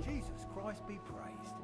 Jesus Christ be praised.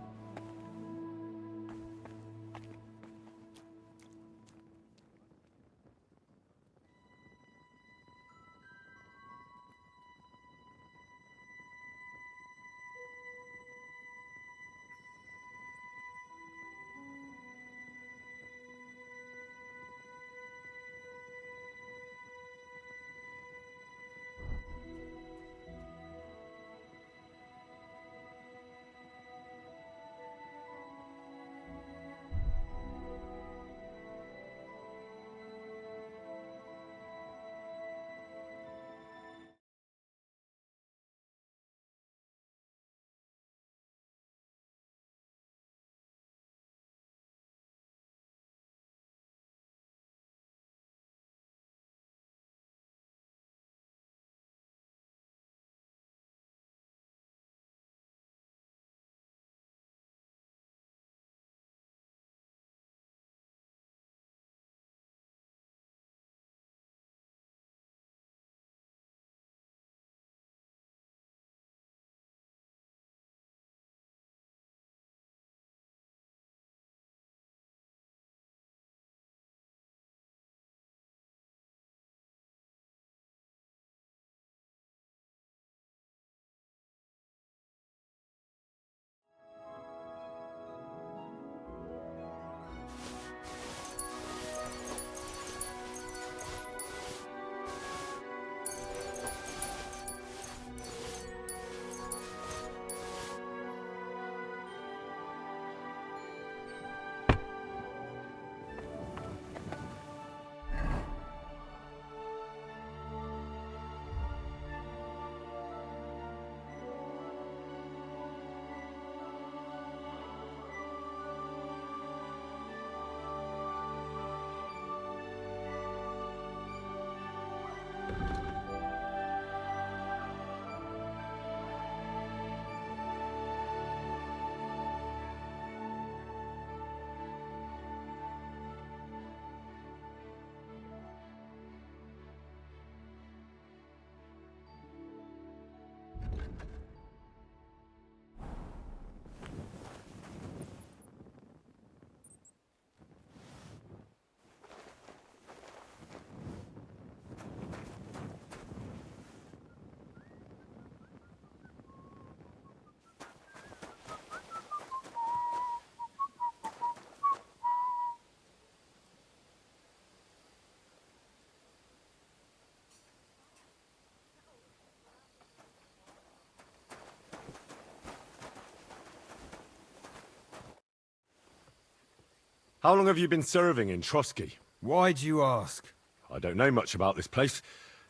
How long have you been serving in Trotsky? Why'd you ask? I don't know much about this place,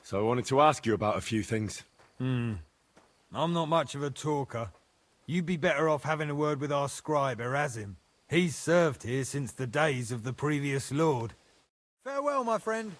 so I wanted to ask you about a few things. I'm not much of a talker. You'd be better off having a word with our scribe, Erasim. He's served here since the days of the previous lord. Farewell, my friend.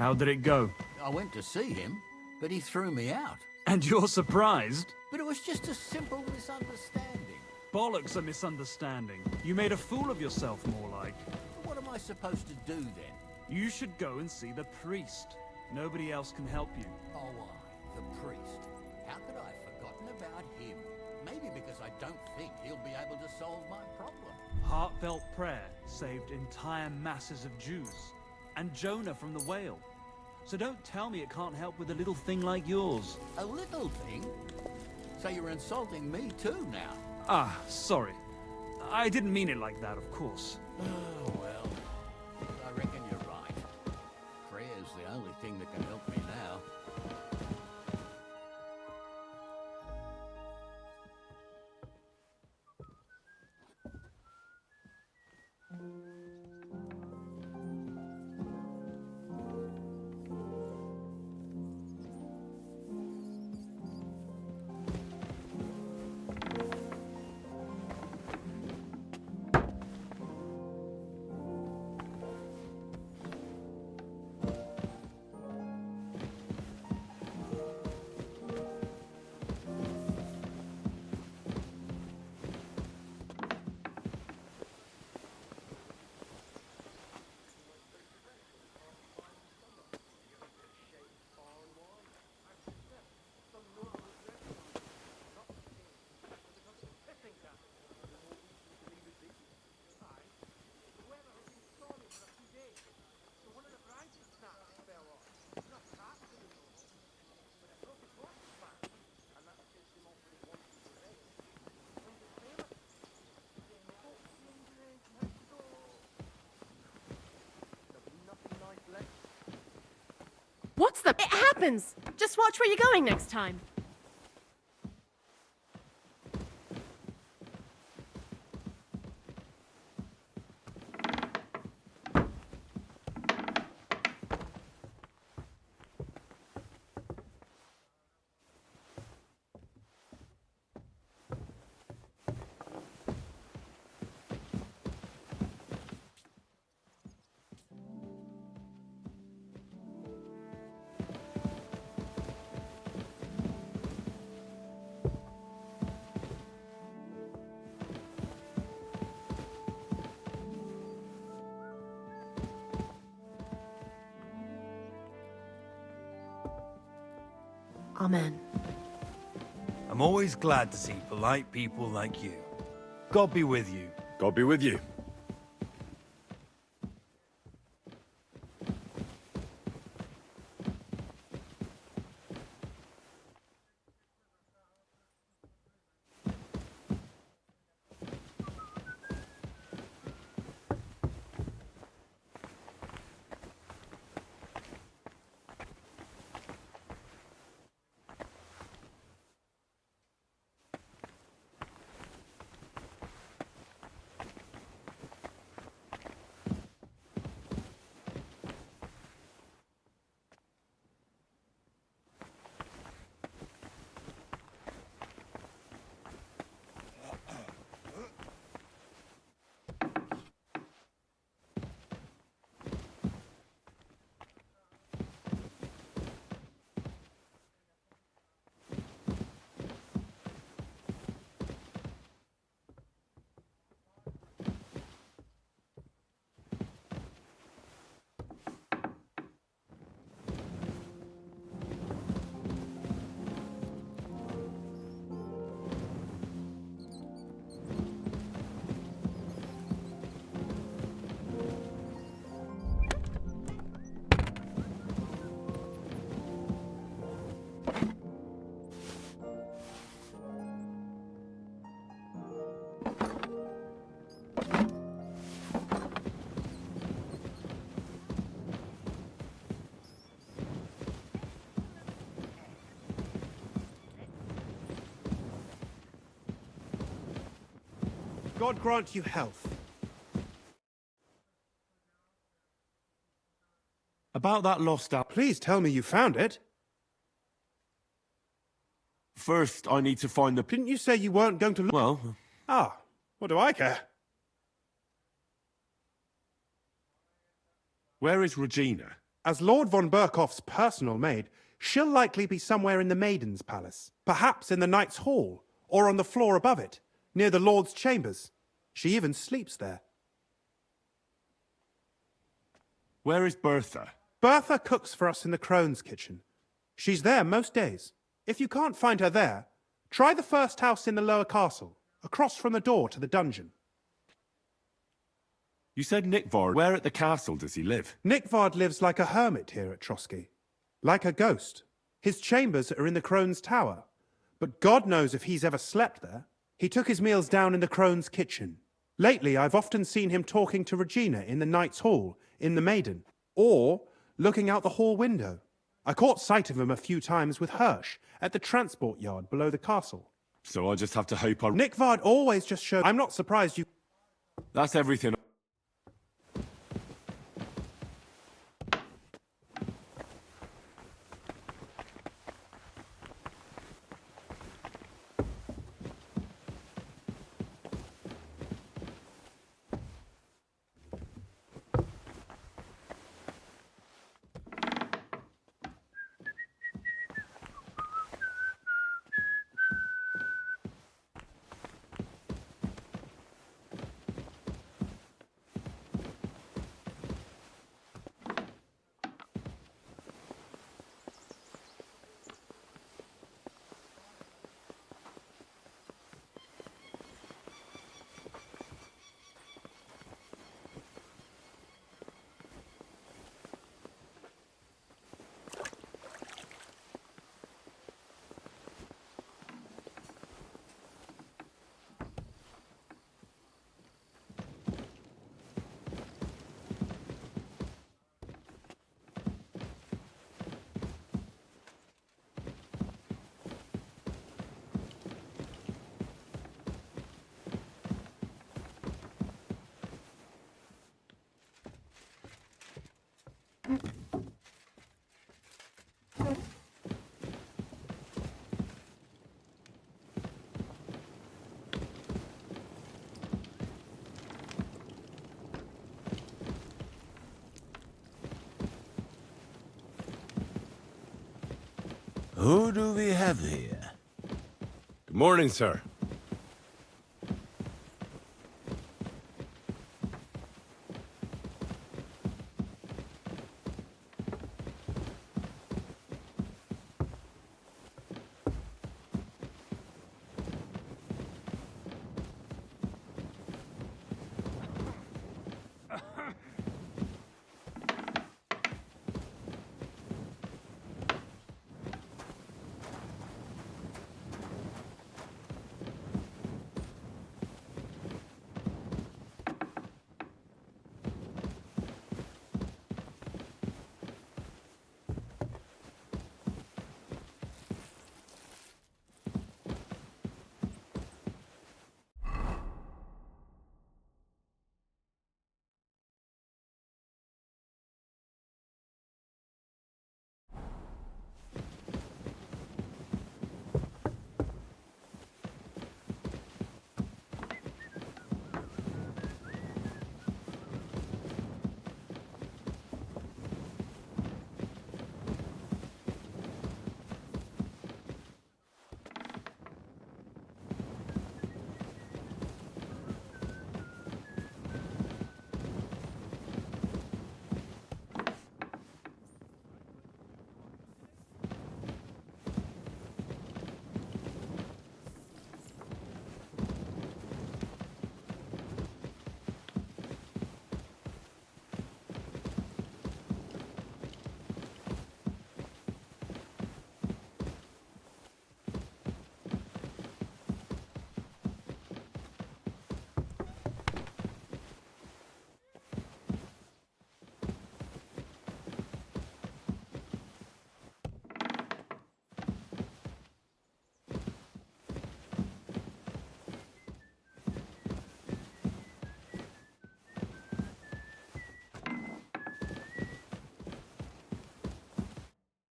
How did it go? I went to see him, but he threw me out. And you're surprised? But it was just a simple misunderstanding. Bollocks, a misunderstanding. You made a fool of yourself, more like. What am I supposed to do then? You should go and see the priest. Nobody else can help you. Oh, I, the priest. How could I have forgotten about him? Maybe because I don't think he'll be able to solve my problem. Heartfelt prayer saved entire masses of Jews. And Jonah from the whale. So don't tell me it can't help with a little thing like yours. A little thing? So you're insulting me too now? Ah, sorry. I didn't mean it like that, of course. Oh, well, I reckon you're right. Prayer's the only thing that can help me now. What's the... It happens! Just watch where you're going next time. Amen. I'm always glad to see polite people like you. God be with you. God be with you. God grant you health. About that lost art. Please tell me you found it. First, I need to find the... Didn't you say you weren't going to look? Well, Ah, what do I care? where is Regina? As Lord von Burkhoff's personal maid, she'll likely be somewhere in the Maiden's Palace. Perhaps in the Knight's Hall, or on the floor above it, near the Lord's chambers. She even sleeps there. Where is Bertha? Bertha cooks for us in the Crone's kitchen. She's there most days. If you can't find her there, try the first house in the lower castle, across from the door to the dungeon. You said Nickvard. Where at the castle does he live? Nickvard lives like a hermit here at Trotsky. Like a ghost. His chambers are in the Crone's tower. But God knows if he's ever slept there. He took his meals down in the Crone's kitchen. Lately, I've often seen him talking to Regina in the Knight's Hall, in the Maiden. Or looking out the hall window. I caught sight of him a few times with Hirsch at the transport yard below the castle. So I'll just have to hope I... Nickvard always just shows... I'm not surprised you... That's everything. Who do we have here? Good morning, sir.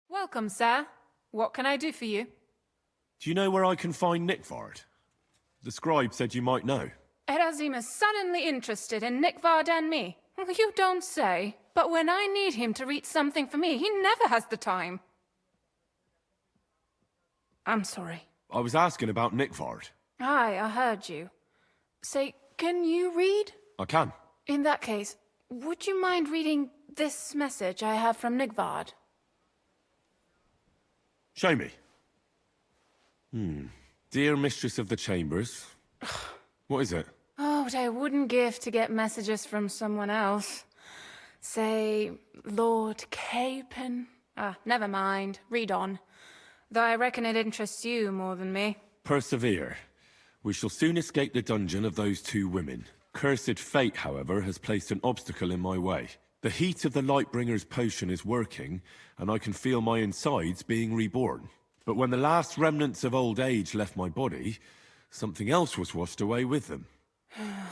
Welcome, sir. What can I do for you? Do you know where I can find Nickvard? The scribe said you might know. Erazim is suddenly interested in Nickvard and me. You don't say. But when I need him to read something for me, he never has the time. I'm sorry. I was asking about Nickvard. Aye, I heard you. Say, can you read? I can. In that case, would you mind reading this message I have from Nigvard? Show me. Dear Mistress of the Chambers. What is it? Oh, what I wouldn't give to get messages from someone else. Say, Lord Capen. Never mind. Read on. Though I reckon it interests you more than me. Persevere. We shall soon escape the dungeon of those two women. Cursed fate, however, has placed an obstacle in my way. The heat of the Lightbringer's potion is working, and I can feel my insides being reborn. But when the last remnants of old age left my body, something else was washed away with them.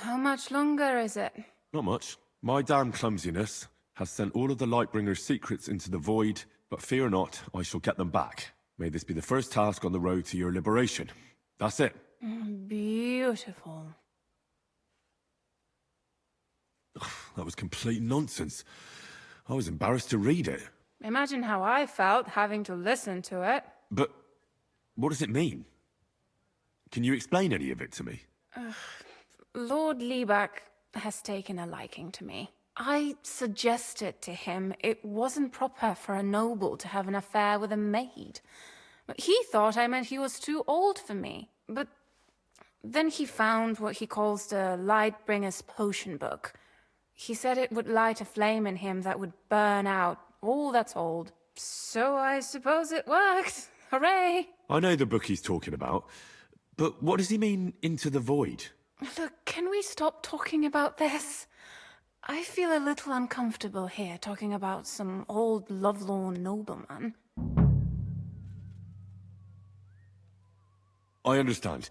How much longer is it? Not much. My damn clumsiness has sent all of the Lightbringer's secrets into the void, but fear not, I shall get them back. May this be the first task on the road to your liberation. That's it. Beautiful. That was complete nonsense. I was embarrassed to read it. Imagine how I felt having to listen to it. But what does it mean? Can you explain any of it to me? Lord Liebach has taken a liking to me. I suggested to him it wasn't proper for a noble to have an affair with a maid. He thought I meant he was too old for me. But then he found what he calls the Lightbringer's potion book. He said it would light a flame in him that would burn out all that's old. So I suppose it worked. Hooray! I know the book he's talking about, but what does he mean, into the void? Look, can we stop talking about this? I feel a little uncomfortable here, talking about some old lovelorn nobleman. I understand.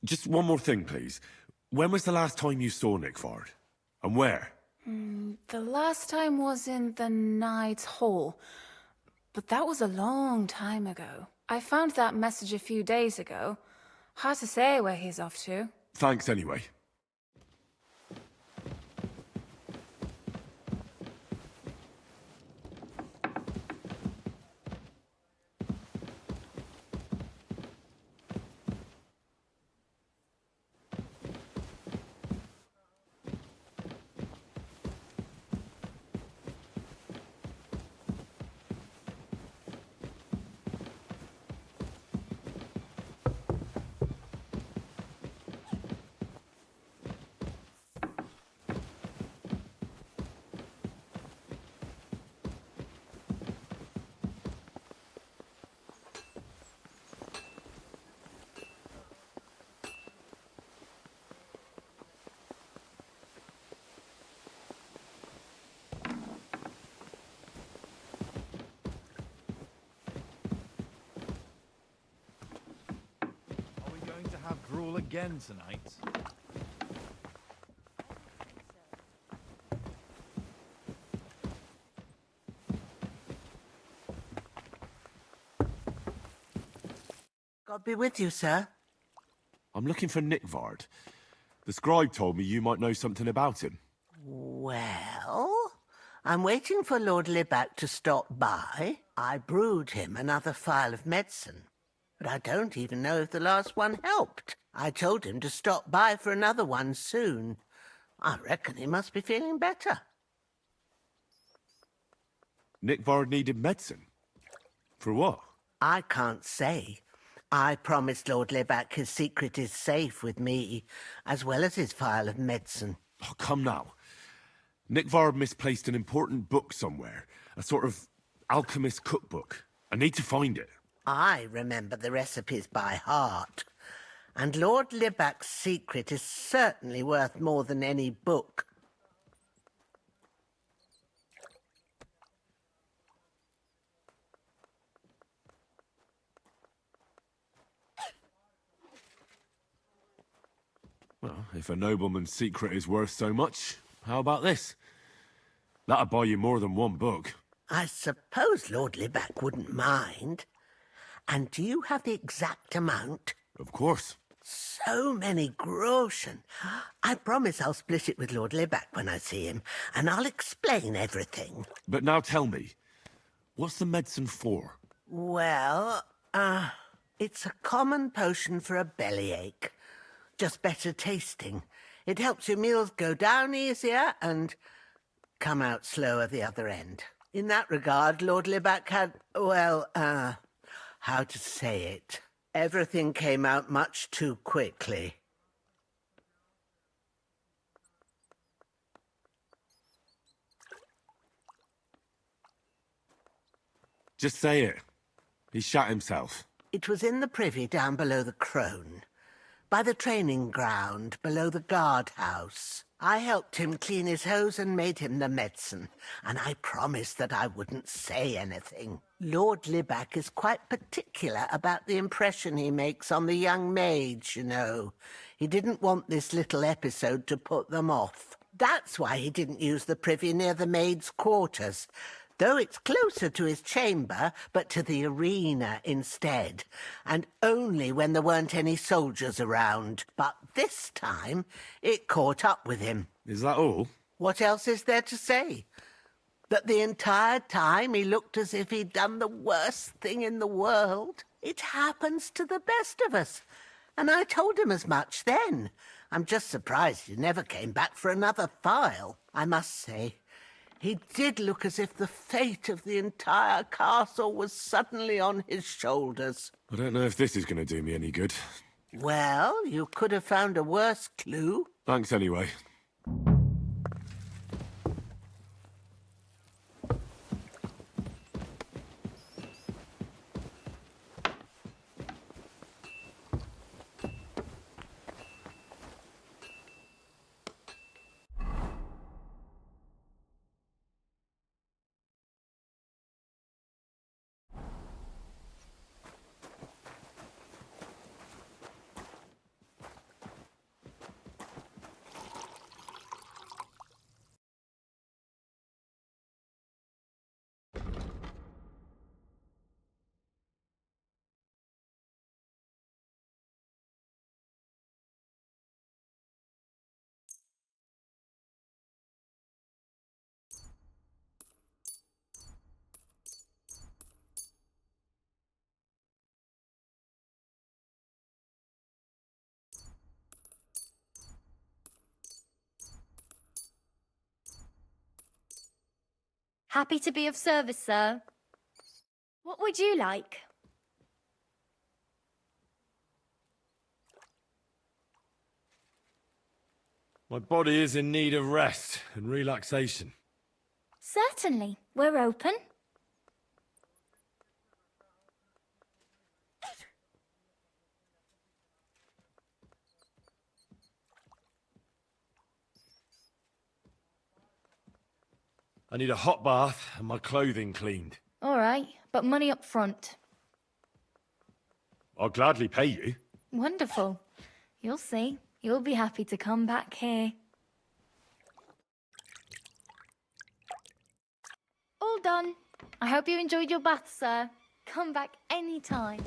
Just one more thing, please. When was the last time you saw Nickvard? And where? The last time was in the Knight's Hall, but that was a long time ago. I found that message a few days ago. Hard to say where he's off to. Thanks anyway. Gruel again tonight. God be with you, sir. I'm looking for Nickvard. The scribe told me you might know something about him. Well, I'm waiting for Lord Liebach to stop by. I brewed him another phial of medicine, but I don't even know if the last one helped. I told him to stop by for another one soon. I reckon he must be feeling better. Nickvard needed medicine? For what? I can't say. I promised Lord Liebach his secret is safe with me, as well as his phial of medicine. Oh, come now. Nickvard misplaced an important book somewhere. A sort of alchemist cookbook. I need to find it. I remember the recipes by heart. And Lord Liebach's secret is certainly worth more than any book. Well, if a nobleman's secret is worth so much, how about this? That'll buy you more than one book. I suppose Lord Liebach wouldn't mind. And do you have the exact amount? Of course. So many groschen. I promise I'll split it with Lord Libac when I see him, and I'll explain everything. But now tell me, what's the medicine for? Well, it's a common potion for a bellyache. Just better tasting. It helps your meals go down easier and come out slower the other end. In that regard, Lord Libac had, well, how to say it? Everything came out much too quickly. Just say it. He shot himself. It was in the privy down below the Crone, by the training ground below the guardhouse. I helped him clean his hose and made him the medicine, and I promised that I wouldn't say anything. Lord Libac is quite particular about the impression he makes on the young maids, you know. He didn't want this little episode to put them off. That's why he didn't use the privy near the maids' quarters, though it's closer to his chamber, but to the arena instead, and only when there weren't any soldiers around. But this time, it caught up with him. Is that all? What else is there to say? That the entire time he looked as if he'd done the worst thing in the world. It happens to the best of us, and I told him as much then. I'm just surprised he never came back for another file. I must say, he did look as if the fate of the entire castle was suddenly on his shoulders. I don't know if this is going to do me any good. Well, you could have found a worse clue. Thanks anyway. Happy to be of service, sir. What would you like? My body is in need of rest and relaxation. Certainly. We're open. I need a hot bath and my clothing cleaned. All right, but money up front. I'll gladly pay you. Wonderful. You'll see. You'll be happy to come back here. All done. I hope you enjoyed your bath, sir. Come back anytime.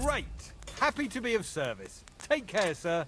Great! Happy to be of service. Take care, sir.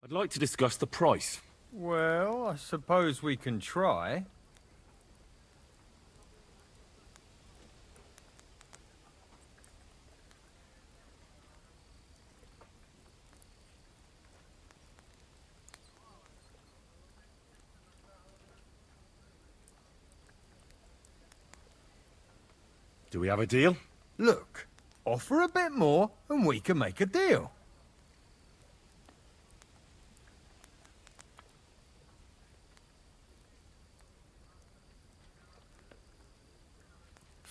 I'd like to discuss the price. Well, I suppose we can try. Do we have a deal? Look, offer a bit more and we can make a deal.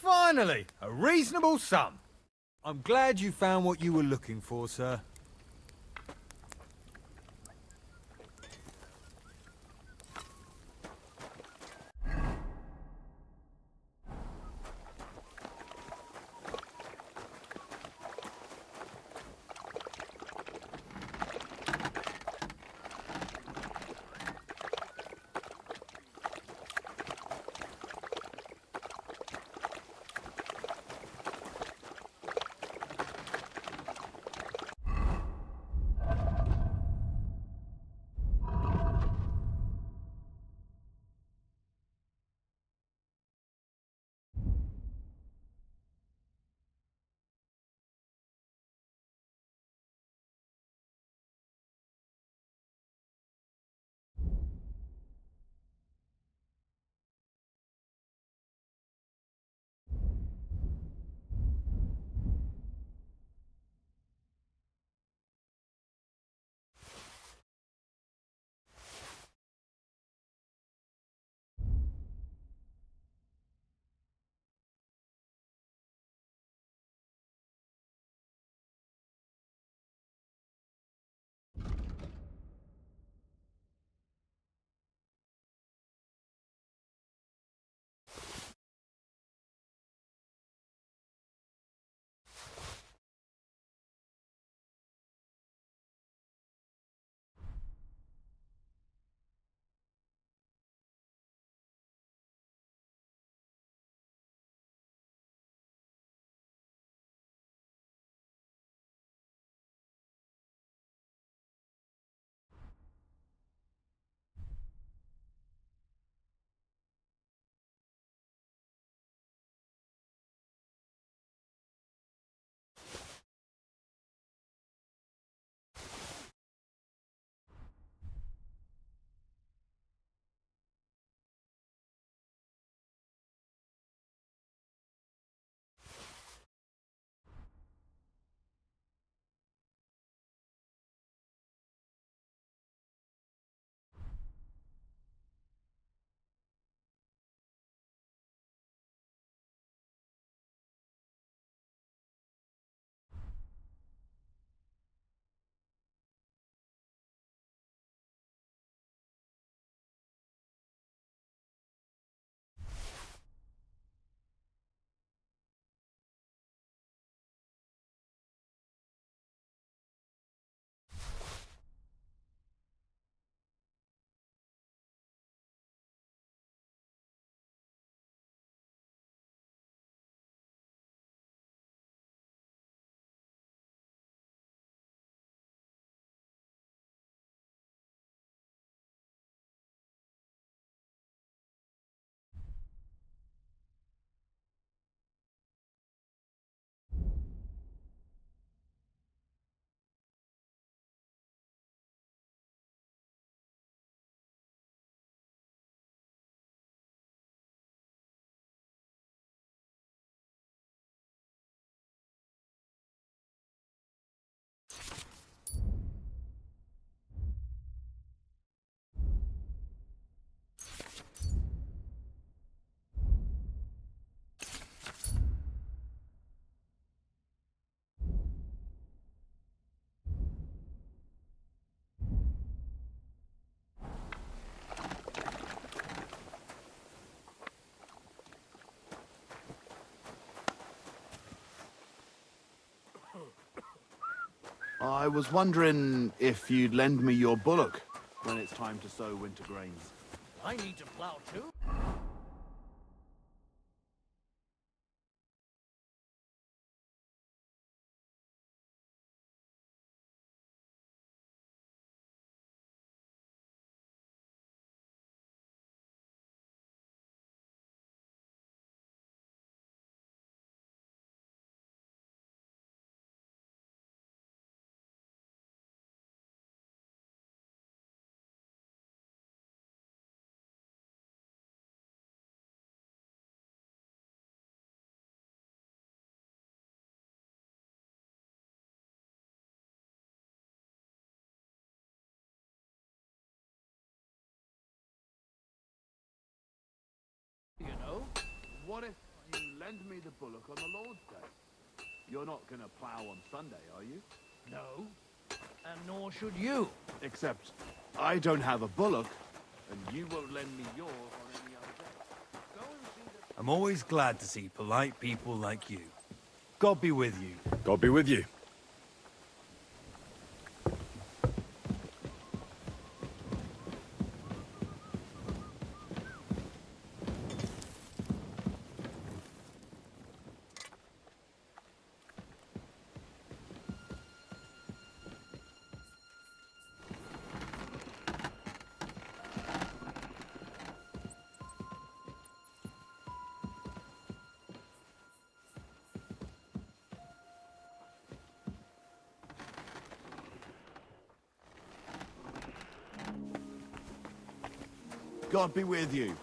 Finally, a reasonable sum. I'm glad you found what you were looking for, sir. I was wondering if you'd lend me your bullock when it's time to sow winter grains. I need to plow too. What if you lend me the bullock on the Lord's Day? You're not gonna plough on Sunday, are you? No, and nor should you. Except I don't have a bullock, and you won't lend me yours on any other day. Go and see the... I'm always glad to see polite people like you. God be with you. God be with you. God be with you.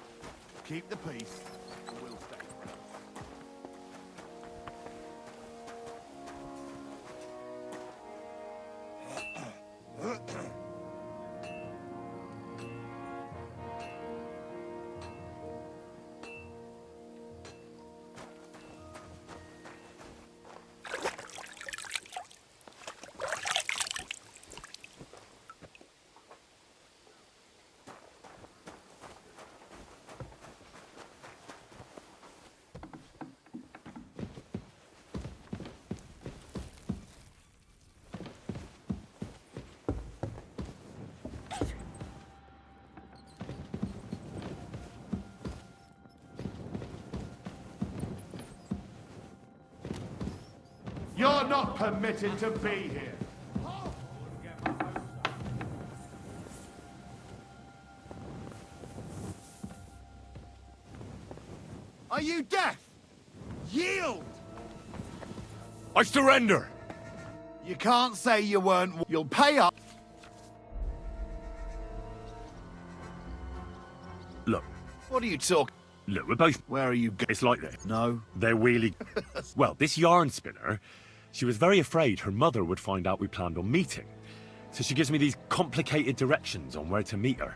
Keep the peace, and we'll stay friends. You're not permitted to be here. Are you deaf? Yield! I surrender! You can't say you weren't. You'll pay up. Look, What are you talking? look, we're both... Where are you It's like this. No. They're really... Well, this yarn spinner, she was very afraid her mother would find out we planned on meeting. So she gives me these complicated directions on where to meet her.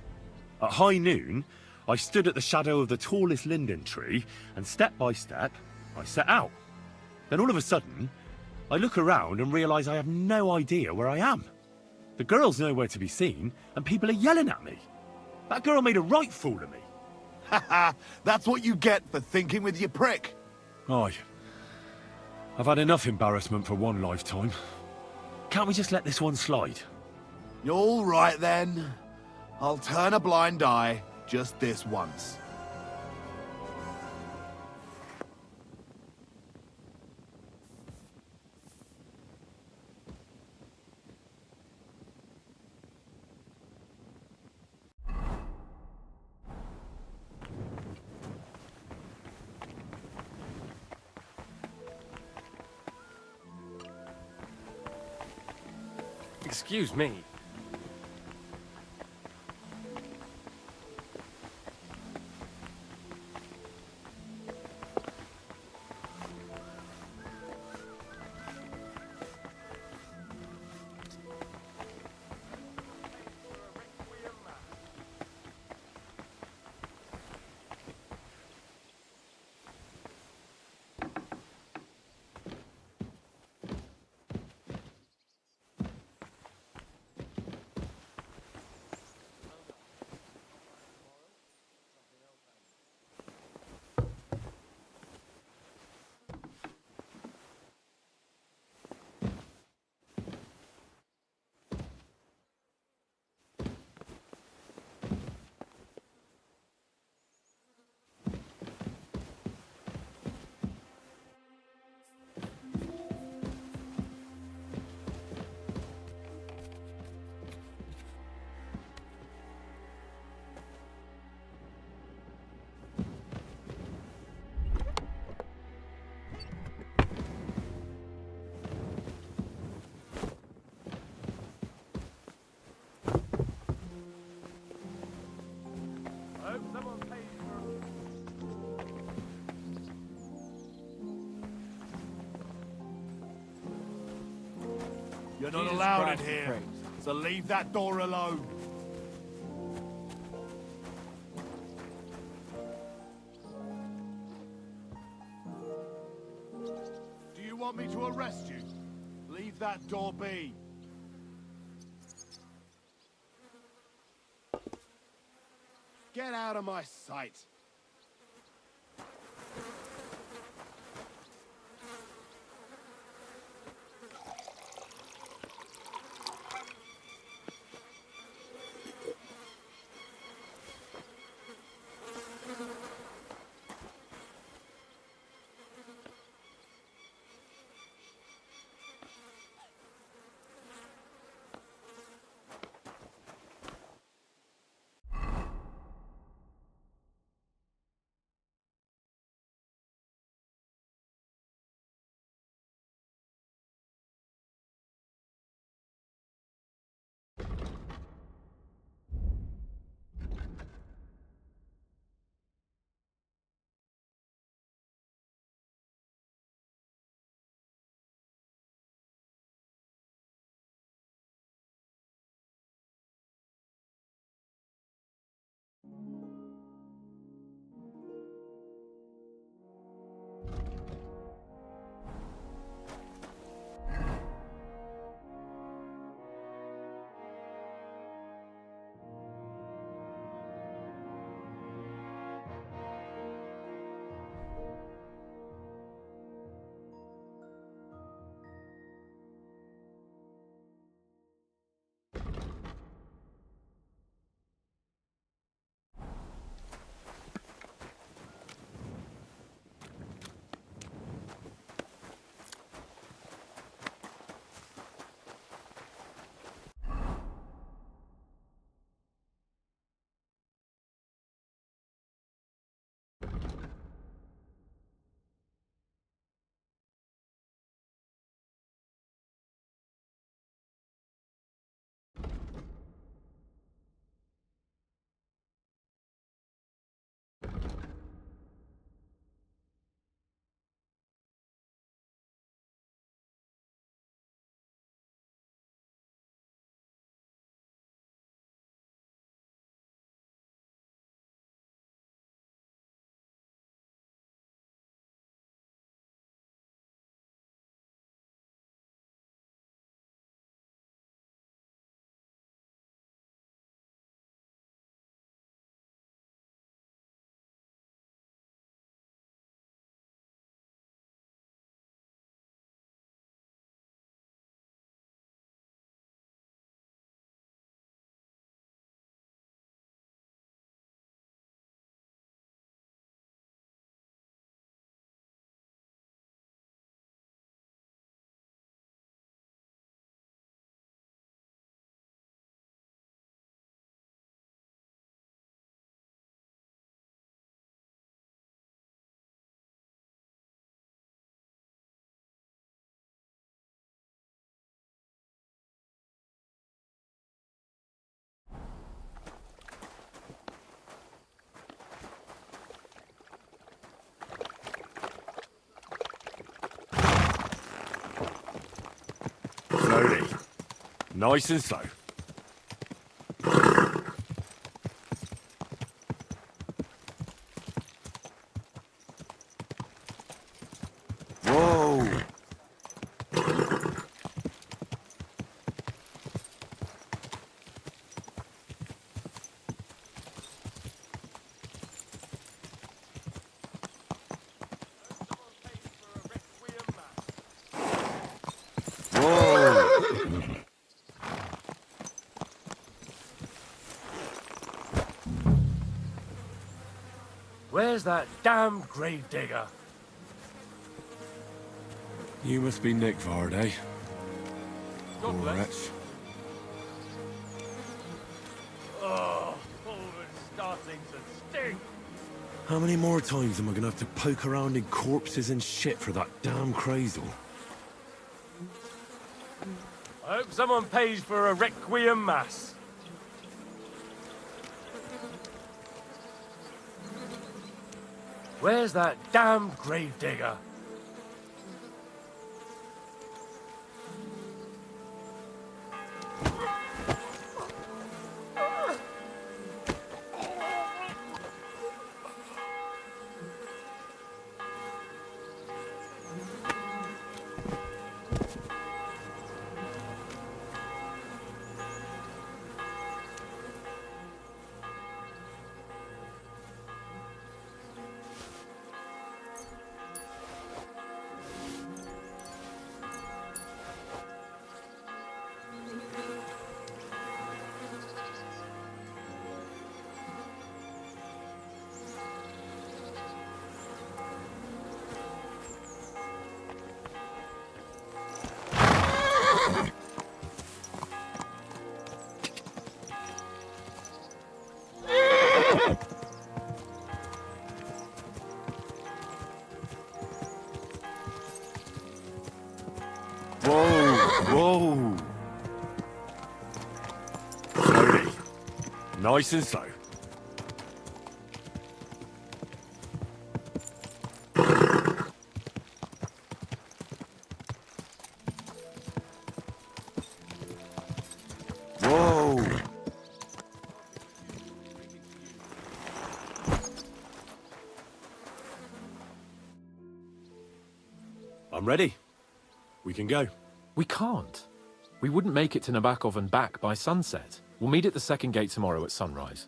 At high noon, I stood at the shadow of the tallest linden tree, and step by step, I set out. Then all of a sudden, I look around and realise I have no idea where I am. The girl's nowhere to be seen, and people are yelling at me. That girl made a right fool of me. Haha, that's what you get for thinking with your prick. Aye. I've had enough embarrassment for one lifetime. Can't we just let this one slide? You're all right then. I'll turn a blind eye just this once. Excuse me. You're not Jesus allowed Christ, in here, praise. so leave that door alone. that door be? Get out of my sight. Slowly. Nice and slow. Whoa! Where's that damn gravedigger? You must be Nick Vard, eh? Poor wretch. Oh, it's starting to stink. How many more times am I gonna have to poke around in corpses and shit for that damn cradle? I hope someone pays for a requiem mass. Where's that damn gravedigger? Nice and slow. Whoa! I'm ready. We can go. We can't. We wouldn't make it to Nabokov and back by sunset. We'll meet at the second gate tomorrow at sunrise.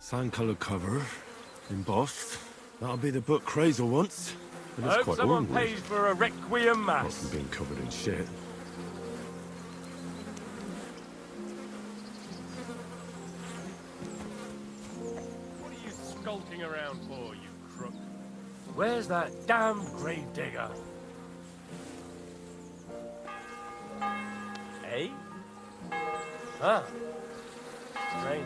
Sand-coloured cover, embossed. That'll be the book Crazel wants. But I it's hope quite someone ordinary. pays for a requiem Apart mass. from being covered in shit. What are you skulking around for, you crook? Where's that damn grave digger? Eh? Huh. Strange.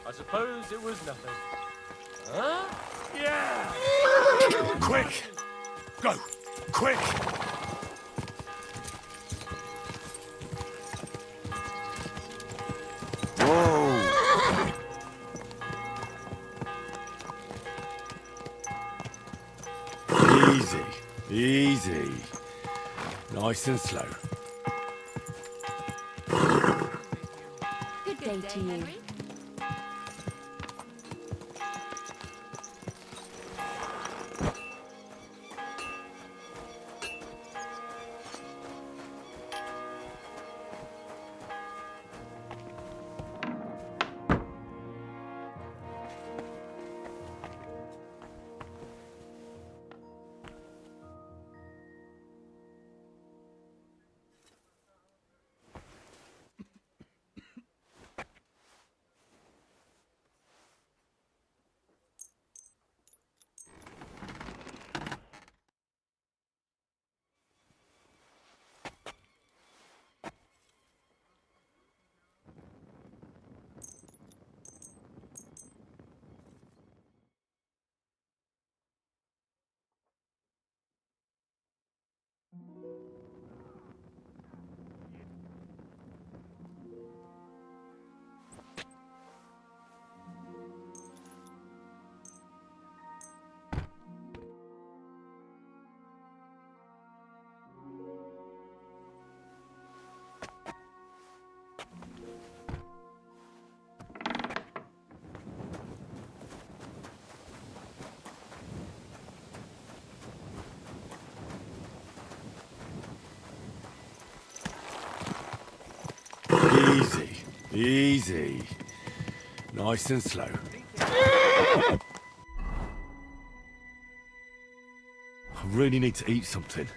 I suppose it was nothing. Huh? Yeah! Quick! Go! Quick! Whoa! Easy. Easy. Nice and slow. Good day to you. Easy. Easy. Nice and slow. I really need to eat something.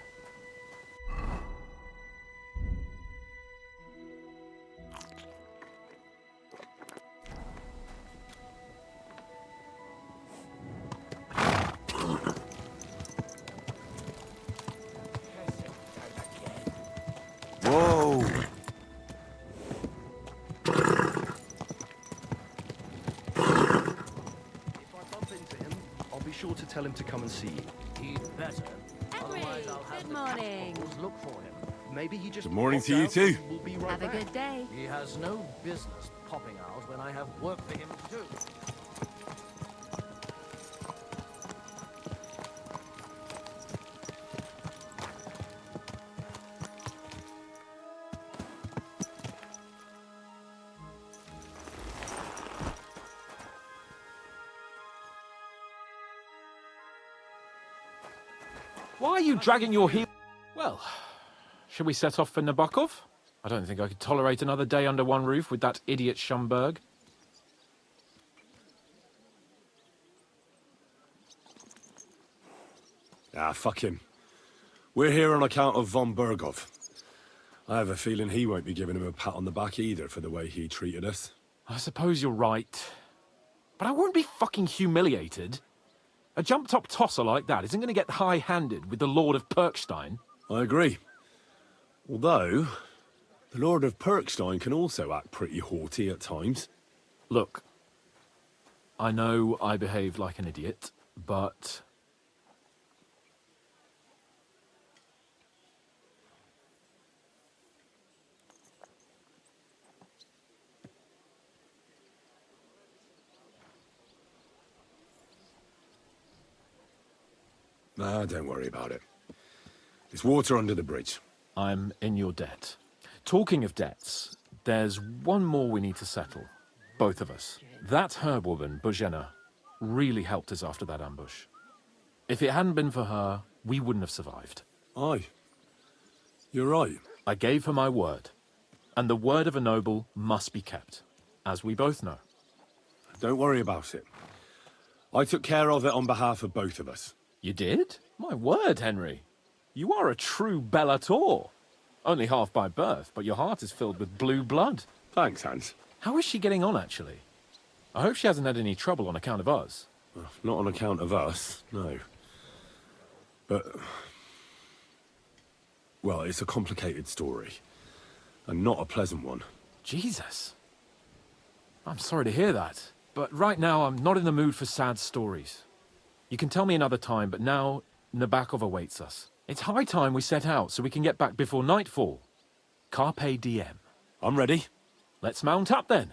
Whoa! If I bump into him, I'll be sure to tell him to come and see you. He'd better. Otherwise, I'll have good the morning. catchballs look for him. Maybe he just Good morning popped to you out too. and will be right Have a back. good day. He has no business popping out when I have work for him to do. Why are you dragging your heel? Well, should we set off for Nabokov? I don't think I could tolerate another day under one roof with that idiot Schumberg. Ah, fuck him. We're here on account of von Bergov. I have a feeling he won't be giving him a pat on the back either for the way he treated us. I suppose you're right. But I won't be fucking humiliated. A jump-top tosser like that isn't going to get high-handed with the Lord of Perkstein. I agree. Although, the Lord of Perkstein can also act pretty haughty at times. Look, I know I behaved like an idiot, but... Nah, don't worry about it. There's water under the bridge. I'm in your debt. Talking of debts, there's one more we need to settle. Both of us. That herb woman, Bozhena, really helped us after that ambush. If it hadn't been for her, we wouldn't have survived. Aye. You're right. I gave her my word. And the word of a noble must be kept, as we both know. Don't worry about it. I took care of it on behalf of both of us. You did? My word, Henry. You are a true Bellator. Only half by birth, but your heart is filled with blue blood. Thanks, Hans. How is she getting on, actually? I hope she hasn't had any trouble on account of us. Not on account of us, no. But... well, it's a complicated story. And not a pleasant one. Jesus. I'm sorry to hear that. But right now, I'm not in the mood for sad stories. You can tell me another time, but now Nabokov awaits us. It's high time we set out so we can get back before nightfall. Carpe diem. I'm ready. Let's mount up then.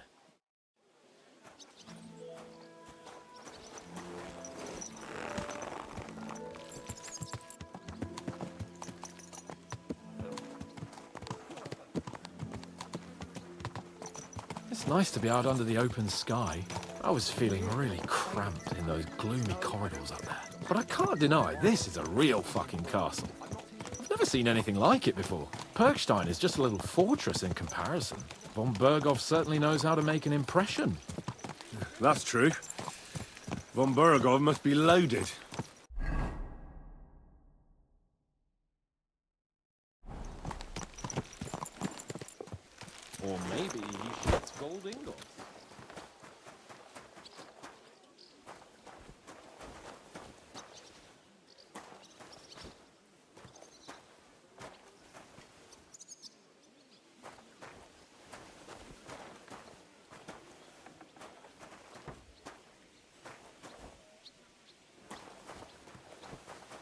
It's nice to be out under the open sky. I was feeling really cramped in those gloomy corridors up there. But I can't deny, this is a real fucking castle. I've never seen anything like it before. Perkstein is just a little fortress in comparison. Von Bergov certainly knows how to make an impression. That's true. Von Bergov must be loaded. Or maybe he shoots gold ingots.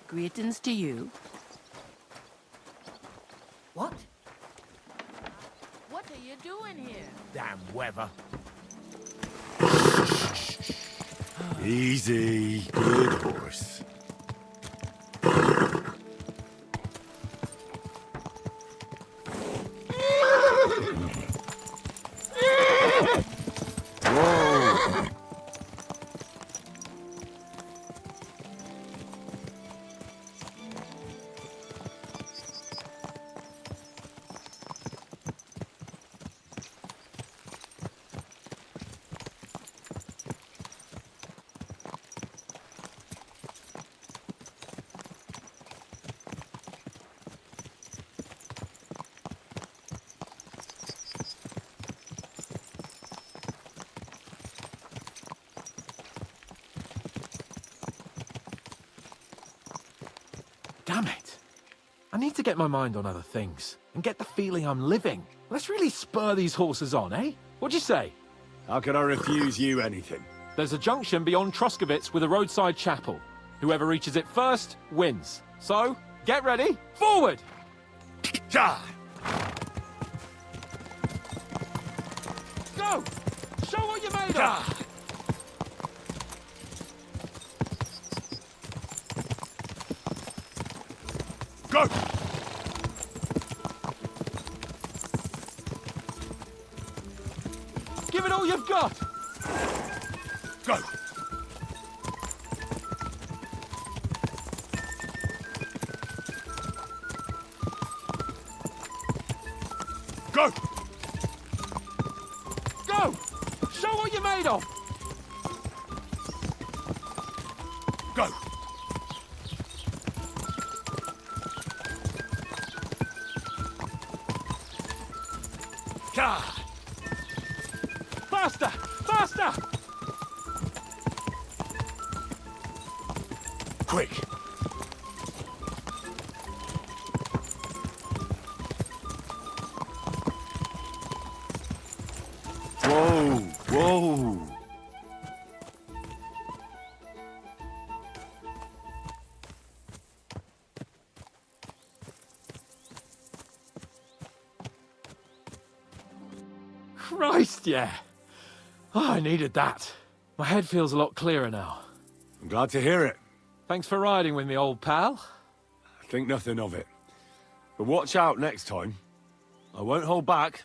Greetings to you. What? What are you doing here? Damn weather. Easy. Good horse. Whoa. Damn it. I need to get my mind on other things and get the feeling I'm living. Let's really spur these horses on, eh? What'd you say? How can I refuse you anything? There's a junction beyond Troskovitz with a roadside chapel. Whoever reaches it first wins. So, get ready, forward! Ja! Go! Show what you're made of! Go! Give it all you've got! Go! Go! Go! Show what you're made of! Go! God! Faster! Faster! Quick! Whoa! Whoa! Christ, yeah. Oh, I needed that. My head feels a lot clearer now. I'm glad to hear it. Thanks for riding with me, old pal. Think nothing of it. But watch out next time. I won't hold back.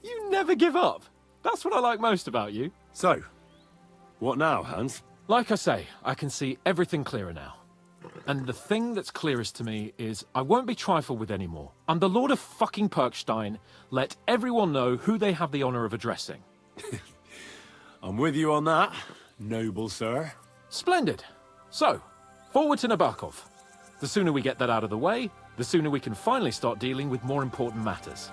You never give up. That's what I like most about you. So, what now, Hans? Like I say, I can see everything clearer now. And the thing that's clearest to me is I won't be trifled with anymore. I'm the Lord of fucking Perkstein. Let everyone know who they have the honor of addressing. I'm with you on that, noble sir. Splendid. So, forward to Nabokov. The sooner we get that out of the way, the sooner we can finally start dealing with more important matters.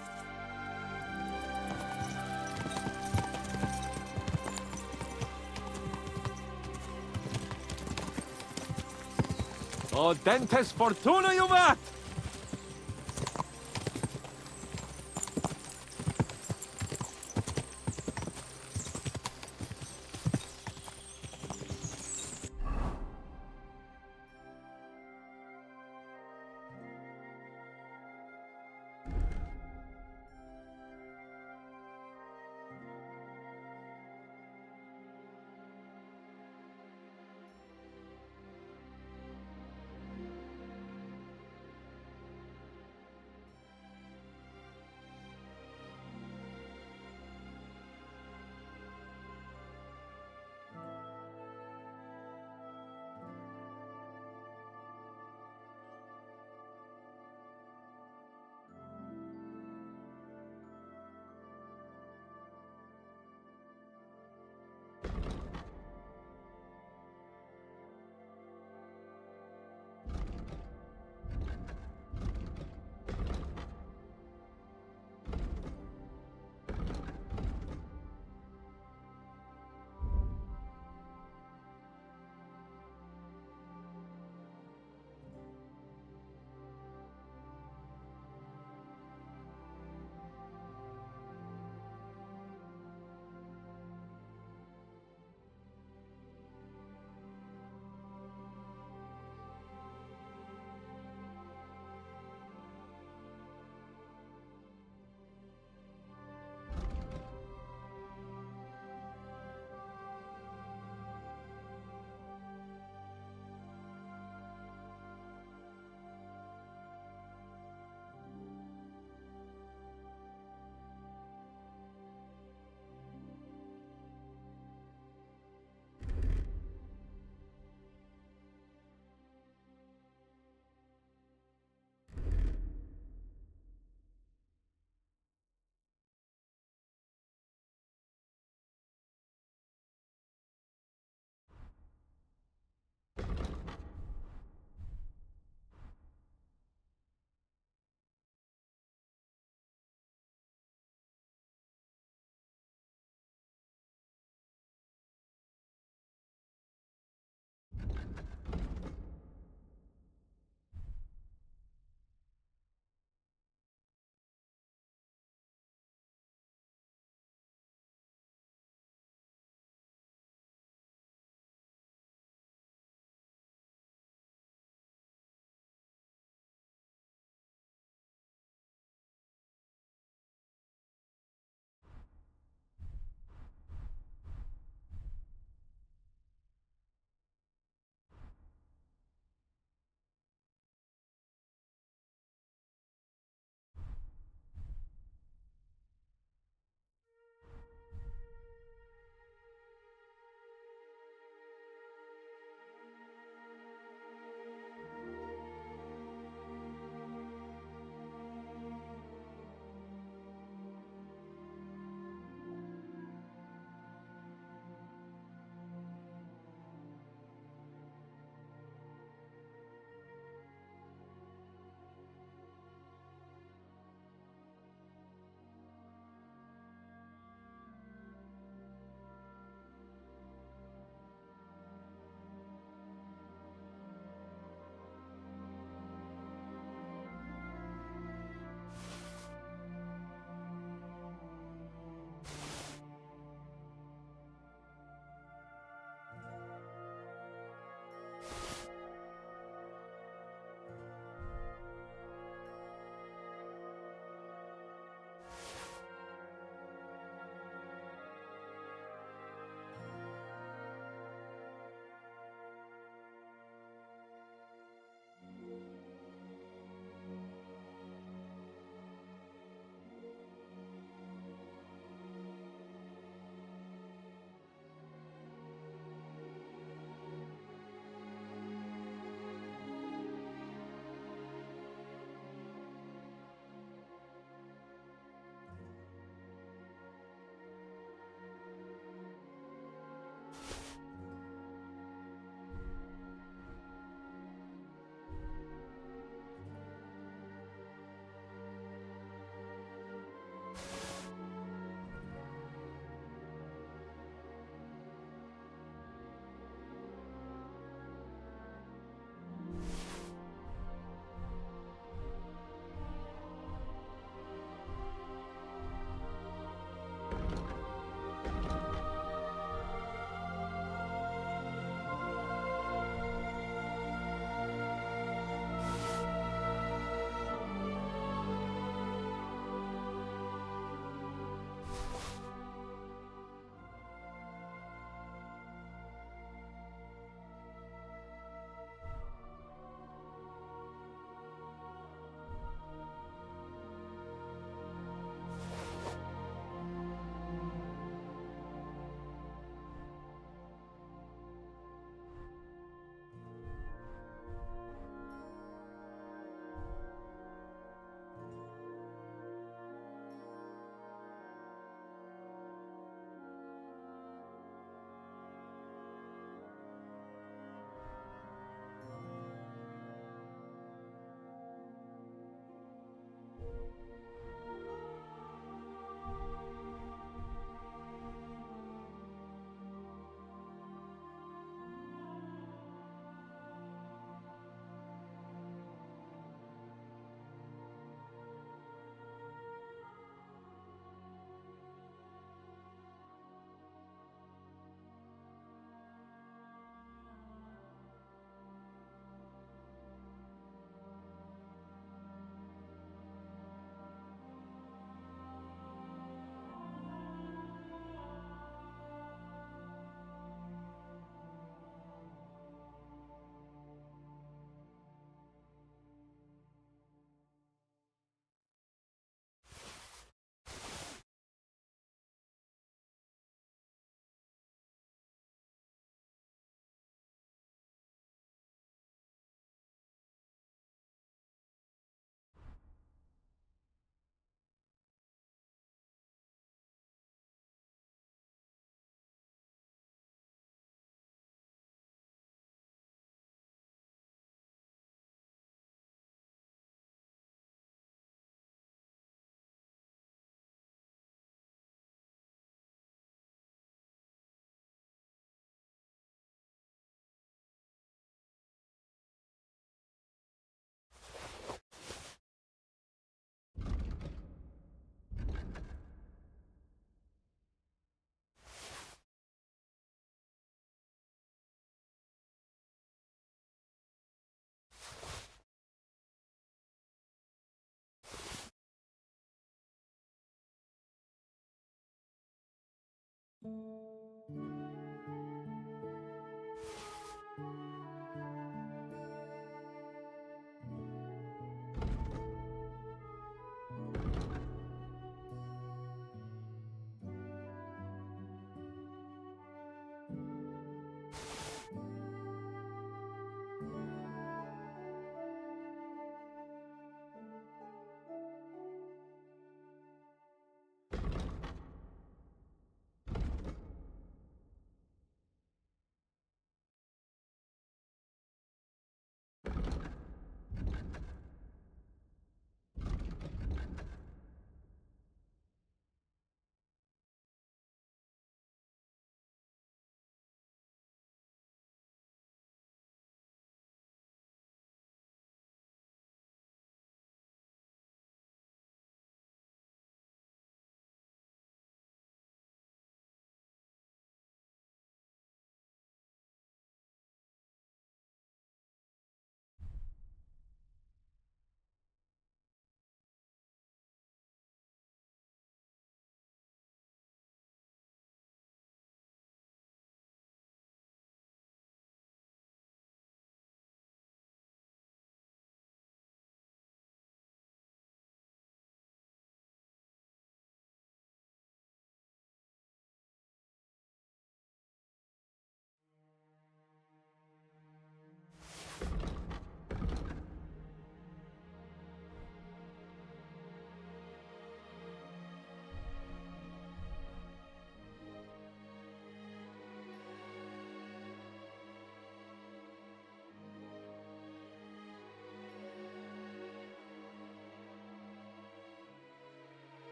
Oh, dentes fortuna juvat!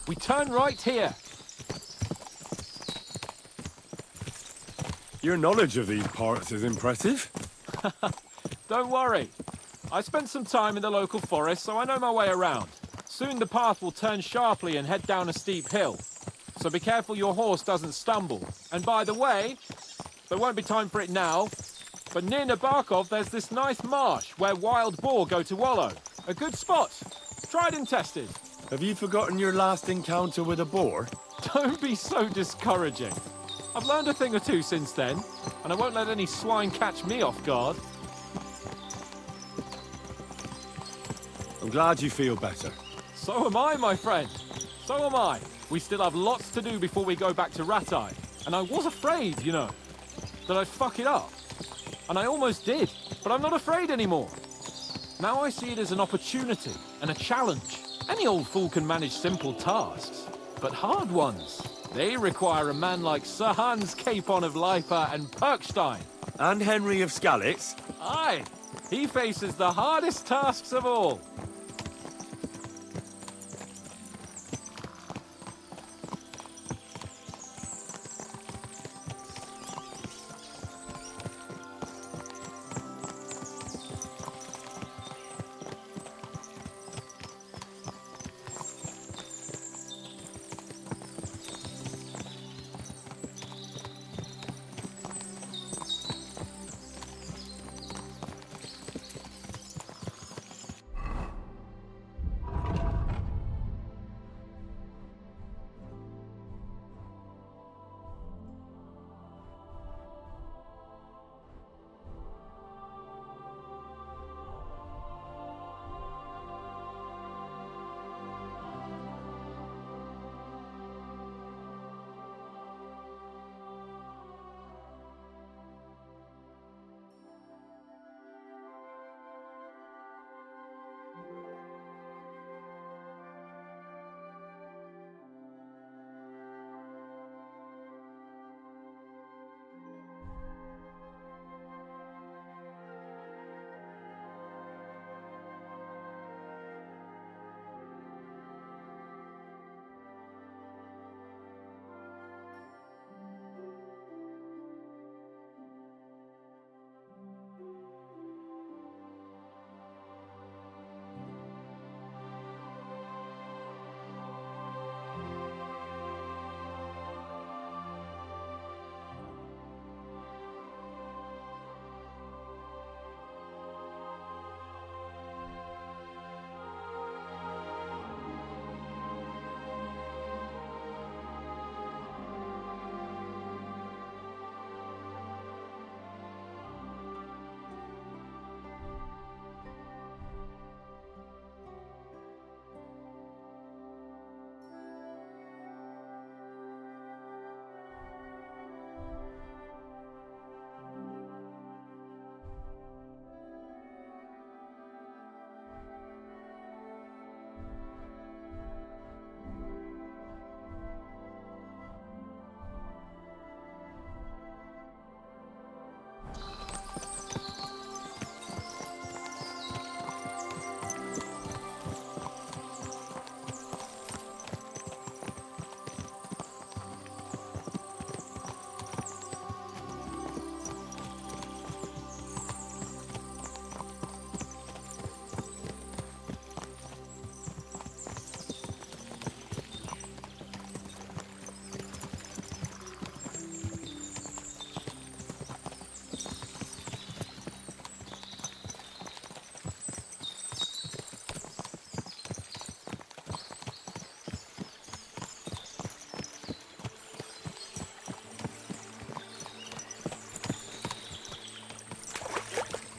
We turn right here. Your knowledge of these parts is impressive. Don't worry. I spent some time in the local forest, so I know my way around. Soon the path will turn sharply and head down a steep hill. So be careful your horse doesn't stumble. And by the way, there won't be time for it now, but near Nabokov there's this nice marsh where wild boar go to wallow. A good spot. Tried and tested. Have you forgotten your last encounter with a boar? Don't be so discouraging. I've learned a thing or two since then, and I won't let any swine catch me off guard. I'm glad you feel better. So am I, my friend. So am I. We still have lots to do before we go back to Ratai. And I was afraid, you know, that I'd fuck it up. And I almost did, but I'm not afraid anymore. Now I see it as an opportunity and a challenge. Any old fool can manage simple tasks, but hard ones, they require a man like Sir Hans Capon of Leipa and Perkstein. And Henry of Skalitz? Aye, he faces the hardest tasks of all.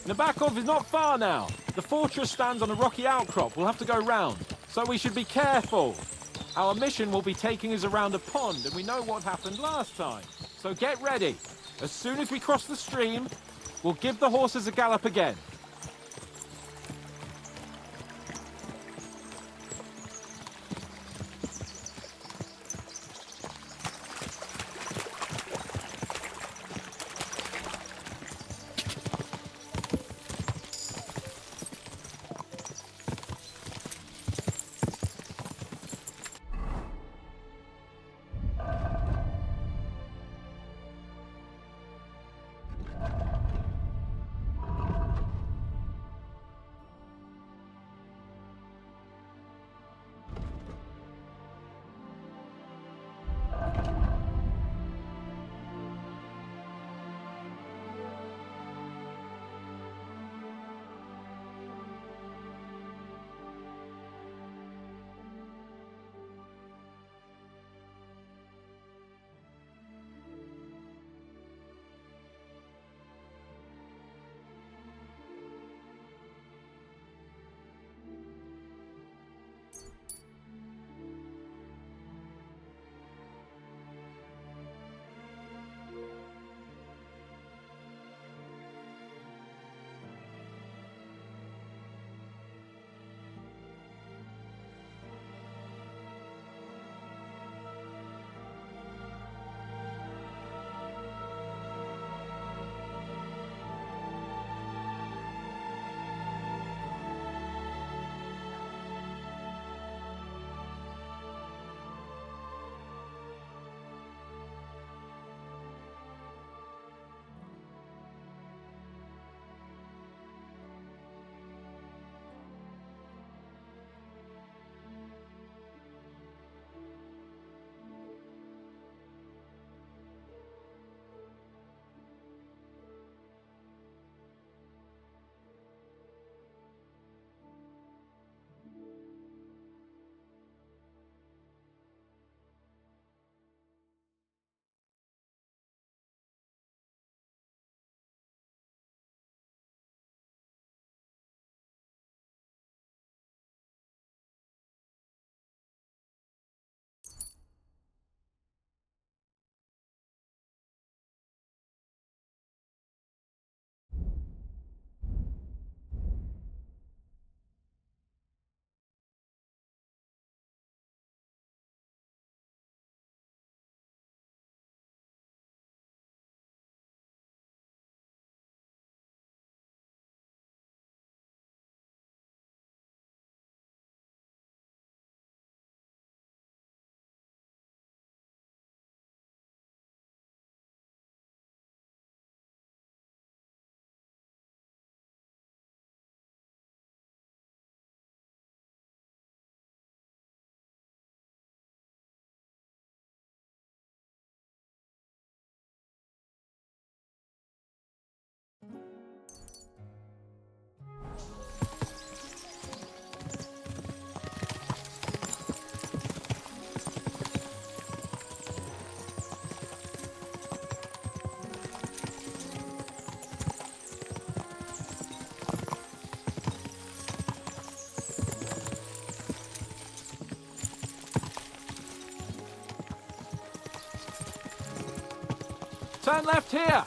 Nabokov is not far now. The fortress stands on a rocky outcrop. We'll have to go round, so we should be careful. Our mission will be taking us around a pond, and we know what happened last time. So get ready. As soon as we cross the stream, we'll give the horses a gallop again. Turn left here!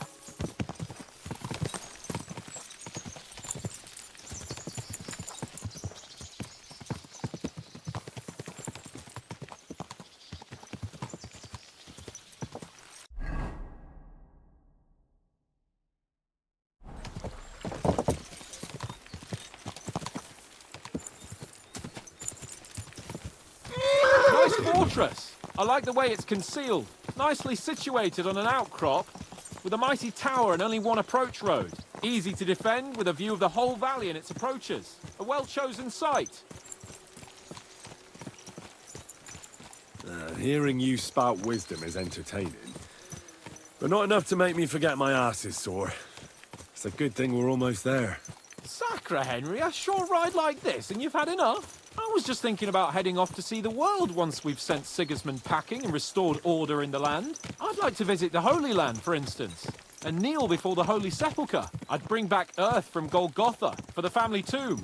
Nice fortress! I like the way it's concealed. Nicely situated on an outcrop, with a mighty tower and only one approach road. Easy to defend, with a view of the whole valley and its approaches. A well-chosen site. Hearing you spout wisdom is entertaining, but not enough to make me forget my ass is sore. It's a good thing we're almost there. Sacre, Henry, a short ride like this and you've had enough? I was just thinking about heading off to see the world once we've sent Sigismund packing and restored order in the land. I'd like to visit the Holy Land, for instance, and kneel before the Holy Sepulchre. I'd bring back earth from Golgotha for the family tomb,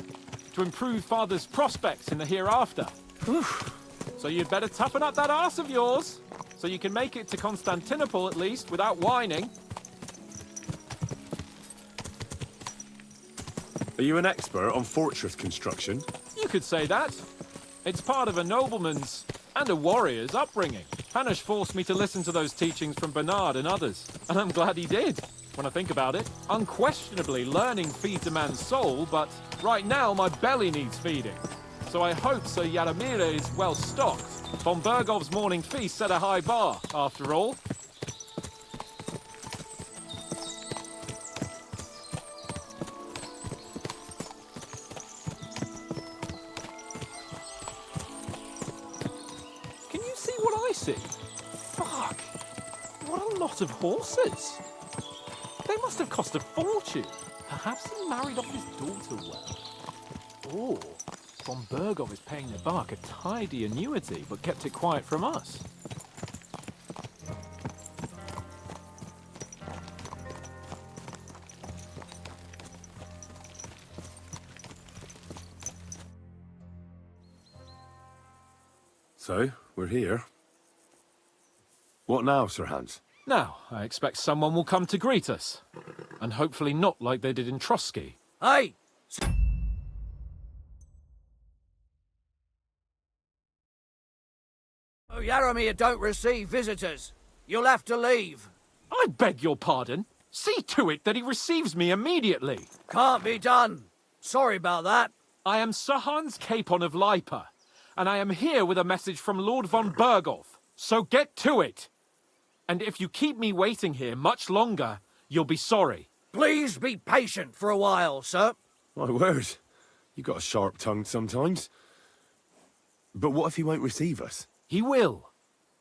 to improve Father's prospects in the hereafter. So you'd better toughen up that arse of yours, so you can make it to Constantinople at least, without whining. Are you an expert on fortress construction? You could say that. It's part of a nobleman's and a warrior's upbringing. Hanush forced me to listen to those teachings from Bernard and others, and I'm glad he did. When I think about it, unquestionably learning feeds a man's soul, but right now my belly needs feeding. So I hope Sir Yaramira is well stocked. Von Bergov's morning feast set a high bar, after all. Can you see what I see? Fuck! What a lot of horses! They must have cost a fortune. Perhaps he married off his daughter well. Or Von Bergov is paying the Bark a tidy annuity, but kept it quiet from us. So, we're here. What now, Sir Hans? Now, I expect someone will come to greet us. And hopefully not like they did in Trotsky. Hey! Oh, Yaramir don't receive visitors. You'll have to leave. I beg your pardon. See to it that he receives me immediately. Can't be done. Sorry about that. I am Sir Hans Capon of Lipa, and I am here with a message from Lord von Bergov. So get to it. And if you keep me waiting here much longer, you'll be sorry. Please be patient for a while, sir. My word. You got a sharp tongue sometimes. But what if he won't receive us? He will.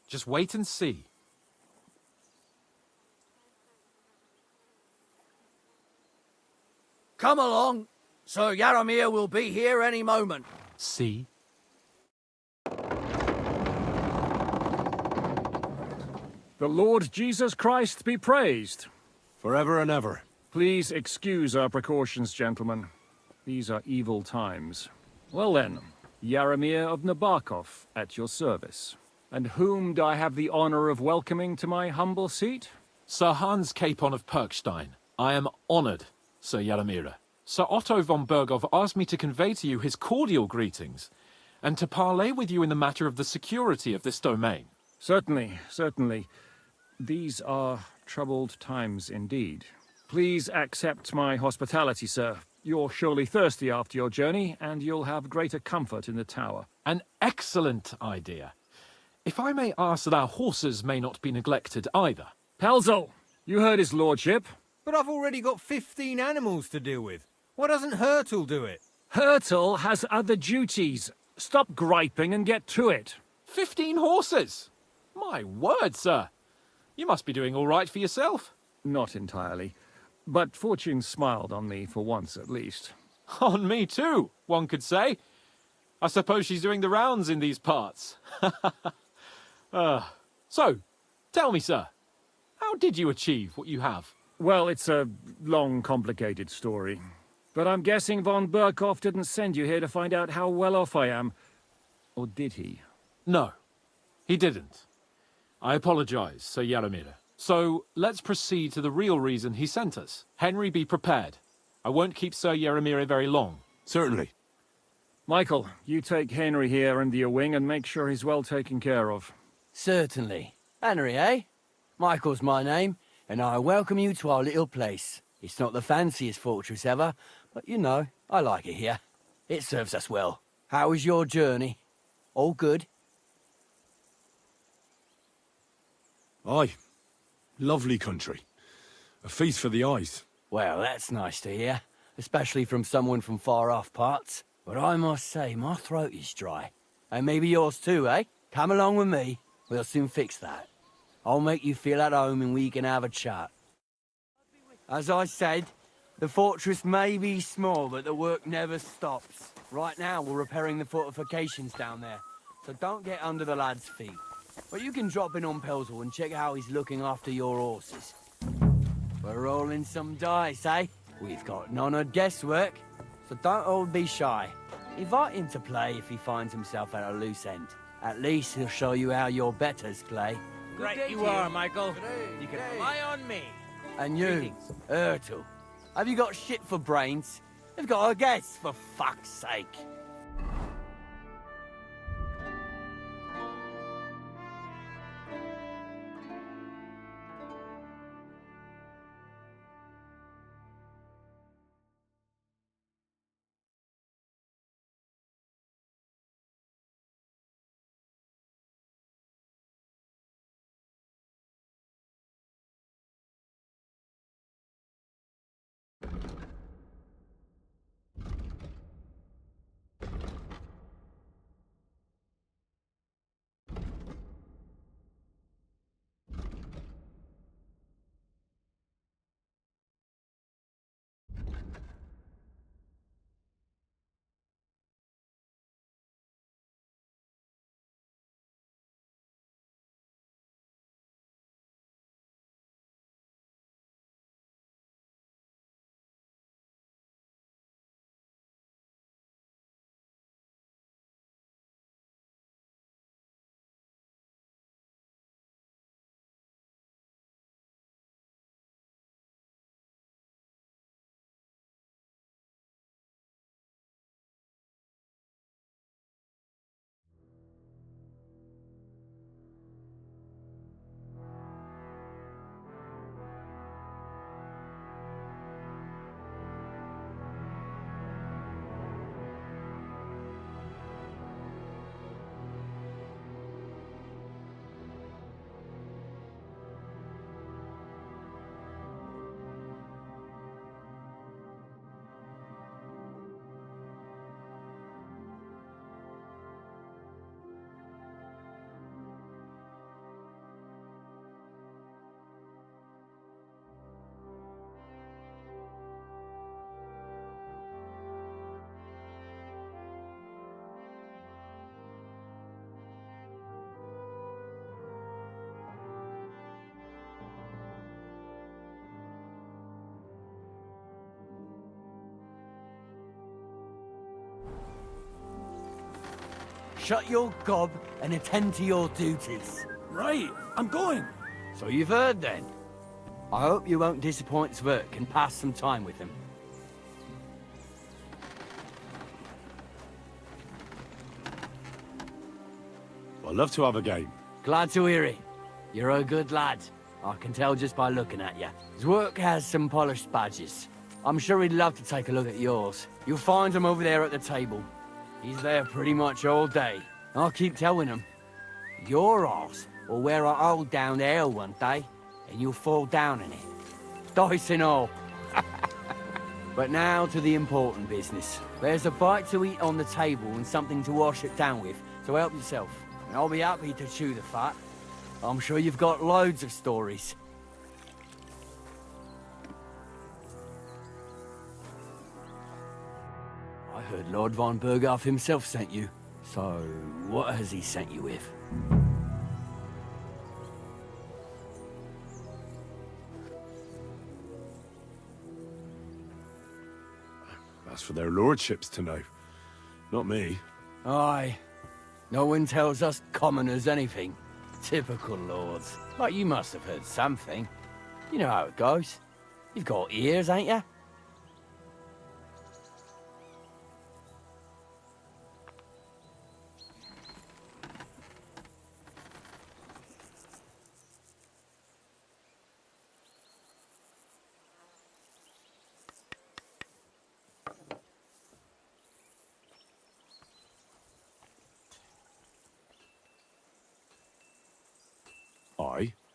Just wait and see. Come along. Sir Yaramir will be here any moment. See? The Lord Jesus Christ be praised. Forever and ever. Please excuse our precautions, gentlemen. These are evil times. Well then, Yaramir of Nabokov, at your service. And whom do I have the honor of welcoming to my humble seat? Sir Hans Capon of Perkstein. I am honored, Sir Yaramira. Sir Otto von Bergov asked me to convey to you his cordial greetings, and to parley with you in the matter of the security of this domain. Certainly, certainly. These are troubled times indeed. Please accept my hospitality, sir. You're surely thirsty after your journey, and you'll have greater comfort in the tower. An excellent idea. If I may ask that our horses may not be neglected either. Pelzel, you heard his lordship. But I've already got 15 animals to deal with. Why doesn't Hurtle do it? Hurtle has other duties. Stop griping and get to it. 15 horses? My word, sir. You must be doing all right for yourself. Not entirely. But fortune smiled on me for once at least. On me too, one could say. I suppose she's doing the rounds in these parts. So, tell me, sir, how did you achieve what you have? Well, it's a long, complicated story. But I'm guessing von Berkov didn't send you here to find out how well off I am. Or did he? No, he didn't. I apologize, Sir Yaramira. So, let's proceed to the real reason he sent us. Henry, be prepared. I won't keep Sir Yaramir very long. Certainly. Michael, you take Henry here under your wing and make sure he's well taken care of. Certainly. Henry, eh? Michael's my name, and I welcome you to our little place. It's not the fanciest fortress ever, but you know, I like it here. It serves us well. How was your journey? All good? Aye. Lovely country. A feast for the eyes. Well, that's nice to hear, especially from someone from far-off parts. But I must say, my throat is dry. And maybe yours too, eh? Come along with me. We'll soon fix that. I'll make you feel at home and we can have a chat. As I said, the fortress may be small, but the work never stops. Right now, we're repairing the fortifications down there, so don't get under the lad's feet. But you can drop in on Pelzel and check how he's looking after your horses. We're rolling some dice, eh? We've got none of guesswork, so don't all be shy. Invite him to play if he finds himself at a loose end. At least he'll show you how your betters play. Right you are, Michael. You can rely on me. And you, Ertul, have you got shit for brains? You've got a guess, for fuck's sake. Shut your gob and attend to your duties. Right, I'm going. So you've heard then. I hope you won't disappoint Zwerk and pass some time with him. I'd love to have a game. Glad to hear it. You're a good lad. I can tell just by looking at you. Zwerk has some polished badges. I'm sure he'd love to take a look at yours. You'll find him over there at the table. He's there pretty much all day. I'll keep telling him. Your arse will wear a hole down the hill one day, and you'll fall down in it. Dice and all. But now to the important business. There's a bite to eat on the table and something to wash it down with, so help yourself. And I'll be happy to chew the fat. I'm sure you've got loads of stories. I heard Lord von Berghoff himself sent you. So, what has he sent you with? That's for their lordships to know. Not me. Aye. No one tells us commoners anything. Typical lords. But you must have heard something. You know how it goes. You've got ears, ain't you?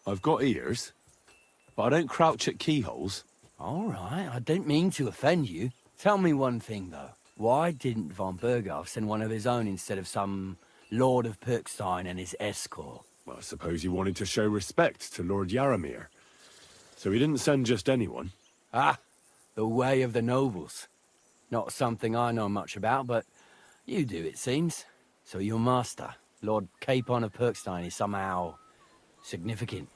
I've got ears, but I don't crouch at keyholes. All right, I don't mean to offend you. Tell me one thing, though. Why didn't von Berghoff send one of his own instead of some Lord of Perkstein and his escort? Well, I suppose he wanted to show respect to Lord Yaramir. So he didn't send just anyone. Ah, the way of the nobles. Not something I know much about, but you do, it seems. So your master, Lord Capon of Perkstein, is somehow significant.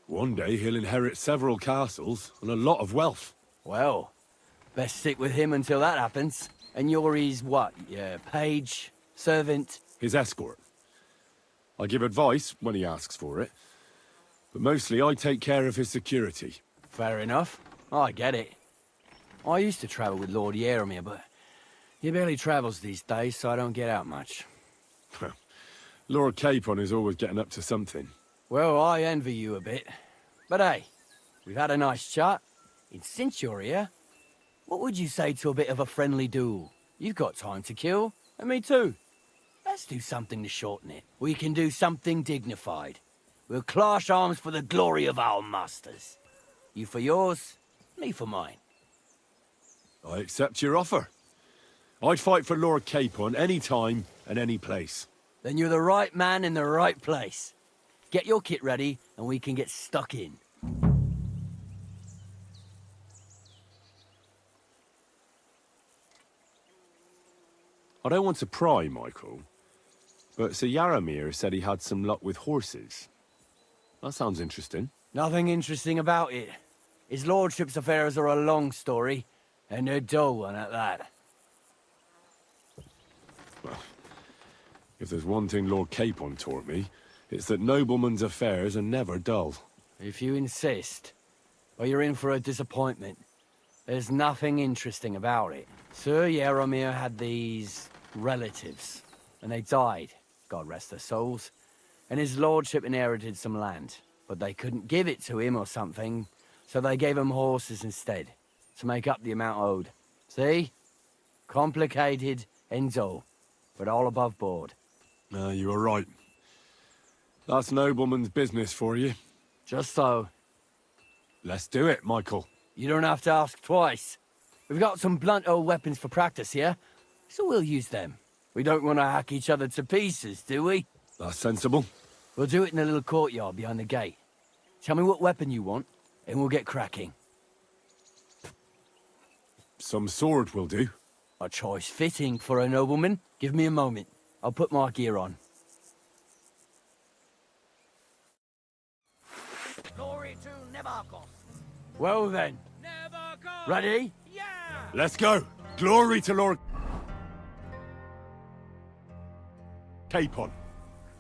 One day he'll inherit several castles and a lot of wealth. Well, best stick with him until that happens. And you're his what? Yeah, page? Servant? His escort. I give advice when he asks for it, but mostly I take care of his security. Fair enough. I get it. I used to travel with Lord Yaramir, but he barely travels these days, so I don't get out much. Lord Capon is always getting up to something. Well, I envy you a bit. But hey, we've had a nice chat. And since you're here, what would you say to a bit of a friendly duel? You've got time to kill, and me too. Let's do something to shorten it. We can do something dignified. We'll clash arms for the glory of our masters. You for yours, me for mine. I accept your offer. I'd fight for Lord Capon any time and any place. Then you're the right man in the right place. Get your kit ready, and we can get stuck in. I don't want to pry, Michael, but Sir Yaramir said he had some luck with horses. That sounds interesting. Nothing interesting about it. His lordship's affairs are a long story, and a dull one at that. Well, if there's one thing Lord Capon taught me, it's that noblemen's affairs are never dull. If you insist, well, you're in for a disappointment. There's nothing interesting about it. Sir Yaramir had these relatives, and they died, God rest their souls, and his lordship inherited some land, but they couldn't give it to him or something, so they gave him horses instead, to make up the amount owed. See? Complicated and dull, but all above board. You were right. That's nobleman's business for you. Just so. Let's do it, Michael. You don't have to ask twice. We've got some blunt old weapons for practice here, so we'll use them. We don't want to hack each other to pieces, do we? That's sensible. We'll do it in the little courtyard behind the gate. Tell me what weapon you want, and we'll get cracking. Some sword will do. A choice fitting for a nobleman. Give me a moment. I'll put my gear on. Glory to Nevarkov. Well then. Ready? Yeah! Let's go! Glory to Lord Capon.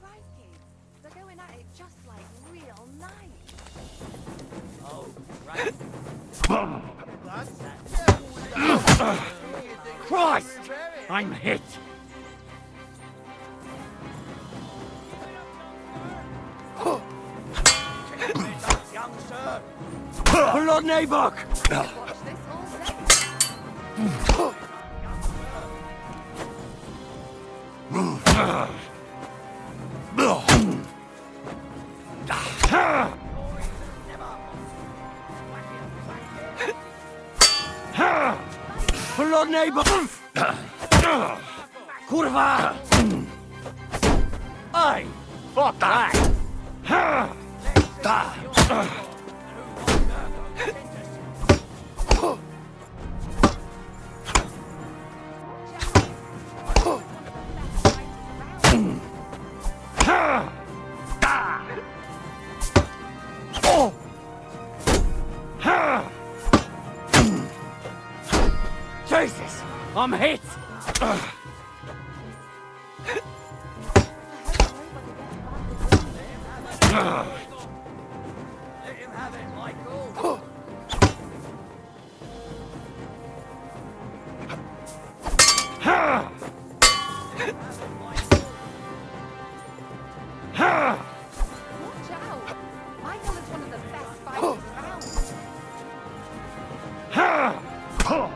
Crikey, they're going at it just like real nice. Oh, right. Christ! I'm hit! Young sir. Lord Nabok! Lord Nabok! Kurva! Aye! Fuck that! I'm hit! Let him have it, Michael. Watch out! Michael is one of the best fighters around.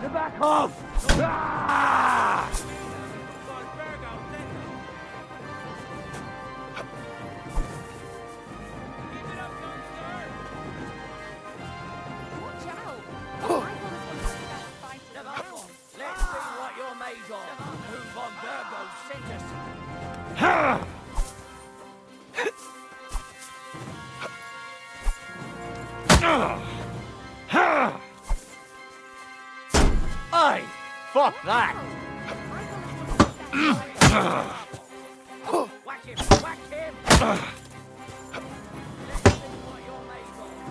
Get back off! Ah! Watch out! Michael is one of the best fighters around. Let's see what you're made of. Who Von Burgo sent us. Hey! Fuck that! Whack him! Whack him! Let's see what you're made of.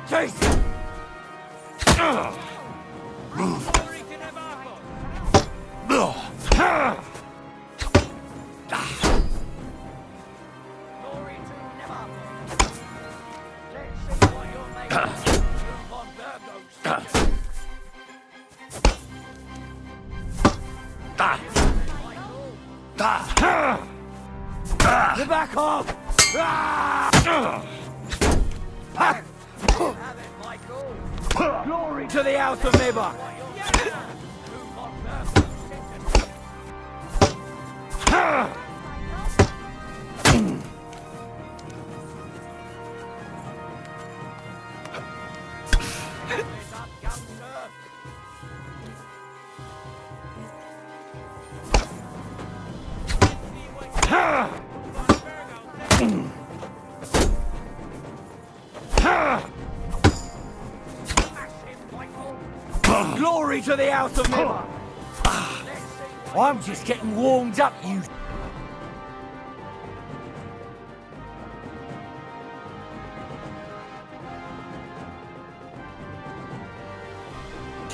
Jason! Glory to Never. Let's see what you're made of. Who Von Burgo sent us. Get back off! Have it, Michael. Glory to the house of Nibba! Who Von Burgo sent us. Where's up, youngster? Glory to the house of Nibba! I'm just getting warmed up, you...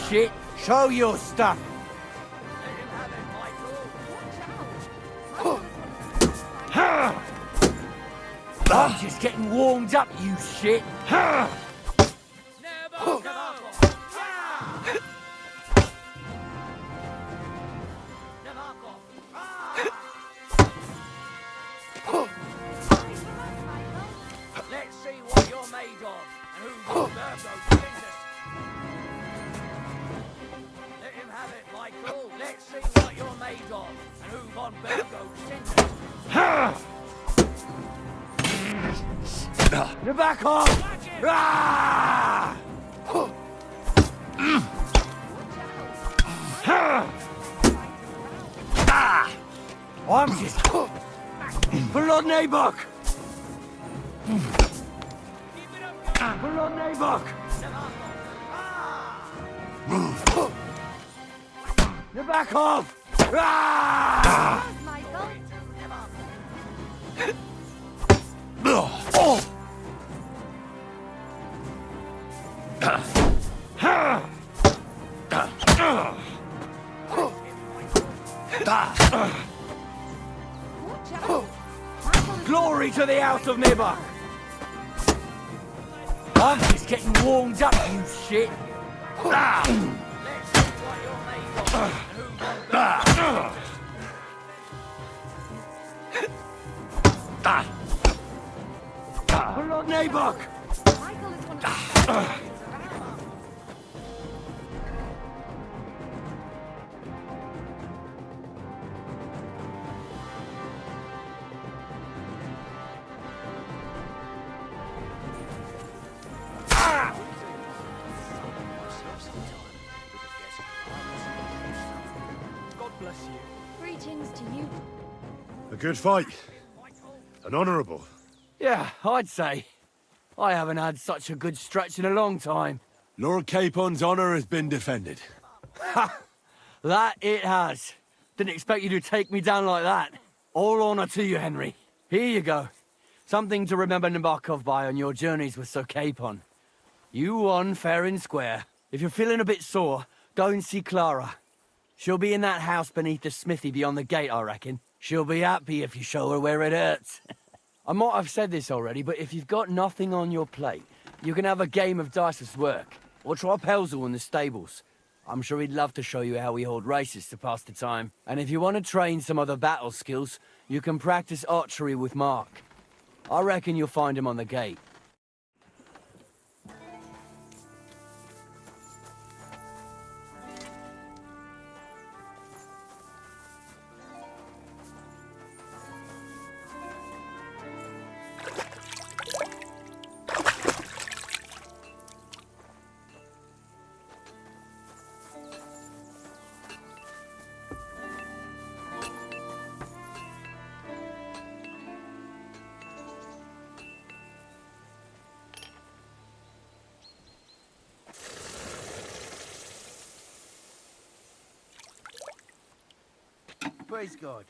Shit, show your stuff! Let him have it, Michael. I'm just getting warmed up, you shit! Never give up. Let's see what you're made of and who Von Burgo sent us. Let him have it, Michael. Let's see what you're made of and who Von Burgo sent us. Get back off! Ah! I'm just... Blood Nabok! Blood Nabok! Get back off! Ah! Oh! Glory to the house of Nibba! I'm just getting warmed up, you shit! Let's see what you're made of and who Von Burgo Blood Nabok! Michael is one of the best fighters around. God bless you. Greetings to you. A good fight. An honourable. Yeah, I'd say. I haven't had such a good stretch in a long time. Lord Capon's honour has been defended. Ha! That it has. Didn't expect you to take me down like that. All honour to you, Henry. Here you go. Something to remember Nabokov by on your journeys with Sir Capon. You won fair and square. If you're feeling a bit sore, go and see Clara. She'll be in that house beneath the smithy beyond the gate, I reckon. She'll be happy if you show her where it hurts. I might have said this already, but if you've got nothing on your plate, you can have a game of dice's work. Or try Pelzel in the stables. I'm sure he'd love to show you how we hold races to pass the time. And if you want to train some other battle skills, you can practice archery with Mark. I reckon you'll find him on the gate. Praise God.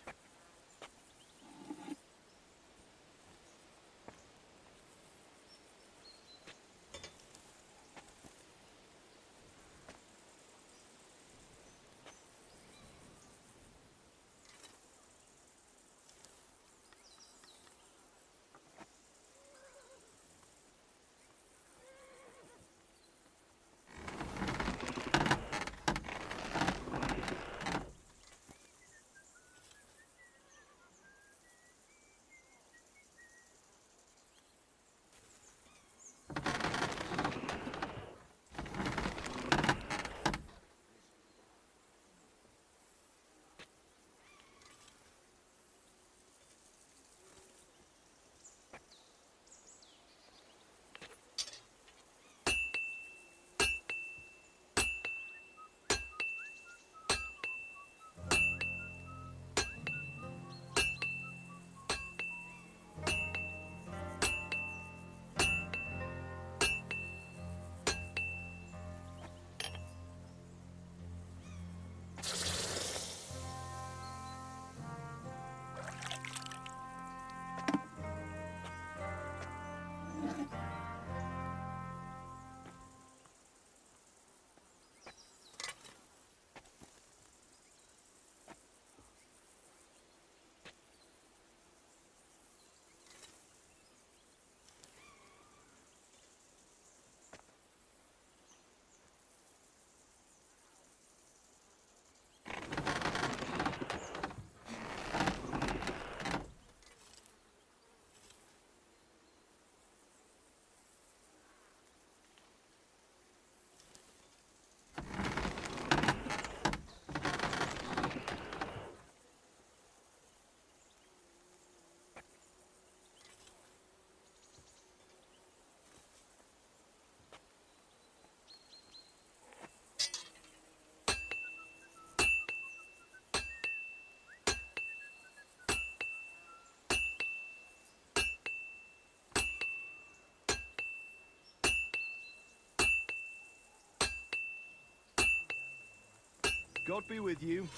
God be with you.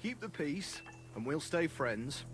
Keep the peace, and we'll stay friends.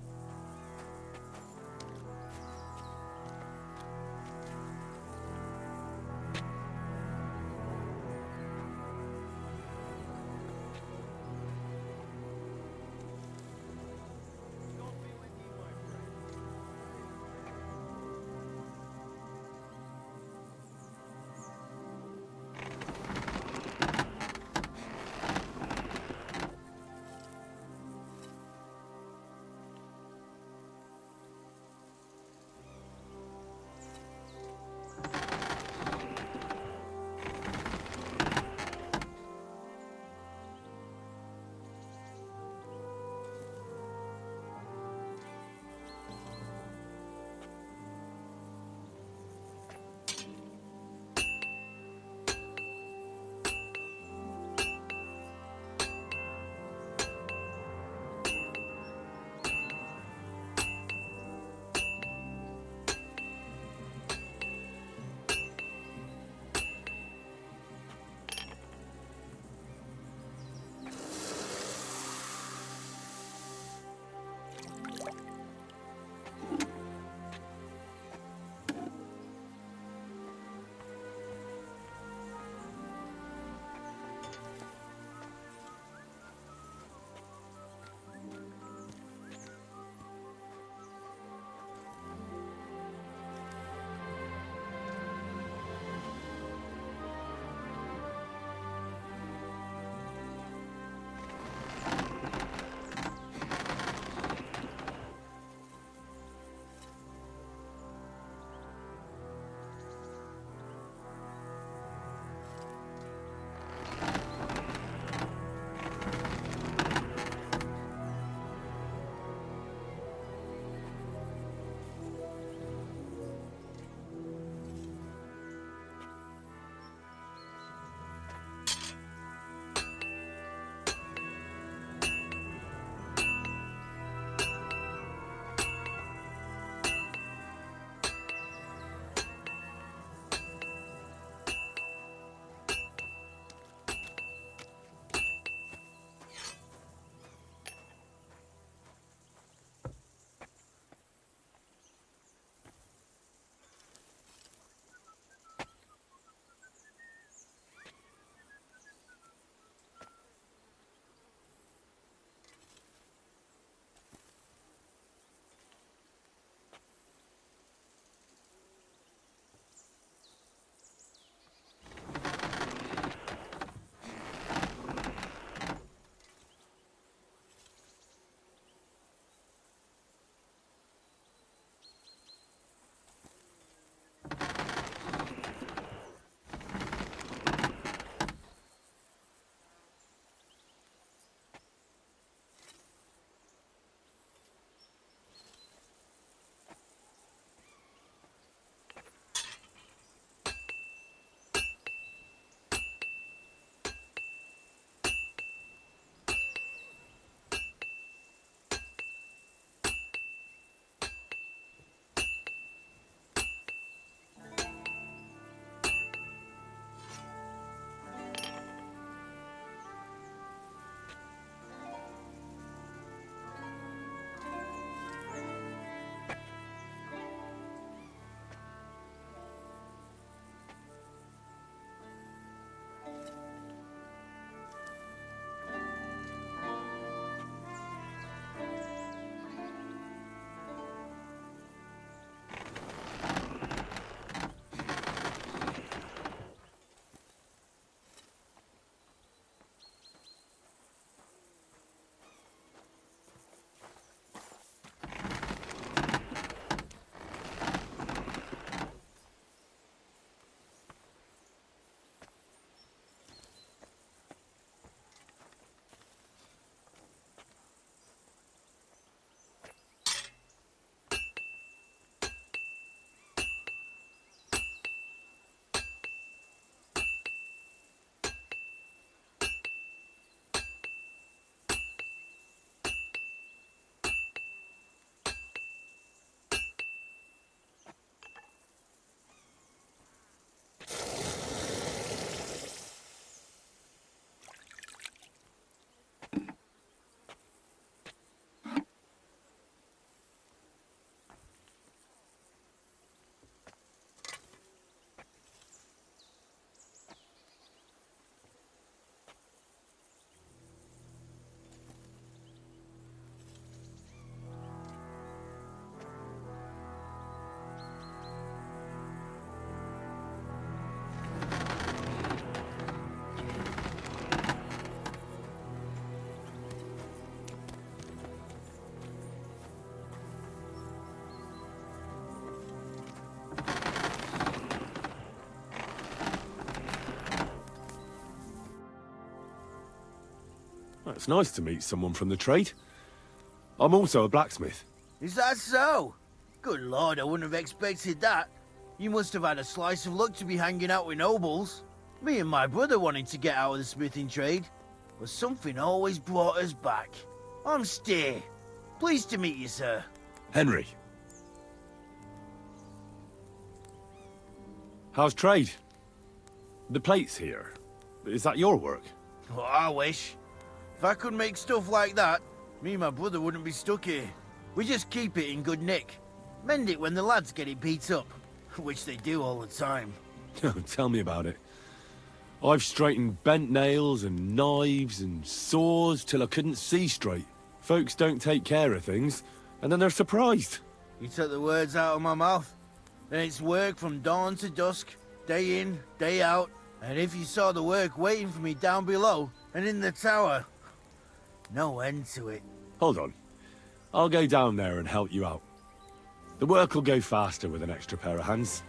It's nice to meet someone from the trade. I'm also a blacksmith. Is that so? Good lord, I wouldn't have expected that. You must have had a slice of luck to be hanging out with nobles. Me and my brother wanted to get out of the smithing trade, but something always brought us back. I'm Steer. Pleased to meet you, sir. Henry. How's trade? The plates here. Is that your work? Well, I wish. If I could make stuff like that, me and my brother wouldn't be stuck here. We just keep it in good nick. Mend it when the lads get it beat up, which they do all the time. Tell me about it. I've straightened bent nails and knives and saws till I couldn't see straight. Folks don't take care of things, and then they're surprised. You took the words out of my mouth. Then it's work from dawn to dusk, day in, day out. And if you saw the work waiting for me down below and in the tower, no end to it. Hold on. I'll go down there and help you out. The work will go faster with an extra pair of hands.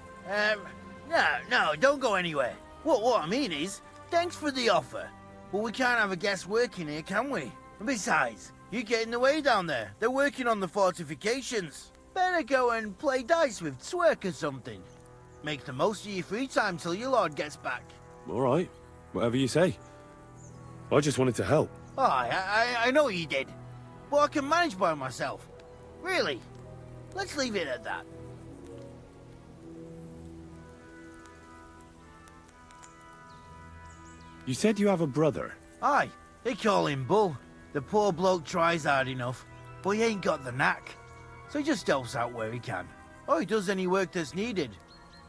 No, don't go anywhere. What I mean is, thanks for the offer. But we can't have a guest working here, can we? And besides, you get in the way down there. They're working on the fortifications. Better go and play dice with Twerk or something. Make the most of your free time till your lord gets back. All right. Whatever you say. I just wanted to help. Oh, I know you did. But I can manage by myself. Really. Let's leave it at that. You said you have a brother. Aye, they call him Bull. The poor bloke tries hard enough, but he ain't got the knack. So he just helps out where he can. Or he does any work that's needed.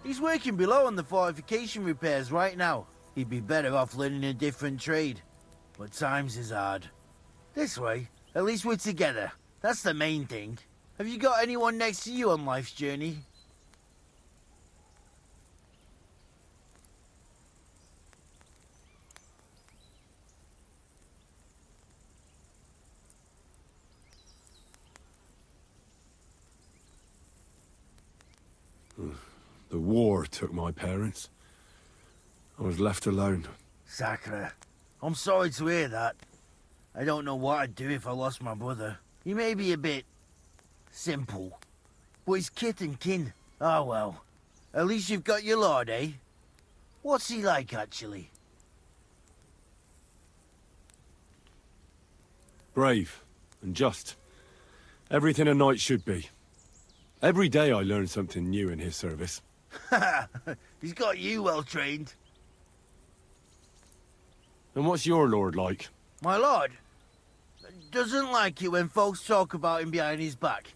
He's working below on the fortification repairs right now. He'd be better off learning a different trade. But times is hard. This way, at least we're together. That's the main thing. Have you got anyone next to you on life's journey? The war took my parents. I was left alone. Sacre. I'm sorry to hear that. I don't know what I'd do if I lost my brother. He may be a bit... simple. But he's kith and kin. Oh well. At least you've got your lord, eh? What's he like, actually? Brave and just. Everything a knight should be. Every day I learn something new in his service. He's got you well trained. And what's your lord like? My lord? Doesn't like it when folks talk about him behind his back.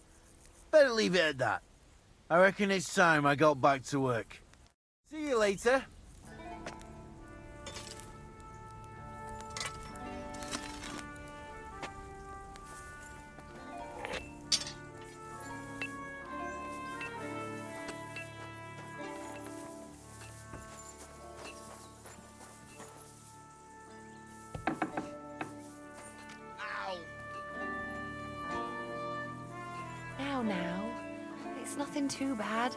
Better leave it at that. I reckon it's time I got back to work. See you later. Now. It's nothing too bad.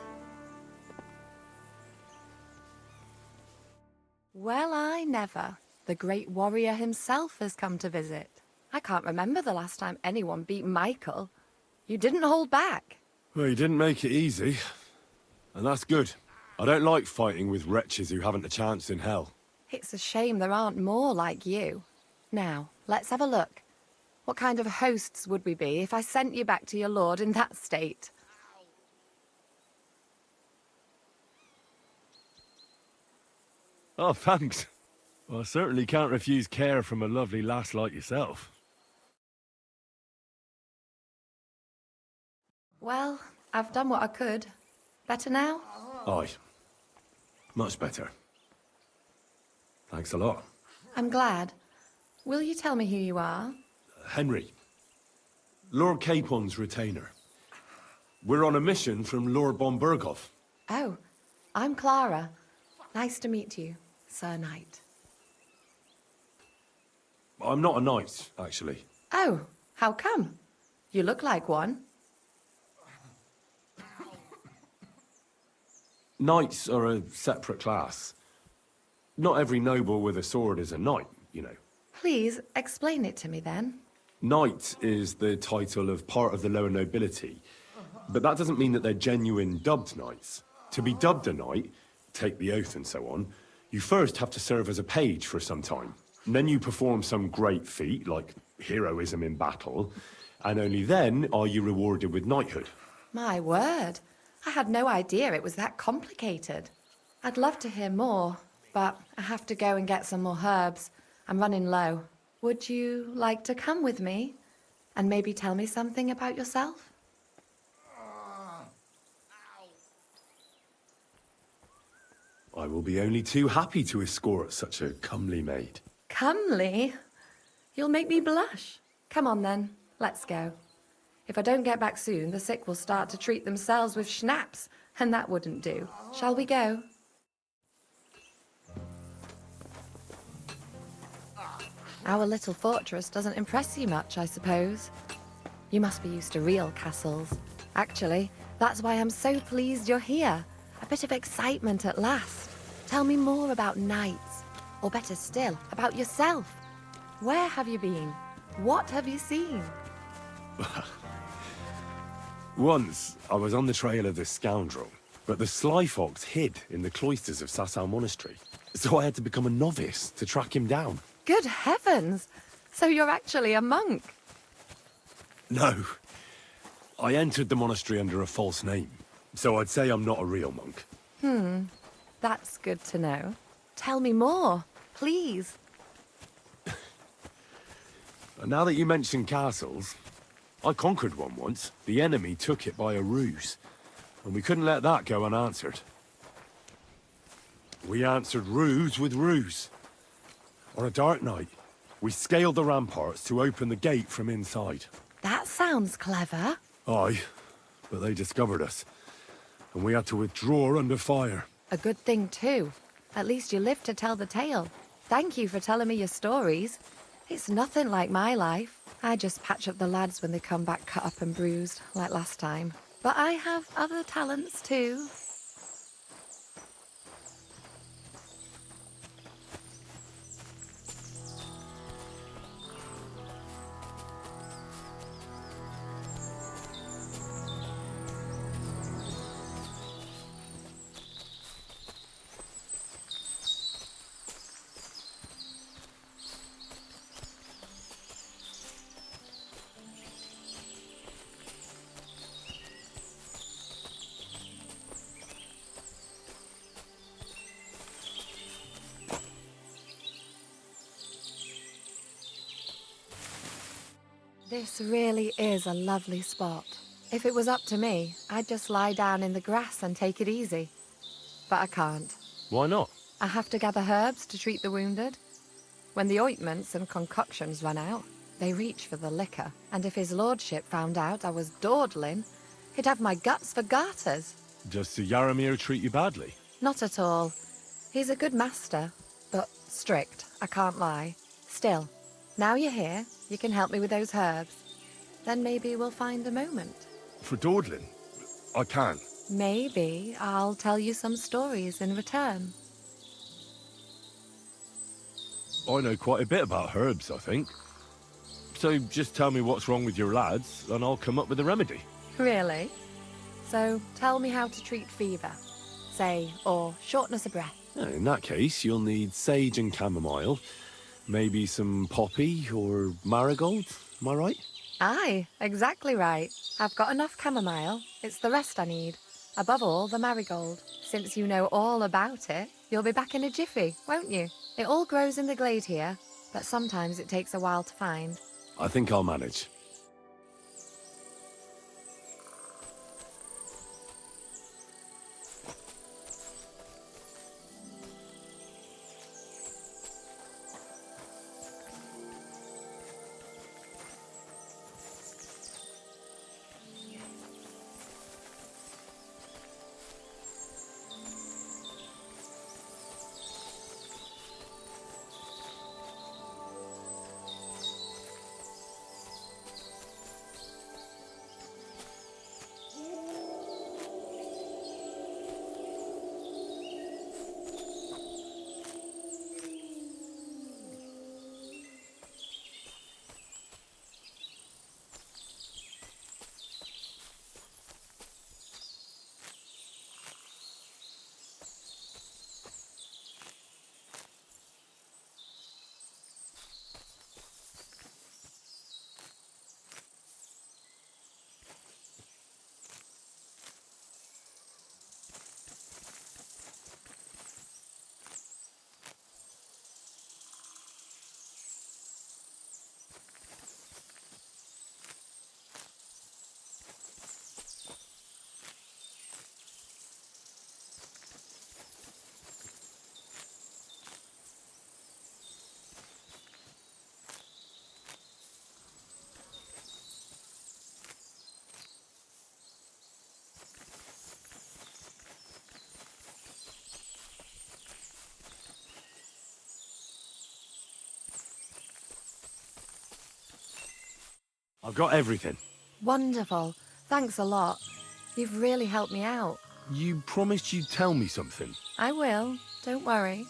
Well, I never. The great warrior himself has come to visit. I can't remember the last time anyone beat Michael. You didn't hold back. Well, you didn't make it easy. And that's good. I don't like fighting with wretches who haven't a chance in hell. It's a shame there aren't more like you. Now, let's have a look. What kind of hosts would we be if I sent you back to your lord in that state? Oh, thanks. Well, I certainly can't refuse care from a lovely lass like yourself. Well, I've done what I could. Better now? Aye. Much better. Thanks a lot. I'm glad. Will you tell me who you are? Henry. Lord Capon's retainer. We're on a mission from Lord Bombergov. Oh, I'm Clara. Nice to meet you, Sir Knight. I'm not a knight, actually. Oh, how come? You look like one. Knights are a separate class. Not every noble with a sword is a knight, you know. Please explain it to me then. Knight is the title of part of the lower nobility, but that doesn't mean that they're genuine dubbed knights. To be dubbed a knight, take the oath and so on, you first have to serve as a page for some time. And then you perform some great feat, like heroism in battle, and only then are you rewarded with knighthood. My word. I had no idea it was that complicated. I'd love to hear more, but I have to go and get some more herbs. I'm running low. Would you like to come with me? And maybe tell me something about yourself? I will be only too happy to escort such a comely maid. Comely? You'll make me blush. Come on then, let's go. If I don't get back soon, the sick will start to treat themselves with schnapps, and that wouldn't do. Shall we go? Our little fortress doesn't impress you much, I suppose. You must be used to real castles. Actually, that's why I'm so pleased you're here. A bit of excitement at last. Tell me more about knights, or better still, about yourself. Where have you been? What have you seen? Once, I was on the trail of this scoundrel, but the sly fox hid in the cloisters of Sasau Monastery, so I had to become a novice to track him down. Good heavens! So you're actually a monk? No. I entered the monastery under a false name, so I'd say I'm not a real monk. That's good to know. Tell me more, please. Now that you mention castles, I conquered one once. The enemy took it by a ruse, and we couldn't let that go unanswered. We answered ruse with ruse. On a dark night, we scaled the ramparts to open the gate from inside. That sounds clever. Aye, but they discovered us, and we had to withdraw under fire. A good thing too. At least you lived to tell the tale. Thank you for telling me your stories. It's nothing like my life. I just patch up the lads when they come back cut up and bruised, like last time. But I have other talents too. This really is a lovely spot. If it was up to me, I'd just lie down in the grass and take it easy. But I can't. Why not? I have to gather herbs to treat the wounded. When the ointments and concoctions run out, they reach for the liquor. And if his lordship found out I was dawdling, he'd have my guts for garters. Does Sir Yaramir treat you badly? Not at all. He's a good master, but strict, I can't lie. Still, now you're here, you can help me with those herbs. Then maybe we'll find a moment. For dawdling? I can. Maybe I'll tell you some stories in return. I know quite a bit about herbs, I think. So just tell me what's wrong with your lads, and I'll come up with a remedy. Really? So tell me how to treat fever, say, or shortness of breath. In that case, you'll need sage and chamomile, maybe some poppy or marigold, am I right? Aye, exactly right. I've got enough chamomile. It's the rest I need. Above all, the marigold. Since you know all about it, you'll be back in a jiffy, won't you? It all grows in the glade here, but sometimes it takes a while to find. I think I'll manage. I've got everything. Wonderful. Thanks a lot. You've really helped me out. You promised you'd tell me something. I will. Don't worry.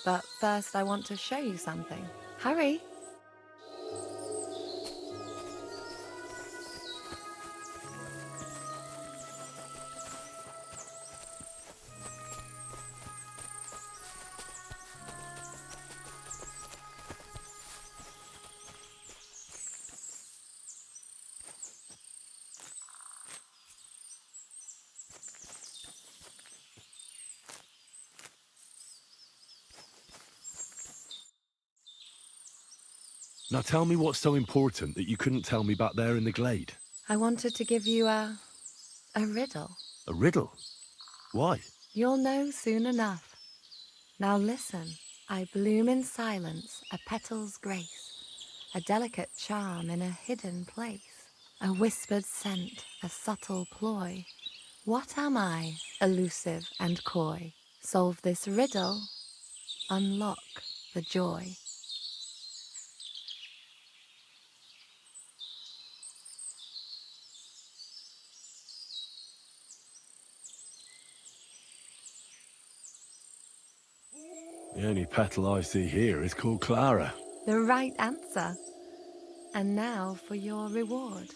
But first I want to show you something. Hurry. Now tell me what's so important that you couldn't tell me back there in the glade. I wanted to give you a riddle. A riddle? Why? You'll know soon enough. Now listen. I bloom in silence, a petal's grace, a delicate charm in a hidden place, a whispered scent, a subtle ploy. What am I, elusive and coy? Solve this riddle, unlock the joy. The only petal I see here is called Clara. The right answer. And now for your reward.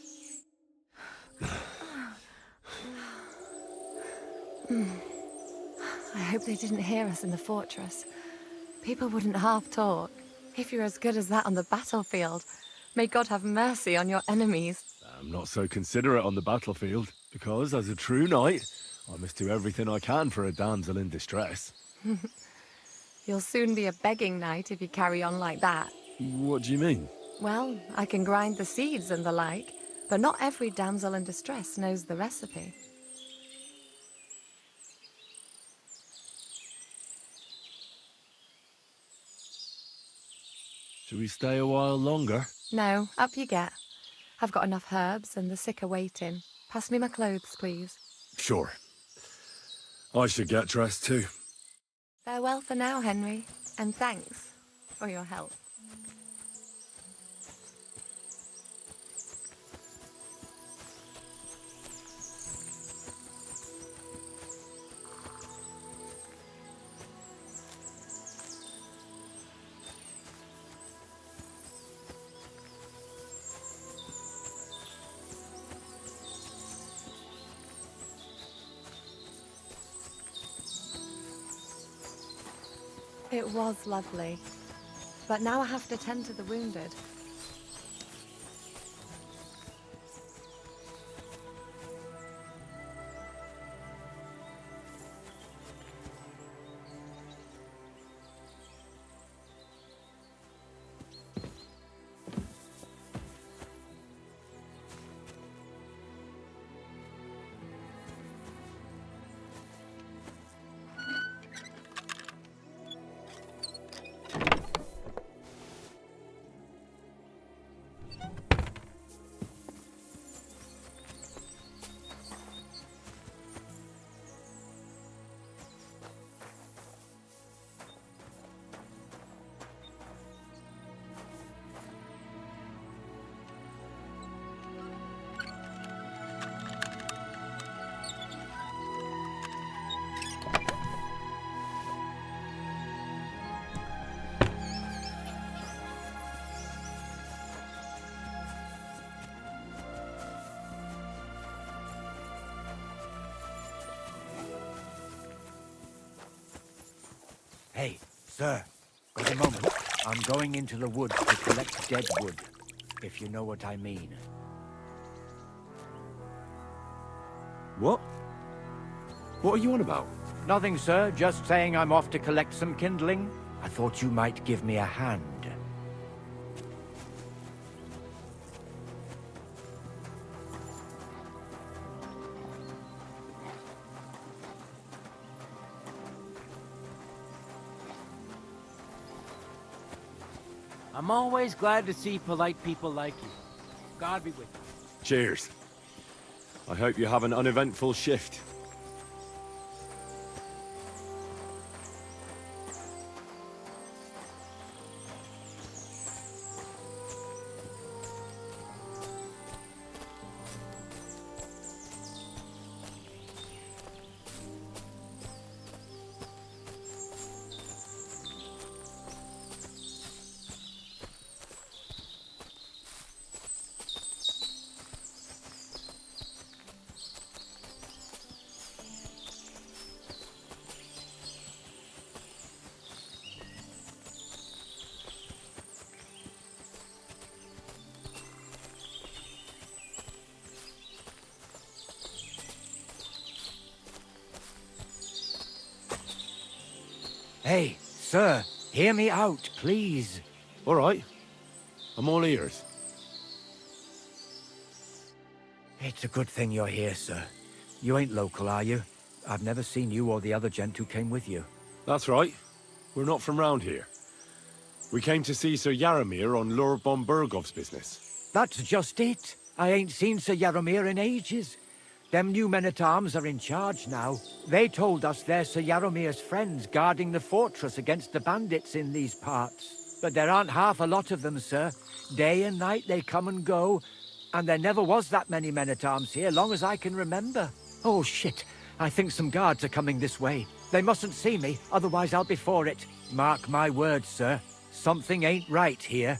I hope they didn't hear us in the fortress. People wouldn't half talk. If you're as good as that on the battlefield, may God have mercy on your enemies. I'm not so considerate on the battlefield, because as a true knight, I must do everything I can for a damsel in distress. You'll soon be a begging knight if you carry on like that. What do you mean? Well, I can grind the seeds and the like, but not every damsel in distress knows the recipe. Should we stay a while longer? No, up you get. I've got enough herbs and the sick are waiting. Pass me my clothes, please. Sure. I should get dressed too. Farewell for now, Henry, and thanks for your help. It was lovely, but now I have to tend to the wounded. Hey, sir, got a moment? I'm going into the woods to collect dead wood, if you know what I mean. What? What are you on about? Nothing, sir. Just saying I'm off to collect some kindling. I thought you might give me a hand. I'm always glad to see polite people like you. God be with you. Cheers. I hope you have an uneventful shift. Hey, sir, hear me out, please. All right. I'm all ears. It's a good thing you're here, sir. You ain't local, are you? I've never seen you or the other gent who came with you. That's right. We're not from round here. We came to see Sir Yaramir on Lord von Bergov's business. That's just it. I ain't seen Sir Yaramir in ages. Them new men-at-arms are in charge now. They told us they're Sir Yaramir's friends guarding the fortress against the bandits in these parts. But there aren't half a lot of them, sir. Day and night they come and go, and there never was that many men-at-arms here, long as I can remember. Oh, shit. I think some guards are coming this way. They mustn't see me, otherwise I'll be for it. Mark my words, sir. Something ain't right here.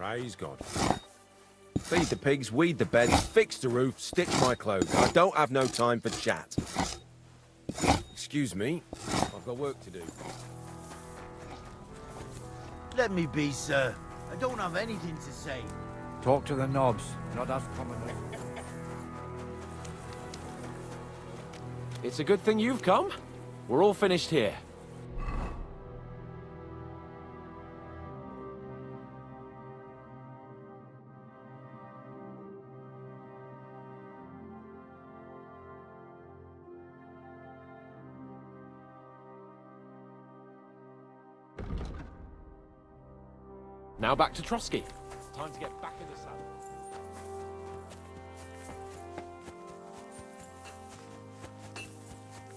Ah, he's gone. Feed the pigs, weed the beds, fix the roof, stitch my clothes. I don't have no time for chat. Excuse me, I've got work to do. Let me be, sir. I don't have anything to say. Talk to the knobs, not us commoners. It's a good thing you've come. We're all finished here. Now back to Trotsky. Time to get back in the saddle.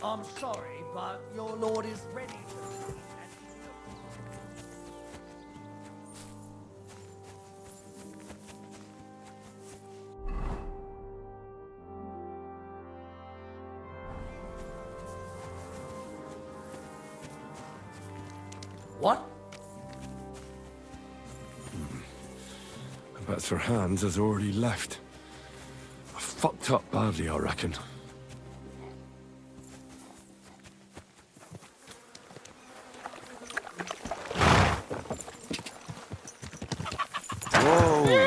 I'm sorry, but your lord is ready to... What? I bet Sir Hans has already left. I fucked up badly, I reckon. Whoa!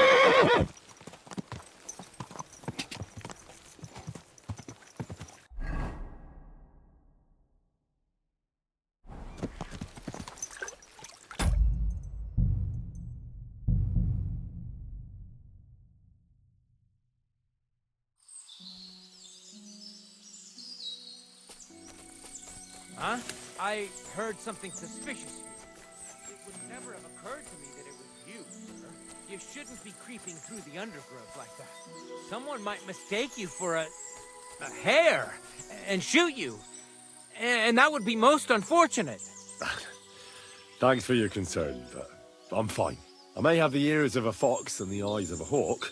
Huh? I heard something suspicious here. It would never have occurred to me that it was you, sir. You shouldn't be creeping through the undergrowth like that. Someone might mistake you for a hare and shoot you. And that would be most unfortunate. Thanks for your concern, but I'm fine. I may have the ears of a fox and the eyes of a hawk.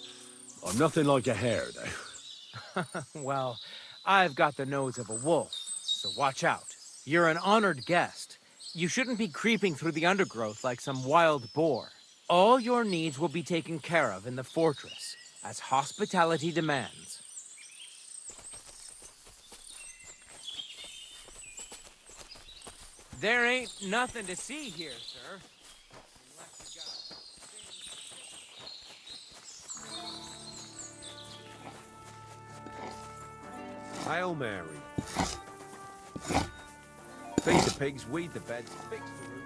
I'm nothing like a hare, though. Well, I've got the nose of a wolf, so watch out. You're an honored guest. You shouldn't be creeping through the undergrowth like some wild boar. All your needs will be taken care of in the fortress, as hospitality demands. There ain't nothing to see here, sir. Hail Mary. Feed the pigs, weed the beds, fix the roof.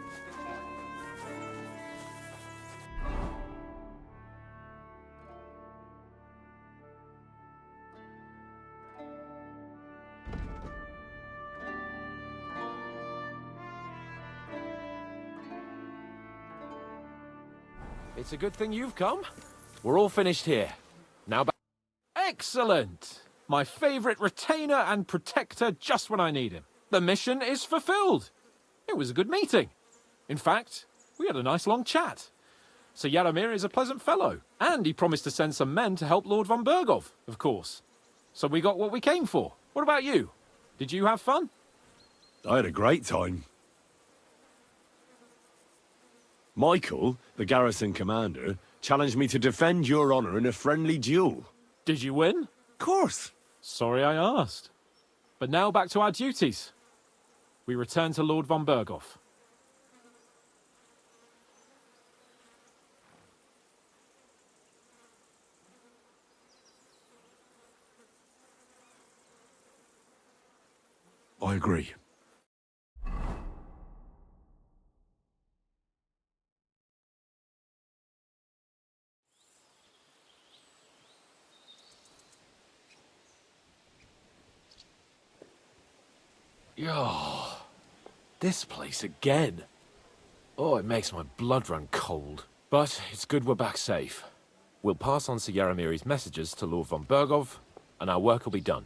It's a good thing you've come. We're all finished here. Now back. Excellent! My favorite retainer and protector just when I need him. The mission is fulfilled. It was a good meeting. In fact, we had a nice long chat. Sir Yaromir is a pleasant fellow, and he promised to send some men to help Lord von Bergov, of course. So we got what we came for. What about you? Did you have fun? I had a great time. Michael, the garrison commander, challenged me to defend your honor in a friendly duel. Did you win? Of course. Sorry I asked. But now back to our duties. We return to Lord von Bergov. I agree. Yo, this place again. Oh, it makes my blood run cold. But it's good we're back safe. We'll pass on Sir Yaromiri's messages to Lord von Bergov, and our work will be done.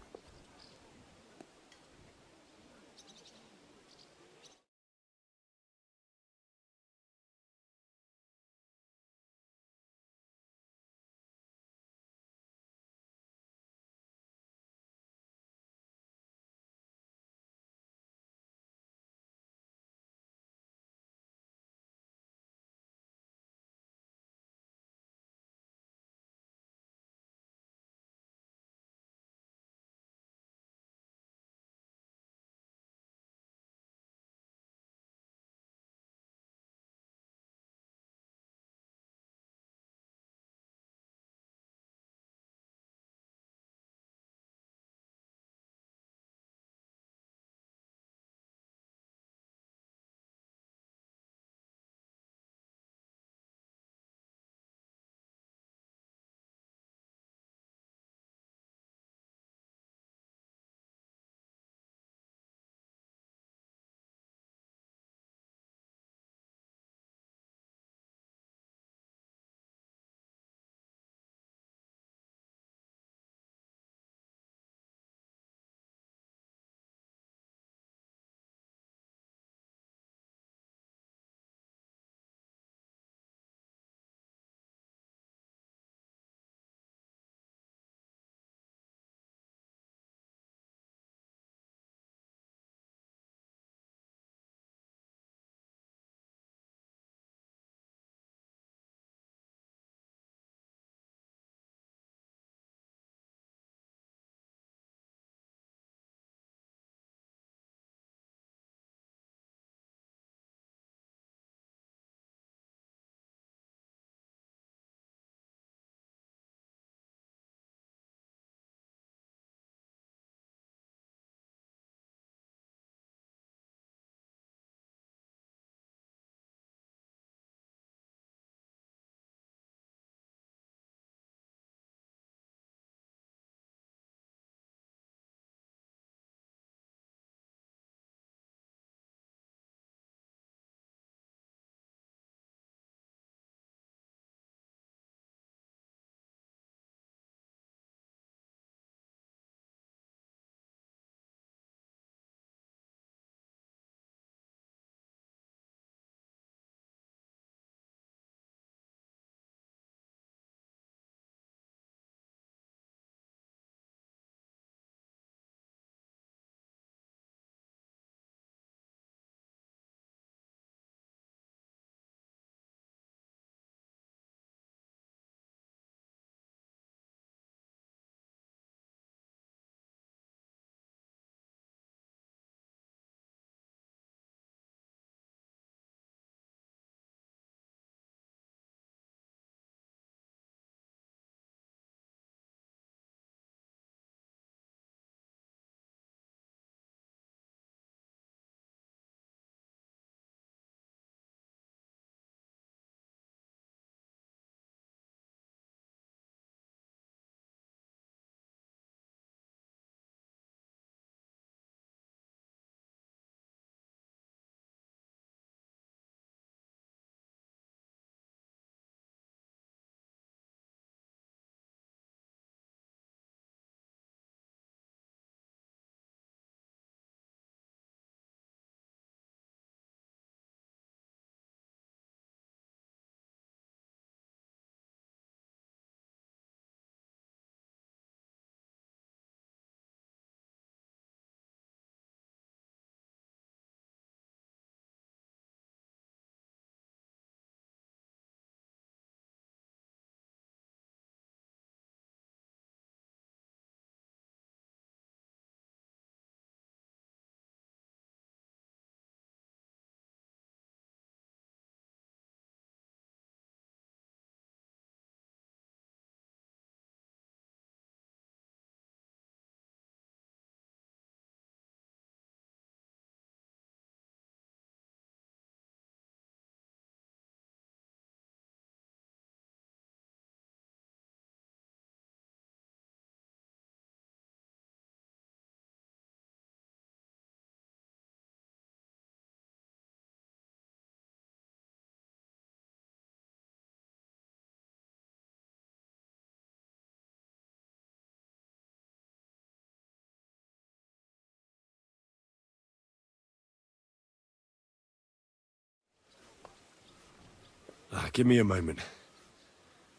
Give me a moment.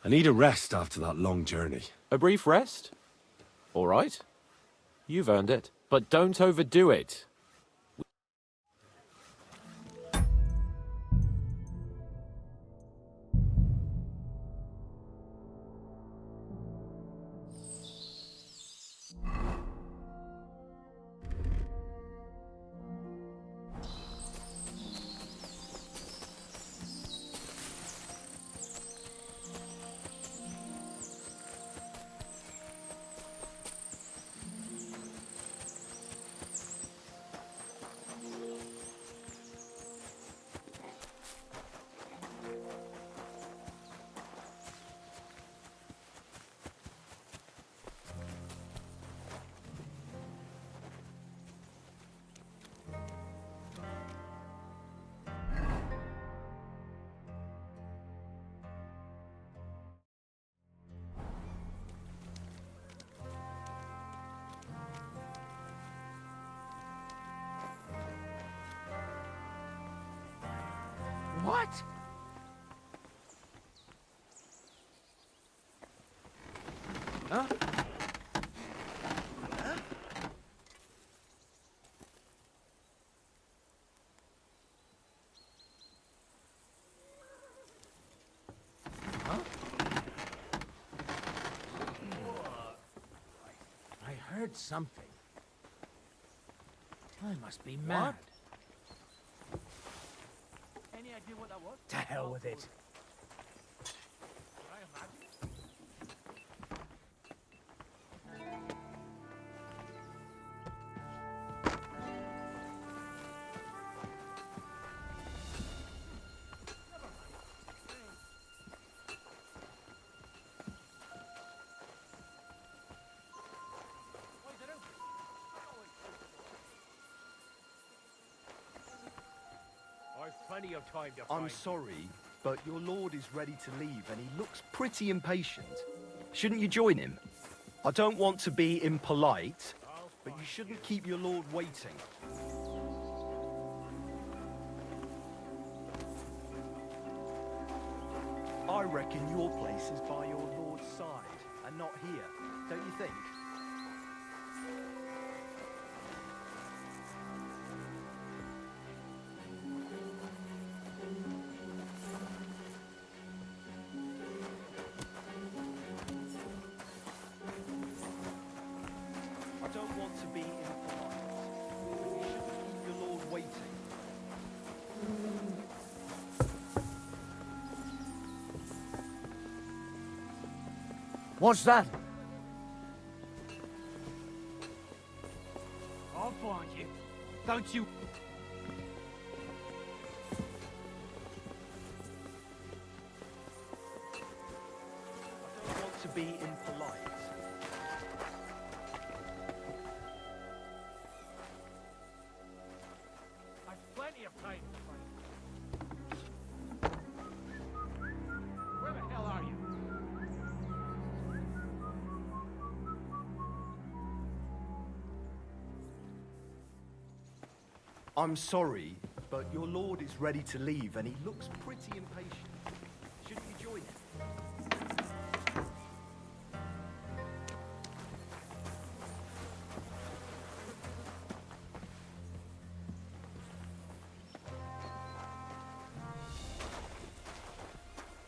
I need a rest after that long journey. A brief rest? All right. You've earned it. But don't overdo it. What? Huh? I heard something. I must be mad. Any idea what that was? To hell with it. Plenty of time to I'm sorry, but your lord is ready to leave and he looks pretty impatient. Shouldn't you join him? I don't want to be impolite, but you shouldn't keep your lord waiting. I reckon your place is by your lord's side and not here, don't you think? What's that? I'll find you. Don't you... I don't want to be impolite. I've plenty of time to find. Where the hell are you? I'm sorry, but your lord is ready to leave and he looks pretty impatient. Shouldn't you join him?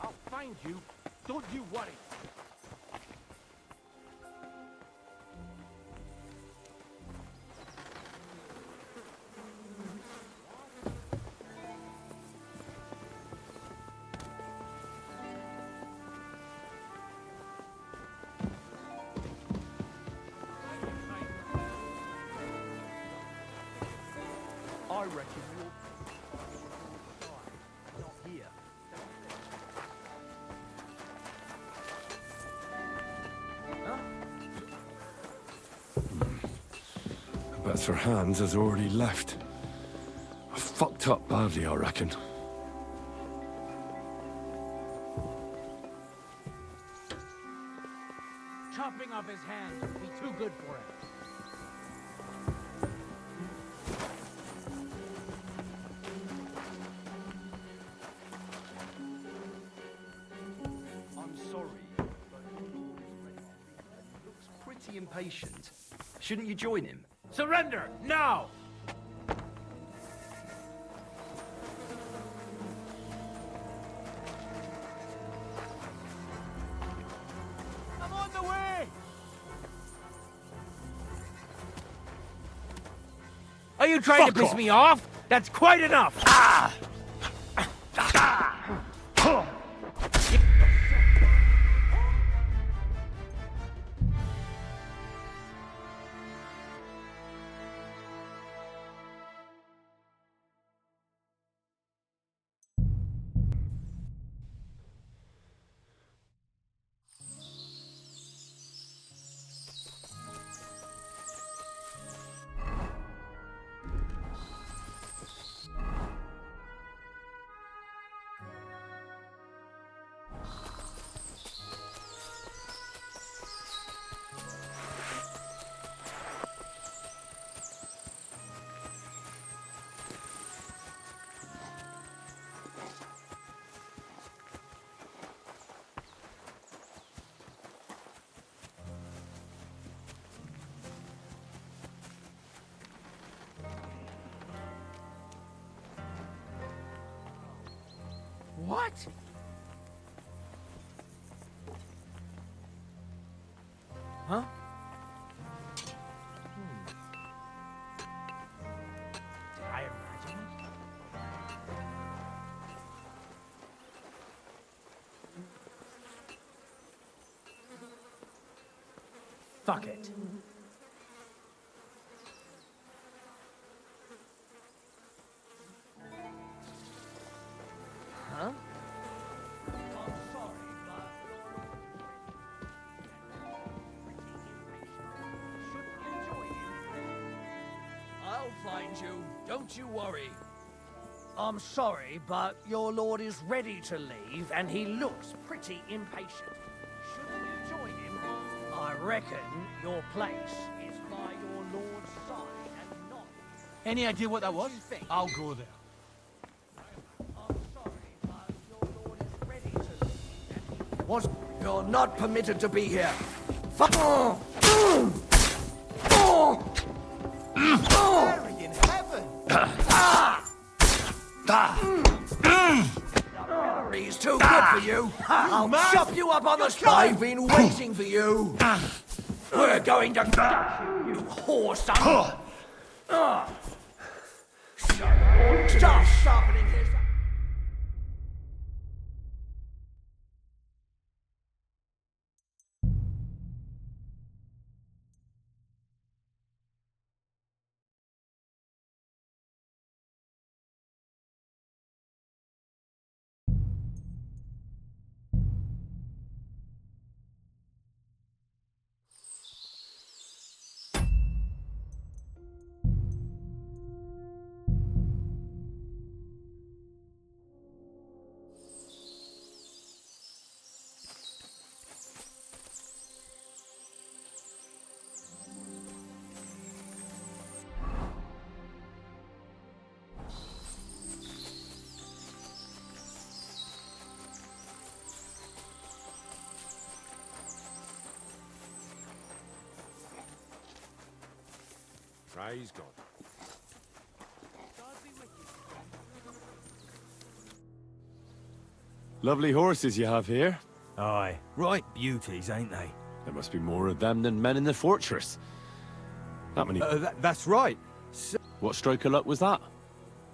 I'll find you. Don't you worry. I reckon you're not here. I bet Sir Hans has already left. I fucked up badly, I reckon. Chopping off his hands would be too good for him. impatient. Shouldn't you join him? Surrender, now! I'm on the way! Are you trying to piss me off? That's quite enough! Ah! What? Huh? Did I imagine it? Fuck it. Huh? I'll find you. Don't you worry. I'm sorry, but your lord is ready to leave, and he looks pretty impatient. Shouldn't you join him? I reckon your place is by your lord's side and not... Any idea what that was? I'll go there. What? You're not permitted to be here. Fuck! Mary in heaven! He's too good for you. I'll chop you up on the spot. I've been waiting for you. We're going to get you, you whore son. Stop sharpening his... Praise God. Lovely horses you have here. Aye, right beauties, ain't they? There must be more of them than men in the fortress. That many... That's right. What stroke of luck was that?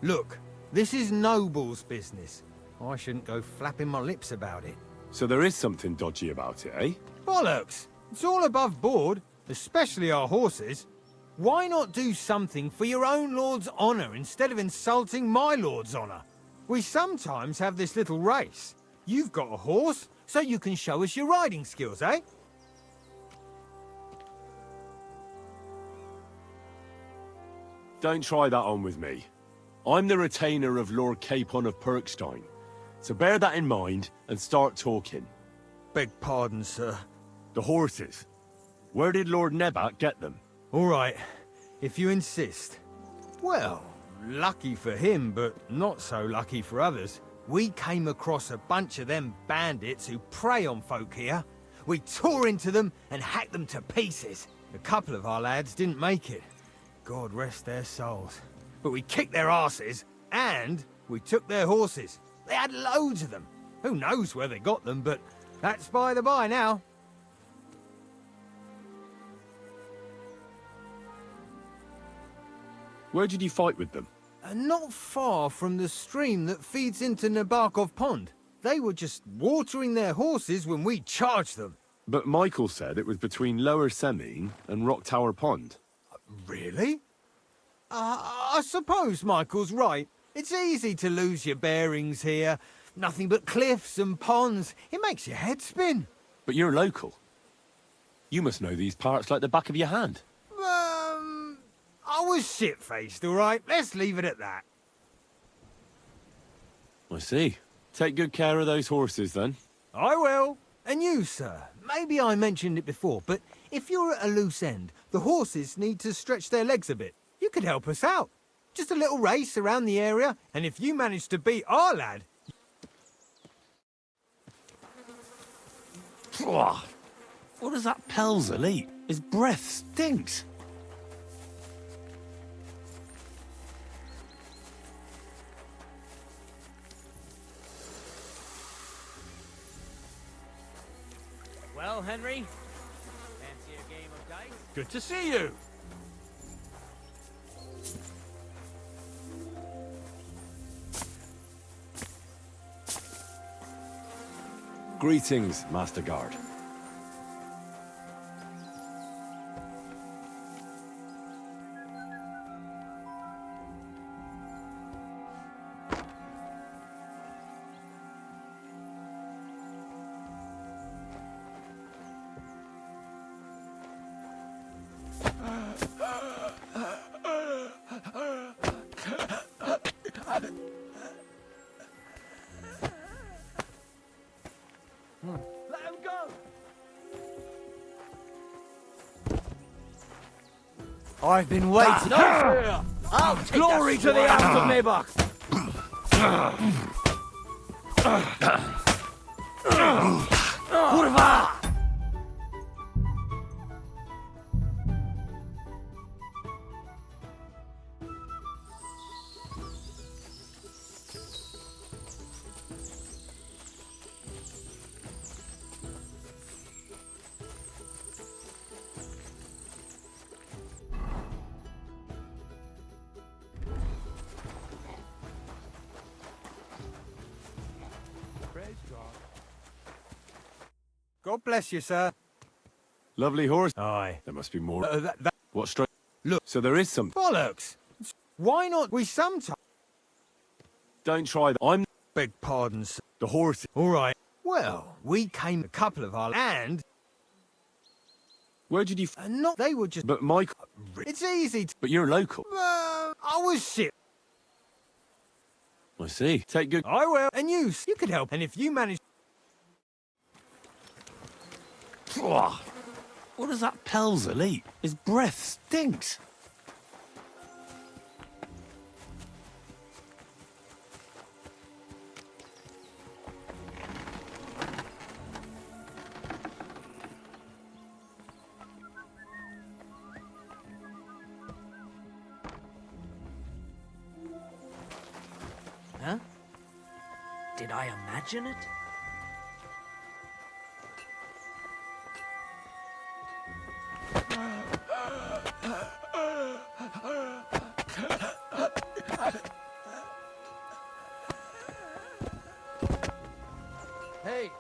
Look, this is Noble's business. I shouldn't go flapping my lips about it. So there is something dodgy about it, eh? Bollocks! It's all above board, especially our horses. Why not do something for your own lord's honour instead of insulting my lord's honour? We sometimes have this little race. You've got a horse, so you can show us your riding skills, eh? Don't try that on with me. I'm the retainer of Lord Capon of Perkstein. So bear that in mind and start talking. Beg pardon, sir. The horses. Where did Lord Nebat get them? All right, if you insist. Well, lucky for him, but not so lucky for others. We came across a bunch of them bandits who prey on folk here. We tore into them and hacked them to pieces. A couple of our lads didn't make it. God rest their souls. But we kicked their asses, and we took their horses. They had loads of them. Who knows where they got them, but that's by the by now. Where did you fight with them? Not far from the stream that feeds into Nabokov Pond. They were just watering their horses when we charged them. But Michael said it was between Lower Semine and Rock Tower Pond. Really? I suppose Michael's right. It's easy to lose your bearings here. Nothing but cliffs and ponds. It makes your head spin. But you're local. You must know these parts like the back of your hand. I was shit-faced, all right? Let's leave it at that. I see. Take good care of those horses, then. I will. And you, sir. Maybe I mentioned it before, but if you're at a loose end, the horses need to stretch their legs a bit. You could help us out. Just a little race around the area, and if you manage to beat our lad... What does that Pelzer eat? His breath stinks. Well, Henry, fancy a game of dice? Good to see you. Greetings, Master Guard. Let him go! I've been waiting. Glory to the House of Nabok! Kurva! God bless you, sir. Lovely horse. Aye. There must be more. That... What straight? Look. So there is some. Bollocks! Why not we sometime... Don't try that. I'm... Beg pardon, sir. The horse... All right. Well, we came a couple of our... And... Where did you... Not... They were just... But Michael... It's easy to... But you're local. I was shit. I see. Take good... I will. And you could help. And if you manage... What does that Pelzer eat? His breath stinks. Huh? Did I imagine it? Hey!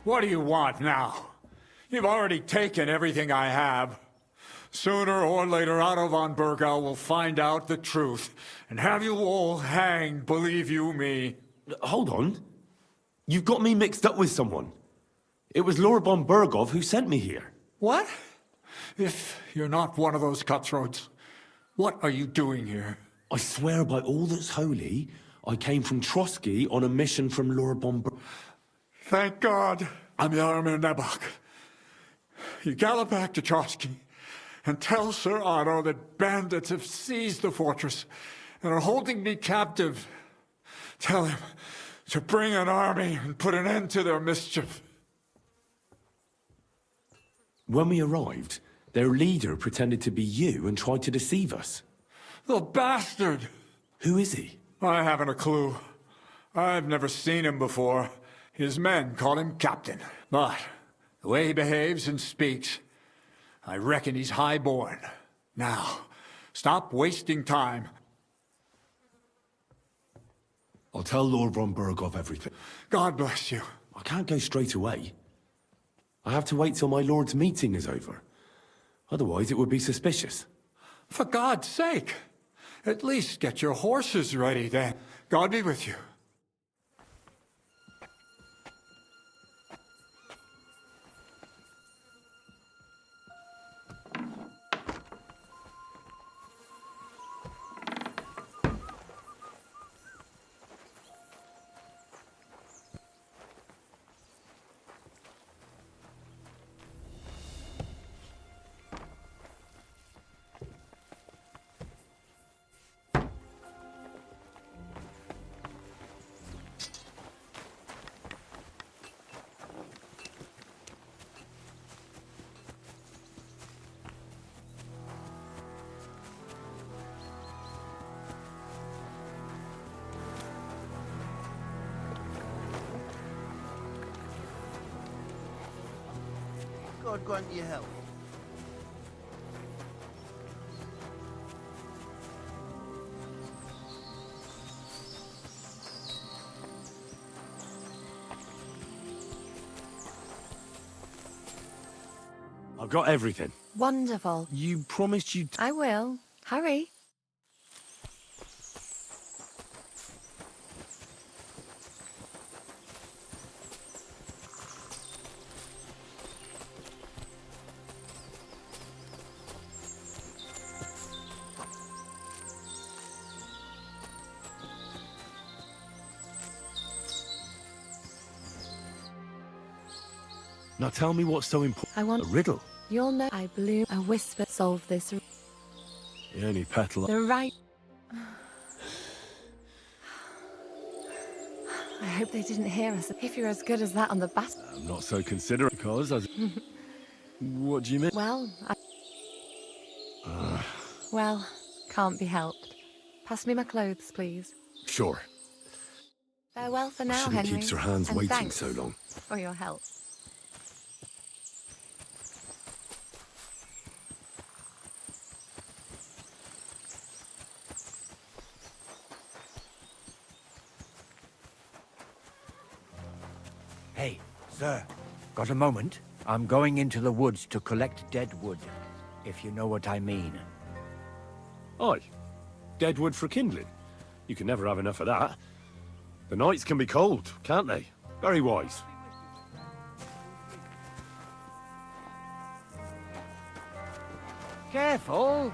What do you want now? You've already taken everything I have. Sooner or later, Otto von Bergau will find out the truth and have you all hanged, believe you me. Hold on. You've got me mixed up with someone. It was Lord von Bergov who sent me here. What? If you're not one of those cutthroats, what are you doing here? I swear by all that's holy, I came from Trotsky on a mission from Lord von Bergov. Thank God I'm Jaromir Nebok. You gallop back to Trotsky and tell Sir Otto that bandits have seized the fortress and are holding me captive. Tell him to bring an army and put an end to their mischief. When we arrived, their leader pretended to be you and tried to deceive us. The bastard! Who is he? I haven't a clue. I've never seen him before. His men call him Captain. But the way he behaves and speaks, I reckon he's high-born. Now, stop wasting time. I'll tell Lord von Bergov everything. God bless you. I can't go straight away. I have to wait till my lord's meeting is over. Otherwise, it would be suspicious. For God's sake, at least get your horses ready then. God be with you. God grant you help. I've got everything. Wonderful. You promised you'd... I will. Hurry. Now tell me what's so important. I want... A riddle? You'll know I bloom a whisper. Solve this. The only petal... The right... I hope they didn't hear us. If you're as good as that on the bass... I'm not so considerate because... What do you mean? Well, Well, can't be helped. Pass me my clothes, please. Sure. Farewell for now, Shouldn't Henry. keep her hands and waiting thanks so long. for your help. Hey, sir, got a moment? I'm going into the woods to collect dead wood, if you know what I mean. Aye. Dead wood for kindling. You can never have enough of that. The nights can be cold, can't they? Very wise. Careful!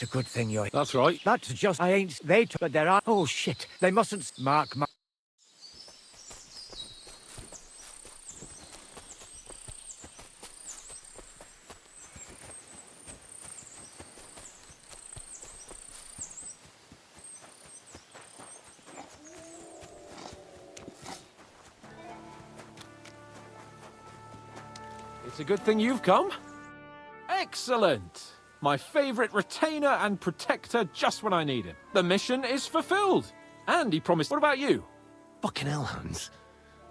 It's a good thing you're... That's right. That's just... I ain't... But there are... Oh, shit. They mustn't... Mark my... It's a good thing you've come. Excellent! My favorite retainer and protector just when I need him. The mission is fulfilled. And he promised... What about you? Fucking hell, Hans.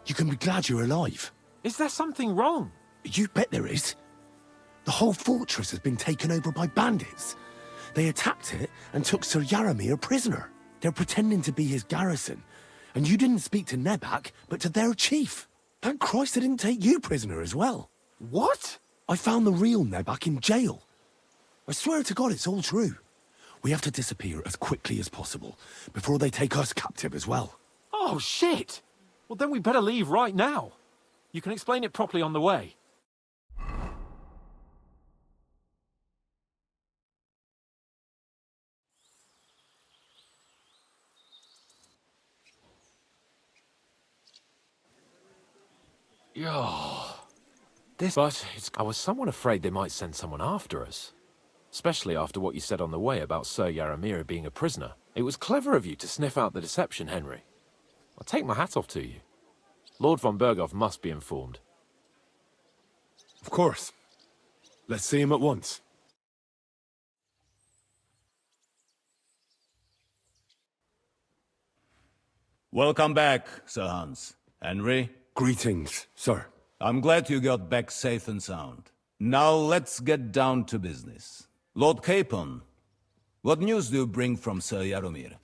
You can be glad you're alive. Is there something wrong? You bet there is. The whole fortress has been taken over by bandits. They attacked it and took Sir Yaramir prisoner. They're pretending to be his garrison. And you didn't speak to Nebak, but to their chief. Thank Christ they didn't take you prisoner as well. What? I found the real Nebak in jail. I swear to God it's all true. We have to disappear as quickly as possible, before they take us captive as well. Oh, shit! Well, then we better leave right now. You can explain it properly on the way. I was somewhat afraid they might send someone after us. Especially after what you said on the way about Sir Yaramir being a prisoner. It was clever of you to sniff out the deception, Henry. I'll take my hat off to you. Lord von Berghoff must be informed. Of course. Let's see him at once. Welcome back, Sir Hans. Henry? Greetings, sir. I'm glad you got back safe and sound. Now let's get down to business. Lord Capon, what news do you bring from Sir Yaramir?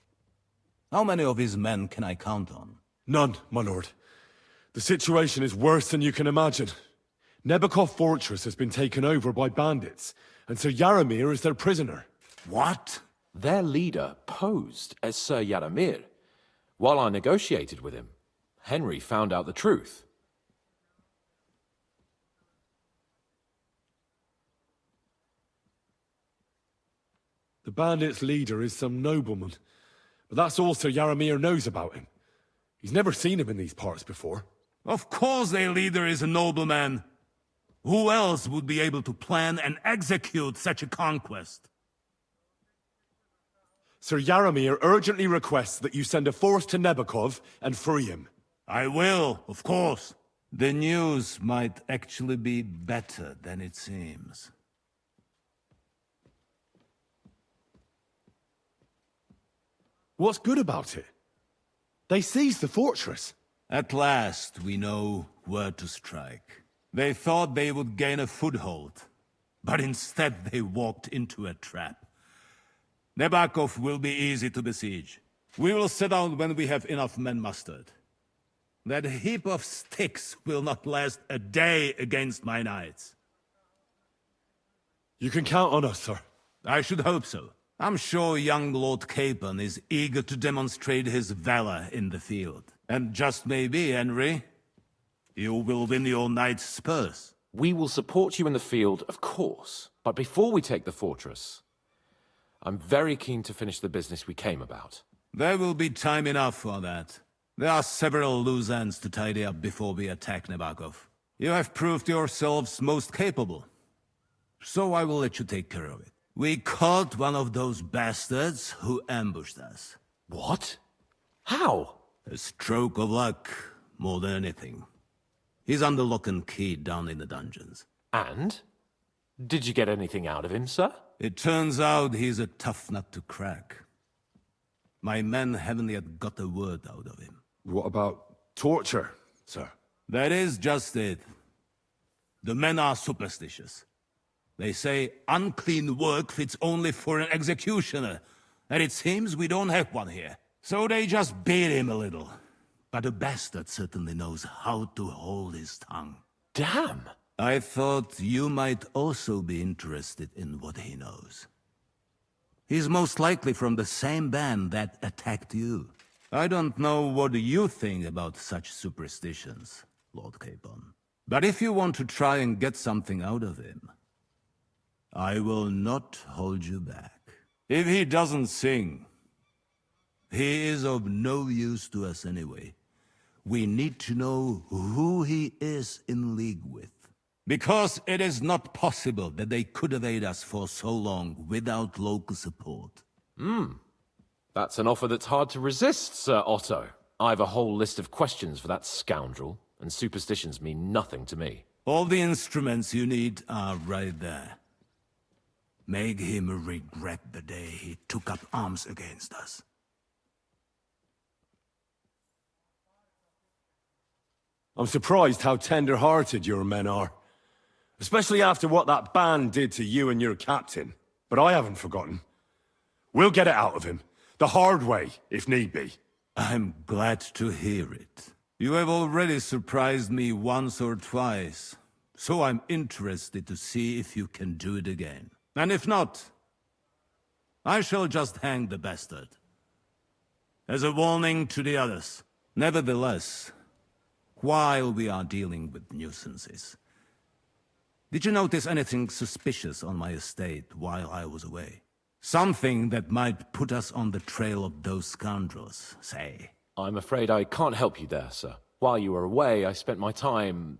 How many of his men can I count on? None, my lord. The situation is worse than you can imagine. Nebakov Fortress has been taken over by bandits, and Sir Yaramir is their prisoner. What? Their leader posed as Sir Yaramir. While I negotiated with him, Henry found out the truth. The bandits' leader is some nobleman, but that's all Sir Yaramir knows about him. He's never seen him in these parts before. Of course their leader is a nobleman. Who else would be able to plan and execute such a conquest? Sir Yaramir urgently requests that you send a force to Nebakov and free him. I will, of course. The news might actually be better than it seems. What's good about it? They seized the fortress. At last, we know where to strike. They thought they would gain a foothold, but instead they walked into a trap. Nebakov will be easy to besiege. We will set out when we have enough men mustered. That heap of sticks will not last a day against my knights. You can count on us, sir. I should hope so. I'm sure young Lord Capon is eager to demonstrate his valor in the field. And just maybe, Henry, you will win your knight's spurs. We will support you in the field, of course. But before we take the fortress, I'm very keen to finish the business we came about. There will be time enough for that. There are several loose ends to tidy up before we attack Nebakov. You have proved yourselves most capable. So I will let you take care of it. We caught one of those bastards who ambushed us. What? How? A stroke of luck, more than anything. He's under lock and key down in the dungeons. And? Did you get anything out of him, sir? It turns out he's a tough nut to crack. My men haven't yet got a word out of him. What about torture, sir? That is just it. The men are superstitious. They say unclean work fits only for an executioner, and it seems we don't have one here. So they just beat him a little. But a bastard certainly knows how to hold his tongue. Damn! I thought you might also be interested in what he knows. He's most likely from the same band that attacked you. I don't know what you think about such superstitions, Lord Capon. But if you want to try and get something out of him, I will not hold you back. If he doesn't sing, he is of no use to us anyway. We need to know who he is in league with. Because it is not possible that they could evade us for so long without local support. That's an offer that's hard to resist, Sir Otto. I've a whole list of questions for that scoundrel, and superstitions mean nothing to me. All the instruments you need are right there. Make him regret the day he took up arms against us. I'm surprised how tender-hearted your men are. Especially after what that band did to you and your captain. But I haven't forgotten. We'll get it out of him. The hard way, if need be. I'm glad to hear it. You have already surprised me once or twice, so I'm interested to see if you can do it again. And if not, I shall just hang the bastard. As a warning to the others. Nevertheless, while we are dealing with nuisances, did you notice anything suspicious on my estate while I was away? Something that might put us on the trail of those scoundrels, say. I'm afraid I can't help you there, sir. While you were away, I spent my time,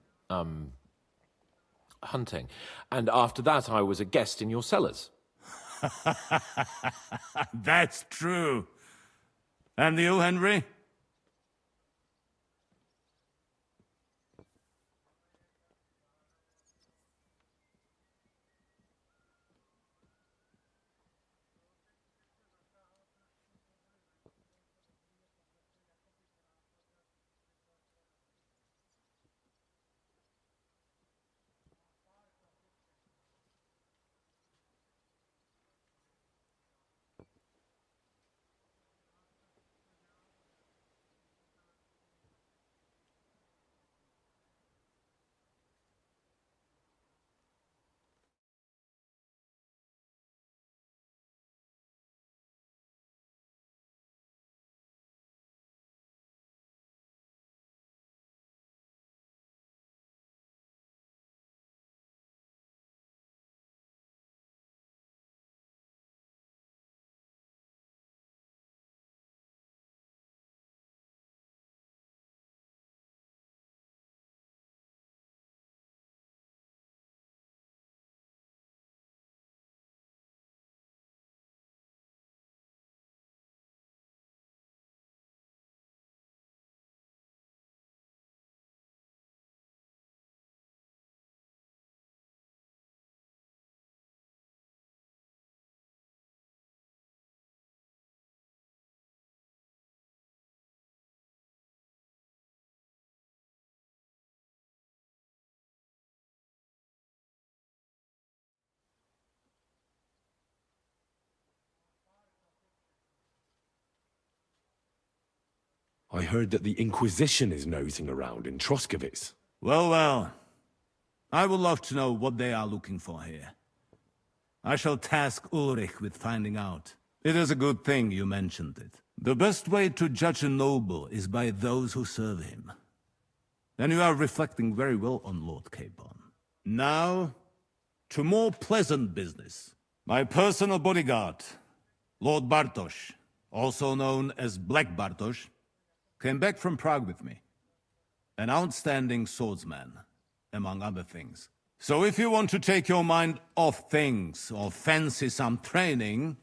hunting. And after that, I was a guest in your cellars. That's true. And you, Henry? I heard that the Inquisition is nosing around in Troskowitz. Well, well. I would love to know what they are looking for here. I shall task Ulrich with finding out. It is a good thing you mentioned it. The best way to judge a noble is by those who serve him. And you are reflecting very well on Lord Capon. Now, to more pleasant business. My personal bodyguard, Lord Bartosz, also known as Black Bartosz, came back from Prague with me. An outstanding swordsman, among other things. So if you want to take your mind off things or fancy some training,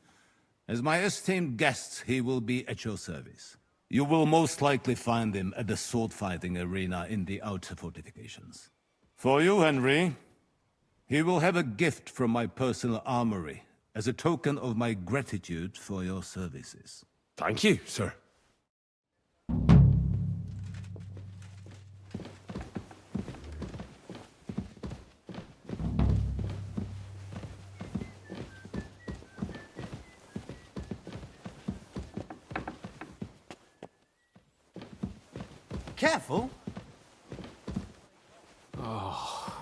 as my esteemed guest, he will be at your service. You will most likely find him at the sword-fighting arena in the outer fortifications. For you, Henry, he will have a gift from my personal armory as a token of my gratitude for your services. Thank you, sir. Careful. Oh.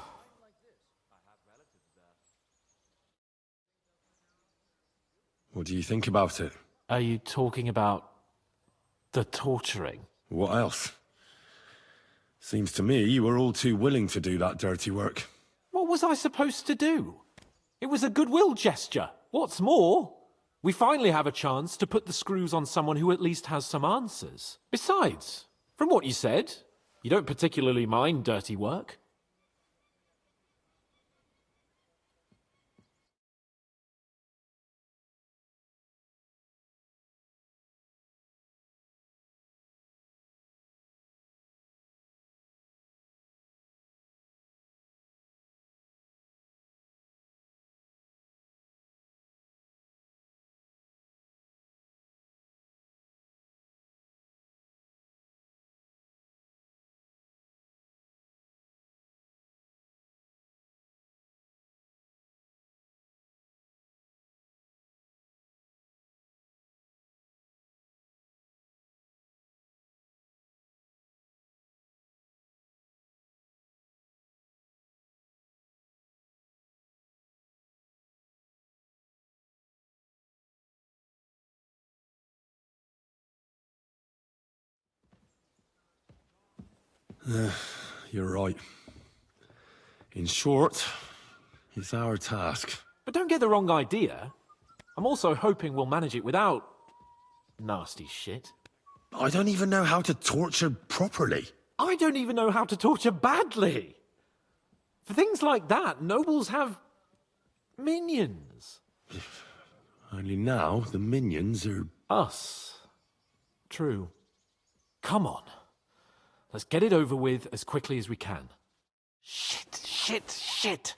What do you think about it? Are you talking about the torturing? What else? Seems to me you were all too willing to do that dirty work. What was I supposed to do? It was a goodwill gesture. What's more, We finally have a chance to put the screws on someone who at least has some answers. Besides, from what you said, you don't particularly mind dirty work. You're right. In short, it's our task. But don't get the wrong idea. I'm also hoping we'll manage it without nasty shit. I don't even know how to torture properly. I don't even know how to torture badly. For things like that, nobles have minions. Only now the minions are... Us. True. Come on. Let's get it over with as quickly as we can. Shit.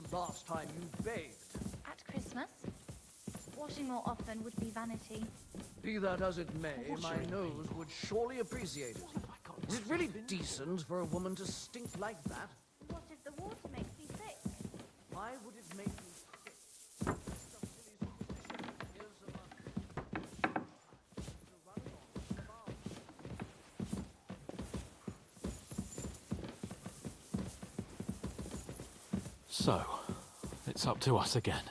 the last time you bathed? At Christmas. Washing more often would be vanity. Be that as it may, my nose would surely appreciate it. Is it really decent for a woman to stink like that? What if the water makes me sick? Why would it make me sick? So, it's up to us again.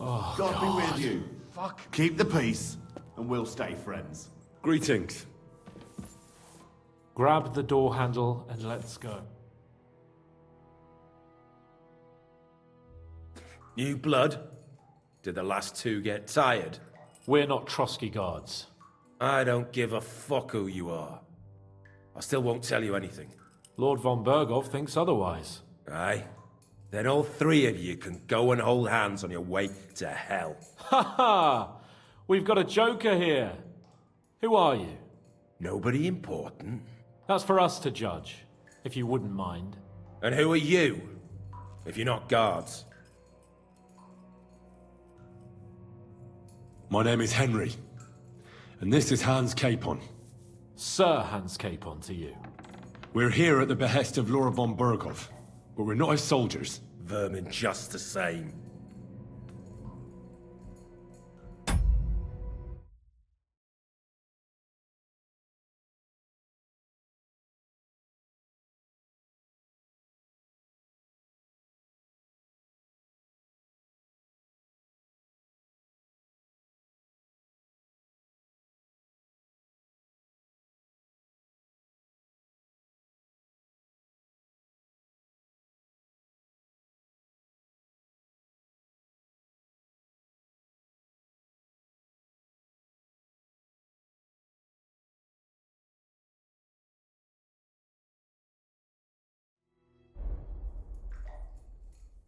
Oh, God be with you. Fuck. Keep the peace, and we'll stay friends. Greetings. Grab the door handle and let's go. New blood? Did the last two get tired? We're not Trotsky guards. I don't give a fuck who you are. I still won't tell you anything. Lord von Berghoff thinks otherwise. Aye? Then all three of you can go and hold hands on your way to hell. Ha ha! We've got a joker here. Who are you? Nobody important. That's for us to judge, if you wouldn't mind. And who are you, if you're not guards? My name is Henry, and this is Hans Capon. Sir Hans Capon to you. We're here at the behest of Lord von Berghoff, but we're not his soldiers. Vermin just the same.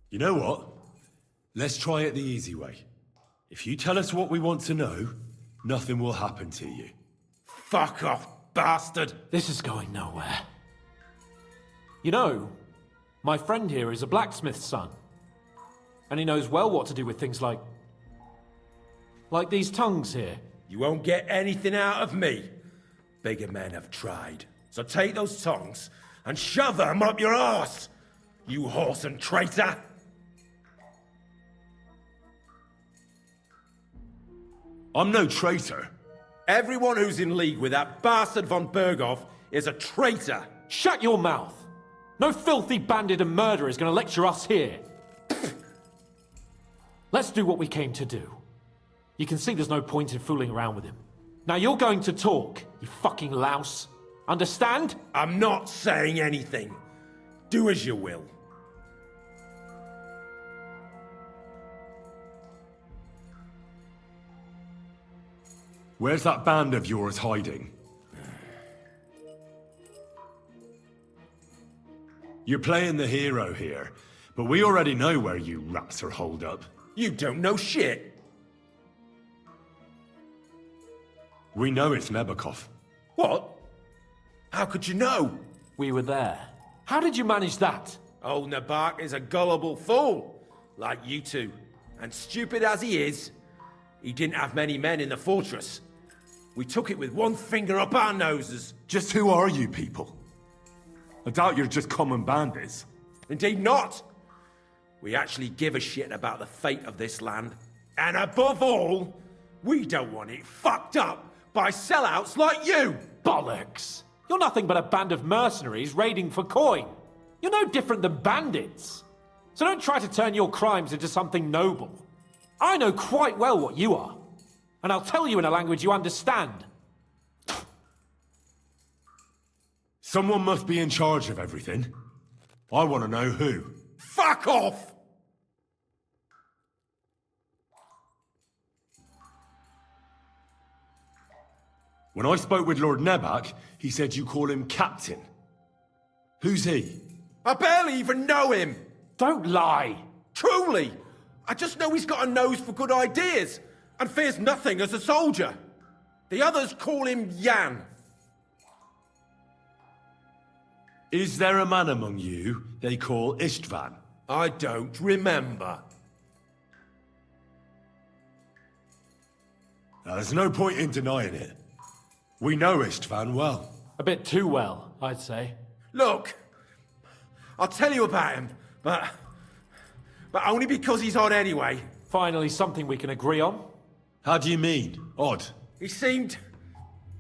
You know what? Let's try it the easy way. If you tell us what we want to know, nothing will happen to you. Fuck off, bastard! This is going nowhere. You know, my friend here is a blacksmith's son. And he knows well what to do with things like these tongues here. You won't get anything out of me. Bigger men have tried. So take those tongues and shove them up your arse, you horse and traitor! I'm no traitor. Everyone who's in league with that bastard von Berghoff is a traitor. Shut your mouth! No filthy bandit and murderer is going to lecture us here. Let's do what we came to do. You can see there's no point in fooling around with him. Now you're going to talk, you fucking louse. Understand? I'm not saying anything. Do as you will. Where's that band of yours hiding? You're playing the hero here, but we already know where you rats are holed up. You don't know shit. We know it's Nebakov. What? How could you know? We were there. How did you manage that? Old Nabak is a gullible fool, like you two. And stupid as he is, he didn't have many men in the fortress. We took it with one finger up our noses. Just who are you people? I doubt you're just common bandits. Indeed not. We actually give a shit about the fate of this land. And above all, we don't want it fucked up by sellouts like you! Bollocks! You're nothing but a band of mercenaries raiding for coin. You're no different than bandits. So don't try to turn your crimes into something noble. I know quite well what you are. And I'll tell you in a language you understand. Someone must be in charge of everything. I want to know who. Fuck off! When I spoke with Lord Nebak, he said you call him Captain. Who's he? I barely even know him! Don't lie! Truly! I just know he's got a nose for good ideas, and fears nothing as a soldier. The others call him Jan. Is there a man among you they call Istvan? I don't remember. There's no point in denying it. We know Istvan well. A bit too well, I'd say. Look, I'll tell you about him, but only because he's odd anyway. Finally, something we can agree on. How do you mean, odd? He seemed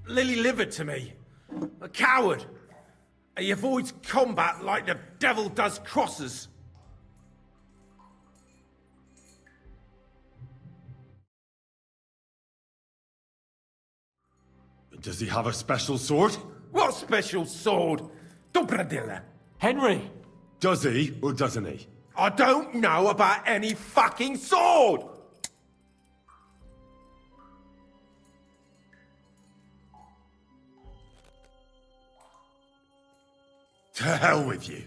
lily-livered to me. A coward. He avoids combat like the devil does crosses. Does he have a special sword? What special sword? Dobradilla. Henry! Does he, or doesn't he? I don't know about any fucking sword! To hell with you.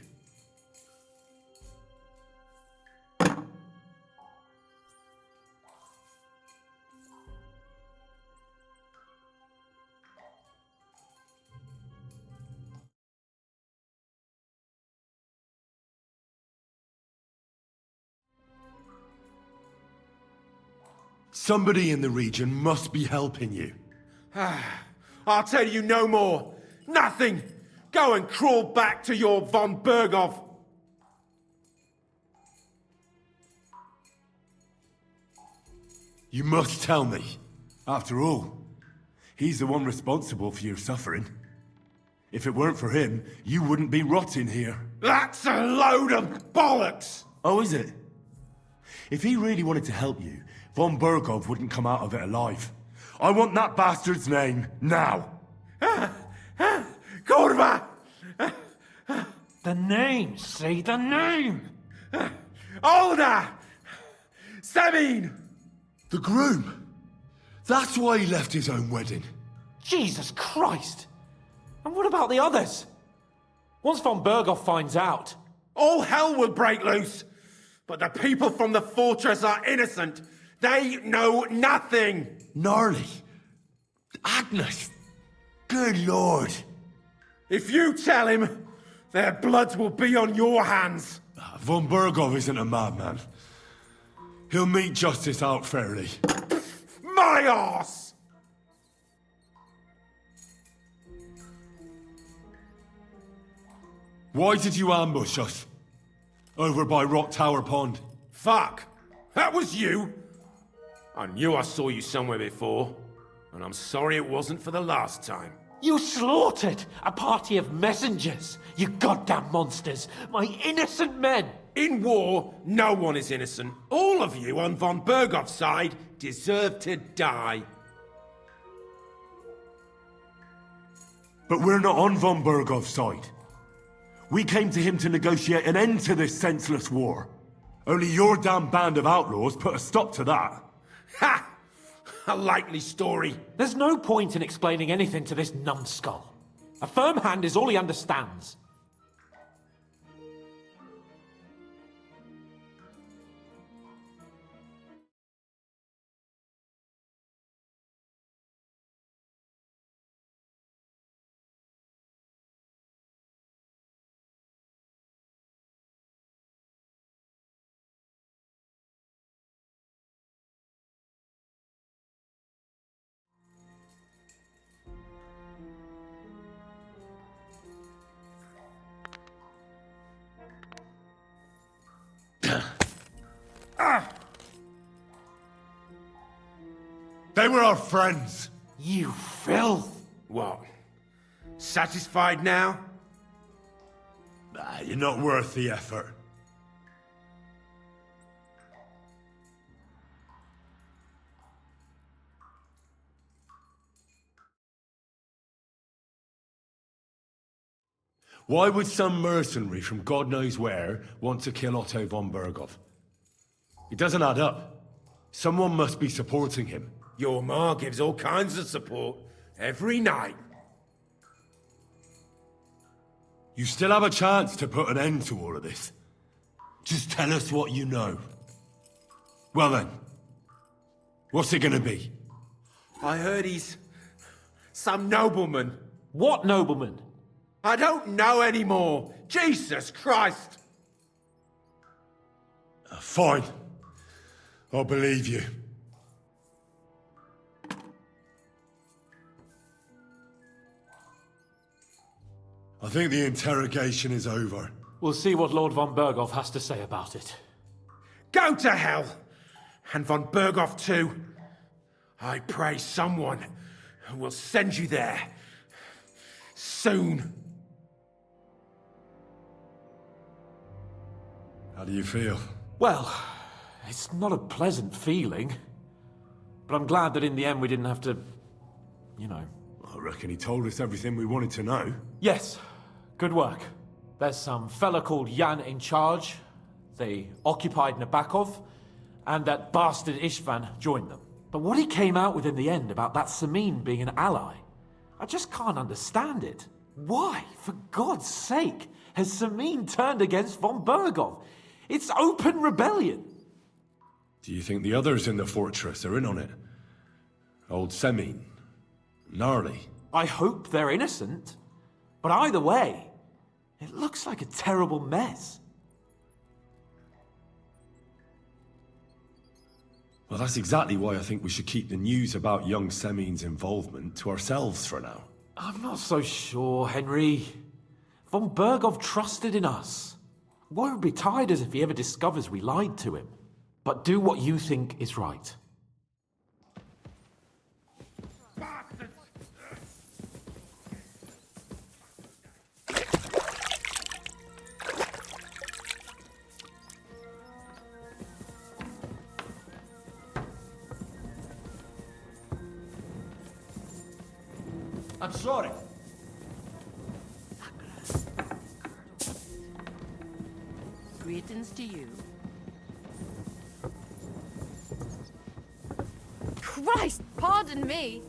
Somebody in the region must be helping you. I'll tell you no more. Nothing! Go and crawl back to your von Berghoff. You must tell me. After all, he's the one responsible for your suffering. If it weren't for him, you wouldn't be rotting here. That's a load of bollocks! Oh, is it? If he really wanted to help you, von Berghoff wouldn't come out of it alive. I want that bastard's name, now! Kurva! The name, say the name! Olda! Sabine! The groom! That's why he left his own wedding. Jesus Christ! And what about the others? Once von Berghoff finds out... All hell will break loose! But the people from the fortress are innocent! They know nothing! Gnarly! Agnes! Good lord! If you tell him, their blood will be on your hands! Von Berghoff isn't a madman. He'll meet justice out fairly. My arse! Why did you ambush us? Over by Rock Tower Pond. Fuck! That was you! I knew I saw you somewhere before, and I'm sorry it wasn't for the last time. You slaughtered a party of messengers, you goddamn monsters! My innocent men! In war, no one is innocent. All of you on von Berghoff's side deserve to die. But we're not on von Berghoff's side. We came to him to negotiate an end to this senseless war. Only your damn band of outlaws put a stop to that. Ha! A likely story. There's no point in explaining anything to this numbskull. A firm hand is all he understands. They were our friends. You filth! What? Satisfied now? Nah, you're not worth the effort. Why would some mercenary from God knows where want to kill Otto von Berghoff? It doesn't add up. Someone must be supporting him. Your ma gives all kinds of support every night. You still have a chance to put an end to all of this. Just tell us what you know. Well then, what's it gonna be? I heard he's some nobleman. What nobleman? I don't know anymore. Jesus Christ! Fine. I'll believe you. I think the interrogation is over. We'll see what Lord von Berghoff has to say about it. Go to hell! And von Berghoff too. I pray someone will send you there. Soon. How do you feel? Well, it's not a pleasant feeling. But I'm glad that in the end we didn't have to, you know. I reckon he told us everything we wanted to know. Yes. Good work. There's some fella called Jan in charge. They occupied Nabokov, and that bastard Istvan joined them. But what he came out with in the end about that Samin being an ally, I just can't understand it. Why, for God's sake, has Samin turned against von Berghoff? It's open rebellion. Do you think the others in the fortress are in on it? Old Semin? Gnarly? I hope they're innocent. But either way, it looks like a terrible mess. Well, that's exactly why I think we should keep the news about young Semin's involvement to ourselves for now. I'm not so sure, Henry. Von Berghoff trusted in us. Won't be tired as if he ever discovers we lied to him. But do what you think is right. I'm sorry. Greetings to you. Christ, pardon me.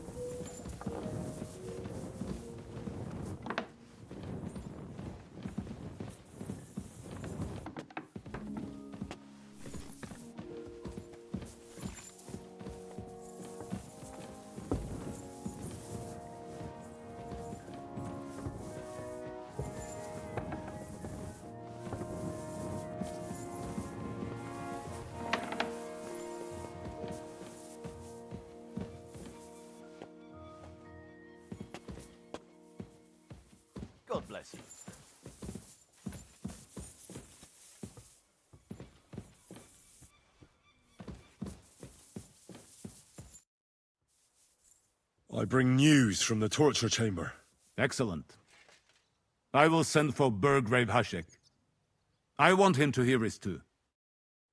God bless you. I bring news from the torture chamber. Excellent. I will send for Burgrave Hashek. I want him to hear it too.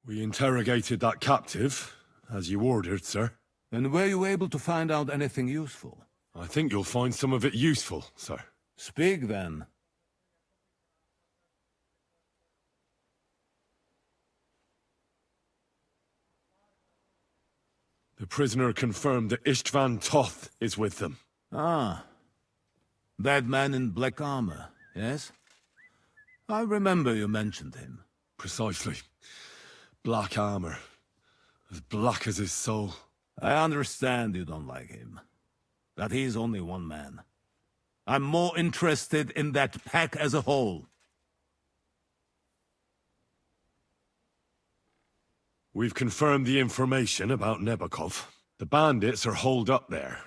We interrogated that captive, as you ordered, sir. And were you able to find out anything useful? I think you'll find some of it useful, sir. Speak then. The prisoner confirmed that Istvan Toth is with them. Ah. That man in black armor, yes? I remember you mentioned him. Precisely. Black armor. As black as his soul. I understand you don't like him. But he's only one man. I'm more interested in that pack as a whole. We've confirmed the information about Nebakov. The bandits are holed up there.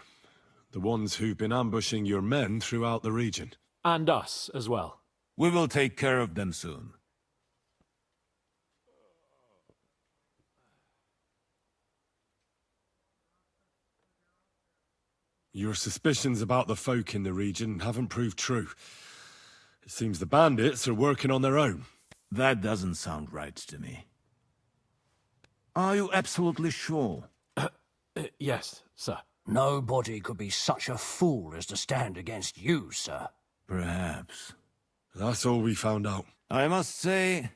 The ones who've been ambushing your men throughout the region. And us as well. We will take care of them soon. Your suspicions about the folk in the region haven't proved true. It seems the bandits are working on their own. That doesn't sound right to me. Are you absolutely sure? Yes, sir. Nobody could be such a fool as to stand against you, sir. Perhaps. That's all we found out. I must say,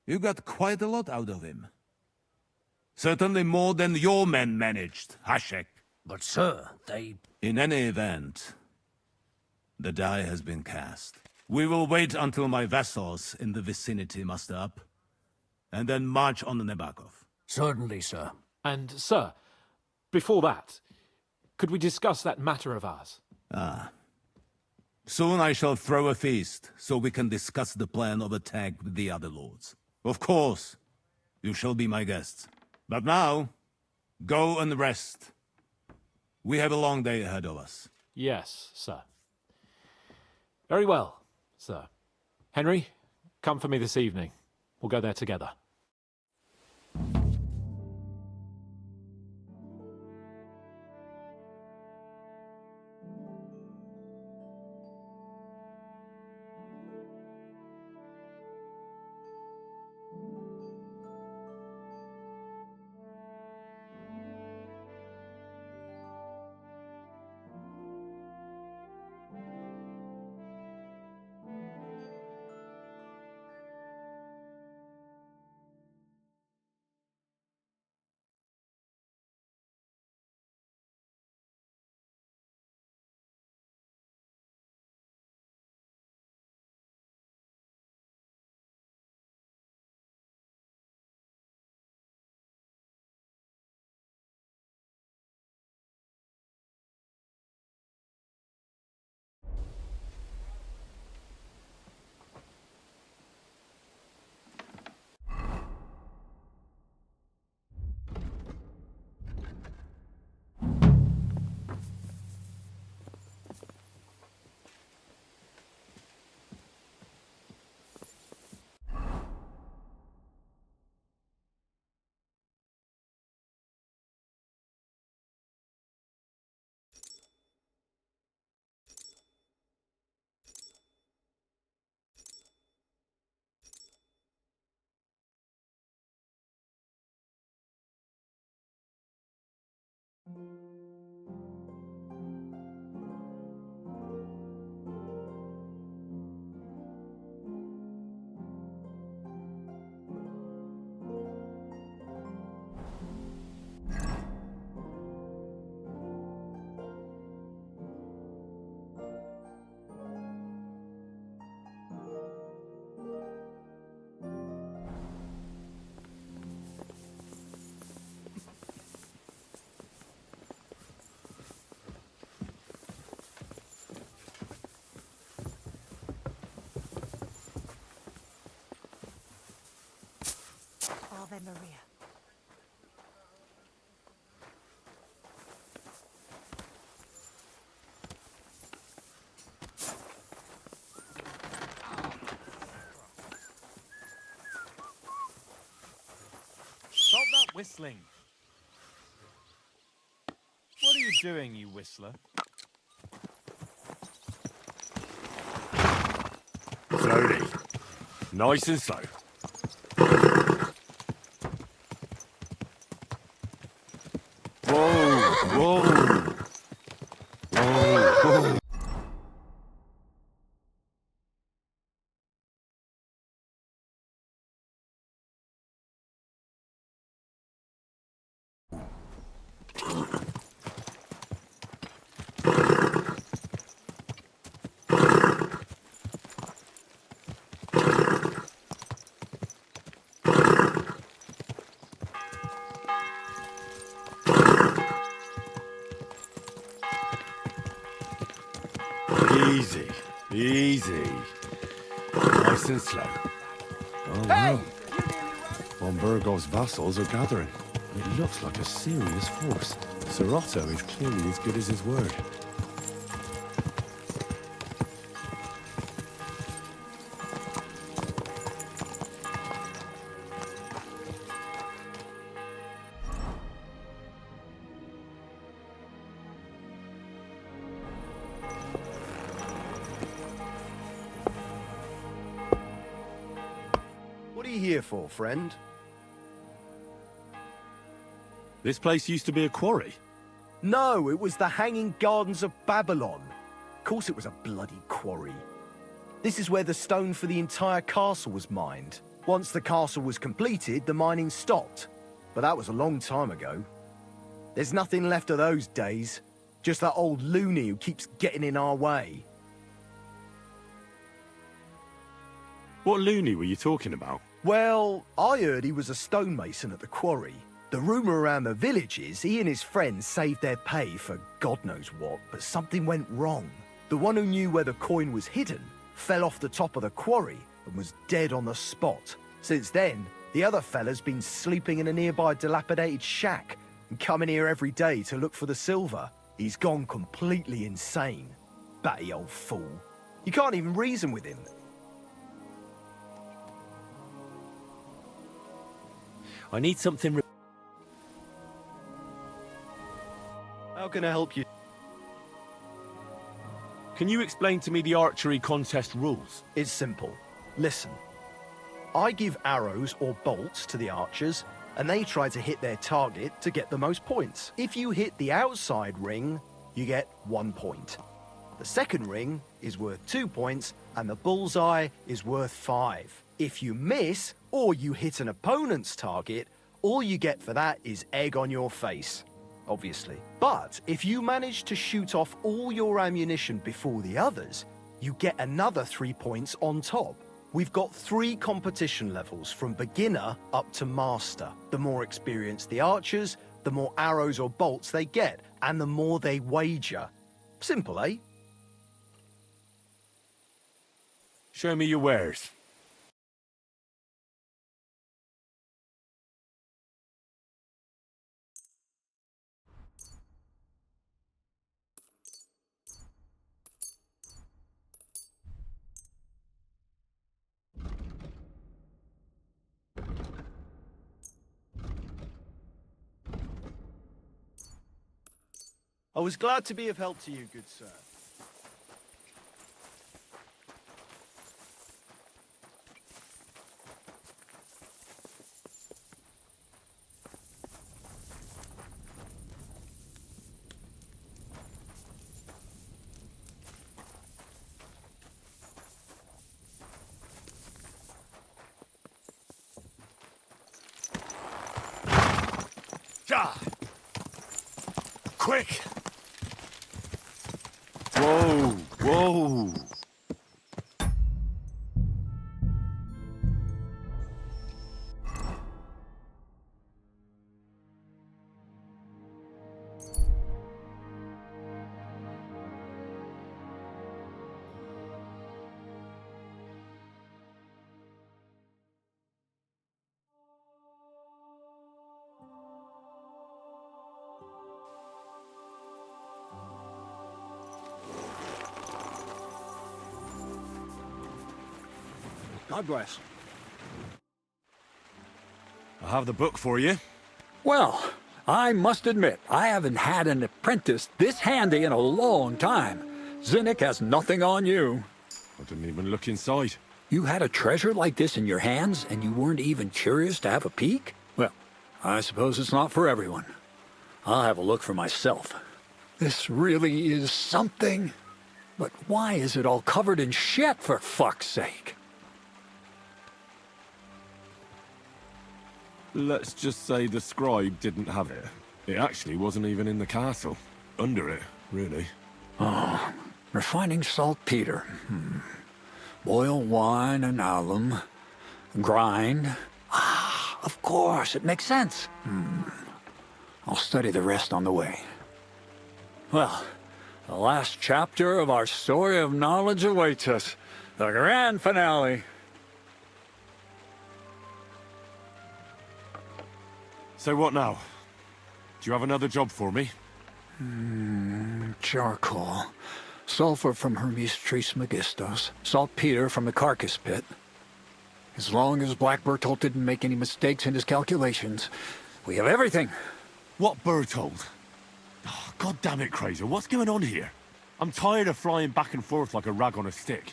you got quite a lot out of him. Certainly more than your men managed, Hashek. But, sir, they... In any event, the die has been cast. We will wait until my vassals in the vicinity muster up, and then march on the Nebakov. Certainly, sir. And, sir, before that, could we discuss that matter of ours? Ah. Soon I shall throw a feast, so we can discuss the plan of attack with the other lords. Of course, you shall be my guests. But now, go and rest. We have a long day ahead of us. Yes, sir. Very well, sir. Henry, come for me this evening. We'll go there together. Ave Maria. Stop that whistling. What are you doing, you whistler? Slowly. Nice and slow. Whoa, whoa. Whoa, whoa. Easy. Easy. Nice and slow. Oh, wow. Von Burgov's vassals are gathering. It looks like a serious force. Sir Otto is clearly as good as his word. What are you here for, friend? This place used to be a quarry. No, it was the Hanging Gardens of Babylon. Of course it was a bloody quarry. This is where the stone for the entire castle was mined. Once the castle was completed, the mining stopped. But that was a long time ago. There's nothing left of those days. Just that old loony who keeps getting in our way. What loony were you talking about? Well, I heard he was a stonemason at the quarry. The rumour around the village is he and his friends saved their pay for God knows what, but something went wrong. The one who knew where the coin was hidden fell off the top of the quarry and was dead on the spot. Since then, the other fella's been sleeping in a nearby dilapidated shack and coming here every day to look for the silver. He's gone completely insane. Batty old fool. You can't even reason with him. I need something... How can I help you? Can you explain to me the archery contest rules? It's simple. Listen. I give arrows or bolts to the archers, and they try to hit their target to get the most points. If you hit the outside ring, you get 1 point. The second ring is worth 2 points, and the bullseye is worth 5. If you miss, or you hit an opponent's target, all you get for that is egg on your face. Obviously. But if you manage to shoot off all your ammunition before the others, you get another 3 points on top. We've got 3 competition levels from beginner up to master. The more experienced the archers, the more arrows or bolts they get, and the more they wager. Simple, eh? Show me your wares. I was glad to be of help to you, good sir. Quick! Whoa, whoa! God bless. I have the book for you. Well, I must admit, I haven't had an apprentice this handy in a long time. Zinnik has nothing on you. I didn't even look inside. You had a treasure like this in your hands, and you weren't even curious to have a peek? Well, I suppose it's not for everyone. I'll have a look for myself. This really is something. But why is it all covered in shit, for fuck's sake? Let's just say the scribe didn't have it. It actually wasn't even in the castle. Under it, really. Oh, refining saltpeter. Boil wine and alum. Grind. Ah, of course, it makes sense. I'll study the rest on the way. Well, The last chapter of our story of knowledge awaits us. The grand finale. So what now? Do you have another job for me? Charcoal. Sulfur from Hermes Trismegistos. Saltpeter from the carcass pit. As long as Black Bertolt didn't make any mistakes in his calculations, we have everything. What Bertolt? Oh, God damn it, Kraser, what's going on here? I'm tired of flying back and forth like a rag on a stick.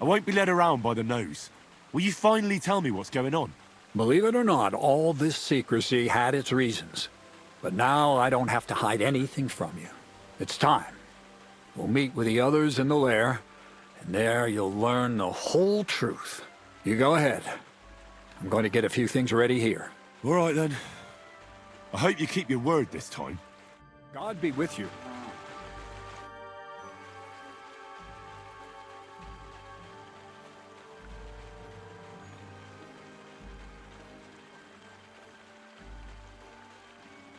I won't be led around by the nose. Will you finally tell me what's going on? Believe it or not, all this secrecy had its reasons. But now I don't have to hide anything from you. It's time. We'll meet with the others in the lair, and there you'll learn the whole truth. You go ahead. I'm going to get a few things ready here. All right, then. I hope you keep your word this time. God be with you.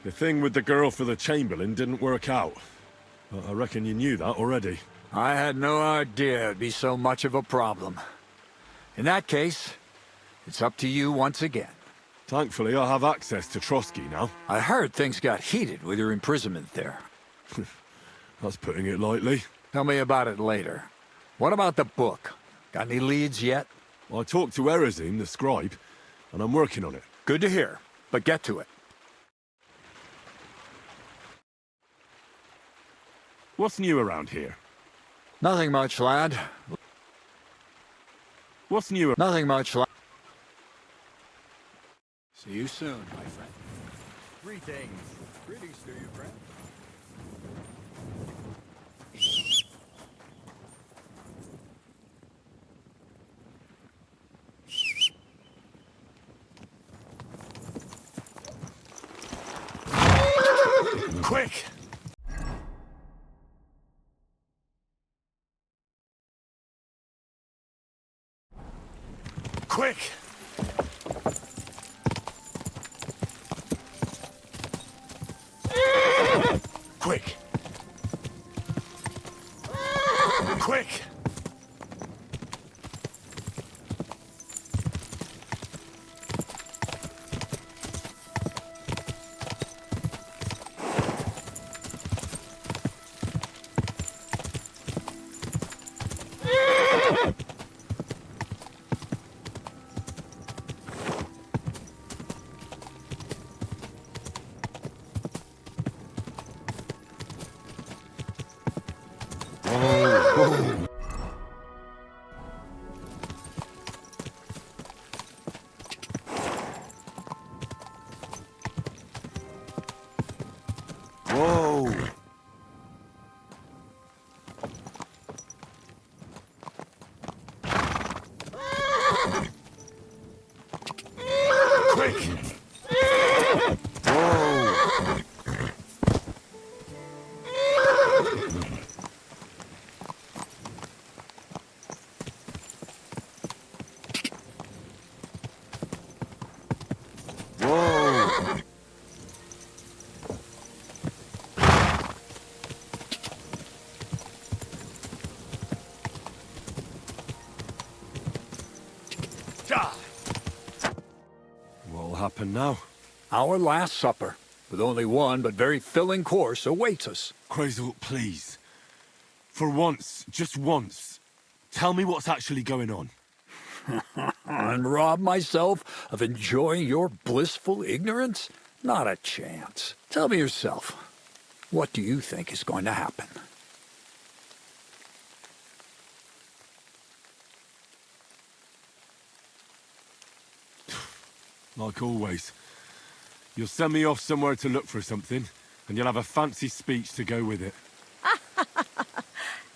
The thing with the girl for the Chamberlain didn't work out. I reckon you knew that already. I had no idea it'd be so much of a problem. In that case, it's up to you once again. Thankfully, I have access to Trotsky now. I heard things got heated with your imprisonment there. That's putting it lightly. Tell me about it later. What about the book? Got any leads yet? I talked to Erazim, the scribe, and I'm working on it. Good to hear, but get to it. What's new around here? Nothing much, lad. What's new? Nothing much, lad. See you soon, my friend. Greetings. Greetings to you, friend. Quick! Quick! Quick! Quick! Whoa! Quick! Whoa! Whoa! What'll happen now? Our last supper, with only one but very filling course, awaits us. Krazel, please. For once, just once, tell me what's actually going on. And rob myself of enjoying your blissful ignorance? Not a chance. Tell me yourself, what do you think is going to happen? Like always. You'll send me off somewhere to look for something, and you'll have a fancy speech to go with it.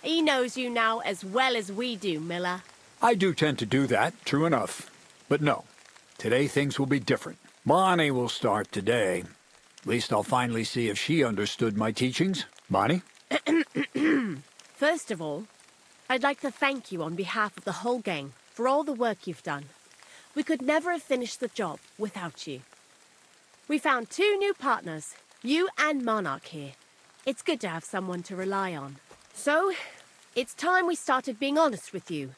He knows you now as well as we do, Miller. I do tend to do that, true enough. But no, today things will be different. Bonnie will start today. At least I'll finally see if she understood my teachings. Bonnie? First of all, I'd like to thank you on behalf of the whole gang for all the work you've done. We could never have finished the job without you. We found 2 new partners, you and Monarch here. It's good to have someone to rely on. So, it's time we started being honest with you.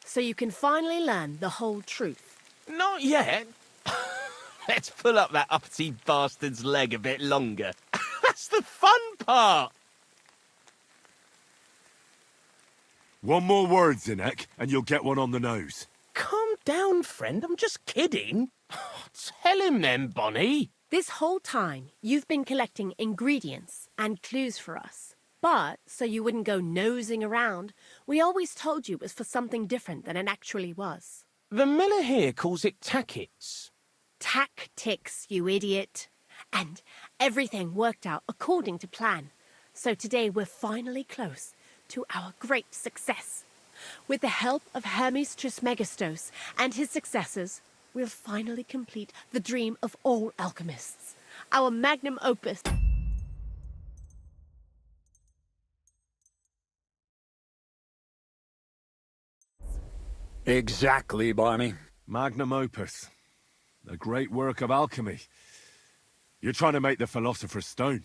So you can finally learn the whole truth. Not yet. Let's pull up that uppity bastard's leg a bit longer. That's the fun part! One more word, Zinek, and you'll get one on the nose. Calm down, friend. I'm just kidding. Tell him then, Bonnie. This whole time, you've been collecting ingredients and clues for us. But, so you wouldn't go nosing around, we always told you it was for something different than it actually was. The miller here calls it tackets. Tactics, you idiot. And everything worked out according to plan. So today we're finally close to our great success. With the help of Hermes Trismegistos and his successors, we'll finally complete the dream of all alchemists. Our magnum opus. Exactly, Barney. Magnum opus. A great work of alchemy. You're trying to make the Philosopher's Stone.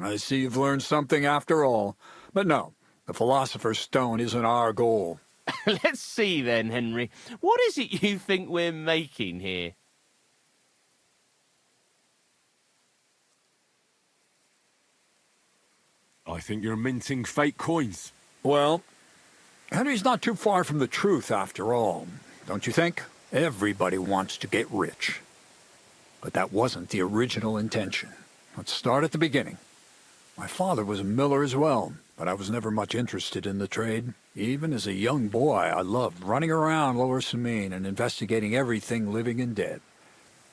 I see you've learned something after all. But no, the Philosopher's Stone isn't our goal. Let's see then, Henry. What is it you think we're making here? I think you're minting fake coins. Well, Henry's not too far from the truth after all, don't you think? Everybody wants to get rich. But that wasn't the original intention. Let's start at the beginning. My father was a miller as well, but I was never much interested in the trade. Even as a young boy, I loved running around Lower Samine and investigating everything living and dead.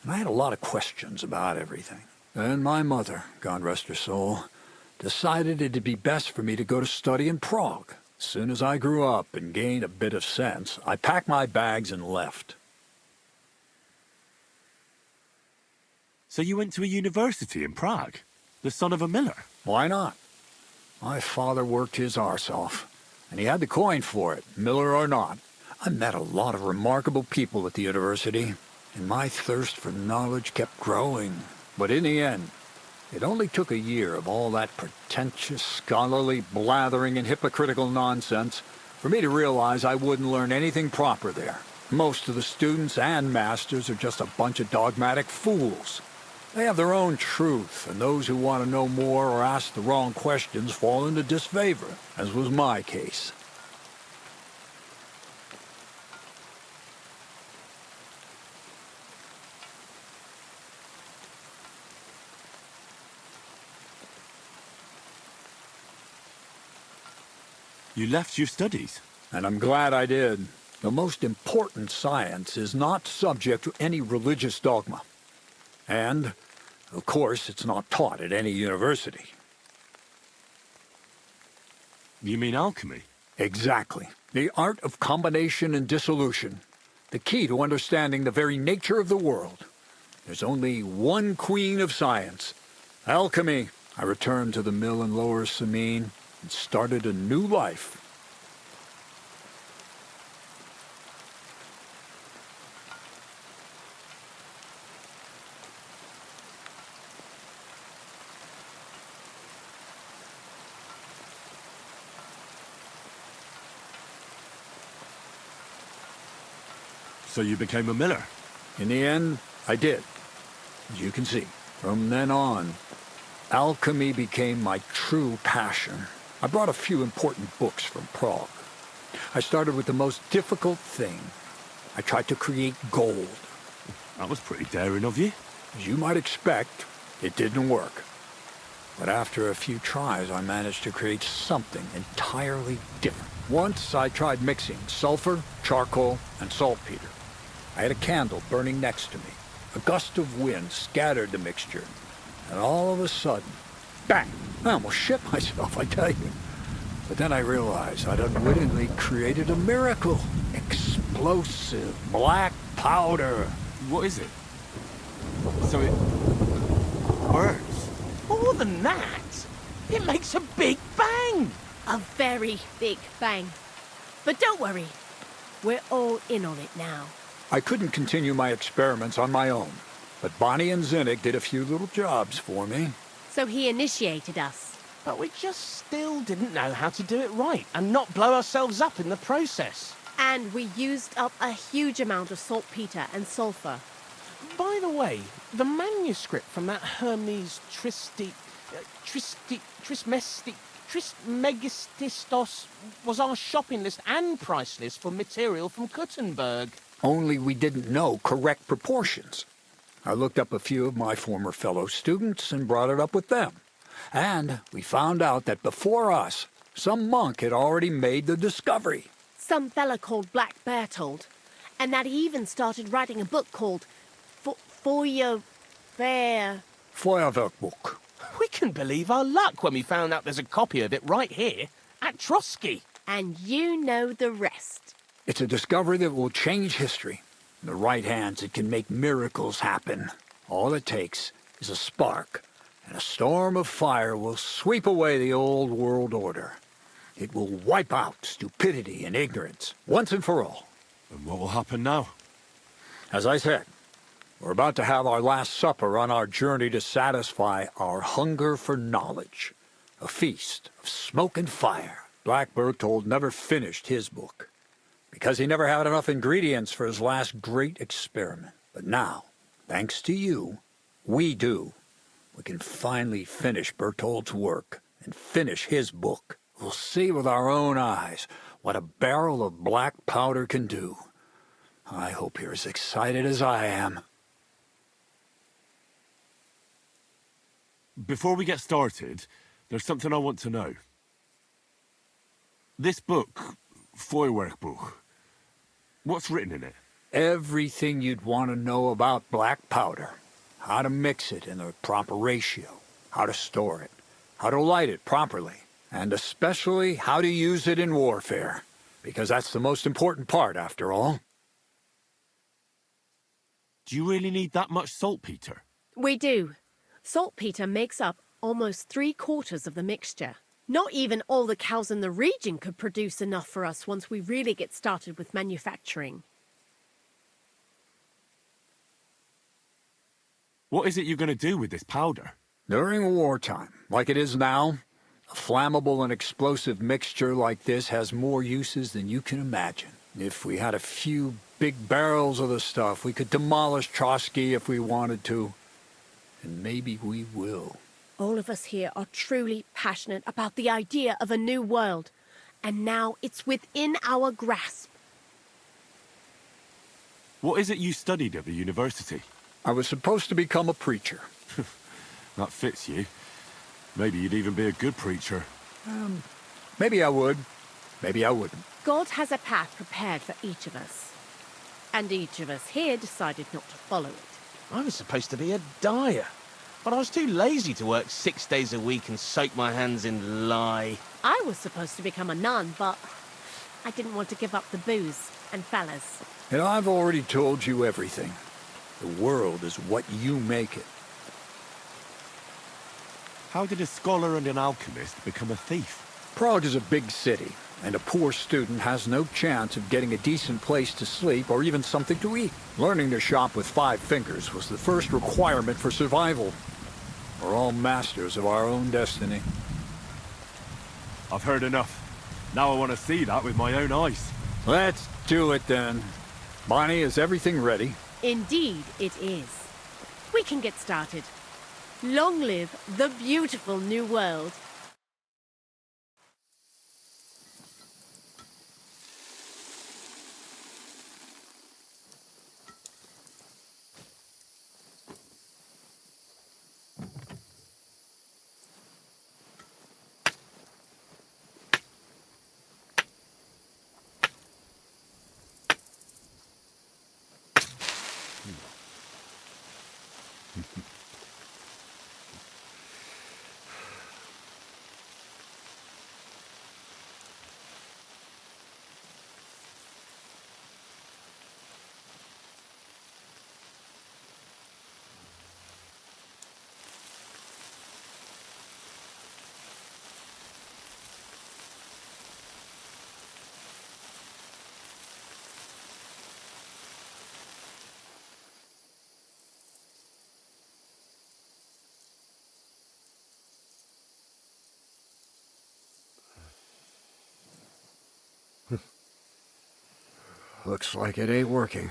And I had a lot of questions about everything. Then my mother, God rest her soul, decided it'd be best for me to go to study in Prague. As soon as I grew up and gained a bit of sense, I packed my bags and left. So you went to a university in Prague? The son of a miller? Why not? My father worked his arse off, and he had the coin for it, miller or not. I met a lot of remarkable people at the university, and my thirst for knowledge kept growing. But in the end, it only took a year of all that pretentious, scholarly blathering and hypocritical nonsense for me to realize I wouldn't learn anything proper there. Most of the students and masters are just a bunch of dogmatic fools. They have their own truth, and those who want to know more or ask the wrong questions fall into disfavor, as was my case. You left your studies? And I'm glad I did. The most important science is not subject to any religious dogma. And, of course, it's not taught at any university. You mean alchemy? Exactly. The art of combination and dissolution. The key to understanding the very nature of the world. There's only one queen of science. Alchemy. I returned to the mill in Lower Samine and started a new life. So you became a miller? In the end, I did. As you can see, from then on, alchemy became my true passion. I brought a few important books from Prague. I started with the most difficult thing. I tried to create gold. That was pretty daring of you. As you might expect, it didn't work. But after a few tries, I managed to create something entirely different. Once I tried mixing sulfur, charcoal, and saltpeter. I had a candle burning next to me. A gust of wind scattered the mixture. And all of a sudden, bang! I almost shit myself, I tell you. But then I realized I'd unwittingly created a miracle. Explosive black powder. What is it? So it burns? More than that, it makes a big bang. A very big bang. But don't worry, we're all in on it now. I couldn't continue my experiments on my own, but Bonnie and Zinnik did a few little jobs for me. So he initiated us. But we just still didn't know how to do it right and not blow ourselves up in the process. And we used up a huge amount of saltpeter and sulfur. By the way, the manuscript from that Hermes Trismegistos was our shopping list and price list for material from Kuttenberg. Only we didn't know correct proportions. I looked up a few of my former fellow students and brought it up with them. And we found out that before us, some monk had already made the discovery. Some fella called Black Bertold. And that he even started writing a book called Feuerwerkbuch. We couldn't believe our luck when we found out there's a copy of it right here at Trotsky. And you know the rest. It's a discovery that will change history. In the right hands, it can make miracles happen. All it takes is a spark, and a storm of fire will sweep away the old world order. It will wipe out stupidity and ignorance, once and for all. And what will happen now? As I said, we're about to have our last supper on our journey to satisfy our hunger for knowledge. A feast of smoke and fire. Black Bertold never finished his book, because he never had enough ingredients for his last great experiment. But now, thanks to you, we do. We can finally finish Bertold's work and finish his book. We'll see with our own eyes what a barrel of black powder can do. I hope you're as excited as I am. Before we get started, there's something I want to know. This book, Feuerwerkbuch, what's written in it? Everything you'd want to know about black powder. How to mix it in the proper ratio, how to store it, how to light it properly, and especially how to use it in warfare, because that's the most important part, after all. Do you really need that much saltpeter? We do. Saltpeter makes up almost 3/4 of the mixture. Not even all the cows in the region could produce enough for us once we really get started with manufacturing. What is it you're going to do with this powder? During wartime, like it is now, a flammable and explosive mixture like this has more uses than you can imagine. If we had a few big barrels of the stuff, we could demolish Trotsky if we wanted to. And maybe we will. All of us here are truly passionate about the idea of a new world. And now it's within our grasp. What is it you studied at the university? I was supposed to become a preacher. That fits you. Maybe you'd even be a good preacher. Maybe I would. Maybe I wouldn't. God has a path prepared for each of us. And each of us here decided not to follow it. I was supposed to be a dyer, but I was too lazy to work 6 days a week and soak my hands in lye. I was supposed to become a nun, but I didn't want to give up the booze and fellas. And I've already told you everything. The world is what you make it. How did a scholar and an alchemist become a thief? Prague is a big city, and a poor student has no chance of getting a decent place to sleep or even something to eat. Learning to shop with 5 fingers was the first requirement for survival. We're all masters of our own destiny. I've heard enough. Now I want to see that with my own eyes. Let's do it then. Bonnie, is everything ready? Indeed it is. We can get started. Long live the beautiful new world. Looks like it ain't working.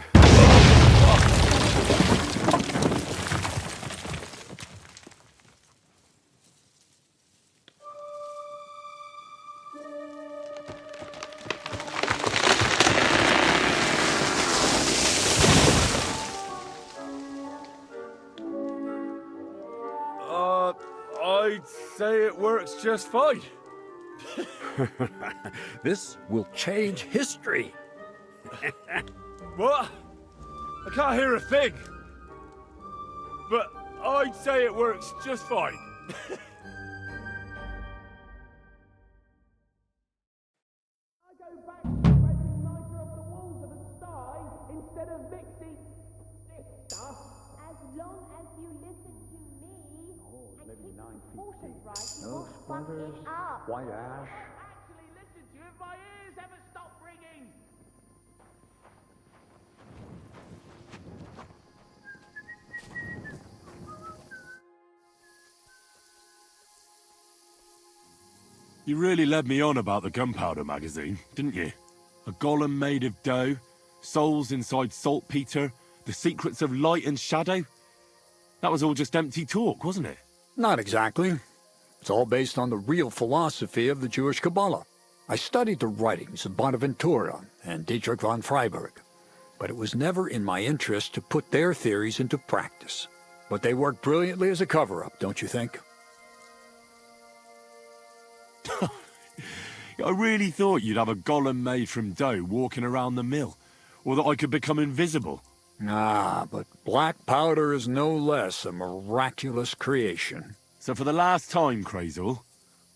I'd say it works just fine. This will change history. What? I can't hear a thing. But I'd say it works just fine. Instead of mixing this stuff, as long as you listen to me and keep the proportions right, you won't fuck it up. White ash. Actually listen to you if my ears ever stop ringing. You really led me on about the gunpowder magazine, didn't you? A golem made of dough, souls inside saltpeter, the secrets of light and shadow. That was all just empty talk, wasn't it? Not exactly. It's all based on the real philosophy of the Jewish Kabbalah. I studied the writings of Bonaventura and Dietrich von Freiberg, but it was never in my interest to put their theories into practice. But they work brilliantly as a cover-up, don't you think? I really thought you'd have a golem made from dough walking around the mill, or that I could become invisible. Ah, but black powder is no less a miraculous creation. So for the last time, Crazel,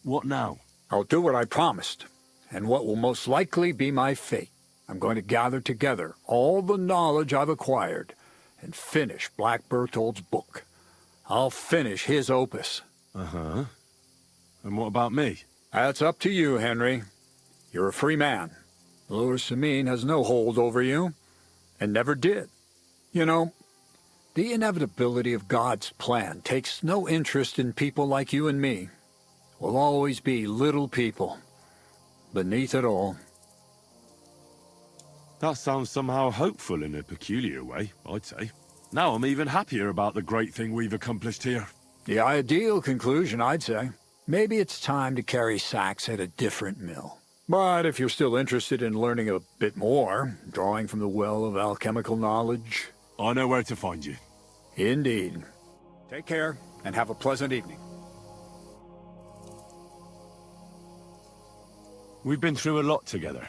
what now? I'll do what I promised, and what will most likely be my fate. I'm going to gather together all the knowledge I've acquired and finish Black Berthold's book. I'll finish his opus. Uh-huh. And what about me? That's up to you, Henry. You're a free man. Lord Samin has no hold over you, and never did. You know, the inevitability of God's plan takes no interest in people like you and me. We'll always be little people, beneath it all. That sounds somehow hopeful in a peculiar way, I'd say. Now I'm even happier about the great thing we've accomplished here. The ideal conclusion, I'd say. Maybe it's time to carry sacks at a different mill. But if you're still interested in learning a bit more, drawing from the well of alchemical knowledge... I know where to find you. Indeed. Take care, and have a pleasant evening. We've been through a lot together.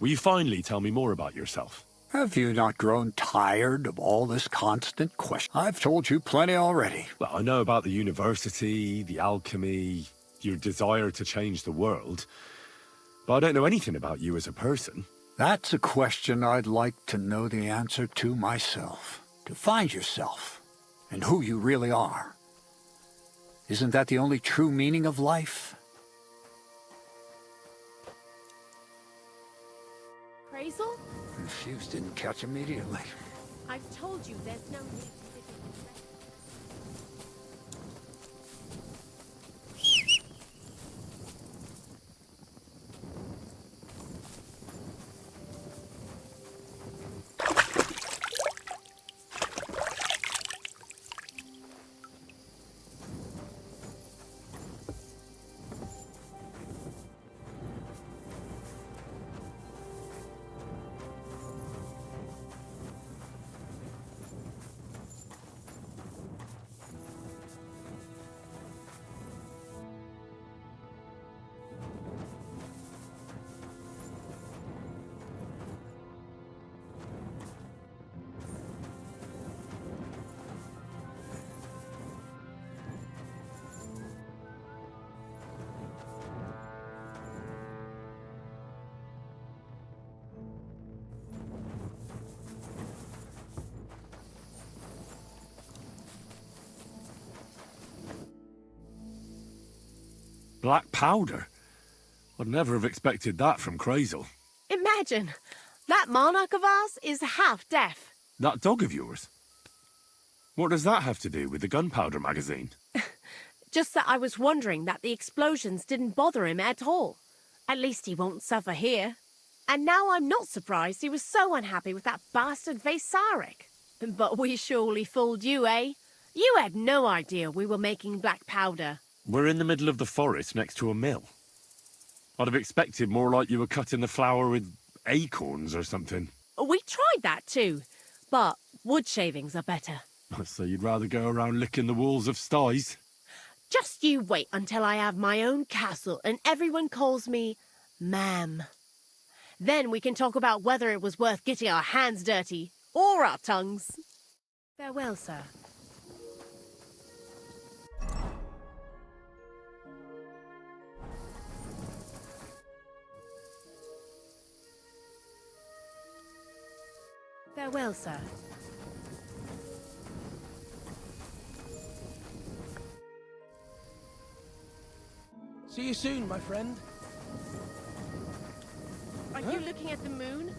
Will you finally tell me more about yourself? Have you not grown tired of all this constant question? I've told you plenty already. Well, I know about the university, the alchemy, your desire to change the world, but I don't know anything about you as a person. That's a question I'd like to know the answer to myself. To find yourself, and who you really are. Isn't that the only true meaning of life? Crazel? The fuse didn't catch immediately. I've told you there's no need to visit the rest. Black powder? I'd never have expected that from Crazel. Imagine, that monarch of ours is half deaf. That dog of yours? What does that have to do with the gunpowder magazine? Just that I was wondering that the explosions didn't bother him at all. At least he won't suffer here. And now I'm not surprised he was so unhappy with that bastard Vasarik. But we surely fooled you, eh? You had no idea we were making black powder. We're in the middle of the forest next to a mill. I'd have expected more like you were cutting the flour with acorns or something. We tried that too, but wood shavings are better. So you'd rather go around licking the walls of sties? Just you wait until I have my own castle and everyone calls me ma'am. Then we can talk about whether it was worth getting our hands dirty or our tongues. Farewell, sir. Farewell, sir. See you soon, my friend. Are you looking at the moon?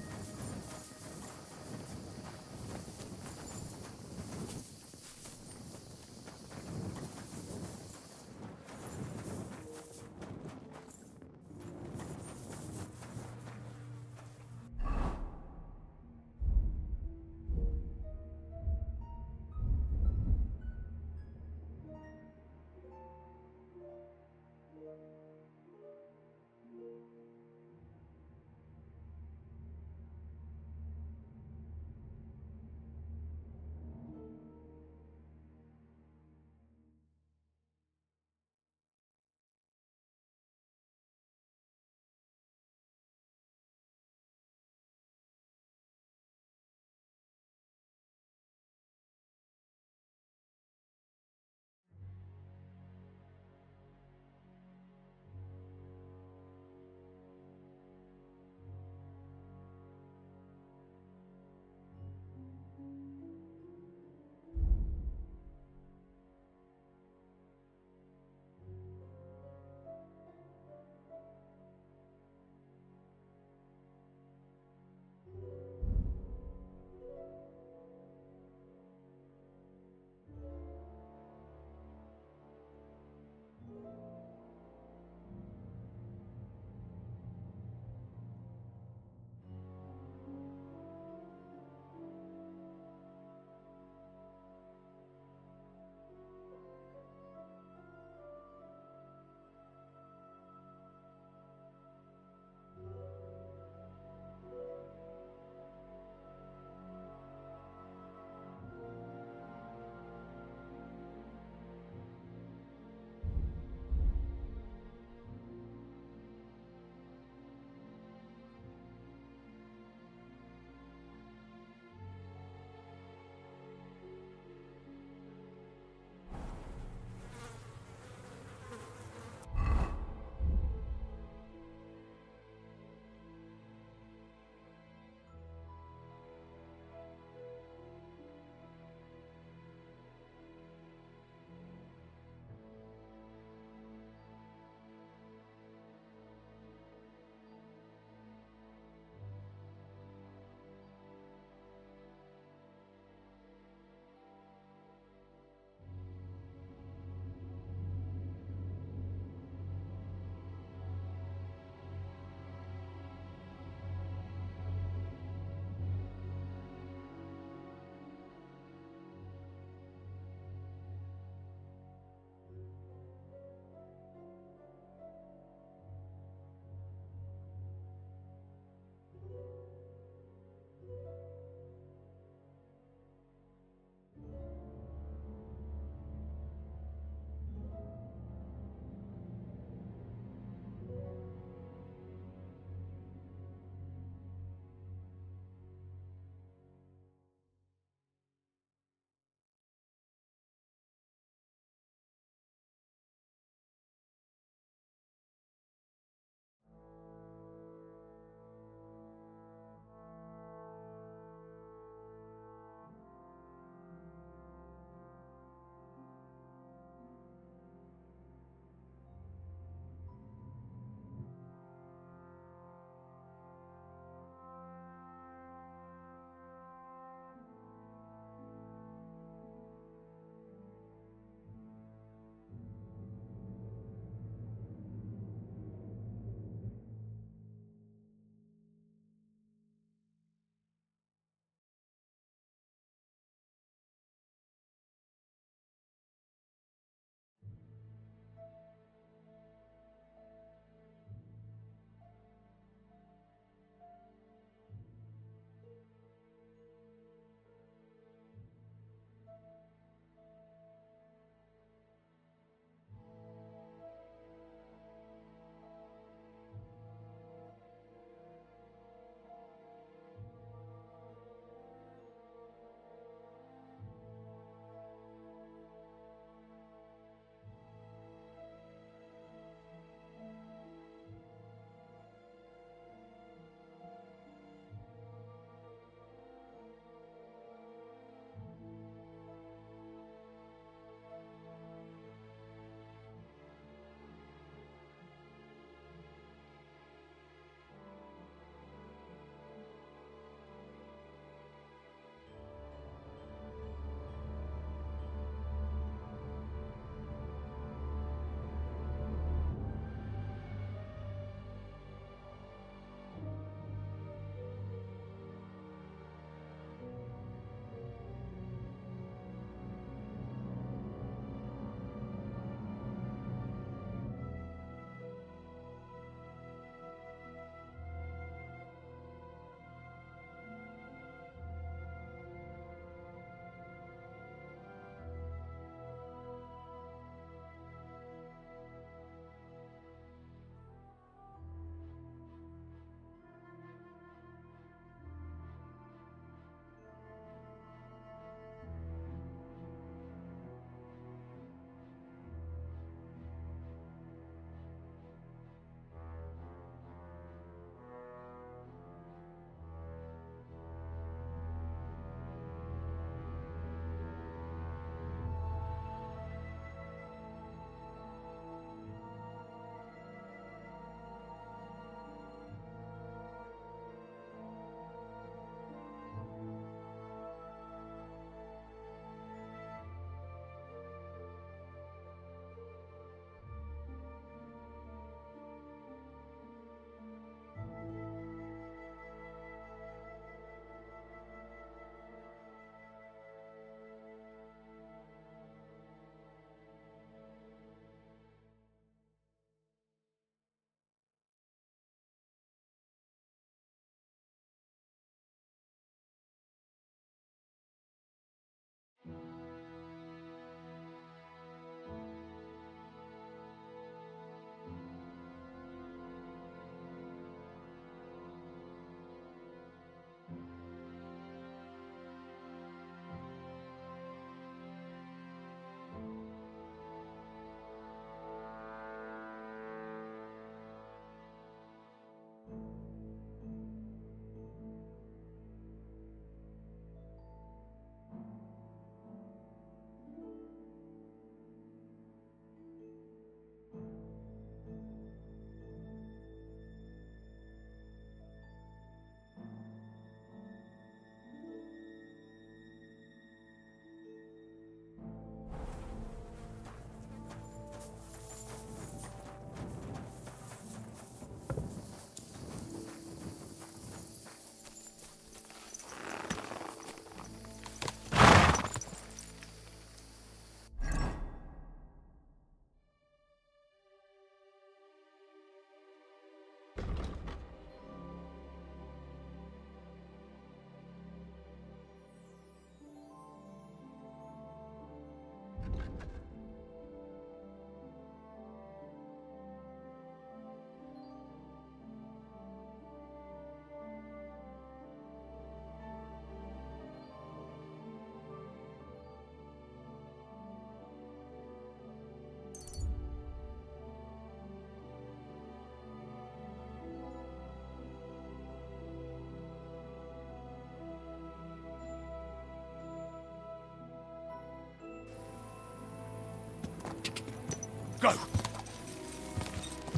Go!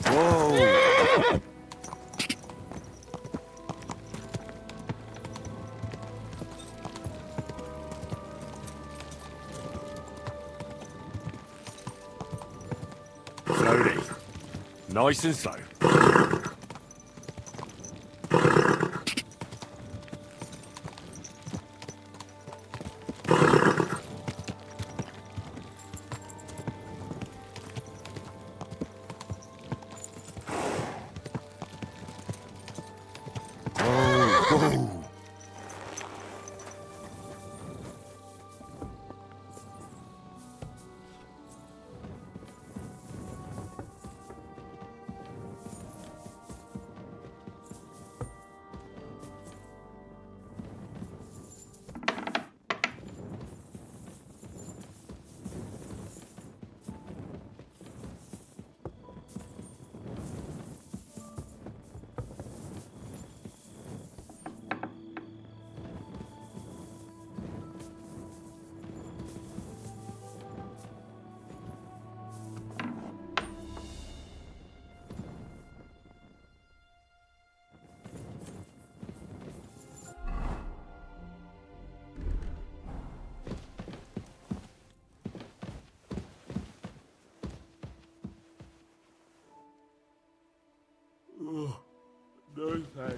Whoa! Slowly. Nice and slow. Whoa! Oh, no thanks.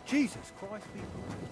Jesus Christ, be praised.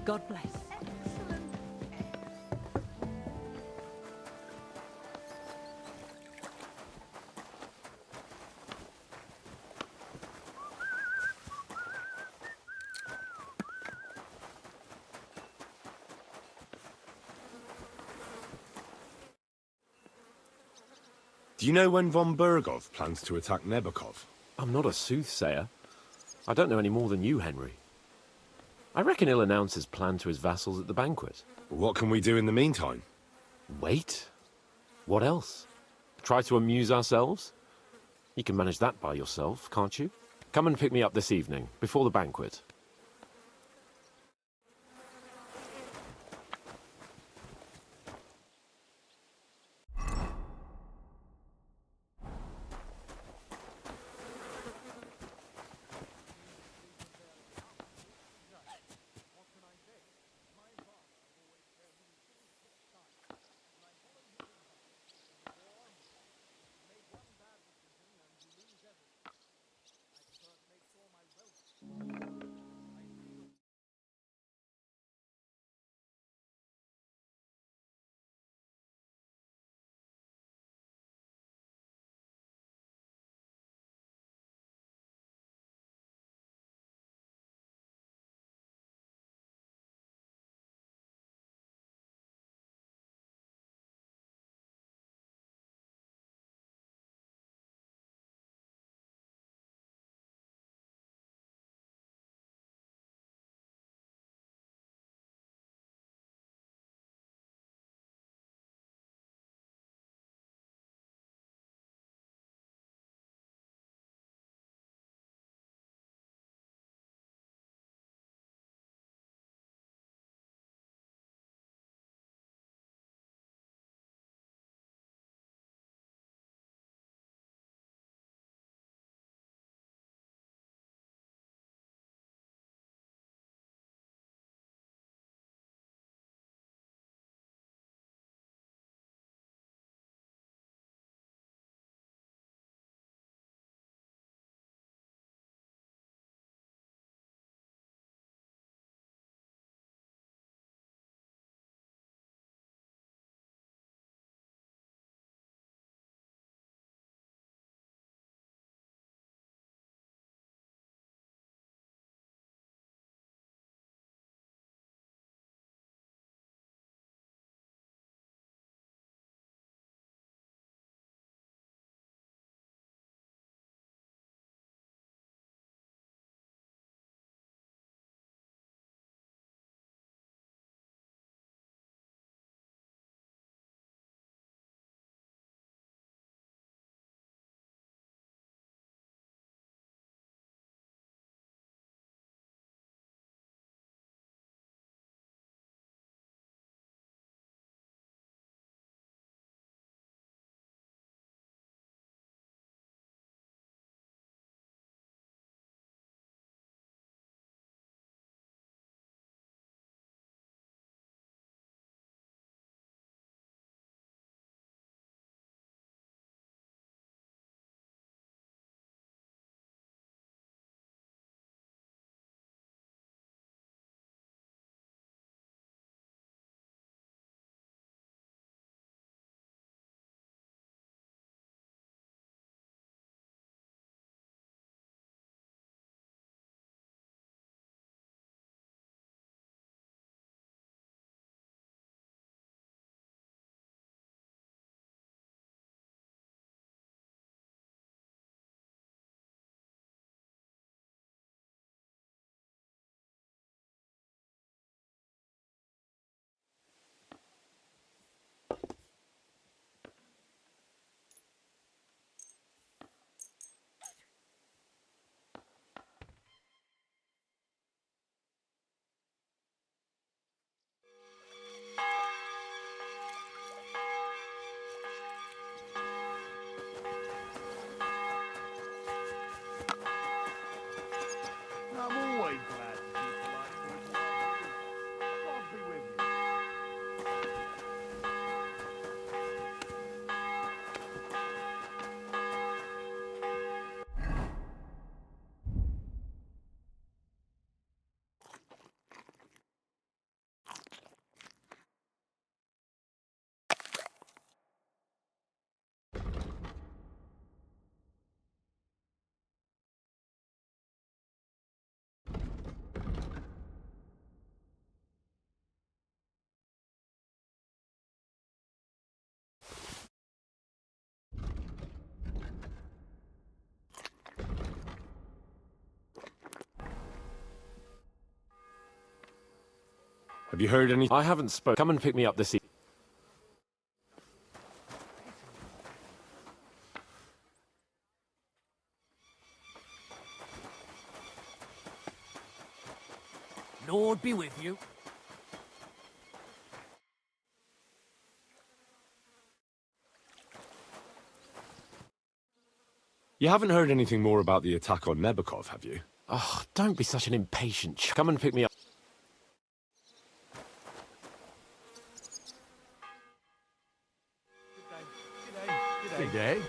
God bless. Do you know when von Bergov plans to attack Nebakov? I'm not a soothsayer. I don't know any more than you, Henry. I reckon he'll announce his plan to his vassals at the banquet. What can we do in the meantime? Wait? What else? Try to amuse ourselves? You can manage that by yourself, can't you? Come and pick me up this evening, before the banquet. Have you heard any? I haven't spoken. Come and pick me up this evening. Lord be with you. You haven't heard anything more about the attack on Nebakov, have you? Oh, don't be such an impatient Come and pick me up. Good day.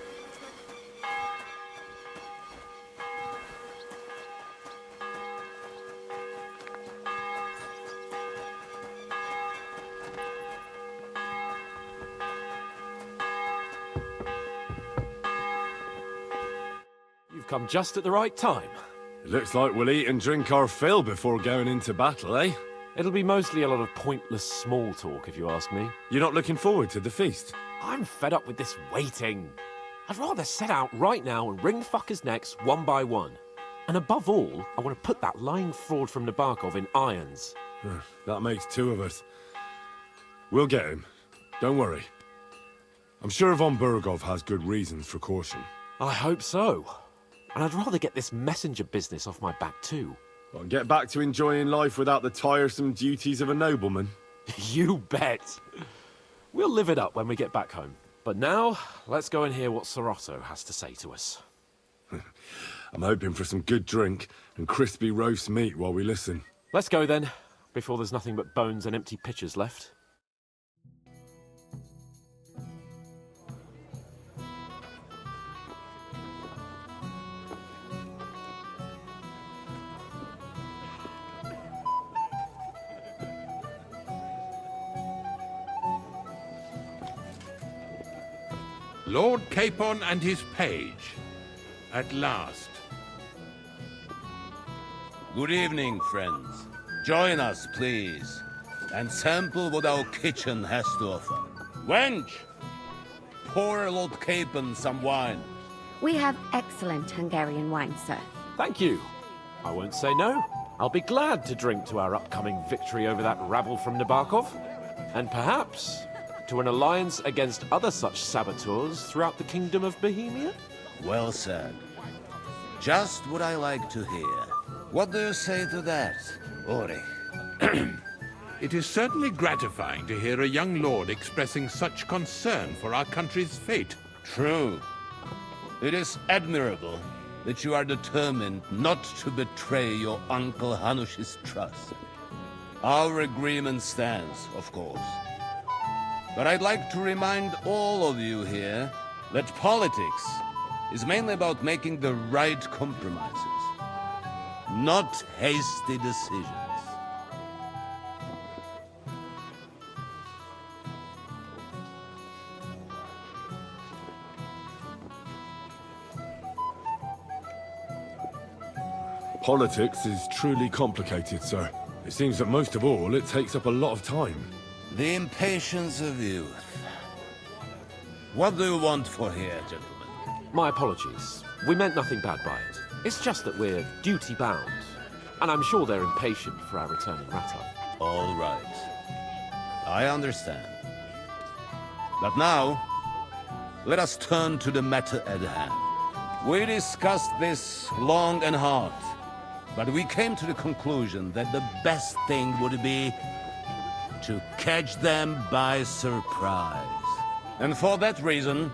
You've come just at the right time. It looks like we'll eat and drink our fill before going into battle, eh? It'll be mostly a lot of pointless small talk, if you ask me. You're not looking forward to the feast? I'm fed up with this waiting. I'd rather set out right now and wring fuckers' necks one by one. And above all, I want to put that lying fraud from Nabokov in irons. That makes two of us. We'll get him. Don't worry. I'm sure von Burgov has good reasons for caution. I hope so. And I'd rather get this messenger business off my back too. Well, get back to enjoying life without the tiresome duties of a nobleman. You bet. We'll live it up when we get back home. But now, let's go and hear what Sorotto has to say to us. I'm hoping for some good drink and crispy roast meat while we listen. Let's go then, before there's nothing but bones and empty pitchers left. Lord Capon and his page. At last. Good evening, friends. Join us, please, and sample what our kitchen has to offer. Wench! Pour Lord Capon some wine. We have excellent Hungarian wine, sir. Thank you. I won't say no. I'll be glad to drink to our upcoming victory over that rabble from Nabokov. And perhaps to an alliance against other such saboteurs throughout the Kingdom of Bohemia? Well said. Just what I like to hear. What do you say to that, Ulrich? It is certainly gratifying to hear a young lord expressing such concern for our country's fate. True. It is admirable that you are determined not to betray your Uncle Hanush's trust. Our agreement stands, of course. But I'd like to remind all of you here that politics is mainly about making the right compromises, not hasty decisions. Politics is truly complicated, sir. It seems that most of all, it takes up a lot of time. The impatience of youth. What do you want for here, gentlemen? My apologies. We meant nothing bad by it. It's just that we're duty-bound. And I'm sure they're impatient for our return in Rata. All right. I understand. But now, let us turn to the matter at hand. We discussed this long and hard, but we came to the conclusion that the best thing would be to catch them by surprise. And for that reason,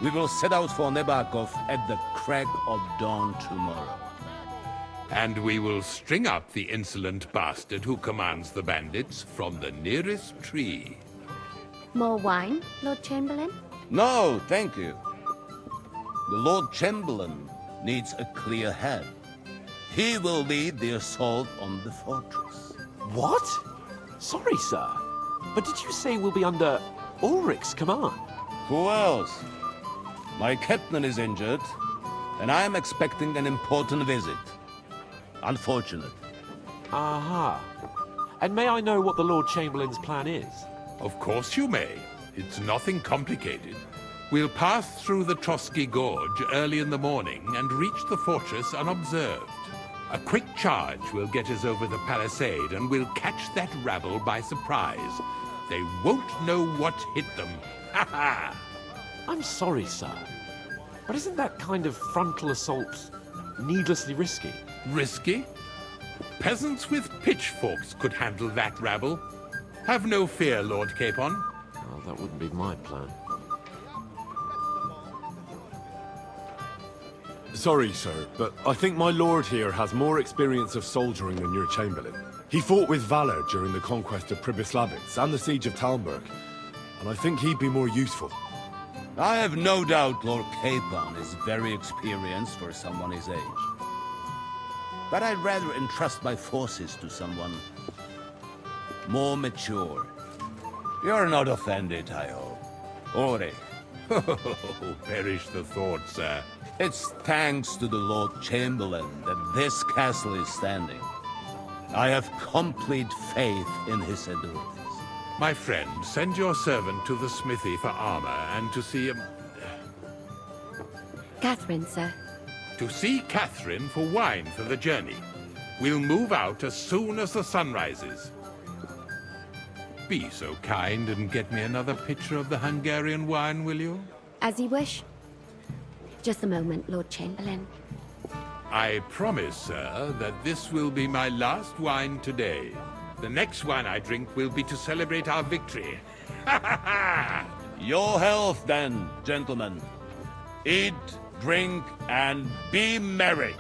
we will set out for Nebakov at the crack of dawn tomorrow. And we will string up the insolent bastard who commands the bandits from the nearest tree. More wine, Lord Chamberlain? No, thank you. The Lord Chamberlain needs a clear head. He will lead the assault on the fortress. What? Sorry, sir. But did you say we'll be under Ulrich's command? Who else? My captain is injured, and I am expecting an important visit. Unfortunate. Aha. And may I know what the Lord Chamberlain's plan is? Of course you may. It's nothing complicated. We'll pass through the Trotsky Gorge early in the morning and reach the fortress unobserved. A quick charge will get us over the palisade and we'll catch that rabble by surprise. They won't know what hit them. Ha ha! I'm sorry, sir, but isn't that kind of frontal assault needlessly risky? Risky? Peasants with pitchforks could handle that rabble. Have no fear, Lord Capon. Well, that wouldn't be my plan. Sorry, sir, but I think my lord here has more experience of soldiering than your chamberlain. He fought with valor during the conquest of Pribyslavitz and the siege of Talmberg, and I think he'd be more useful. I have no doubt Lord Capon is very experienced for someone his age. But I'd rather entrust my forces to someone more mature. You're not offended, I hope. Ore. Perish the thought, sir. It's thanks to the Lord Chamberlain that this castle is standing. I have complete faith in his abilities. My friend, send your servant to the smithy for armor and to see Catherine, sir. To see Catherine for wine for the journey. We'll move out as soon as the sun rises. Be so kind and get me another pitcher of the Hungarian wine, will you? As you wish. Just a moment, Lord Chamberlain. I promise, sir, that this will be my last wine today. The next wine I drink will be to celebrate our victory. Ha ha ha! Your health, then, gentlemen. Eat, drink, and be merry.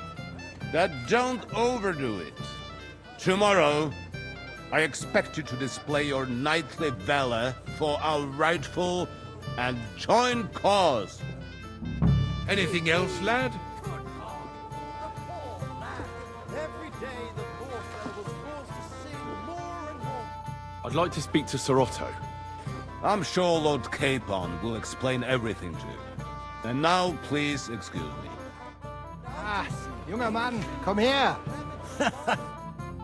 But don't overdo it. Tomorrow, I expect you to display your knightly valor for our rightful and joint cause. Anything else, lad? I'd like to speak to Sir Otto. I'm sure Lord Capon will explain everything to you. And now, please excuse me. Ah, junger Mann, komm her!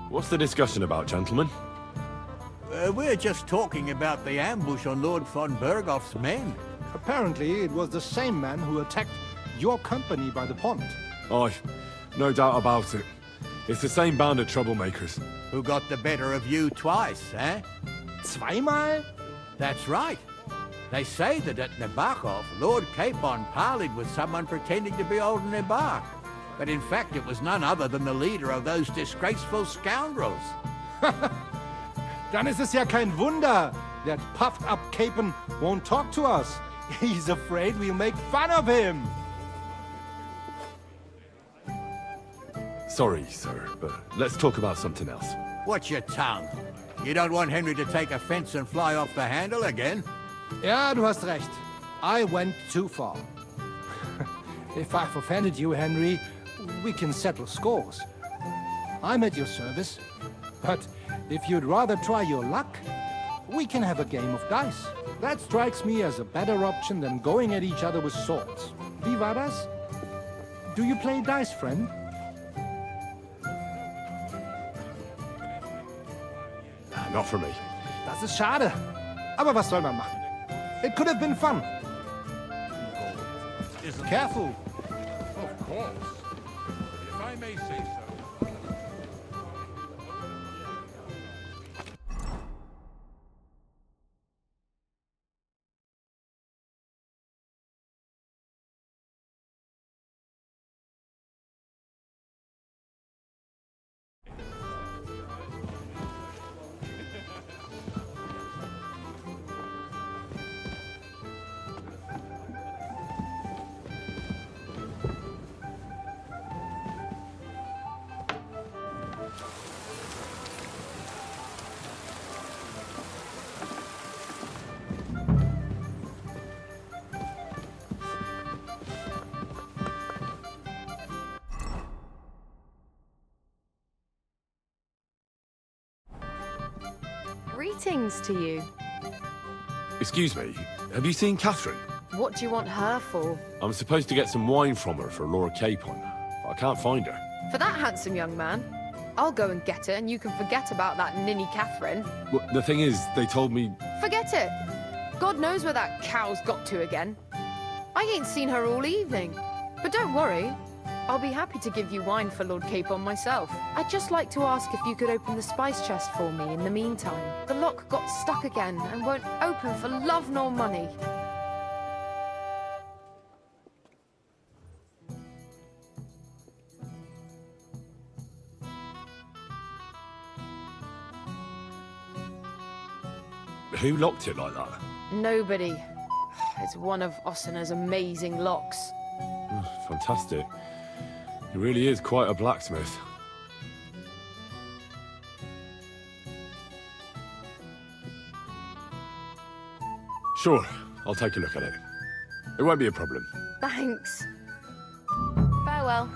What's the discussion about, gentlemen? We're just talking about the ambush on Lord von Bergoff's men. Apparently, it was the same man who attacked your company by the pond. Aye, no doubt about it. It's the same band of troublemakers. Who got the better of you twice, eh? Zweimal? That's right. They say that at Nabokov, Lord Capon parleyed with someone pretending to be old Nabar. But in fact, it was none other than the leader of those disgraceful scoundrels. Dann ist es ja kein Wunder that puffed-up Capon won't talk to us. He's afraid we'll make fun of him. Sorry, sir, but let's talk about something else. Watch your tongue. You don't want Henry to take offense and fly off the handle again? Ja, du hast recht. I went too far. If I've offended you, Henry, we can settle scores. I'm at your service. But if you'd rather try your luck, we can have a game of dice. That strikes me as a better option than going at each other with swords. Wie war das? Do you play dice, friend? Not for me. Das ist schade. Aber was soll man machen? It could have been fun. Careful. Of course. If I may say so. Greetings to you. Excuse me, have you seen Catherine? What do you want her for? I'm supposed to get some wine from her for Lord Capon, but I can't find her. For that handsome young man? I'll go and get her, and you can forget about that ninny Catherine. Well, the thing is, they told me... Forget it! God knows where that cow's got to again. I ain't seen her all evening. But don't worry, I'll be happy to give you wine for Lord Capon myself. I'd just like to ask if you could open the spice chest for me in the meantime. The lock got stuck again and won't open for love nor money. Who locked it like that? Nobody. It's one of Osina's amazing locks. Fantastic. He really is quite a blacksmith. Sure, I'll take a look at it. It won't be a problem. Thanks. Farewell.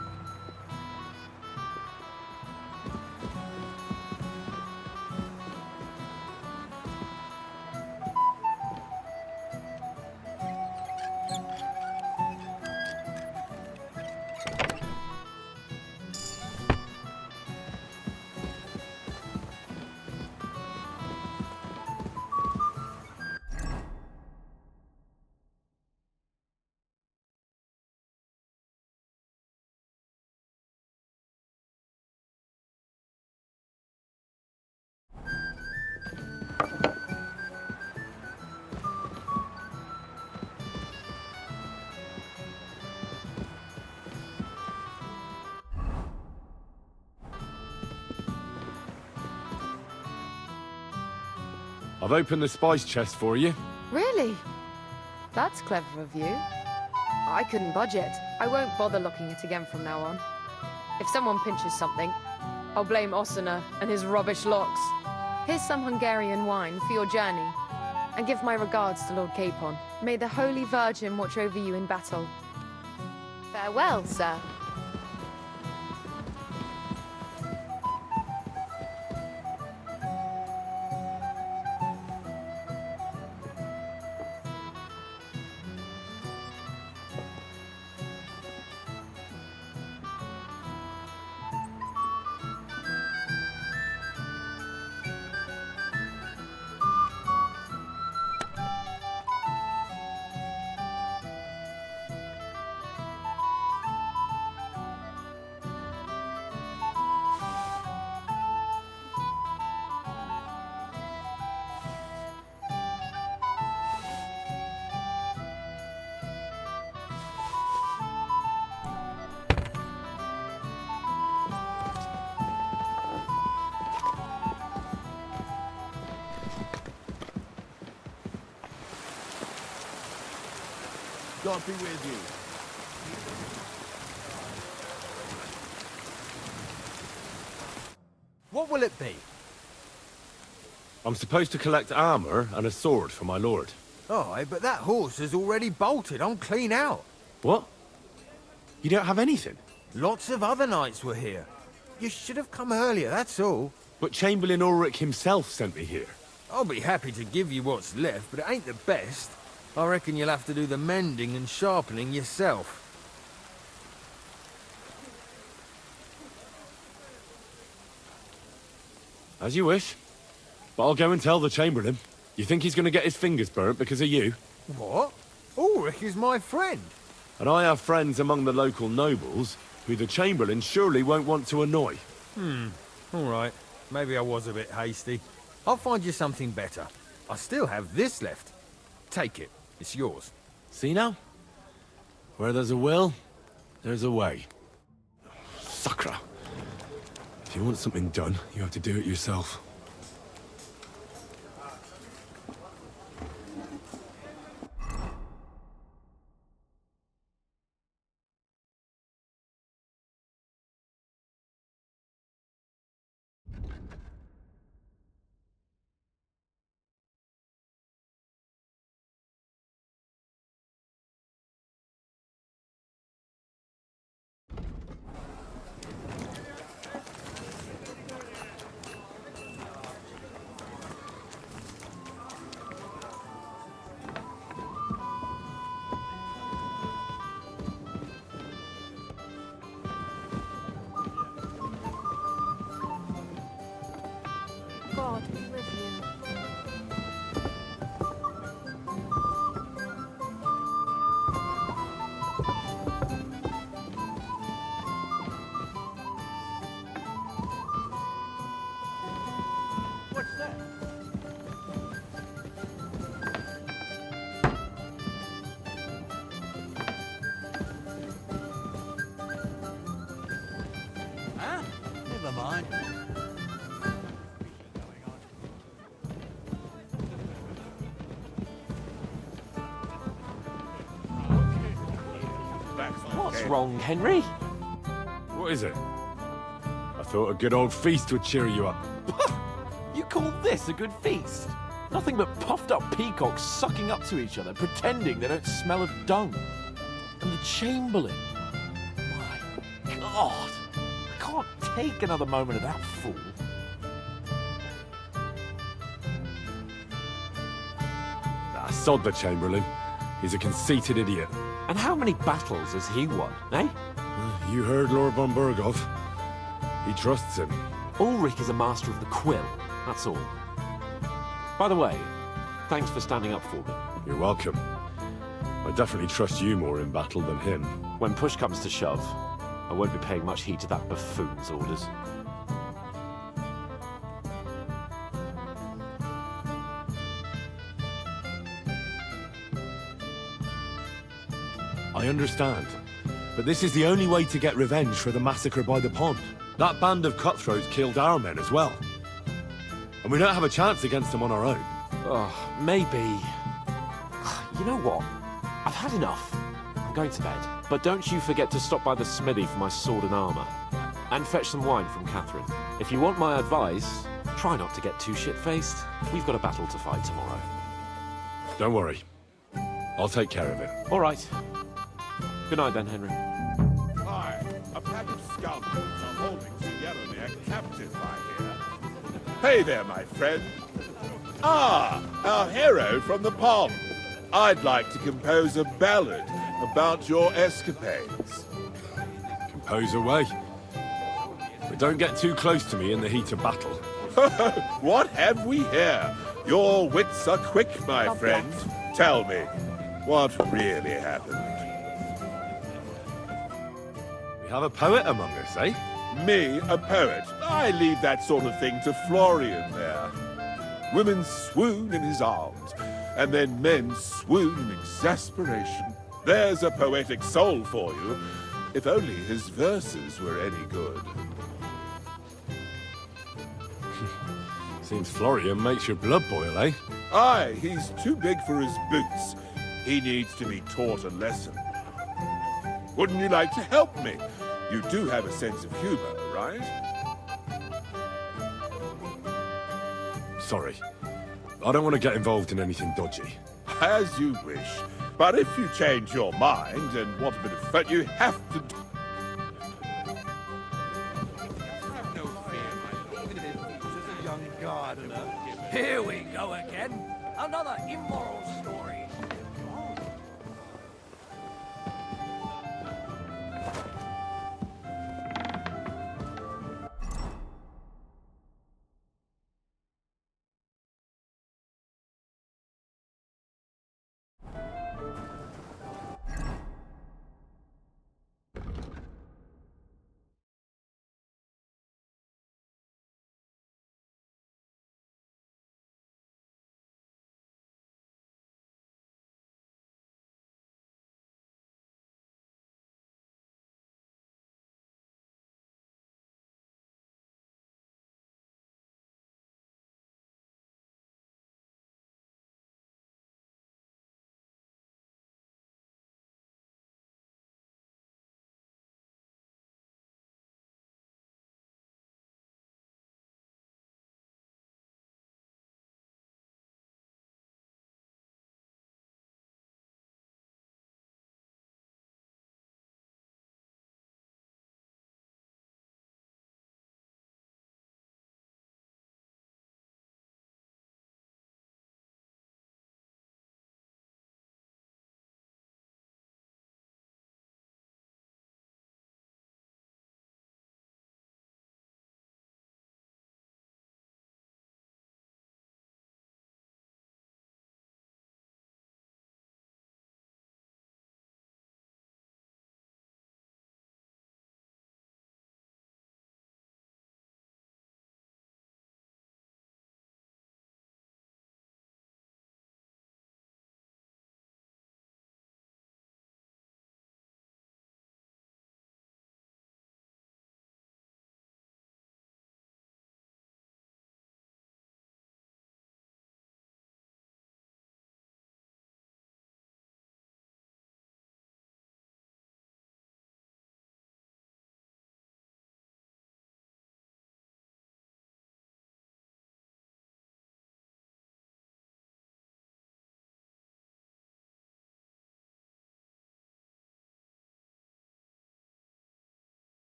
I've opened the spice chest for you. Really? That's clever of you. I couldn't budget. I won't bother looking it again from now on. If someone pinches something, I'll blame Osina and his rubbish locks. Here's some Hungarian wine for your journey. And give my regards to Lord Capon. May the Holy Virgin watch over you in battle. Farewell, sir. God be with you. What will it be? I'm supposed to collect armor and a sword for my lord. Oh, but that horse has already bolted. I'm clean out. What? You don't have anything? Lots of other knights were here. You should have come earlier, that's all. But Chamberlain Ulrich himself sent me here. I'll be happy to give you what's left, but it ain't the best. I reckon you'll have to do the mending and sharpening yourself. As you wish. But I'll go and tell the Chamberlain. You think he's going to get his fingers burnt because of you? What? Ulrich is my friend. And I have friends among the local nobles who the Chamberlain surely won't want to annoy. All right. Maybe I was a bit hasty. I'll find you something better. I still have this left. Take it. It's yours. See now? Where there's a will, there's a way. Sakra. If you want something done, you have to do it yourself. God be with you. Never mind. What's wrong, Henry? What is it? I thought a good old feast would cheer you up. You call this a good feast? Nothing but puffed up peacocks sucking up to each other, pretending they don't smell of dung. And the Chamberlain. My God. I can't take another moment of that fool. Sod the Chamberlain. He's a conceited idiot. And how many battles has he won, eh? You heard Lord von Burgov. He trusts him. Ulrich is a master of the quill, that's all. By the way, thanks for standing up for me. You're welcome. I definitely trust you more in battle than him. When push comes to shove, I won't be paying much heed to that buffoon's orders. I understand. But this is the only way to get revenge for the massacre by the pond. That band of cutthroats killed our men as well. And we don't have a chance against them on our own. Oh, maybe... You know what? I've had enough. I'm going to bed. But don't you forget to stop by the smithy for my sword and armor. And fetch some wine from Catherine. If you want my advice, try not to get too shit-faced. We've got a battle to fight tomorrow. Don't worry. I'll take care of it. All right. Good night then, Henry. Hi, a pack of scoundrels are holding Yeremir captive, I hear. Hey there, my friend. Ah, our hero from the pond. I'd like to compose a ballad about your escapades. Compose away. But don't get too close to me in the heat of battle. What have we here? Your wits are quick, my friend. Tell me, what really happened? We have a poet among us, eh? Me, a poet. I leave that sort of thing to Florian there. Women swoon in his arms, and then men swoon in exasperation. There's a poetic soul for you, if only his verses were any good. Seems Florian makes your blood boil, eh? Aye, he's too big for his boots. He needs to be taught a lesson. Wouldn't you like to help me? You do have a sense of humor, right? Sorry. I don't want to get involved in anything dodgy. As you wish. But if you change your mind and want a bit of fun, you have to... Have no fear, my lord. As a young gardener. Here we go again. Another immoral story.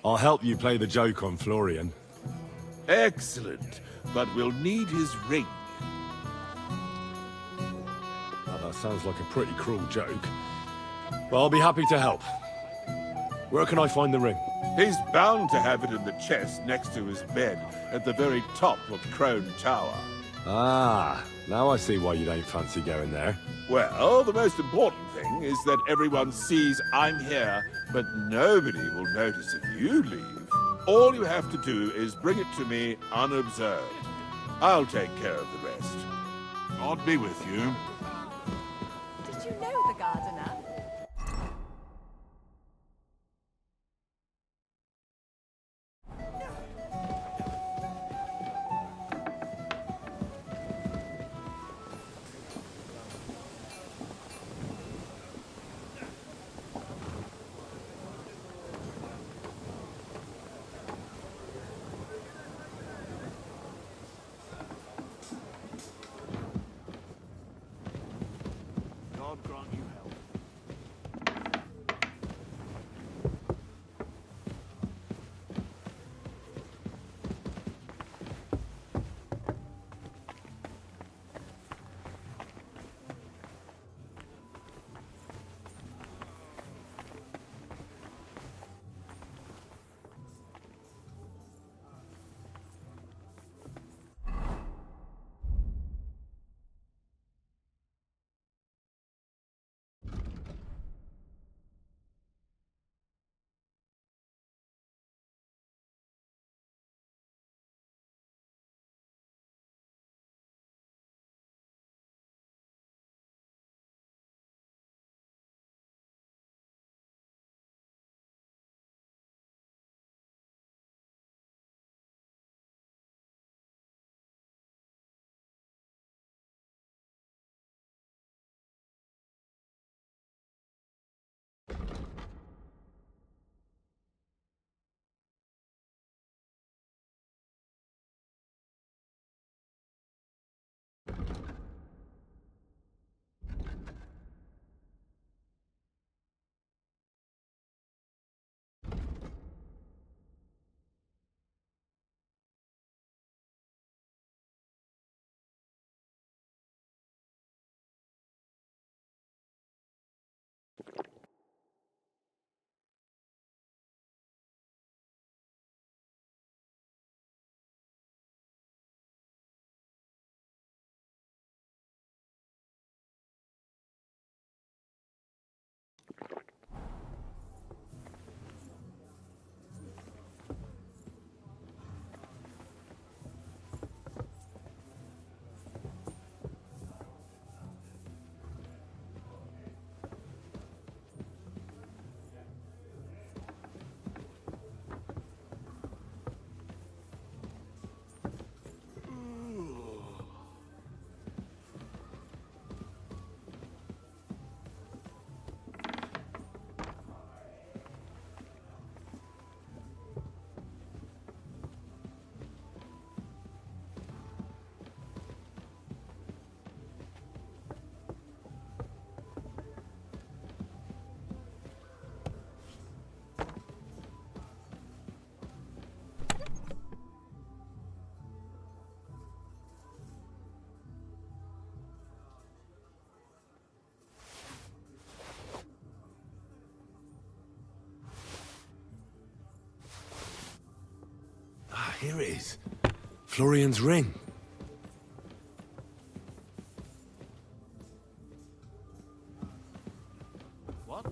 I'll help you play the joke on Florian. Excellent. But we'll need his ring. Now, that sounds like a pretty cruel joke. But I'll be happy to help. Where can I find the ring? He's bound to have it in the chest next to his bed at the very top of Crone Tower. Ah, now I see why you don't fancy going there. Well, the most important thing is that everyone sees I'm here, but nobody will notice if you leave. All you have to do is bring it to me unobserved. I'll take care of the rest. God be with you. Did you know the gardener? God grant you help. Ah, here it is. Florian's ring. What?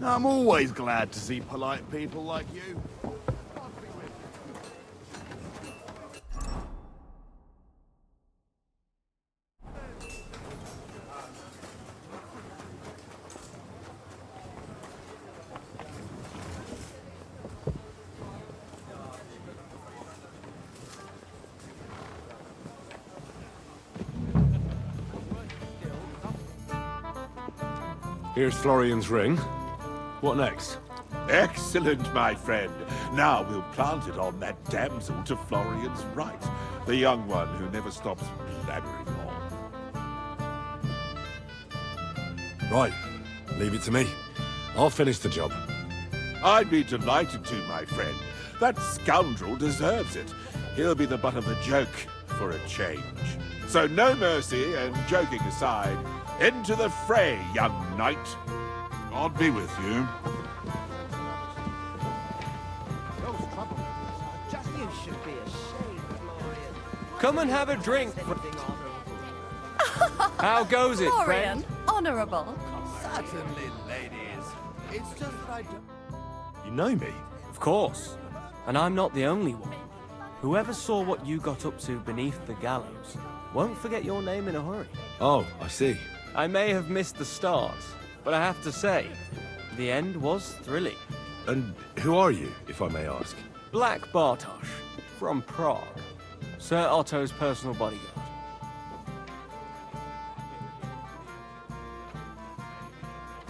I'm always glad to see polite people like you. Here's Florian's ring. What next? Excellent, my friend. Now we'll plant it on that damsel to Florian's right. The young one who never stops blabbering on. Right. Leave it to me. I'll finish the job. I'd be delighted to, my friend. That scoundrel deserves it. He'll be the butt of a joke for a change. So no mercy, and joking aside, into the fray, young knight. God be with you. You should be ashamed, Florian. Come and have a drink. How goes it, Florian, friend? honourable. Certainly, ladies. It's just that I don't... You know me? Of course. And I'm not the only one. Whoever saw what you got up to beneath the gallows won't forget your name in a hurry. Oh, I see. I may have missed the start, but I have to say, the end was thrilling. And who are you, if I may ask? Black Bartosz, from Prague. Sir Otto's personal bodyguard.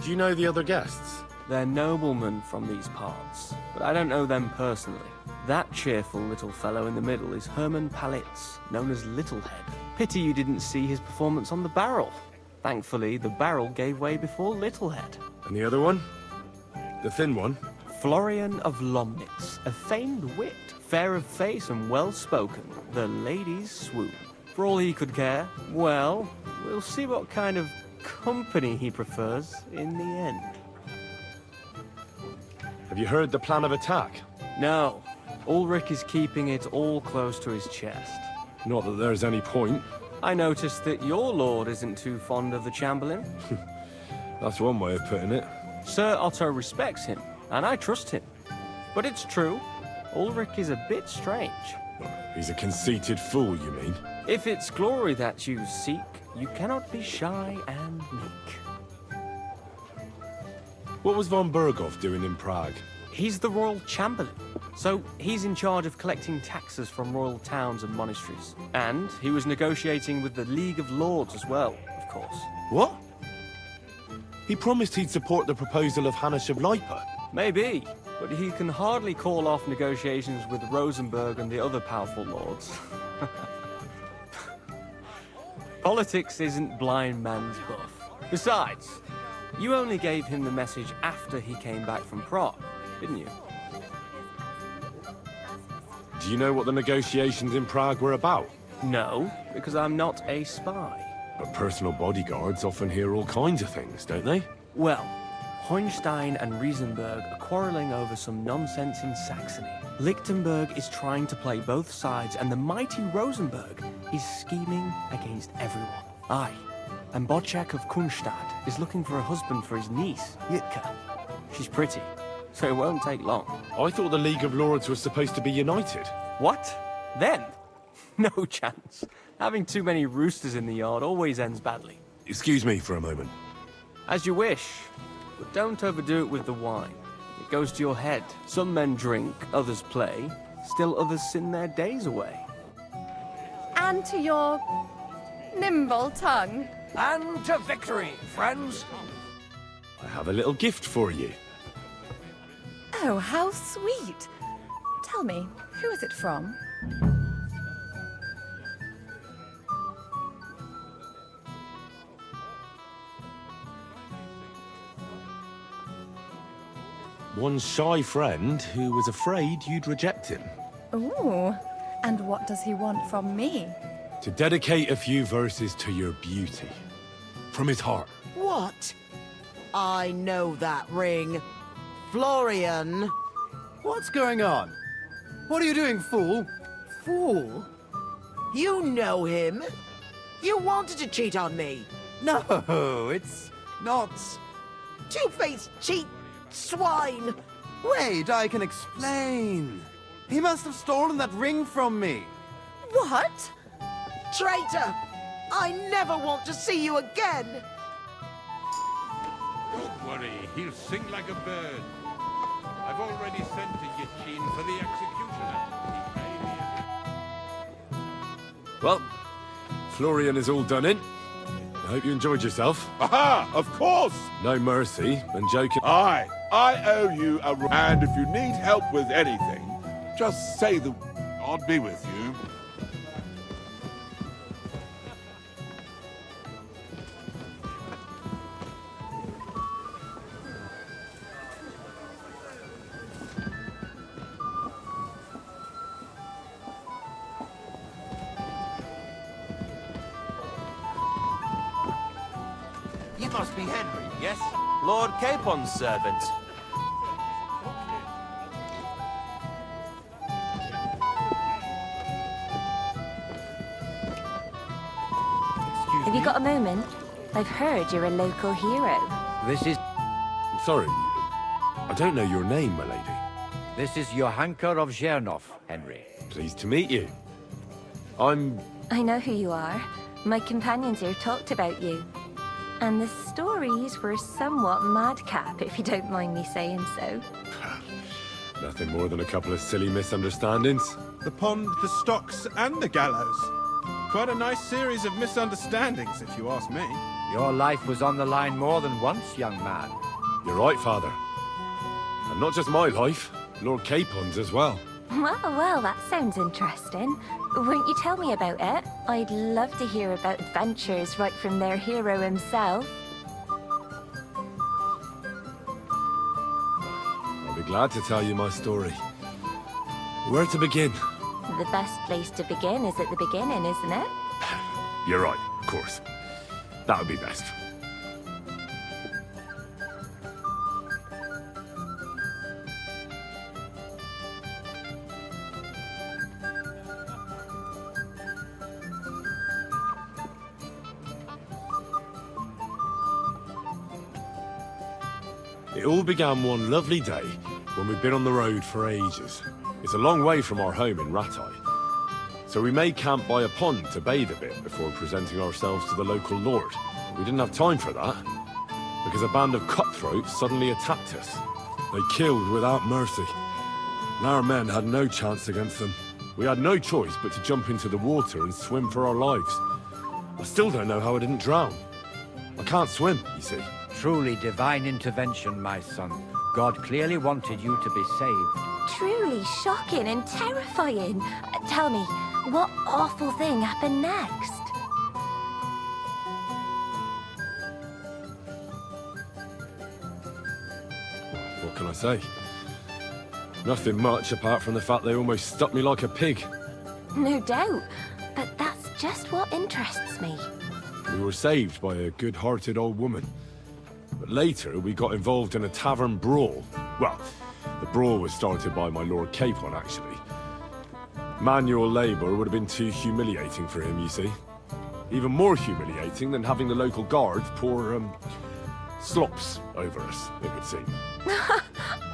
Do you know the other guests? They're noblemen from these parts, but I don't know them personally. That cheerful little fellow in the middle is Herman Palitz, known as Littlehead. Pity you didn't see his performance on the barrel. Thankfully, the barrel gave way before Littlehead. And the other one? The thin one? Florian of Lomnitz, a famed wit, fair of face and well-spoken. The ladies swoon. For all he could care, well, we'll see what kind of company he prefers in the end. Have you heard the plan of attack? No. Ulrich is keeping it all close to his chest. Not that there's any point. I noticed that your lord isn't too fond of the Chamberlain. That's one way of putting it. Sir Otto respects him, and I trust him. But it's true, Ulrich is a bit strange. He's a conceited fool, you mean? If it's glory that you seek, you cannot be shy and meek. What was von Berghoff doing in Prague? He's the royal chamberlain, so he's in charge of collecting taxes from royal towns and monasteries. And he was negotiating with the League of Lords as well, of course. What? He promised he'd support the proposal of Hannes of Lipa. Maybe, but he can hardly call off negotiations with Rosenberg and the other powerful lords. Politics isn't blind man's buff. Besides, you only gave him the message after he came back from Prague, didn't you? Do you know what the negotiations in Prague were about? No, because I'm not a spy. But personal bodyguards often hear all kinds of things, don't they? Well, Hohenstein and Riesenberg are quarreling over some nonsense in Saxony. Lichtenberg is trying to play both sides, and the mighty Rosenberg is scheming against everyone. Aye, and Bocek of Kunstadt is looking for a husband for his niece, Yitka. She's pretty, so it won't take long. I thought the League of Lords was supposed to be united. What? Then? No chance. Having too many roosters in the yard always ends badly. Excuse me for a moment. As you wish, but don't overdo it with the wine. It goes to your head. Some men drink, others play, still others sin their days away. And to your nimble tongue. And to victory, friends. I have a little gift for you. Oh, how sweet. Tell me, who is it from? One shy friend who was afraid you'd reject him. Ooh, and what does he want from me? To dedicate a few verses to your beauty. From his heart. What? I know that ring. Florian. What's going on? What are you doing, fool? Fool? You know him. You wanted to cheat on me. No, it's not. Two-faced cheat. swine! Wait, I can explain. He must have stolen that ring from me. What? Traitor! I never want to see you again! Don't worry, he'll sing like a bird. I've already sent to Yachin for the executioner. Well, Florian is all done in. I hope you enjoyed yourself. Aha! Of course! No mercy, and joking. I owe you a... And if you need help with anything, just say the... God be with you. You must be Henry, yes? Lord Capon's servant. Have you got a moment? I've heard you're a local hero. This is... Sorry, I don't know your name, my lady. This is Johanka of Zhernov, Henry. Pleased to meet you. I'm... I know who you are. My companions here talked about you. And the stories were somewhat madcap, if you don't mind me saying so. Nothing more than a couple of silly misunderstandings. The pond, the stocks, and the gallows. Quite a nice series of misunderstandings, if you ask me. Your life was on the line more than once, young man. You're right, Father. And not just my life, Lord Capon's as well. Well, that sounds interesting. Won't you tell me about it? I'd love to hear about adventures right from their hero himself. I'll be glad to tell you my story. Where to begin? The best place to begin is at the beginning, isn't it? You're right, of course. That would be best. It all began one lovely day when we'd been on the road for ages. It's a long way from our home in Ratai. So we made camp by a pond to bathe a bit before presenting ourselves to the local lord. We didn't have time for that, because a band of cutthroats suddenly attacked us. They killed without mercy, and our men had no chance against them. We had no choice but to jump into the water and swim for our lives. I still don't know how I didn't drown. I can't swim, you see. Truly divine intervention, my son. God clearly wanted you to be saved. Truly shocking and terrifying. Tell me, what awful thing happened next? What can I say? Nothing much apart from the fact they almost stuck me like a pig. No doubt, but that's just what interests me. We were saved by a good-hearted old woman. But later, we got involved in a tavern brawl. Well, the brawl was started by my Lord Capon, actually. Manual labor would have been too humiliating for him, you see. Even more humiliating than having the local guards pour, slops over us, it would seem.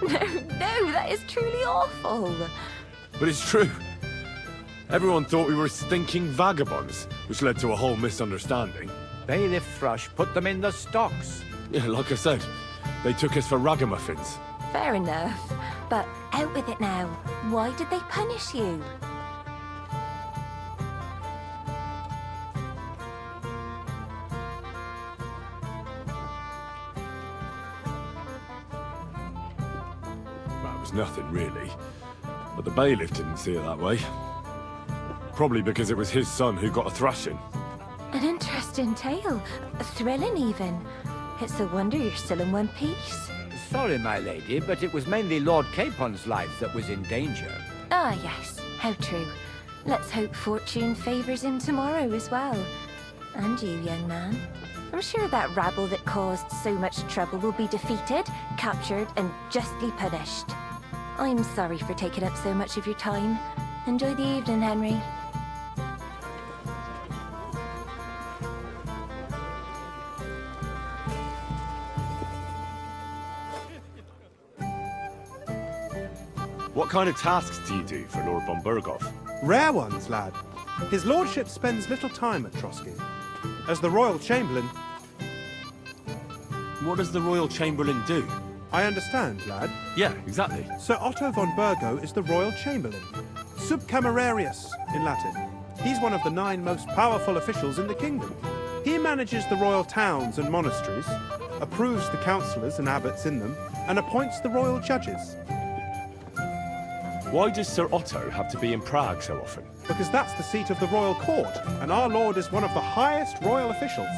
No, that is truly awful. But it's true. Everyone thought we were stinking vagabonds, which led to a whole misunderstanding. Bailiff Thrush put them in the stocks. Yeah, like I said, they took us for ragamuffins. Fair enough. But out with it now. Why did they punish you? That was nothing, really. But the bailiff didn't see it that way. Probably because it was his son who got a thrashing. An interesting tale. Thrilling, even. It's a wonder you're still in one piece. Sorry, my lady, but it was mainly Lord Capon's life that was in danger. Ah, yes. How true. Let's hope fortune favours him tomorrow as well. And you, young man. I'm sure that rabble that caused so much trouble will be defeated, captured, and justly punished. I'm sorry for taking up so much of your time. Enjoy the evening, Henry. What kind of tasks do you do for Lord von Berghoff? Rare ones, lad. His lordship spends little time at Trotsky. As the Royal Chamberlain... What does the Royal Chamberlain do? I understand, lad. Yeah, exactly. Sir Otto von Burgo is the Royal Chamberlain. Subcamerarius, in Latin. He's one of the 9 most powerful officials in the kingdom. He manages the royal towns and monasteries, approves the councillors and abbots in them, and appoints the royal judges. Why does Sir Otto have to be in Prague so often? Because that's the seat of the royal court, and our lord is one of the highest royal officials.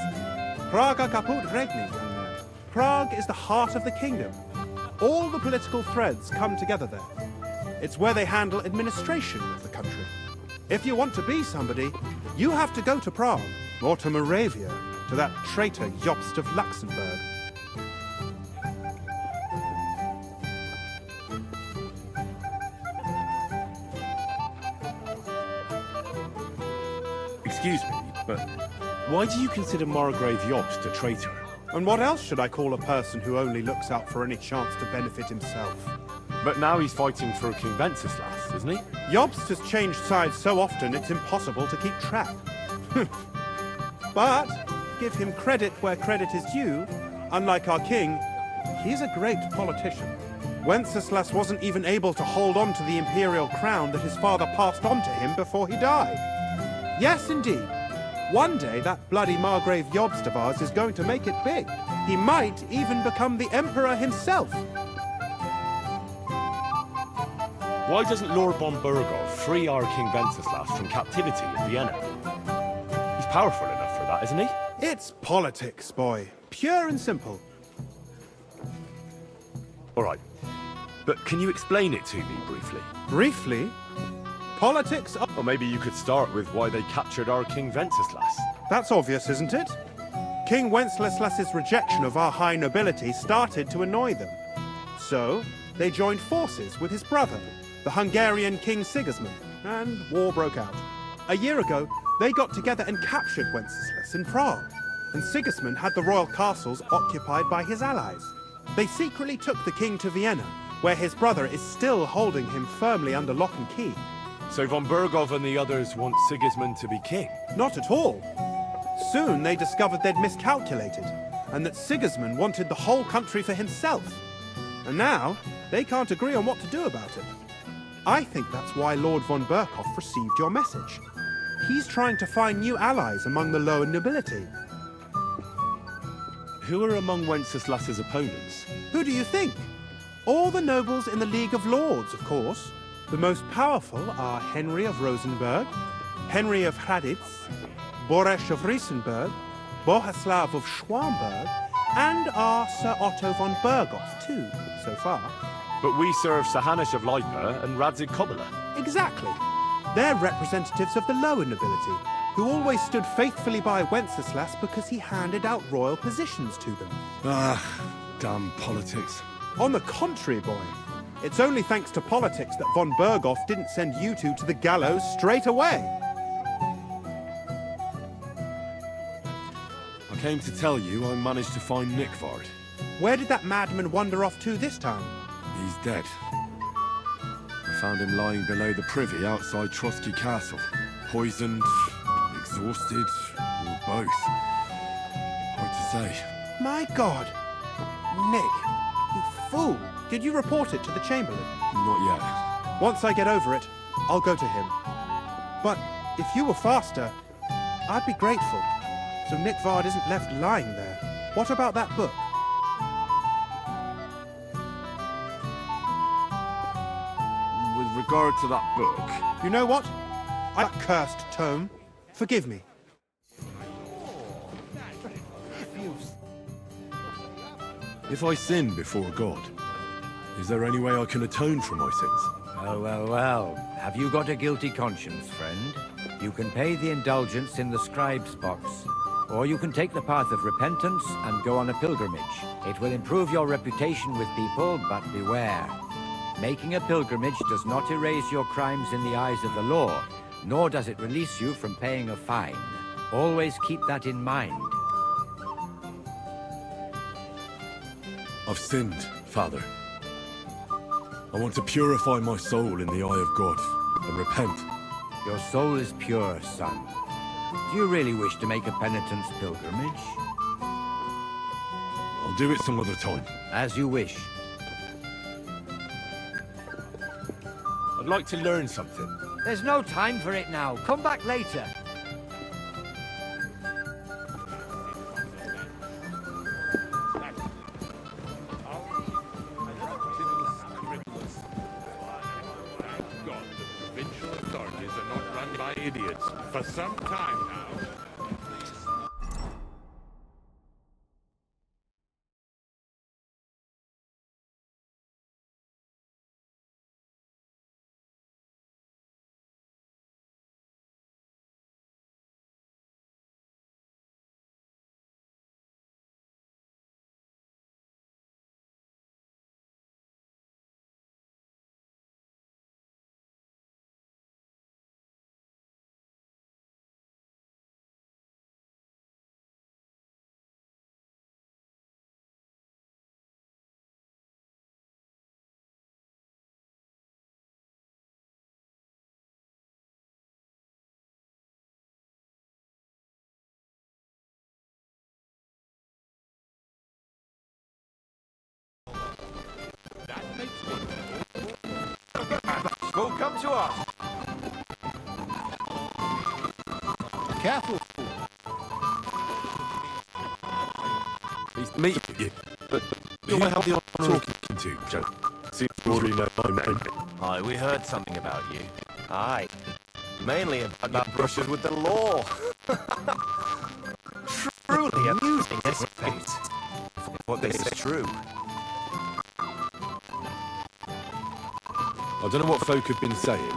Praga caput regni, young man. Prague is the heart of the kingdom. All the political threads come together there. It's where they handle administration of the country. If you want to be somebody, you have to go to Prague, or to Moravia, to that traitor Jobst of Luxembourg. Excuse me, but why do you consider Margrave Jobst a traitor? And what else should I call a person who only looks out for any chance to benefit himself? But now he's fighting for King Wenceslas, isn't he? Jobst has changed sides so often it's impossible to keep track. But give him credit where credit is due. Unlike our king, he's a great politician. Wenceslas wasn't even able to hold on to the imperial crown that his father passed on to him before he died. Yes, indeed. One day, that bloody Margrave Jobst of ours is going to make it big. He might even become the emperor himself. Why doesn't Lord von Berghoff free our King Wenceslas from captivity in Vienna? He's powerful enough for that, isn't he? It's politics, boy. Pure and simple. All right. But can you explain it to me briefly? Briefly? Politics... Or maybe you could start with why they captured our King Wenceslas. That's obvious, isn't it? King Wenceslas's rejection of our high nobility started to annoy them. So, they joined forces with his brother, the Hungarian King Sigismund, and war broke out. A year ago, they got together and captured Wenceslas in Prague, and Sigismund had the royal castles occupied by his allies. They secretly took the king to Vienna, where his brother is still holding him firmly under lock and key. So von Berghoff and the others want Sigismund to be king? Not at all. Soon they discovered they'd miscalculated, and that Sigismund wanted the whole country for himself. And now, they can't agree on what to do about it. I think that's why Lord von Berghoff received your message. He's trying to find new allies among the lower nobility. Who are among Wenceslas's opponents? Who do you think? All the nobles in the League of Lords, of course. The most powerful are Henry of Rosenberg, Henry of Hraditz, Boresh of Riesenberg, Bohuslav of Schwamberg, and our Sir Otto von Berghoff, too, so far. But we serve Sahanish of Lipa and Radzig Kobyla. Exactly. They're representatives of the lower nobility, who always stood faithfully by Wenceslas because he handed out royal positions to them. Ah, damn politics. On the contrary, boy. It's only thanks to politics that von Berghoff didn't send you two to the gallows straight away. I came to tell you I managed to find Nikvard. Where did that madman wander off to this time? He's dead. I found him lying below the privy outside Trotsky Castle. Poisoned, exhausted, or both. Hard to say. My God! Nick, you fool! Did you report it to the Chamberlain? Not yet. Once I get over it, I'll go to him. But if you were faster, I'd be grateful. So Nikvard isn't left lying there. What about that book? With regard to that book... You know what? That cursed tome. Forgive me. If I sin before God, is there any way I can atone for my sins? Oh, well, well. Have you got a guilty conscience, friend? You can pay the indulgence in the scribe's box. Or you can take the path of repentance and go on a pilgrimage. It will improve your reputation with people, but beware. Making a pilgrimage does not erase your crimes in the eyes of the law, nor does it release you from paying a fine. Always keep that in mind. I've sinned, Father. I want to purify my soul in the eye of God and repent. Your soul is pure, son. Do you really wish to make a penitence pilgrimage? I'll do it some other time. As you wish. I'd like to learn something. There's no time for it now. Come back later. God, the provincial authorities are not run by idiots for some time now. Go come to us. Careful. Pleased to meet you. But who do I have the honor of talking to, Joe? Seems you already know my name. Aye, we heard something about you. Aye. Mainly about brushes with the law. Truly amusing, isn't it? What they say is true. I don't know what folk have been saying.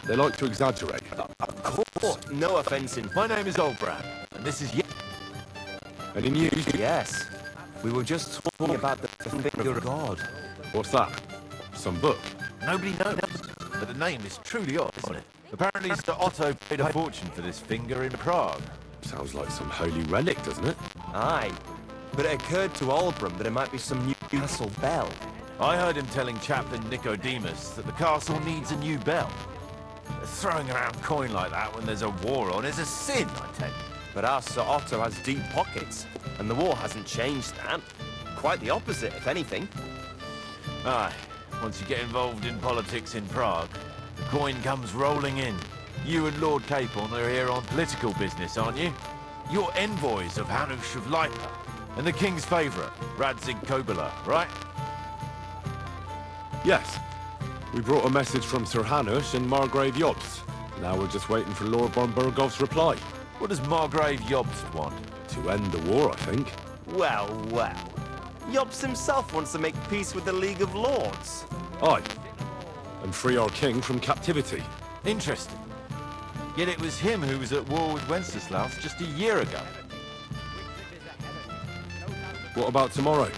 They like to exaggerate. Of course, no offence in... My name is Oldbrand, and this is... Any news? Yes. We were just talking about the finger of God. What's that? Some book? Nobody knows, but the name is truly odd, isn't it? Apparently Sir Otto paid a fortune for this finger in Prague. Sounds like some holy relic, doesn't it? Aye, but it occurred to Olbram that it might be some new castle bell. I heard him telling Chaplain Nicodemus that the castle needs a new bell. Throwing around coin like that when there's a war on is a sin, I tell you. But our Sir Otto has deep pockets, and the war hasn't changed that. Quite the opposite, if anything. Aye, once you get involved in politics in Prague, the coin comes rolling in. You and Lord Capon are here on political business, aren't you? You're envoys of Hanush of Lipa, and the king's favourite, Radzig Kobyla, right? Yes. We brought a message from Sir Hanush and Margrave Jobst. Now we're just waiting for Lord von Burgov's reply. What does Margrave Jobst want? To end the war, I think. Well, well. Jobst himself wants to make peace with the League of Lords. Aye. And free our king from captivity. Interesting. Yet it was him who was at war with Wenceslaus just a year ago. What about tomorrow?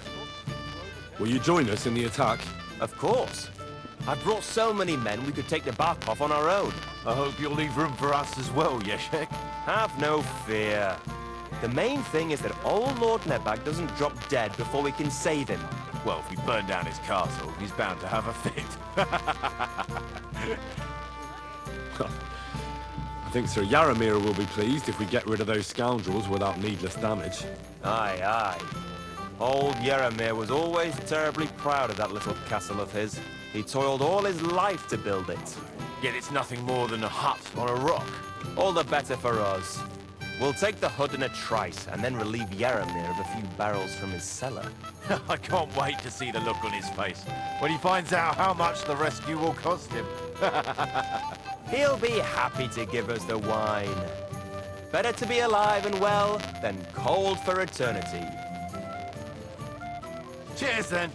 Will you join us in the attack? Of course. I brought so many men we could take the back off on our own. I hope you'll leave room for us as well, Yeshek. Have no fear. The main thing is that old Lord Nebag doesn't drop dead before we can save him. Well, if we burn down his castle, he's bound to have a fit. I think Sir Yaramir will be pleased if we get rid of those scoundrels without needless damage. Aye, aye. Old Yaramir was always terribly proud of that little castle of his. He toiled all his life to build it. Yet it's nothing more than a hut on a rock. All the better for us. We'll take the hut in a trice, and then relieve Yaramir of a few barrels from his cellar. I can't wait to see the look on his face when he finds out how much the rescue will cost him. He'll be happy to give us the wine. Better to be alive and well than cold for eternity. Cheers, then.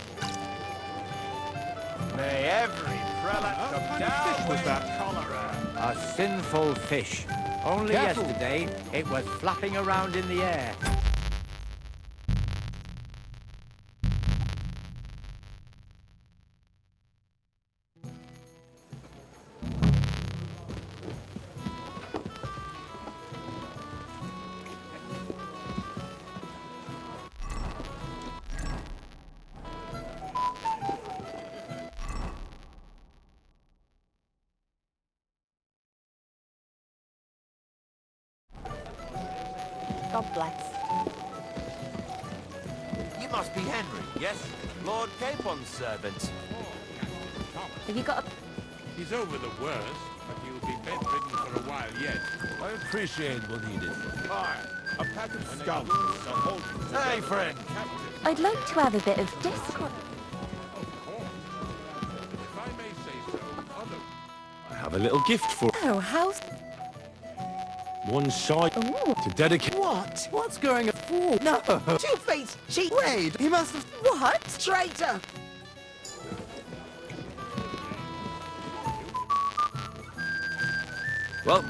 May every prelate come down with cholera. A sinful fish. Only Careful. yesterday, it was flapping around in the air. God bless. You must be Henry, yes? Lord Capon's servant. Have you got a... He's over the worst, but he'll be bedridden for a while yet. I appreciate what he did. Aye, a pack of scoundrels are holding... Hey, friend! I'd like to have a bit of discord. If I may say so, other... I have a little gift for Oh, how... one side to dedicate. What? What's going on? Ooh, no! Two-faced cheat raid! He must have... What? Traitor! Well,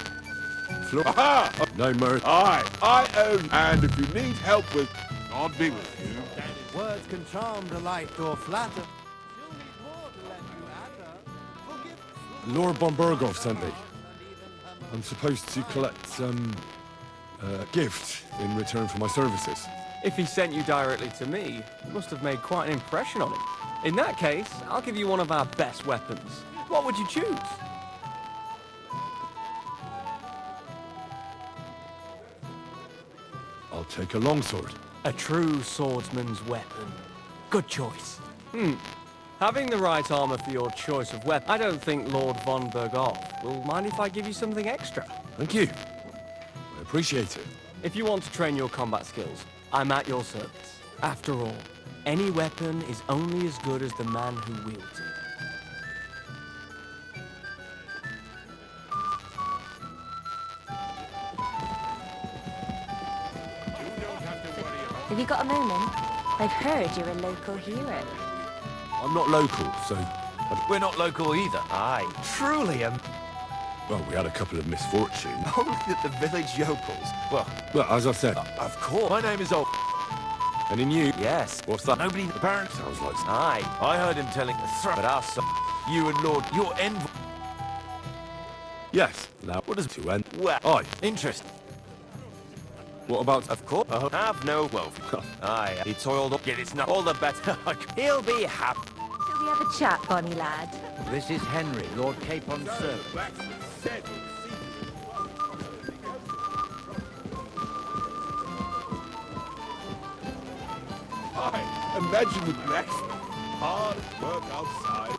Aha! no mercy. I own... And if you need help with... God be with you. Words can charm, delight, or flatter. Lord Bombergov sent me. I'm supposed to collect some gift in return for my services. If he sent you directly to me, you must have made quite an impression on him. In that case, I'll give you one of our best weapons. What would you choose? I'll take a longsword. A true swordsman's weapon. Good choice. Having the right armor for your choice of weapon, I don't think Lord von Berghoff will mind if I give you something extra. Thank you. I appreciate it. If you want to train your combat skills, I'm at your service. After all, any weapon is only as good as the man who wields it. Have you got a moment? I've heard you're a local hero. I'm not local, so... We're not local either. Aye, truly Well, we had a couple of misfortunes. Only at the village yokels. Well, As I said, of course. My name is Old. any new? Yes. What's that? Nobody... Apparently... Sounds like... Aye. I heard him telling the threat at us. You and Lord... Your envoy... Yes. Now, what does to end? Well... Aye. Interesting. What about... Of course. Have no wealth. Aye. He toiled up. Get it's not all the better. He'll be happy. Shall we have a chat, bonny lad? This is Henry, Lord Capon's servant. Aye, imagine the next hard work outside.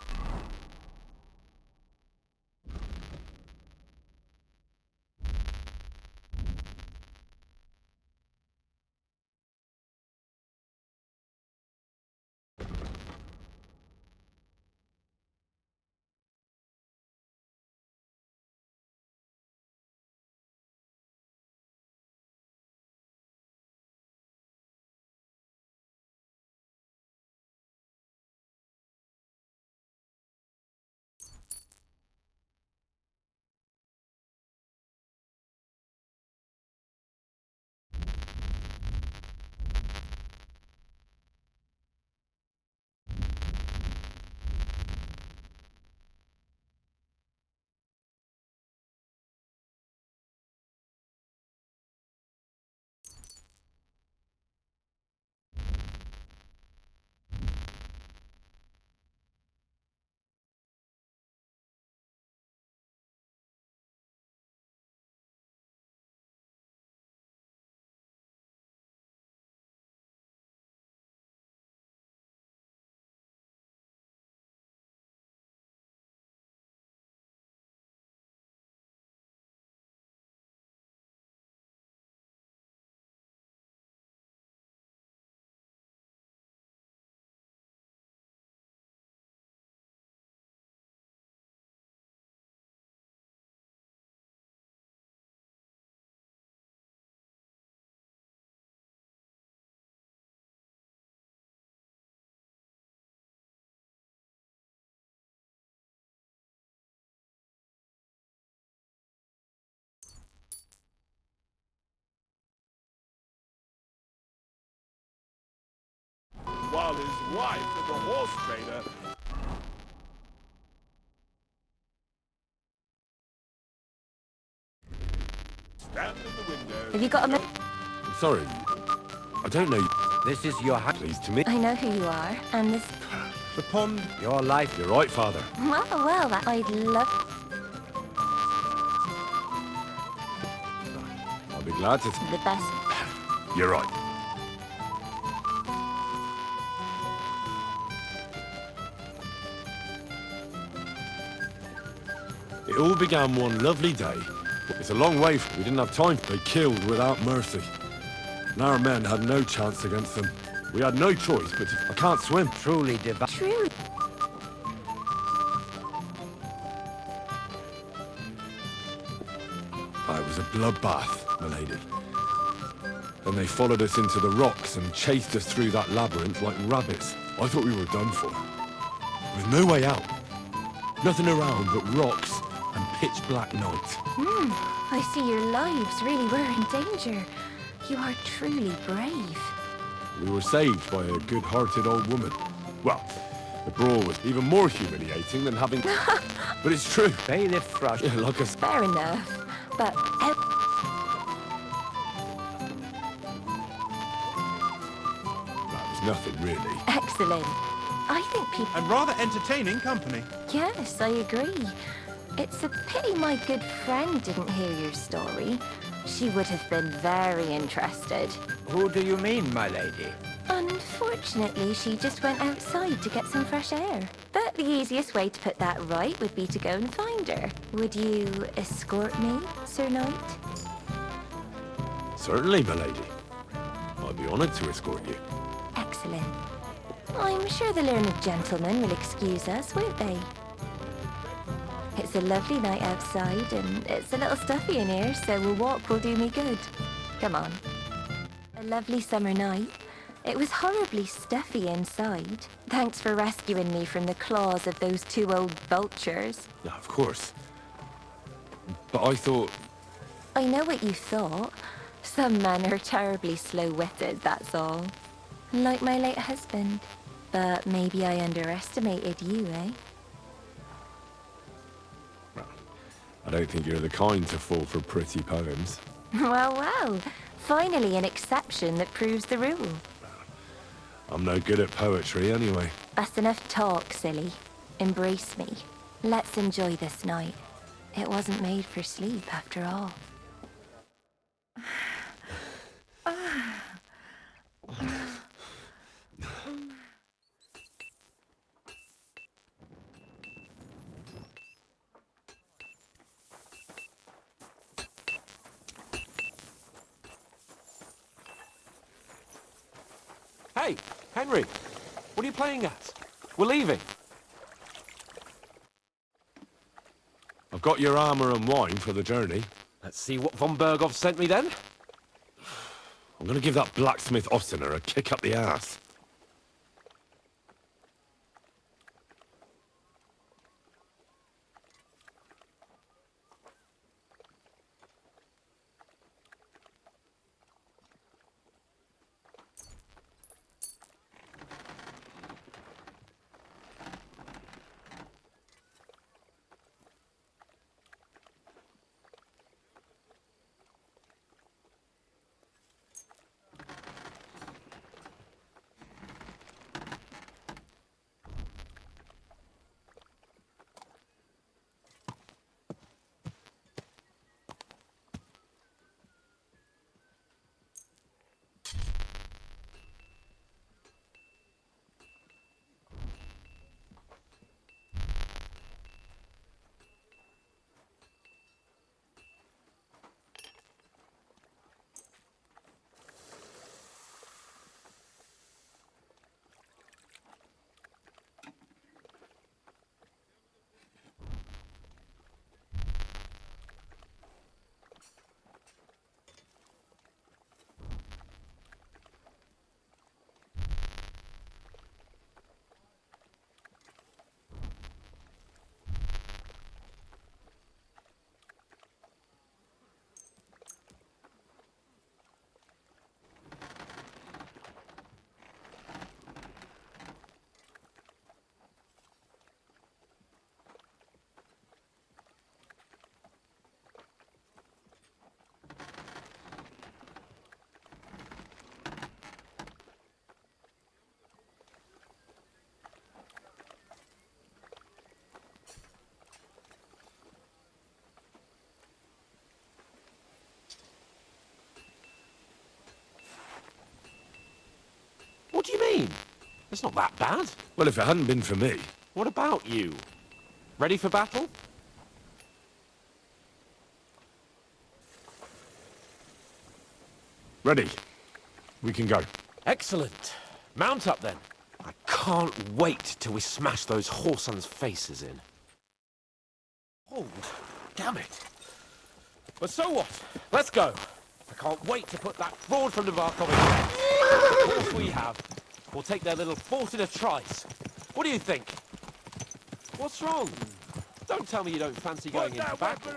While his wife and the horse trader... stand in the window... Have you got a minute? I'm sorry. I don't know. This is your house. Pleased to meet... I know who you are, and this... The pond. Your life. You're right, Father. Well, that I'd love... I'll be glad to... The best... You're right. It all began one lovely day. It's a long way from we didn't have time. They killed without mercy. And our men had no chance against them. We had no choice, but I can't swim. Truly divine. True. It was a bloodbath, my lady. Then they followed us into the rocks and chased us through that labyrinth like rabbits. I thought we were done for. With no way out. Nothing around but rocks and pitch black night. I see your lives really were in danger. You are truly brave. We were saved by a good-hearted old woman. Well, the brawl was even more humiliating than having... But it's true. Bailiff Thrush. Yeah, like a... Fair enough. But... That was nothing, really. Excellent. I think people... And rather entertaining company. Yes, I agree. It's a pity my good friend didn't hear your story. She would have been very interested. Who do you mean, my lady? Unfortunately, she just went outside to get some fresh air. But the easiest way to put that right would be to go and find her. Would you escort me, Sir Knight? Certainly, my lady. I'd be honored to escort you. Excellent. I'm sure the learned gentlemen will excuse us, won't they? It's a lovely night outside, and it's a little stuffy in here, so a walk will do me good. Come on. A lovely summer night. It was horribly stuffy inside. Thanks for rescuing me from the claws of those two old vultures. Yeah, of course. But I thought... I know what you thought. Some men are terribly slow-witted, that's all. Like my late husband. But maybe I underestimated you, eh? I don't think you're the kind to fall for pretty poems. Well, well. Finally an exception that proves the rule. I'm no good at poetry anyway. That's enough talk, silly. Embrace me. Let's enjoy this night. It wasn't made for sleep, after all. Hey, Henry, what are you playing at? We're leaving. I've got your armor and wine for the journey. Let's see what von Berghoff sent me then. I'm gonna give that blacksmith Ostener a kick up the ass. What do you mean? It's not that bad. Well, if it hadn't been for me... What about you? Ready for battle? Ready. We can go. Excellent. Mount up then. I can't wait till we smash those whoresons' faces in. Oh, damn it. But so what? Let's go. I can't wait to put that fraud from Navarkov in. Of course we have. We'll take their little fort in a trice. What do you think? What's wrong? Don't tell me you don't fancy going into battle.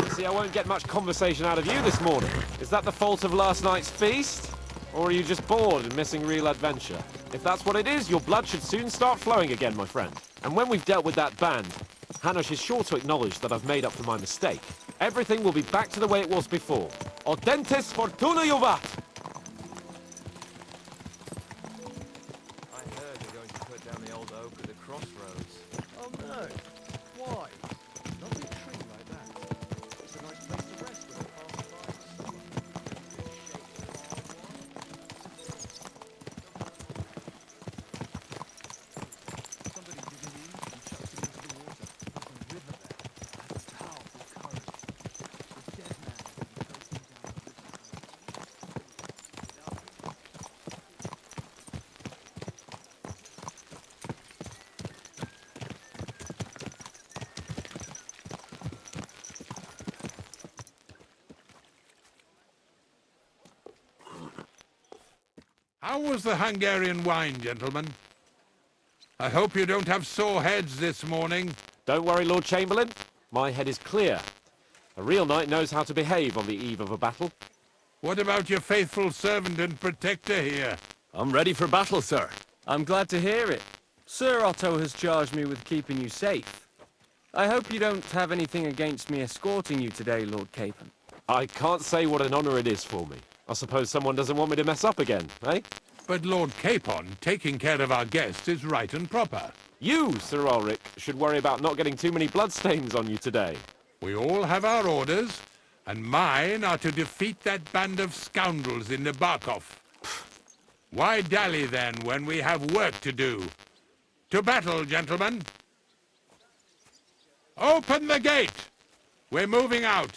See, I won't get much conversation out of you this morning. Is that the fault of last night's feast? Or are you just bored and missing real adventure? If that's what it is, your blood should soon start flowing again, my friend. And when we've dealt with that band, Hanush is sure to acknowledge that I've made up for my mistake. Everything will be back to the way it was before. Audentes fortuna juvat! I heard you're going to put down the old oak at the crossroads. Oh no. Why? Lovely tree like that. It's a nice place to rest when I pass by. Somebody digging in and chucked it into the water. There's a river there. That's a powerful current. The dead man has been floating down the river. How was the Hungarian wine, gentlemen? I hope you don't have sore heads this morning. Don't worry, Lord Chamberlain. My head is clear. A real knight knows how to behave on the eve of a battle. What about your faithful servant and protector here? I'm ready for battle, sir. I'm glad to hear it. Sir Otto has charged me with keeping you safe. I hope you don't have anything against me escorting you today, Lord Capon. I can't say what an honor it is for me. I suppose someone doesn't want me to mess up again, eh? But Lord Capon, taking care of our guests is right and proper. You, Sir Ulrich, should worry about not getting too many bloodstains on you today. We all have our orders, and mine are to defeat that band of scoundrels in Nabarkov. Why dally then when we have work to do? To battle, gentlemen! Open the gate! We're moving out.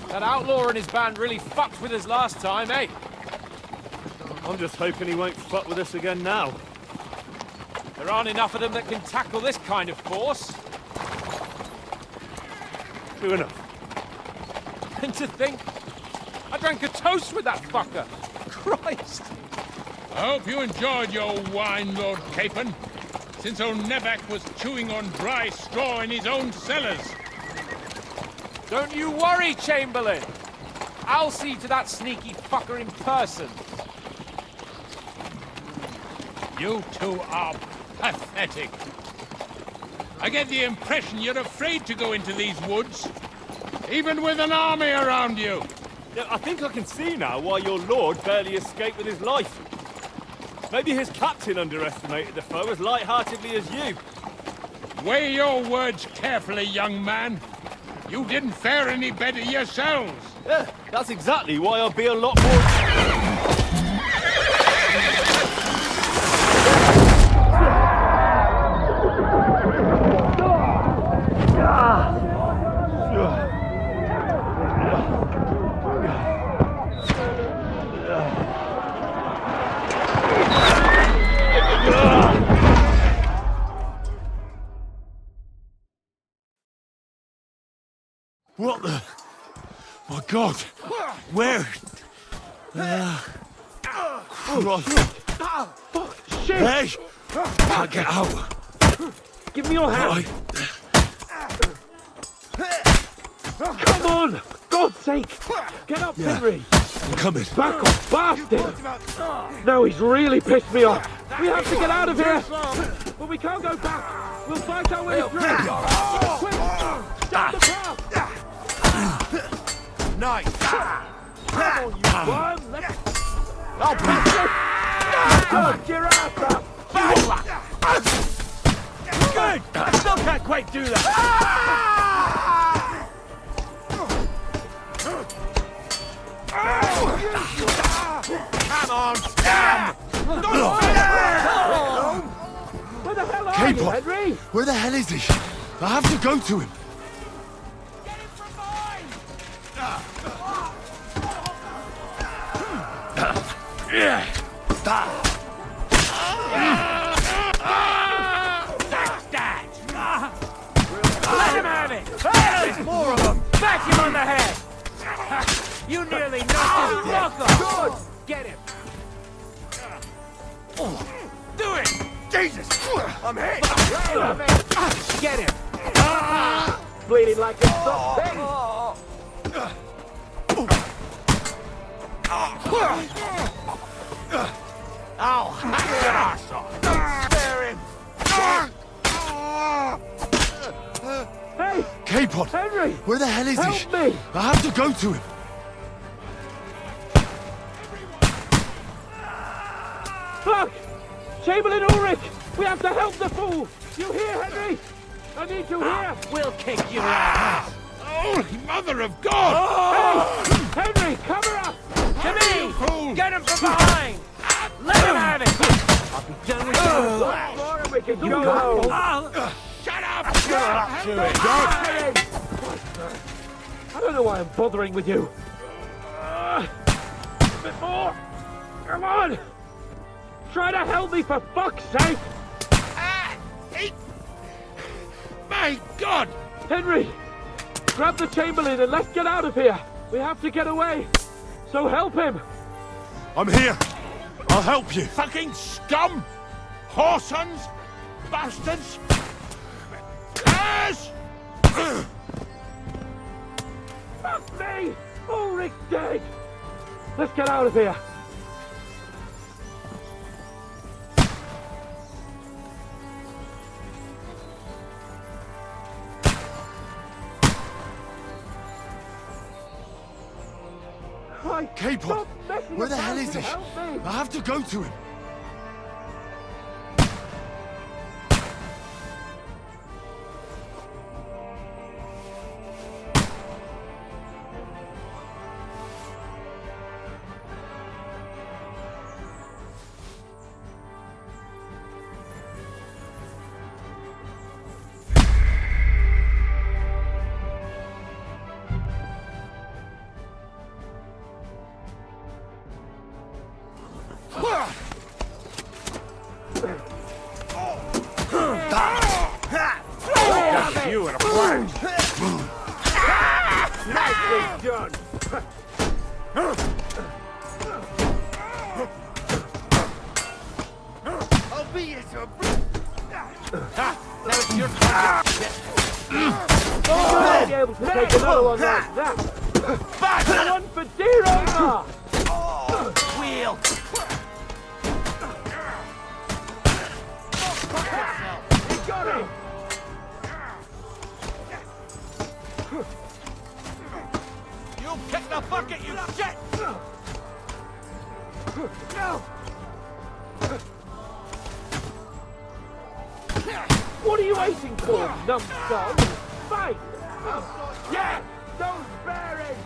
That outlaw and his band really fucked with us last time, eh? I'm just hoping he won't fuck with us again now. There aren't enough of them that can tackle this kind of force. True enough. And to think, I drank a toast with that fucker. Christ! I hope you enjoyed your wine, Lord Capon, since old Nevak was chewing on dry straw in his own cellars. Don't you worry, Chamberlain. I'll see to that sneaky fucker in person. You two are Pathetic. I get the impression you're afraid to go into these woods, even with an army around you. Yeah, I think I can see now why your lord barely escaped with his life. Maybe his captain underestimated the foe as light-heartedly as you. Weigh your words carefully, young man. You didn't fare any better yourselves. Yeah, that's exactly why I'll be a lot more... What the? My God! Where? Christ. Shit! Hey! Can't get out. Give me your hand! Come on! God's sake! Get up, Yeah. Henry! I'm coming. Back off, bastard! No, he's really pissed me off. We have to get out of here! But we can't go back! We'll fight our way through! Quick! Stop the path! Nice! Come on, you worm! Let's... I'll pass it! Good! Your ass up! Good! I still can't quite do that! Come on, scum! Where the hell are you, K-pop! Henry? Where the hell is he? I have to go to him. Let him have it! There's more of them! Bash him on the head! You nearly knocked his block off! Good! Get him! Do it! Jesus! I'm hit! Get him! Bleeding like a something! I'll hack your ass off! Don't spare him! Hey! K-Pod! Henry! Where the hell is he? Help me! I have to go to him. Fuck! Chamberlain Ulrich! We have to help the fool! You hear, Henry? I need you here! We'll kick your ass! Holy mother of God! Hey! Henry, cover up! To me! Get him from behind! Let him have it! I'll be done with you! More and we can go home! Shut up! Up to it! I don't know why I'm bothering with you. A bit more! Come on! Try to help me, for fuck's sake! My God! Henry! Grab the Chamberlain and let's get out of here! We have to get away! So help him! I'm here. I'll help you. Fucking scum! Whoresons! Bastards! Curse! Fuck me! Ulrich's dead! Let's get out of here! K-Pod! Where the hell is he? I have to go to him. You in a flash! Nicely done! I'll beat you to a... Now it's your turn! Oh, be able to take another one like that! Back! One for dear Omar! Wheel! sorry! You kick the bucket, you shit! No! What are you waiting for, numbskull? Fight! Yeah! Don't spare him!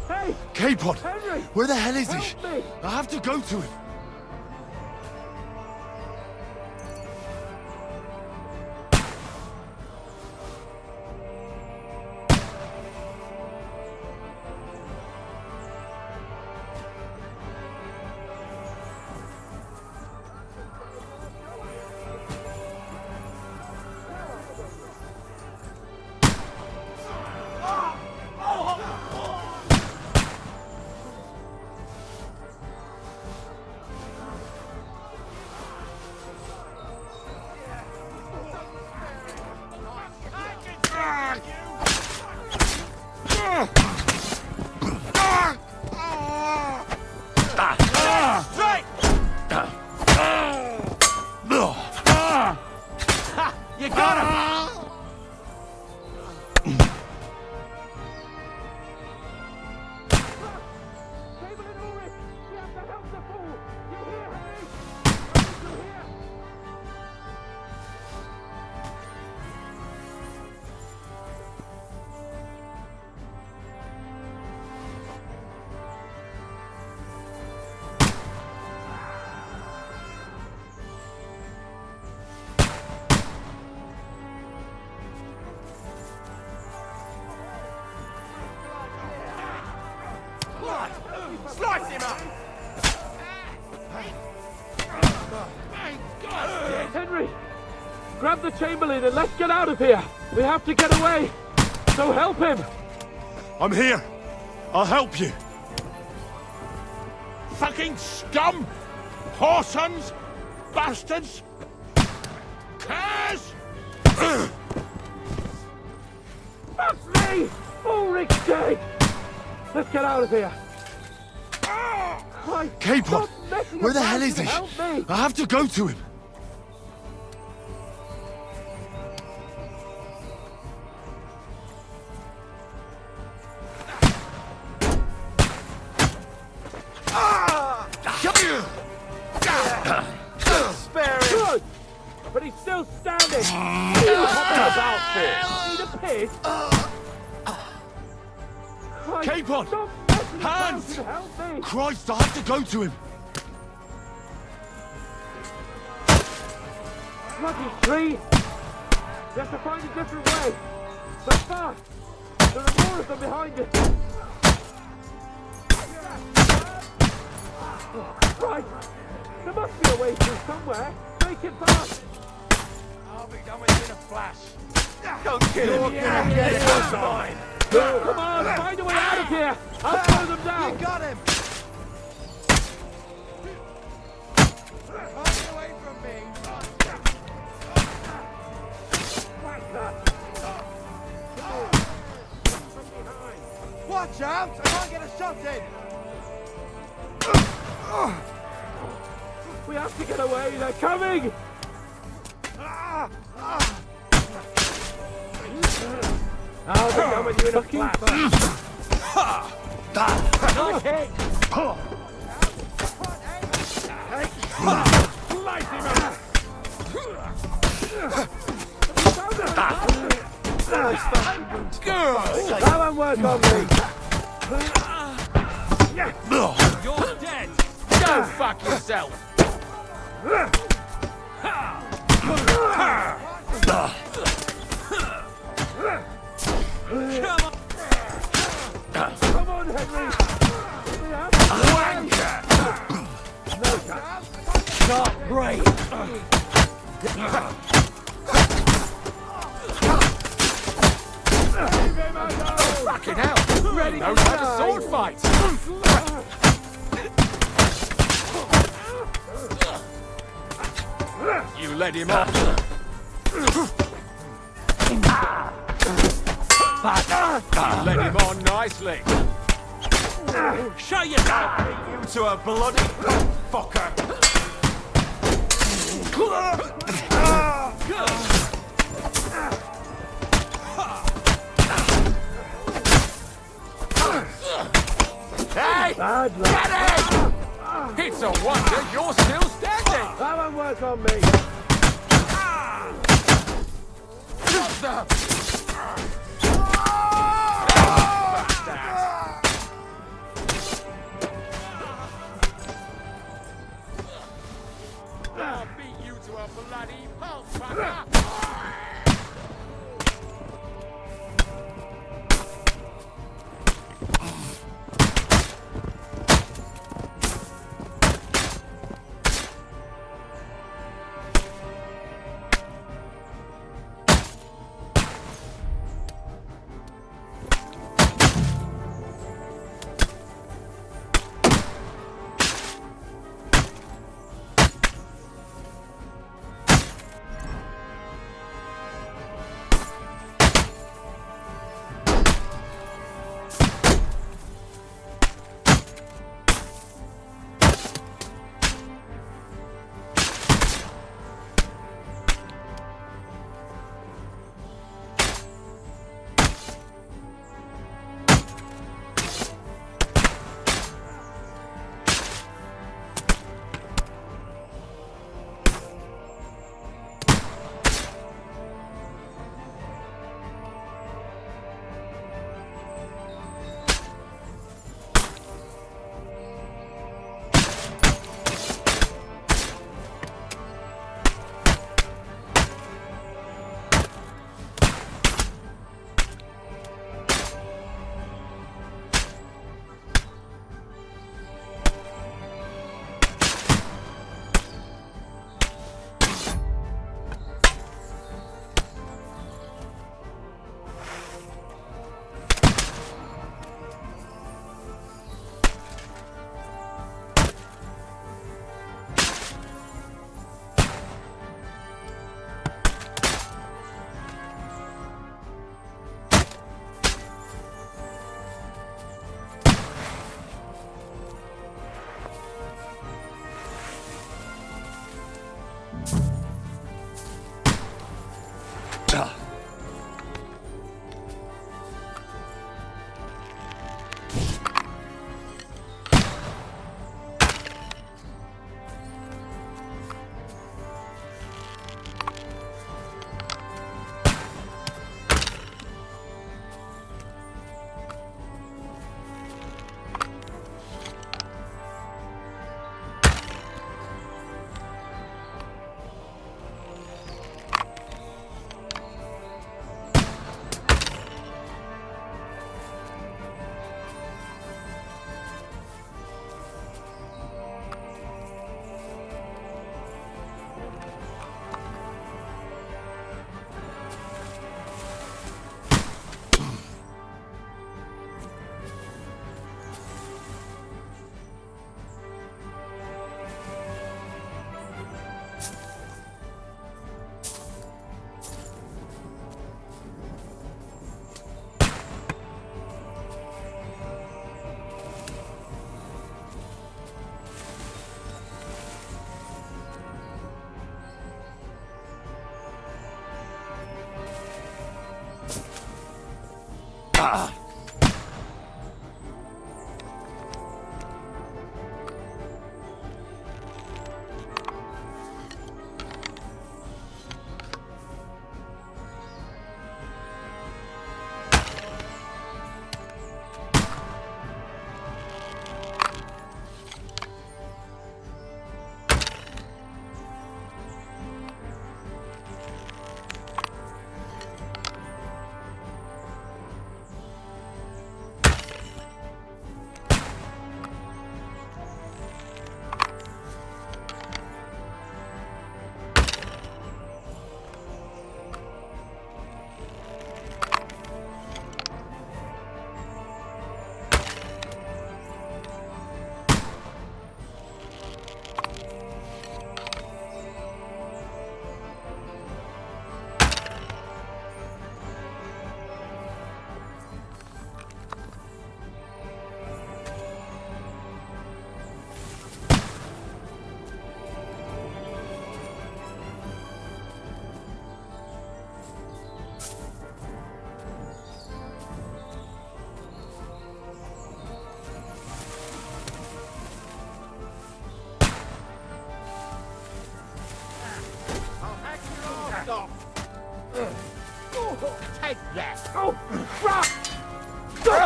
Hey! K-Pod! Henry! Where the hell is he? Help me! I have to go to him. You got him! Slice him up! Henry! Grab the Chamberlain and let's get out of here! We have to get away! So help him! I'm here. I'll help you. Fucking scum! Whoresons! Bastards! Curs! That's me! Ulrich's dead! Let's get out of here! K-Pod! Where the hell is he? Help me! I have to go to him. Spare him! Good! But he's still standing! What's about for? Need a piss? K-Pod! Hands! Help me! Christ, I have to go to him. Bloody tree! You have to find a different way! But fast! There are more of them behind you! Right! There must be a way through somewhere! Make it fast! I'll be done with you in a flash. Don't kill him! Yeah, It's mine! Come on, find a way out of here! I'll throw them down! You got him! Run away from me! Watch out! I might get a shot in! We have to get away! They're coming! I'll be done with you in a flash! Nice hit! Slice him up! That won't work on me! You're dead! Go fuck yourself! Come on, Henry! Wanker! Not great! Fucking hell! Ready Knows to how to die. sword fight! You led him off! You led him on nicely! Show yourself! You to a bloody fucker! Hey! Bad luck. Get it! It's a wonder you're still standing! That won't work on me. What the? I'll beat you to a bloody pulp, fucker!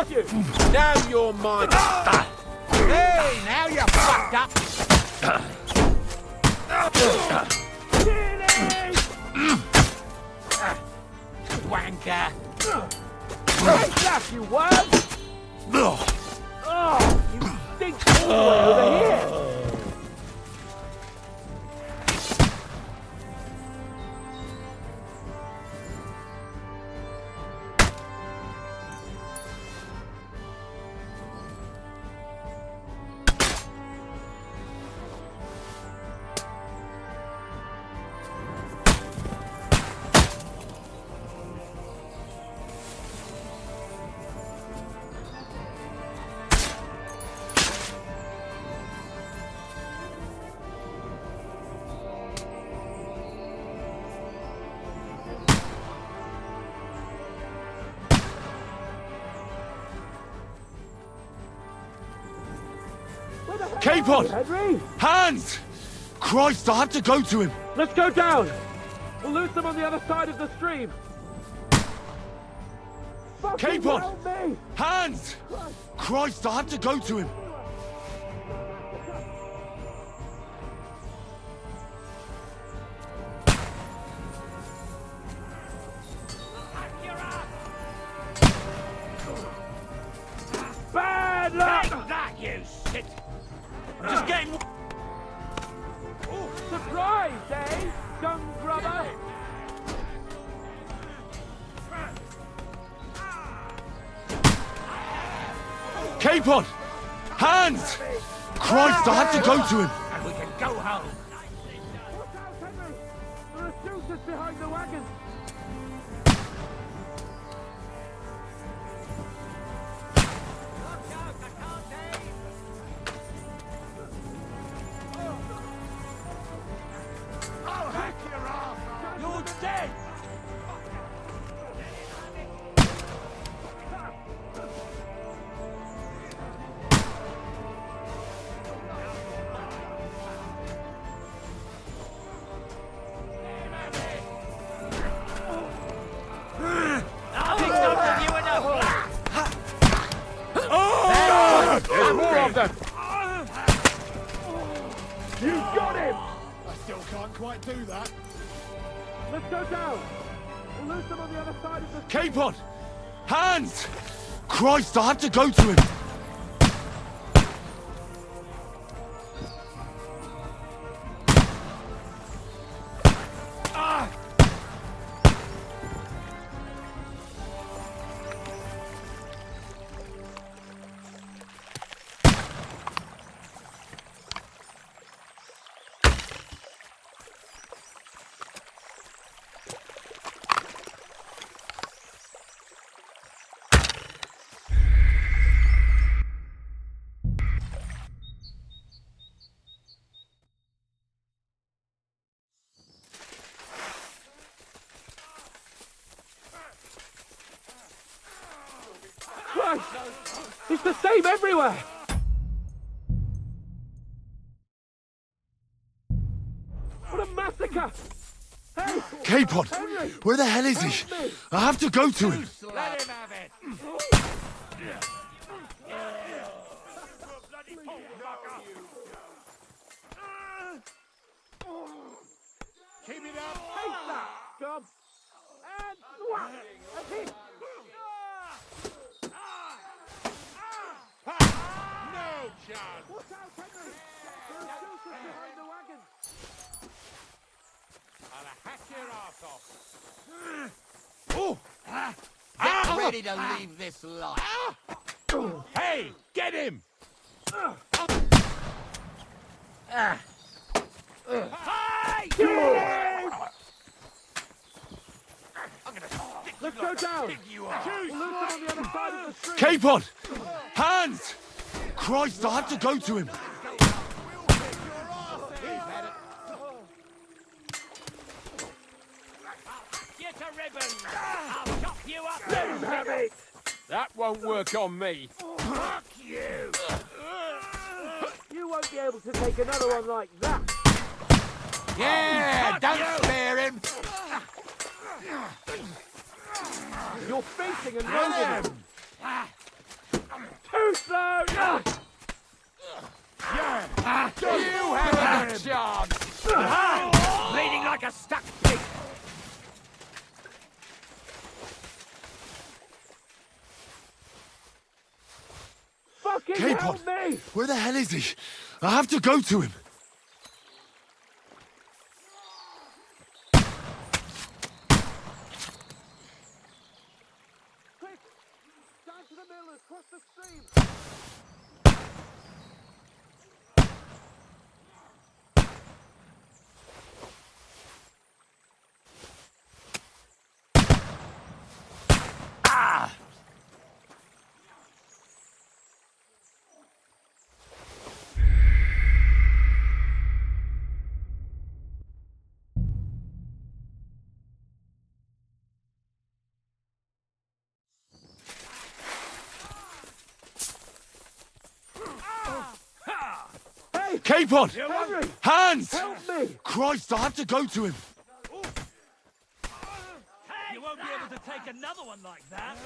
got you! Now you're mine. Hey, now you're fucked up! Wanker! Hey, slap, you worm! Oh, you stink all the way over here! Capon! Henry? Hands! Christ, I have to go to him! Let's go down! We'll lose them on the other side of the stream! Capon! Help me! Hands! Christ, I have to go to him! Bad luck! Take that, you shit! I'm just getting... Surprise, eh? Dung grubber! Capon! Hands! Christ, I have to go to him! And we can go home! Watch out, Henry! There are shooters behind the wagon! You're dead! There's more of them! You got him! I still can't quite do that. Let's go down! We'll lose them on the other side of the... Capon! Hands! Christ, I have to go to him! Christ! It's the same everywhere! What a massacre! Hey! Capon! Where the hell is he? I have to go to him! Let him have it! Keep it up. Take that, scum! And whack! A hit! No chance. Watch out, Henry! There are shooters behind the wagon! I'll hack your ass off. Oh! Get ready to leave this life! Hey, get him! Let's go down! We'll lose them on the other side of the street! Capon! Hands! Christ, I have to go to him! Get a ribbon! I'll chop you up! Let him have it! That won't work on me. Fuck you! You won't be able to take another one like that! Yeah, don't spare him! You're facing a no-one! You have that chance! Bleeding like a stuck pig! Fucking help me! Where the hell is he? I have to go to him. Quick! Down to the mill and cross the stream! Capon! Henry! Hands! Help me! Christ, I have to go to him. You won't be able to take another one like that.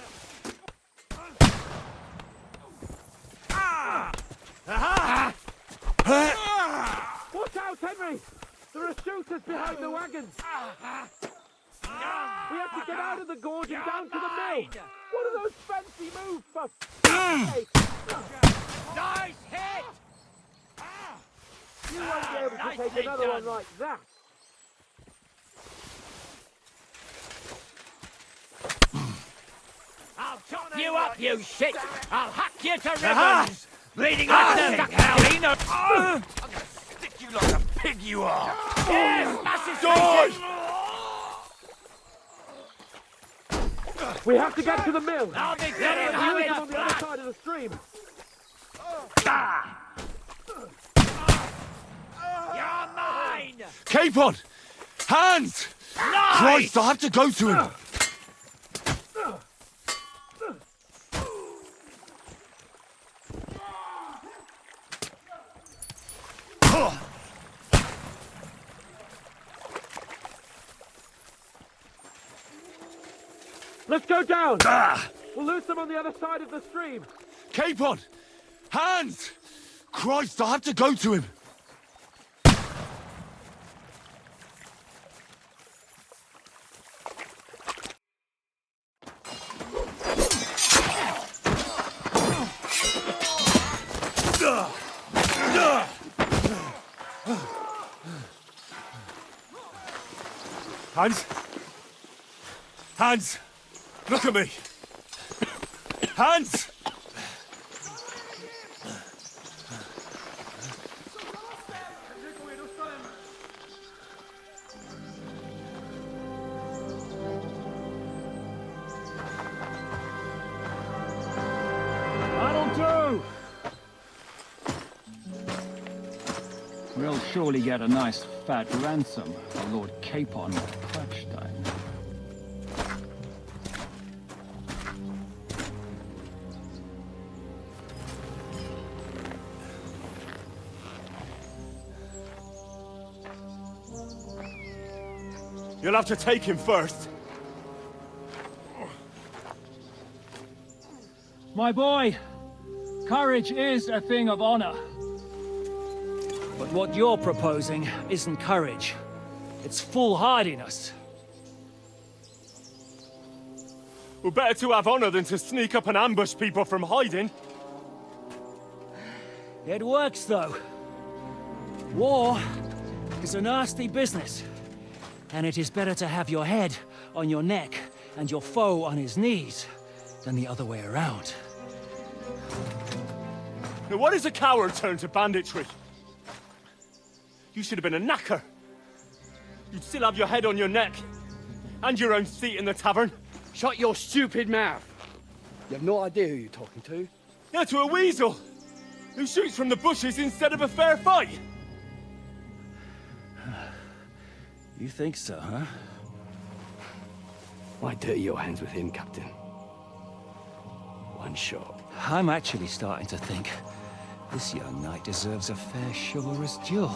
Watch out, Henry! There are shooters behind the wagons! We have to get out of the gorge and down to the mill! What are those fancy moves, for fuck's sake? Nice hit! You won't be able to take another one like that! I'll chop you up, you shit! I'll hack you to ribbons! Bleeding like a stuck howling! I'm gonna stick you like a pig you are! Yes, massive George! We have to get to the mill! I'll be getting on the other side of the stream! You're mine! Capon! Hands! Nice! Christ, I have to go to him. Let's go down! We'll lose them on the other side of the stream! Capon! Hands! Christ, I have to go to him. Hans! Hans! Look at me! Hans! That'll do! We'll surely get a nice fat ransom for Lord Capon of Crackstein. You'll have to take him first. My boy, courage is a thing of honor. But what you're proposing isn't courage. It's foolhardiness. Well, better to have honor than to sneak up and ambush people from hiding. It works, though. War is a nasty business. And it is better to have your head on your neck and your foe on his knees than the other way around. Now, what is a coward turn to banditry? You should have been a knacker. You'd still have your head on your neck. And your own seat in the tavern. Shut your stupid mouth. You have no idea who you're talking to. Yeah, to a weasel. Who shoots from the bushes instead of a fair fight. You think so, huh? Why dirty your hands with him, Captain? One shot. I'm actually starting to think this young knight deserves a fair chivalrous duel.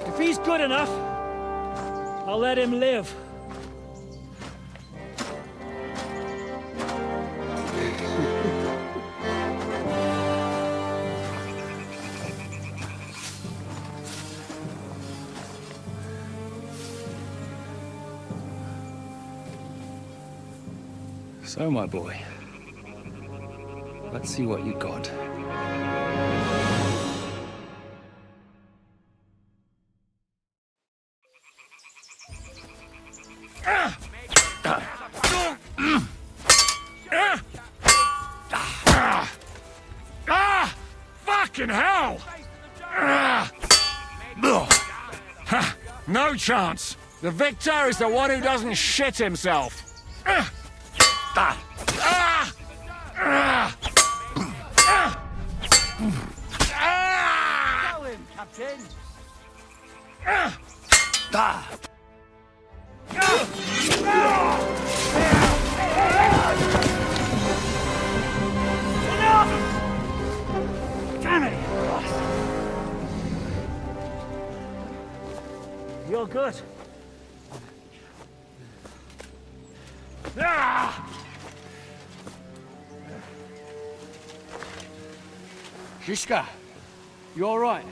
If he's good enough, I'll let him live. So, my boy, let's see what you got. Fucking hell! No chance. The victor is the one who doesn't shit himself. Go him, Captain. Damn it! You're good. Shishka, you all right?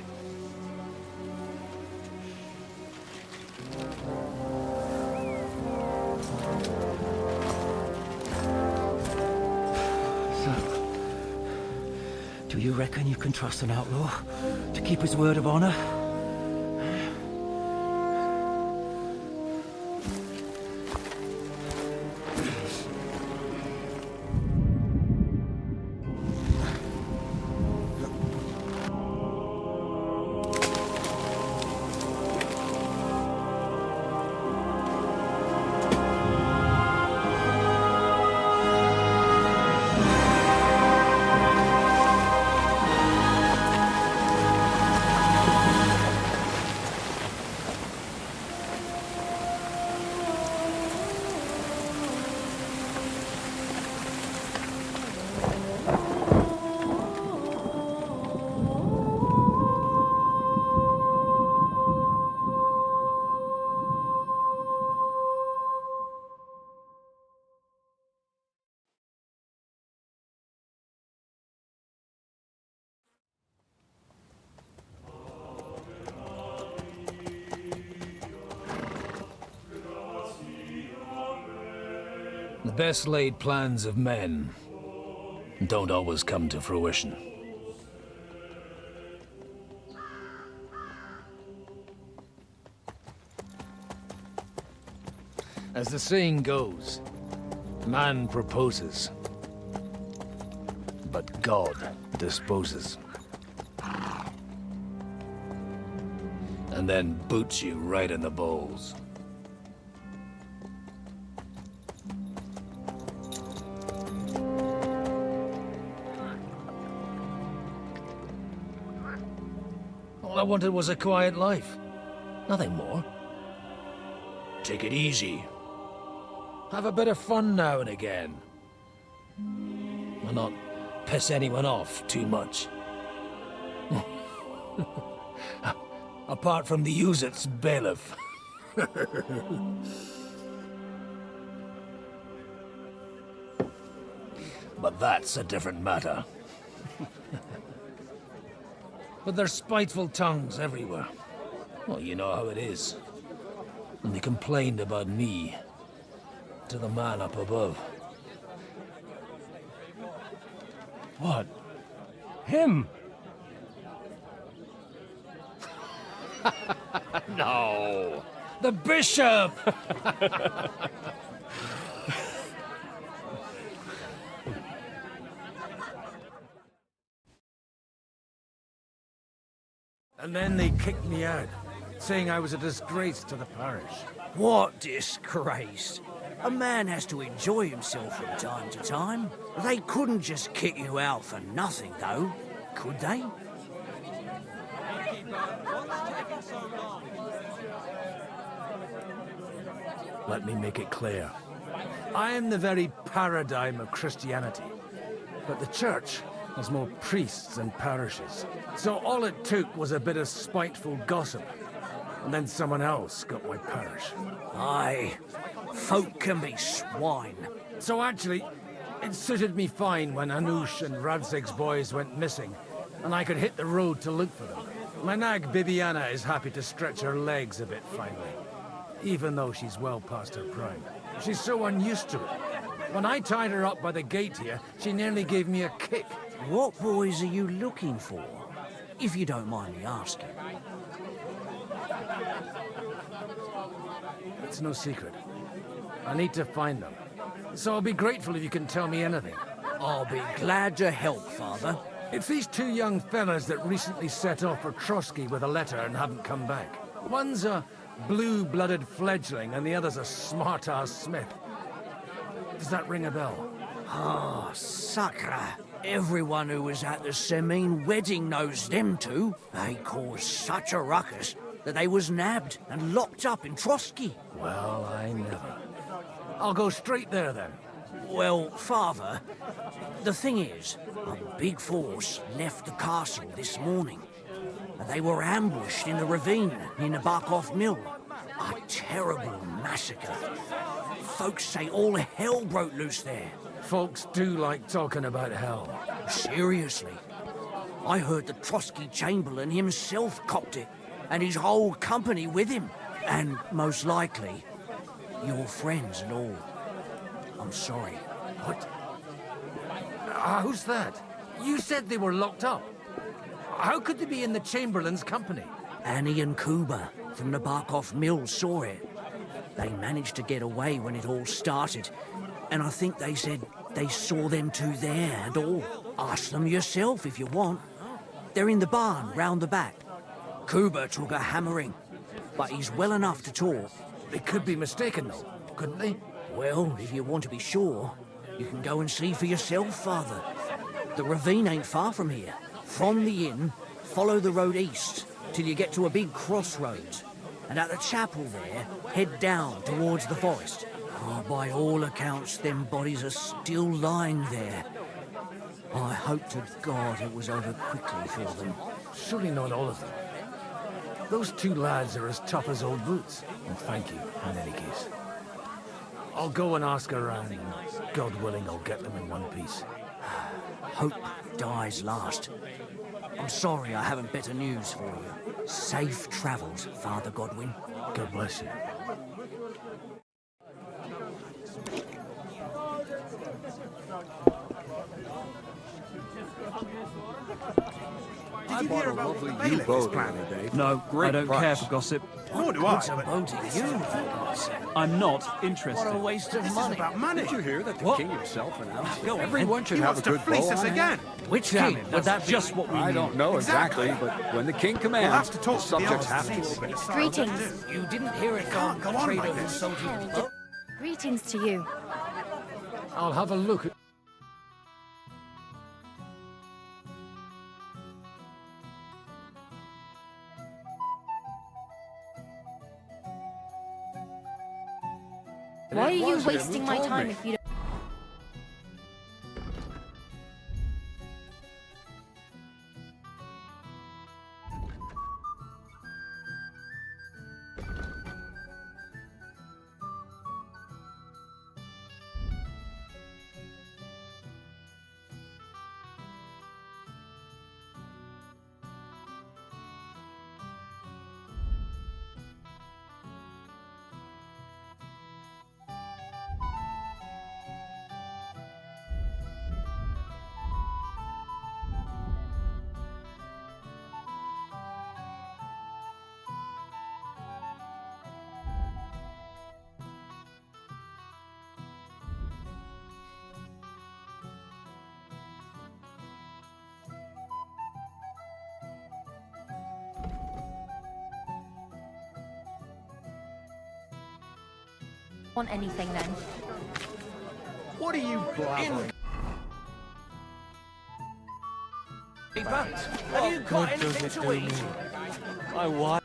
Do you reckon you can trust an outlaw to keep his word of honor? The best laid plans of men don't always come to fruition. As the saying goes, man proposes, but God disposes. And then boots you right in the balls. All I wanted was a quiet life. Nothing more. Take it easy. Have a bit of fun now and again. And not piss anyone off too much. Apart from the Uzit's bailiff. But that's a different matter. But there's spiteful tongues everywhere. Well, you know how it is. And they complained about me to the man up above. What? Him? No! The bishop! And then they kicked me out, saying I was a disgrace to the parish. What disgrace? A man has to enjoy himself from time to time. They couldn't just kick you out for nothing, though, could they? Let me make it clear. I am the very paradigm of Christianity. But the church has more priests than parishes. So all it took was a bit of spiteful gossip. And then someone else got my parish. Aye, folk can be swine. So actually, it suited me fine when Anush and Radzig's boys went missing, and I could hit the road to look for them. My nag Bibiana is happy to stretch her legs a bit finally, even though she's well past her prime. She's so unused to it. When I tied her up by the gate here, she nearly gave me a kick. What boys are you looking for? If you don't mind me asking. It's no secret. I need to find them. So I'll be grateful if you can tell me anything. I'll be glad to help, Father. It's these two young fellas that recently set off for Trotsky with a letter and haven't come back. One's a blue-blooded fledgling and the other's a smart-ass smith. Does that ring a bell? Ah, Sakra. Everyone who was at the Semine wedding knows them two. They caused such a ruckus that they was nabbed and locked up in Trotsky. Well, I never. I'll go straight there then. Well, Father, the thing is, a big force left the castle this morning. They were ambushed in the ravine in the Barkov Mill. A terrible massacre. Folks say all hell broke loose there. Folks do like talking about hell. Seriously. I heard the Trotsky Chamberlain himself copped it, and his whole company with him. And most likely, your friends and all. I'm sorry. What? Who's that? You said they were locked up. How could they be in the Chamberlain's company? Annie and Kuba from the Barkov Mill saw it. They managed to get away when it all started, and I think they said they saw them two there and all. Ask them yourself if you want. They're in the barn round the back. Kuba took a hammering, but he's well enough to talk. They could be mistaken though, couldn't they? Well, if you want to be sure, you can go and see for yourself, Father. The ravine ain't far from here. From the inn, follow the road east till you get to a big crossroads. And at the chapel there, head down towards the forest. Oh, by all accounts, them bodies are still lying there. I hope to God it was over quickly for them. Surely not all of them. Those two lads are as tough as old boots. And thank you, in any case. I'll go and ask around, and God willing, I'll get them in one piece. Hope dies last. I'm sorry I haven't better news for you. Safe travels, Father Godwin. God bless you. Did you hear about what the bailiff is planning, Dave? No, I don't care for gossip. Nor do I. What's a boat to you, for God's sake? I'm not interested. What a waste of This money. is about money. Did you hear that the What? king himself announced Go that on, everyone then. should He have wants a to good fleece bow us on again. hand? Which Damn king it, would that that's be? just what we I need. don't know Exactly. exactly, but when the king We'll commands, have to talk the to the subjects others have and to see what obey. we decide what to Greetings. do. You didn't hear it Can't from go a on trader like who this. sold you the boat? Greetings to you. I'll have a look at... Why are you was him who wasting my told time me. if you don't... want anything then? What are you blabbering? Have you got anything to eat? My wife.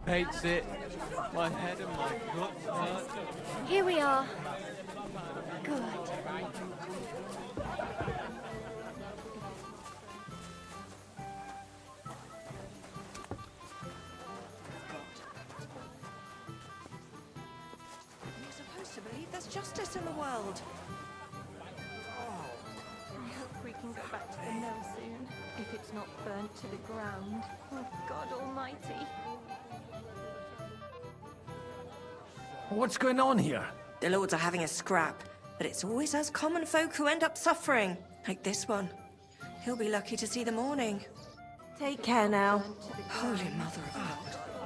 Hates it. My head and my guts hurt. Here we are. Good. supposed to believe there's justice in the world. I hope we can go back to the mill soon, if it's not burnt to the ground. Oh, God Almighty. What's going on here? The lords are having a scrap, but it's always us common folk who end up suffering, like this one. He'll be lucky to see the morning. Take care now. Holy Mother of God.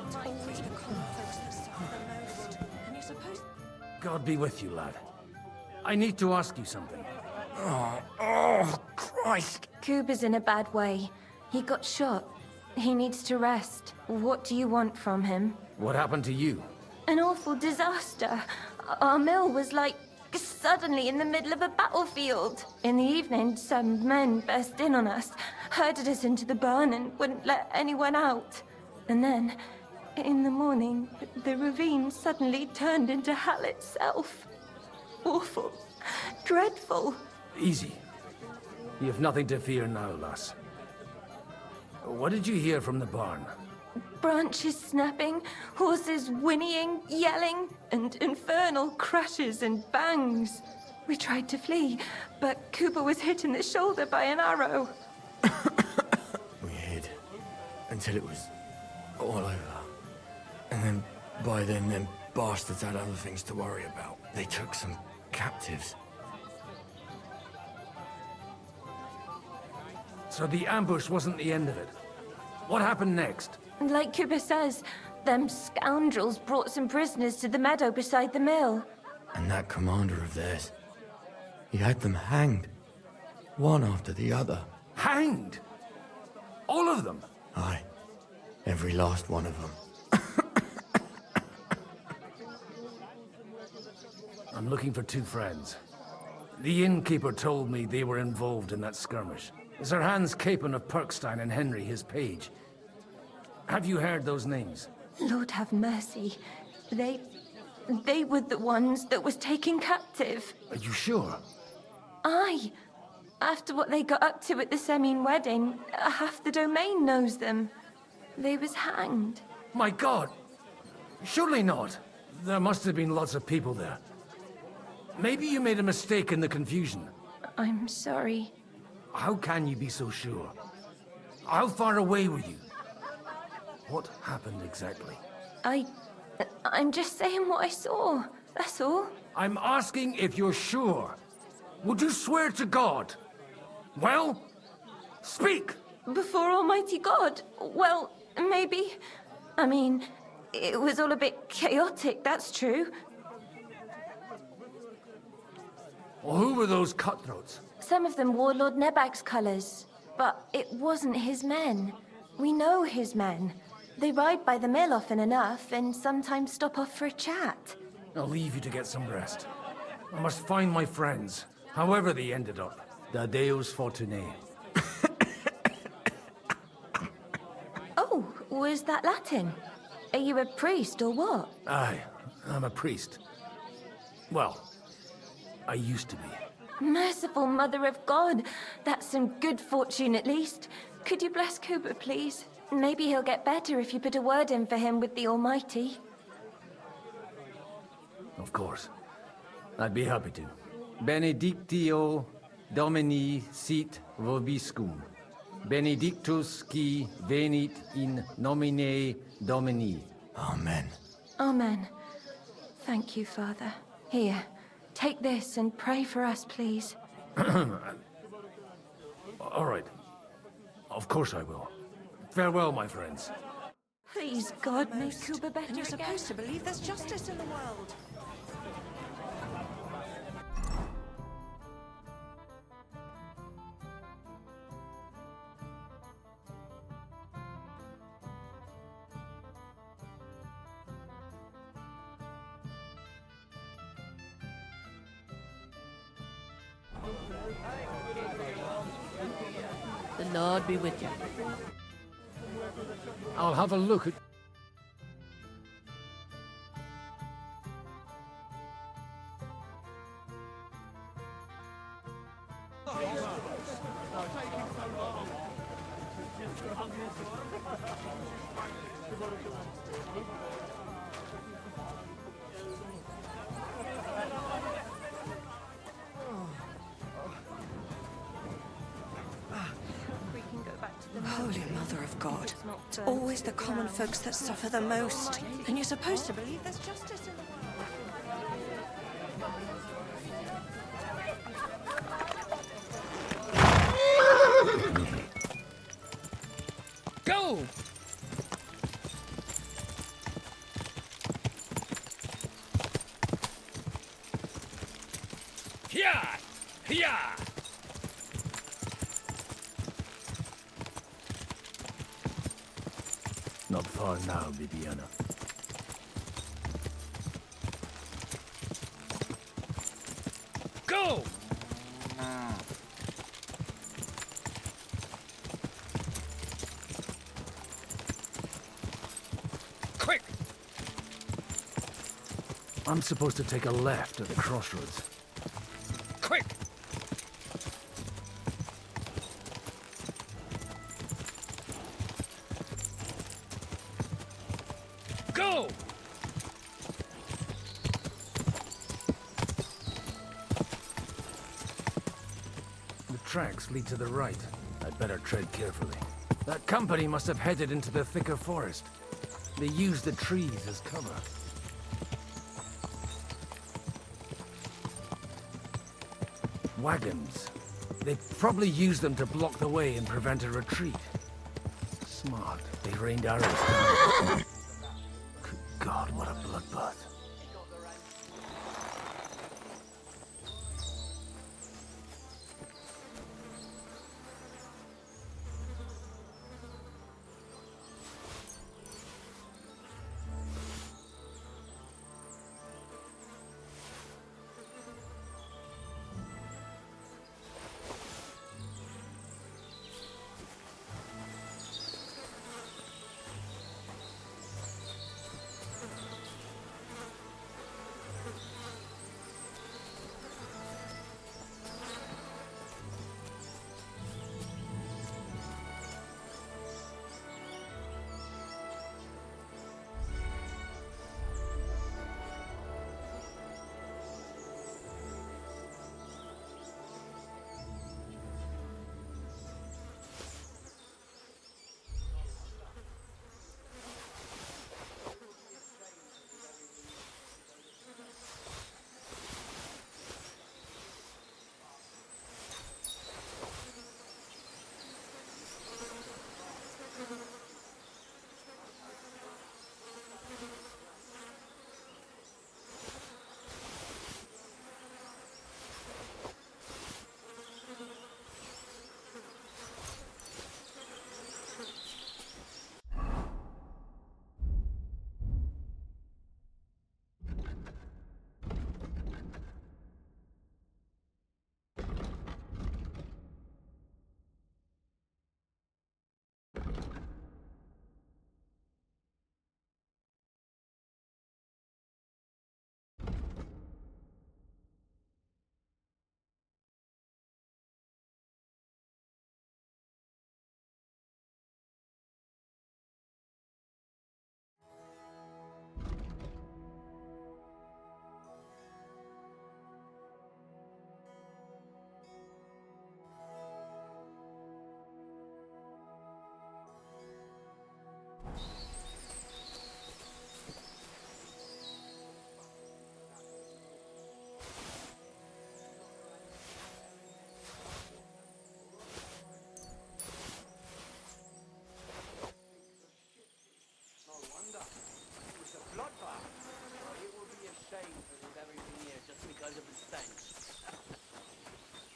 It's always the common folks that suffer the most. And you're supposed... God be with you, lad. I need to ask you something. Oh, Christ. Kuba's in a bad way. He got shot. He needs to rest. What do you want from him? What happened to you? An awful disaster. Our mill was like suddenly in the middle of a battlefield. In the evening, some men burst in on us, herded us into the barn and wouldn't let anyone out. And then, in the morning, the ravine suddenly turned into hell itself. Awful. Dreadful. Easy. You have nothing to fear now, lass. What did you hear from the barn? Branches snapping, horses whinnying, yelling, and infernal crashes and bangs. We tried to flee, but Cooper was hit in the shoulder by an arrow. We hid until it was all over. And then, by then, them bastards had other things to worry about. They took some captives. So the ambush wasn't the end of it. What happened next? Like Cooper says, them scoundrels brought some prisoners to the meadow beside the mill. And that commander of theirs, he had them hanged. One after the other. Hanged? All of them? Aye. Every last one of them. I'm looking for two friends. The innkeeper told me they were involved in that skirmish. Sir Hans Capon of Perkstein and Henry, his page. Have you heard those names? Lord have mercy. They were the ones that was taken captive. Are you sure? Aye. After what they got up to at the Semine wedding, half the domain knows them. They was hanged. My God! Surely not. There must have been lots of people there. Maybe you made a mistake in the confusion. I'm sorry. How can you be so sure? How far away were you? What happened exactly? I'm just saying what I saw. That's all. I'm asking if you're sure. Would you swear to God? Well, speak! Before Almighty God? Well, maybe. I mean, it was all a bit chaotic, that's true. Well, who were those cutthroats? Some of them wore Lord Nebag's colours, but it wasn't his men. We know his men. They ride by the mill often enough, and sometimes stop off for a chat. I'll leave you to get some rest. I must find my friends, however they ended up. Da Deus Fortunae. Oh, was that Latin? Are you a priest or what? Aye, I'm a priest. Well, I used to be. Merciful Mother of God! That's some good fortune at least. Could you bless Cooper, please? Maybe he'll get better if you put a word in for him with the Almighty. Of course. I'd be happy to. Benedictio Domini sit vobiscum. Benedictus qui venit in nomine Domini. Amen. Amen. Thank you, Father. Here, take this and pray for us, please. All right. Of course I will. Farewell, my friends. Please, God, make Cooper better And you're again. supposed to believe there's justice in the world. The Lord be with you. I'll have a look at... Mother of God. It's always the common folks that suffer the most. And you're supposed to believe there's justice in the world. Go! Here! Here! Not far now, Bibiana. Go! Quick! I'm supposed to take a left at the crossroads. Quick! Go! The tracks lead to the right. I'd better tread carefully. That company must have headed into the thicker forest. They used the trees as cover. Wagons. They probably used them to block the way and prevent a retreat. Smart. They rained arrows down. Good God, what a bloodbath.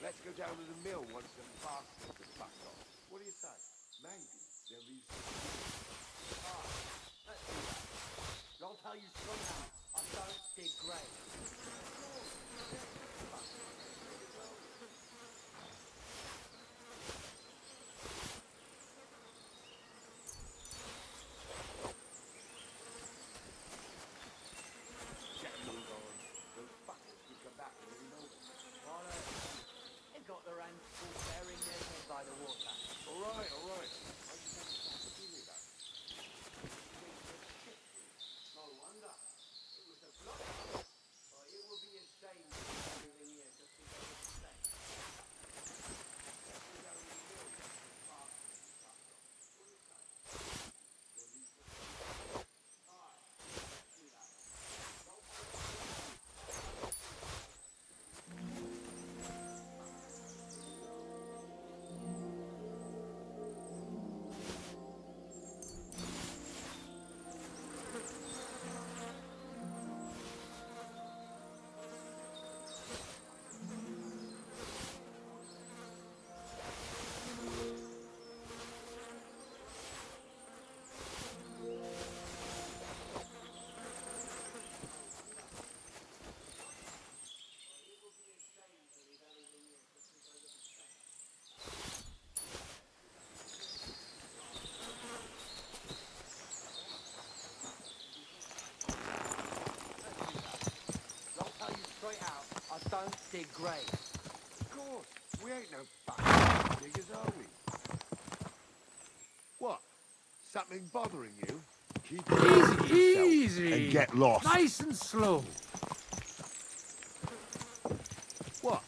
Let's go down to the mill once the bastards are fucked off. What do you say? Maybe they'll leave some... Let's do that. I'll tell you straight out, I don't dig great. Don't dig graves. Of course, we ain't no fucking diggers, are we? What? Something bothering you? Keep it Easy! and get lost. Nice and slow. What?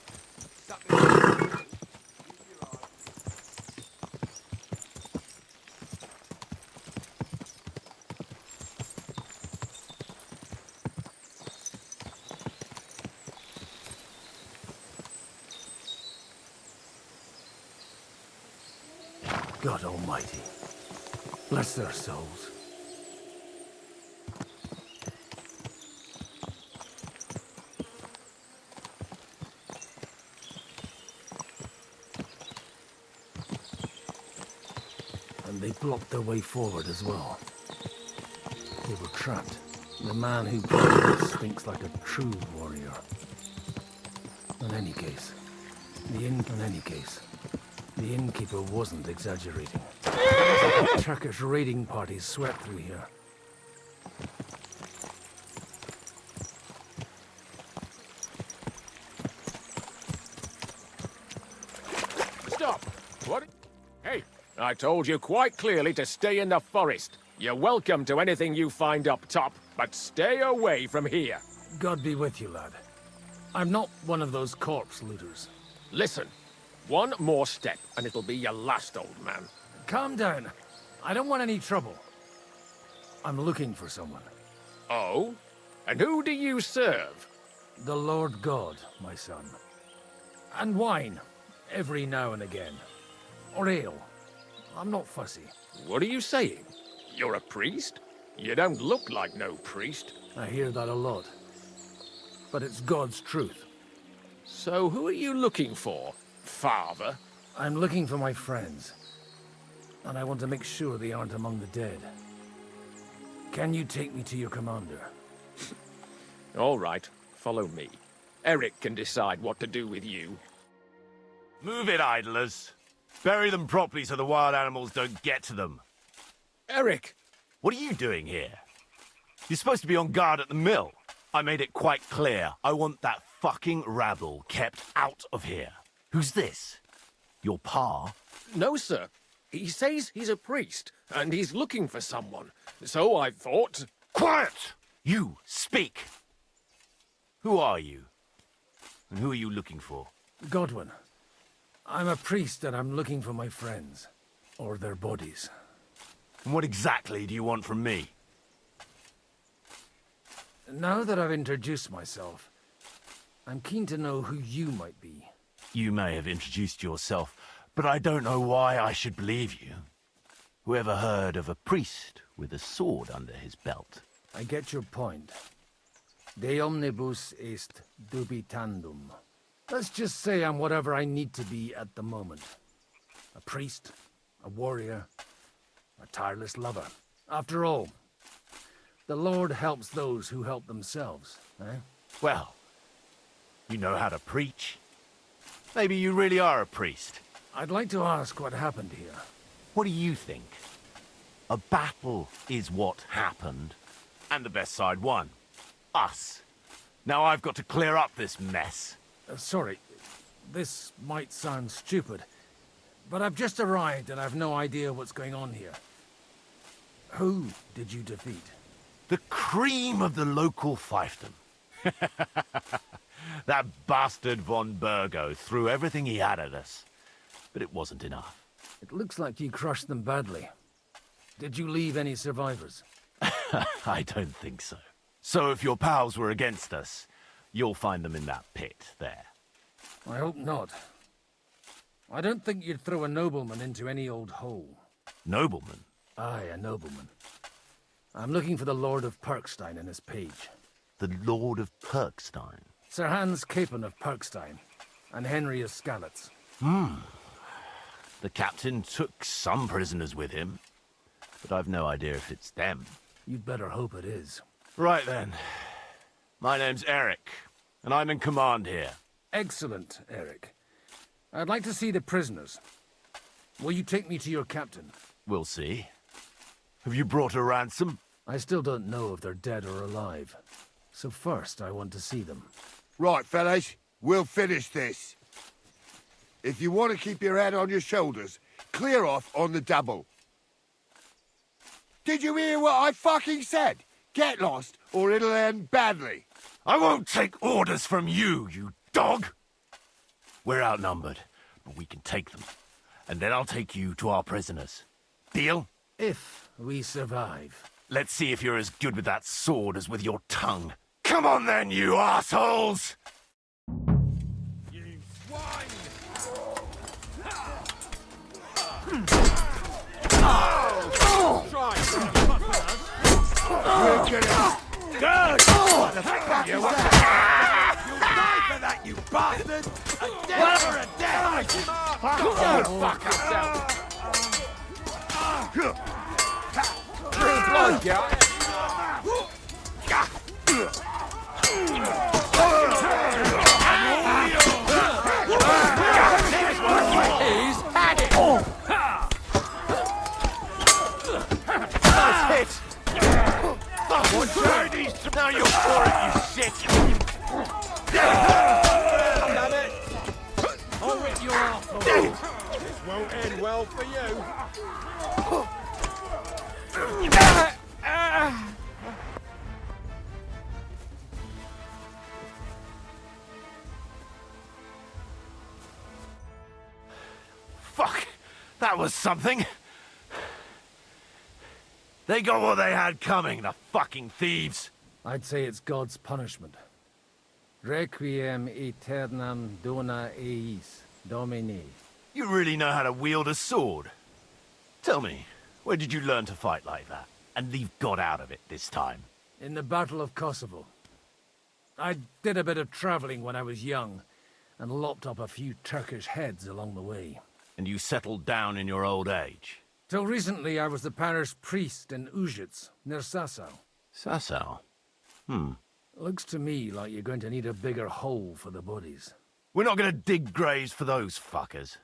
Something bothering you? God Almighty. Bless their souls. And they blocked their way forward as well. They were trapped. The man who guarded us thinks like a true warrior. In any case, the innkeeper wasn't exaggerating. It was like a Turkish raiding party swept through here. Stop! What? Hey, I told you quite clearly to stay in the forest. You're welcome to anything you find up top, but stay away from here. God be with you, lad. I'm not one of those corpse looters. Listen, one more step and it'll be your last, old man. Calm down. I don't want any trouble. I'm looking for someone. Oh? And who do you serve? The Lord God, my son. And wine, every now and again. Or ale. I'm not fussy. What are you saying? You're a priest? You don't look like no priest. I hear that a lot. But it's God's truth. So who are you looking for, father? I'm looking for my friends. And I want to make sure they aren't among the dead. Can you take me to your commander? All right, follow me. Eric can decide what to do with you. Move it, idlers. Bury them properly so the wild animals don't get to them. Eric! What are you doing here? You're supposed to be on guard at the mill. I made it quite clear. I want that fucking rabble kept out of here. Who's this? Your pa? No, sir. He says he's a priest, and he's looking for someone. So I thought... Quiet! You, speak! Who are you? And who are you looking for? Godwin. I'm a priest and I'm looking for my friends. Or their bodies. And what exactly do you want from me? Now that I've introduced myself, I'm keen to know who you might be. You may have introduced yourself, but I don't know why I should believe you. Whoever heard of a priest with a sword under his belt? I get your point. De omnibus est dubitandum. Let's just say I'm whatever I need to be at the moment. A priest, a warrior, a tireless lover. After all, the Lord helps those who help themselves, eh? Well, you know how to preach. Maybe you really are a priest. I'd like to ask what happened here. What do you think? A battle is what happened, and the best side won. Us. Now I've got to clear up this mess. Sorry, this might sound stupid, but I've just arrived and I've no idea what's going on here. Who did you defeat? The cream of the local fiefdom. That bastard von Burgo threw everything he had at us, but it wasn't enough. It looks like you crushed them badly. Did you leave any survivors? I don't think so. So if your pals were against us, you'll find them in that pit there. I hope not. I don't think you'd throw a nobleman into any old hole. Nobleman? Aye, a nobleman. I'm looking for the Lord of Perkstein and his page. The Lord of Perkstein? Sir Hans Capon of Perkstein, and Henry of Skalitz. The captain took some prisoners with him, but I've no idea if it's them. You'd better hope it is. Right then. My name's Eric, and I'm in command here. Excellent, Eric. I'd like to see the prisoners. Will you take me to your captain? We'll see. Have you brought a ransom? I still don't know if they're dead or alive. So first, I want to see them. Right, fellas. We'll finish this. If you want to keep your head on your shoulders, clear off on the double. Did you hear what I fucking said? Get lost, or it'll end badly. I won't take orders from you, you dog! We're outnumbered, but we can take them. And then I'll take you to our prisoners. Deal? If we survive. Let's see if you're as good with that sword as with your tongue. Come on then, you assholes! You swine! Try We'll get it. Good! What the fuck is that? You'll die for that, you bastard! A death for a death! Go fuck yourself! True blood, yeah? He's had it! Nice hit! Now you're for it, you shit! Damn it! I'll rip you off! This won't end well for you! Fuck! That was something! They got what they had coming, the fucking thieves! I'd say it's God's punishment. Requiem aeternam dona eis, Domini. You really know how to wield a sword? Tell me, where did you learn to fight like that? And leave God out of it this time? In the Battle of Kosovo. I did a bit of traveling when I was young, and lopped up a few Turkish heads along the way. And you settled down in your old age? Till recently, I was the parish priest in Užice, near Sasau. Sasau? Looks to me like you're going to need a bigger hole for the bodies. We're not gonna dig graves for those fuckers.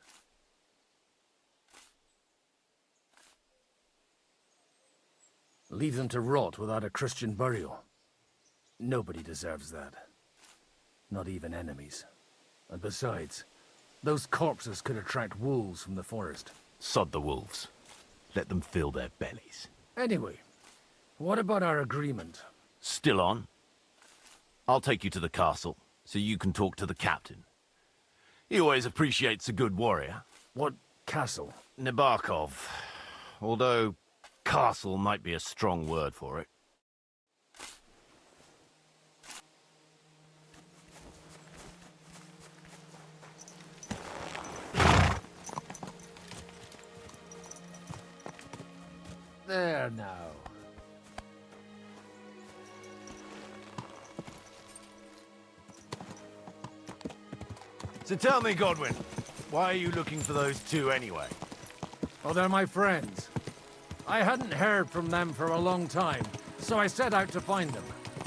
Leave them to rot without a Christian burial. Nobody deserves that. Not even enemies. And besides, those corpses could attract wolves from the forest. Sod the wolves. Let them fill their bellies. Anyway, what about our agreement? Still on? I'll take you to the castle, so you can talk to the captain. He always appreciates a good warrior. What castle? Nabokov. Although, castle might be a strong word for it. There now. So tell me, Godwin, why are you looking for those two anyway? Oh, they're my friends. I hadn't heard from them for a long time, so I set out to find them.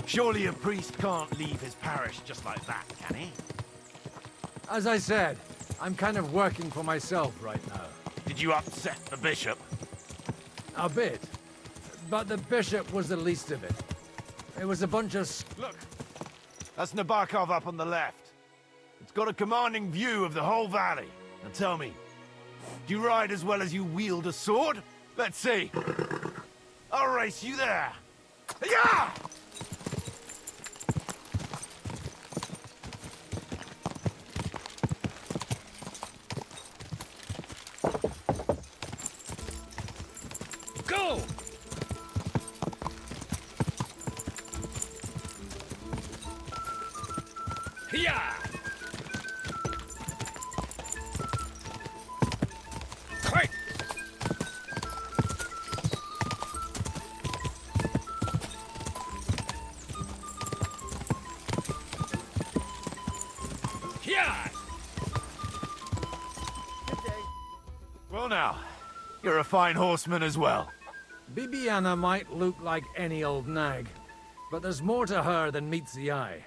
Surely a priest can't leave his parish just like that, can he? As I said, I'm kind of working for myself right now. Did you upset the bishop? A bit. But the bishop was the least of it. It was a bunch of... Look! That's Nabokov up on the left. It's got a commanding view of the whole valley. Now tell me, do you ride as well as you wield a sword? Let's see. I'll race you there. Yeah! Go! Yeah! Quick! Yeah! Well now, you're a fine horseman as well. Bibiana might look like any old nag, but there's more to her than meets the eye.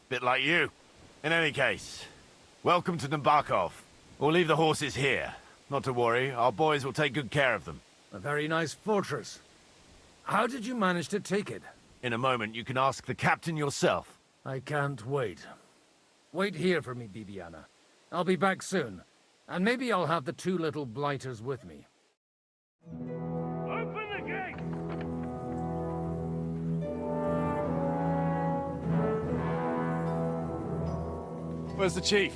Bit like you. In any case, welcome to Nabokov. We'll leave the horses here. Not to worry, our boys will take good care of them. A very nice fortress. How did you manage to take it? In a moment, you can ask the captain yourself. I can't wait. Wait here for me, Bibiana. I'll be back soon. And maybe I'll have the two little blighters with me. Open the gate! Where's the chief?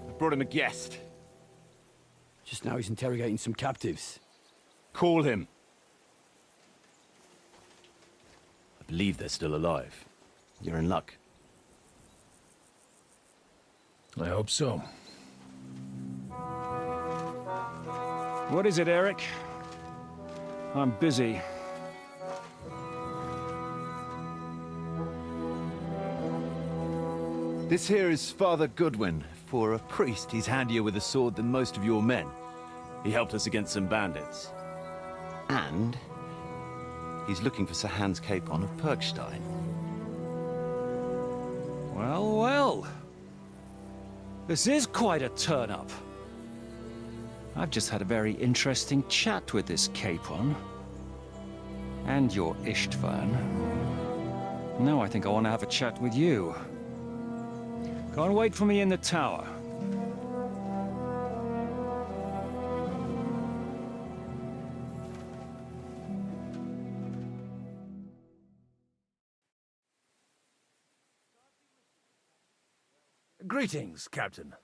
I brought him a guest. Just now he's interrogating some captives. Call him. I believe they're still alive. You're in luck. I hope so. What is it, Eric? I'm busy. This here is Father Goodwin. For a priest, he's handier with a sword than most of your men. He helped us against some bandits. And he's looking for Sir Hans Capon of Perkstein. Well, well. This is quite a turn-up. I've just had a very interesting chat with this Capon. And your Istvan. Now I think I want to have a chat with you. Go and wait for me in the tower. Greetings, Captain.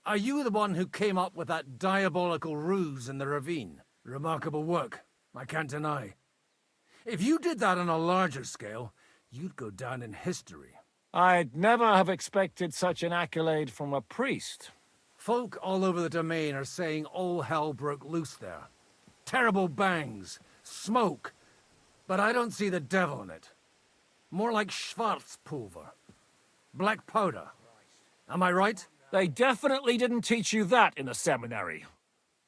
Are you the one who came up with that diabolical ruse in the ravine? Remarkable work, I can't deny. If you did that on a larger scale, you'd go down in history. I'd never have expected such an accolade from a priest. Folk all over the domain are saying all hell broke loose there. Terrible bangs, smoke, but I don't see the devil in it. More like Schwarzpulver. Black powder. Am I right? They definitely didn't teach you that in a seminary.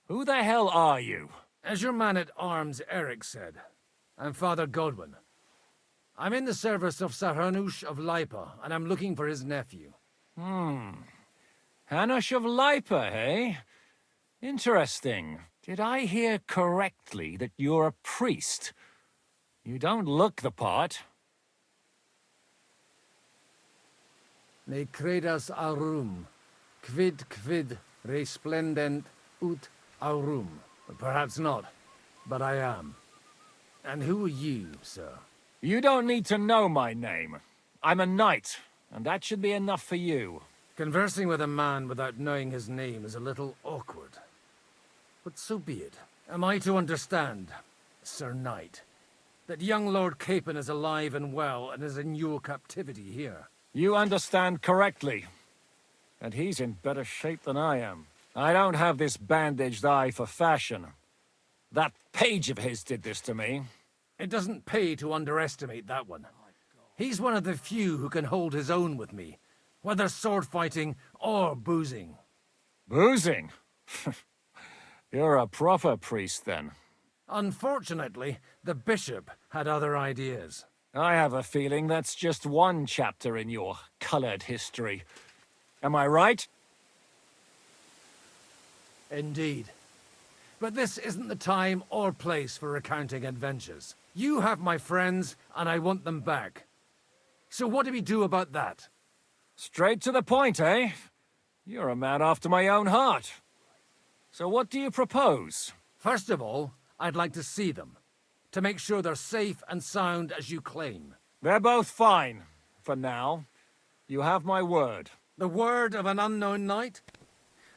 Who the hell are you? As your man-at-arms Eric said, I'm Father Godwin. I'm in the service of Sir Hanush of Lipa, and I'm looking for his nephew. Hanush of Lipa, eh? Interesting. Did I hear correctly that you're a priest? You don't look the part. Ne credas aurum, quid resplendent ut aurum. Perhaps not, but I am. And who are you, sir? You don't need to know my name. I'm a knight, and that should be enough for you. Conversing with a man without knowing his name is a little awkward. But so be it. Am I to understand, Sir Knight, that young Lord Capon is alive and well and is in your captivity here? You understand correctly. And he's in better shape than I am. I don't have this bandaged eye for fashion. That page of his did this to me. It doesn't pay to underestimate that one. He's one of the few who can hold his own with me, whether sword fighting or boozing. Boozing? You're a proper priest, then. Unfortunately, the bishop had other ideas. I have a feeling that's just one chapter in your colored history. Am I right? Indeed. But this isn't the time or place for recounting adventures. You have my friends, and I want them back. So what do we do about that? Straight to the point, eh? You're a man after my own heart. So what do you propose? First of all, I'd like to see them, to make sure they're safe and sound as you claim. They're both fine, for now. You have my word. The word of an unknown knight?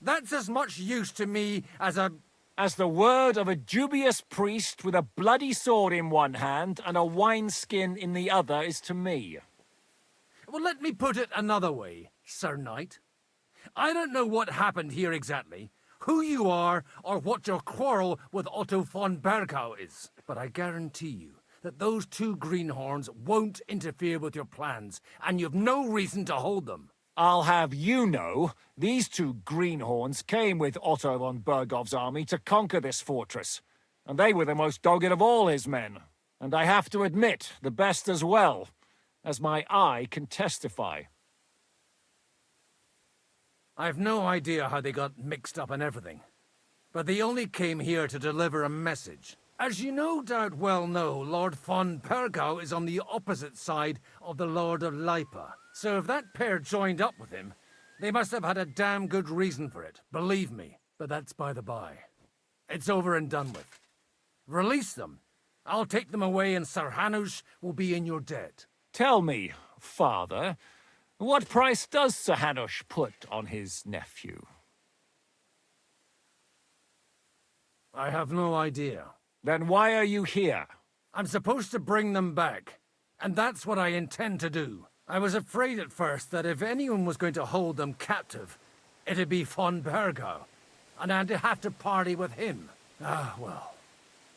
That's as much use to me as the word of a dubious priest with a bloody sword in one hand and a wineskin in the other is to me. Well, let me put it another way, Sir Knight. I don't know what happened here exactly, who you are, or what your quarrel with Otto von Bergau is. But I guarantee you that those two greenhorns won't interfere with your plans, and you've no reason to hold them. I'll have you know, these two greenhorns came with Otto von Bergov's army to conquer this fortress, and they were the most dogged of all his men. And I have to admit, the best as well, as my eye can testify. I've no idea how they got mixed up in everything, but they only came here to deliver a message. As you no doubt well know, Lord von Bergau is on the opposite side of the Lord of Lipa, So if that pair joined up with him, they must have had a damn good reason for it, believe me. But that's by the by. It's over and done with. Release them. I'll take them away and Sir Hanush will be in your debt. Tell me, father, what price does Sir Hanush put on his nephew? I have no idea. Then why are you here? I'm supposed to bring them back, and that's what I intend to do. I was afraid at first that if anyone was going to hold them captive, it'd be von Bergo, and I'd have to party with him. Ah, well.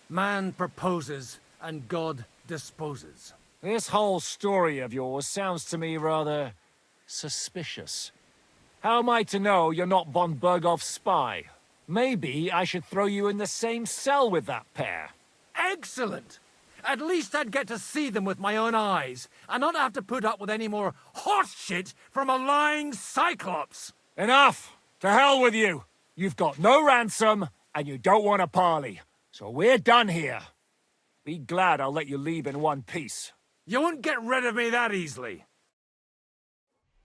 Man proposes, and God disposes. This whole story of yours sounds to me rather suspicious. How am I to know you're not von Bergov's spy? Maybe I should throw you in the same cell with that pair. Excellent! At least I'd get to see them with my own eyes, and not have to put up with any more horse shit from a lying cyclops! Enough! To hell with you! You've got no ransom, and you don't want a parley. So we're done here. Be glad I'll let you leave in one piece. You won't get rid of me that easily.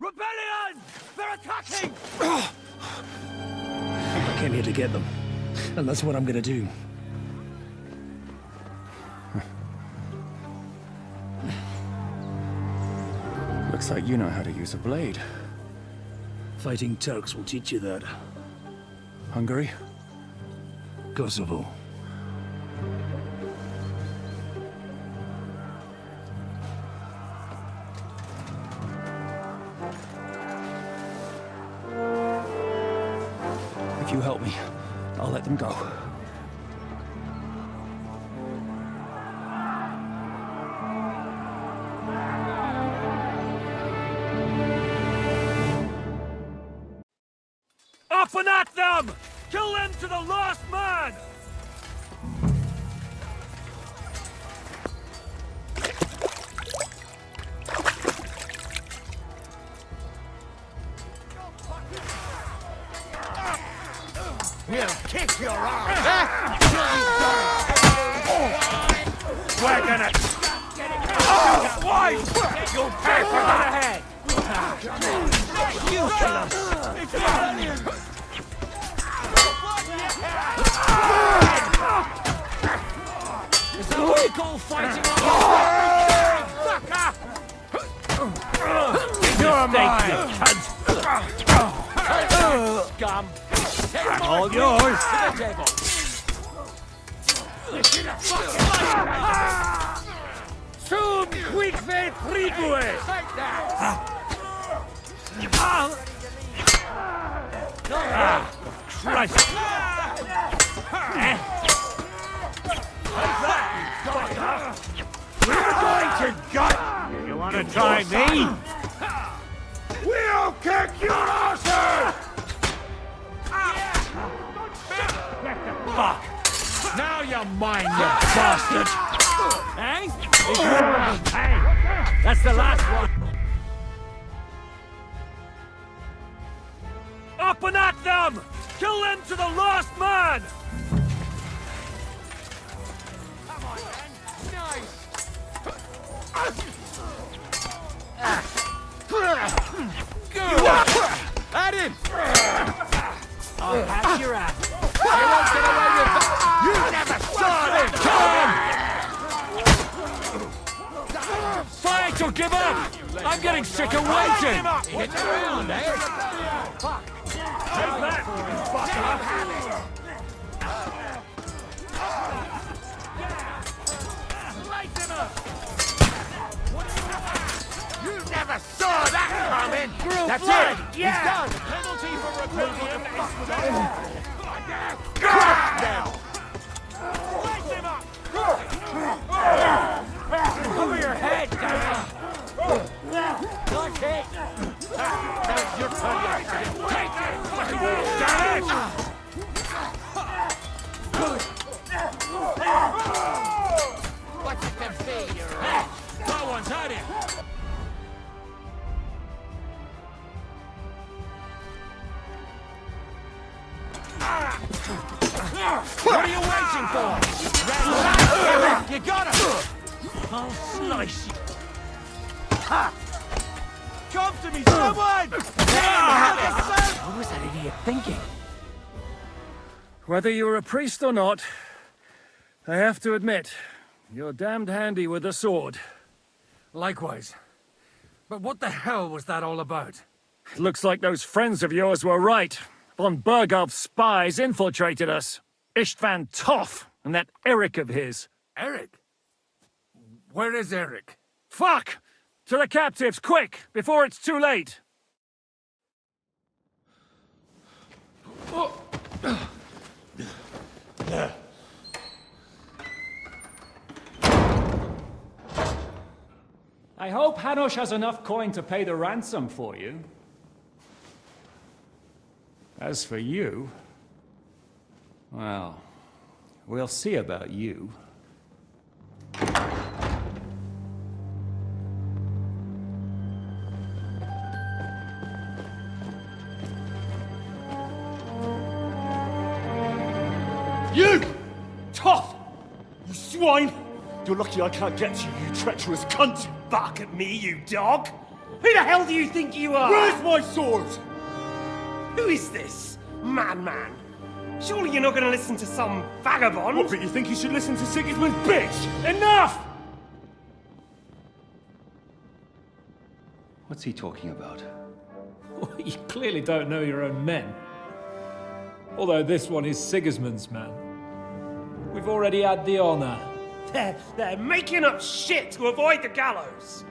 Rebellion! They're attacking! I came here to get them, and that's what I'm gonna do. Looks like you know how to use a blade. Fighting Turks will teach you that. Hungary? Kosovo. If you help me, I'll let them go. Up and at them! Kill them to the last man! We'll kick your ass! We're gonna... Oh, why? You'll pay for that! Is that what you call fighting on? You're mine! Scum! All yours! To the table! Soon, quick fate, trigue! Christ! We're going to gut! You want to try me? We'll kick your asses! Fuck! Now you're mine, you bastard! Hey? Hey! That's the last one! Up and at them! Kill them to the last man! Come on, man! Nice! At him! I'll have your ass! You won't get away with that! You never saw it! Fight or give up! I'm getting sick of waiting! Get around, eh? Fuck! Take that! Light him up! You never saw that coming! That's it! Yeah! He's done! Penalty for rebellion is done! Now! Light him up! Cover your head, damn! That's it! There's your turn, you take it! Damn it! What's it gonna be, your head? No one's had it! What are you waiting for? You got him! I'll slice you! come to me, someone! What was that idiot thinking? Whether you're a priest or not, I have to admit, you're damned handy with a sword. Likewise. But what the hell was that all about? It looks like those friends of yours were right. Von Bergov's spies infiltrated us. Istvan Toth and that Eric of his. Eric? Where is Eric? Fuck! To the captives, quick, before it's too late! I hope Hanush has enough coin to pay the ransom for you. As for you, well, we'll see about you. You! Tough! You swine! You're lucky I can't get to you, you treacherous cunt! Bark at me, you dog! Who the hell do you think you are? Where's my sword? Who is this? Man. Surely you're not gonna listen to some vagabond? What, but you think you should listen to Sigismund's bitch? Enough! What's he talking about? You clearly don't know your own men. Although this one is Sigismund's man. We've already had the honor. They're making up shit to avoid the gallows!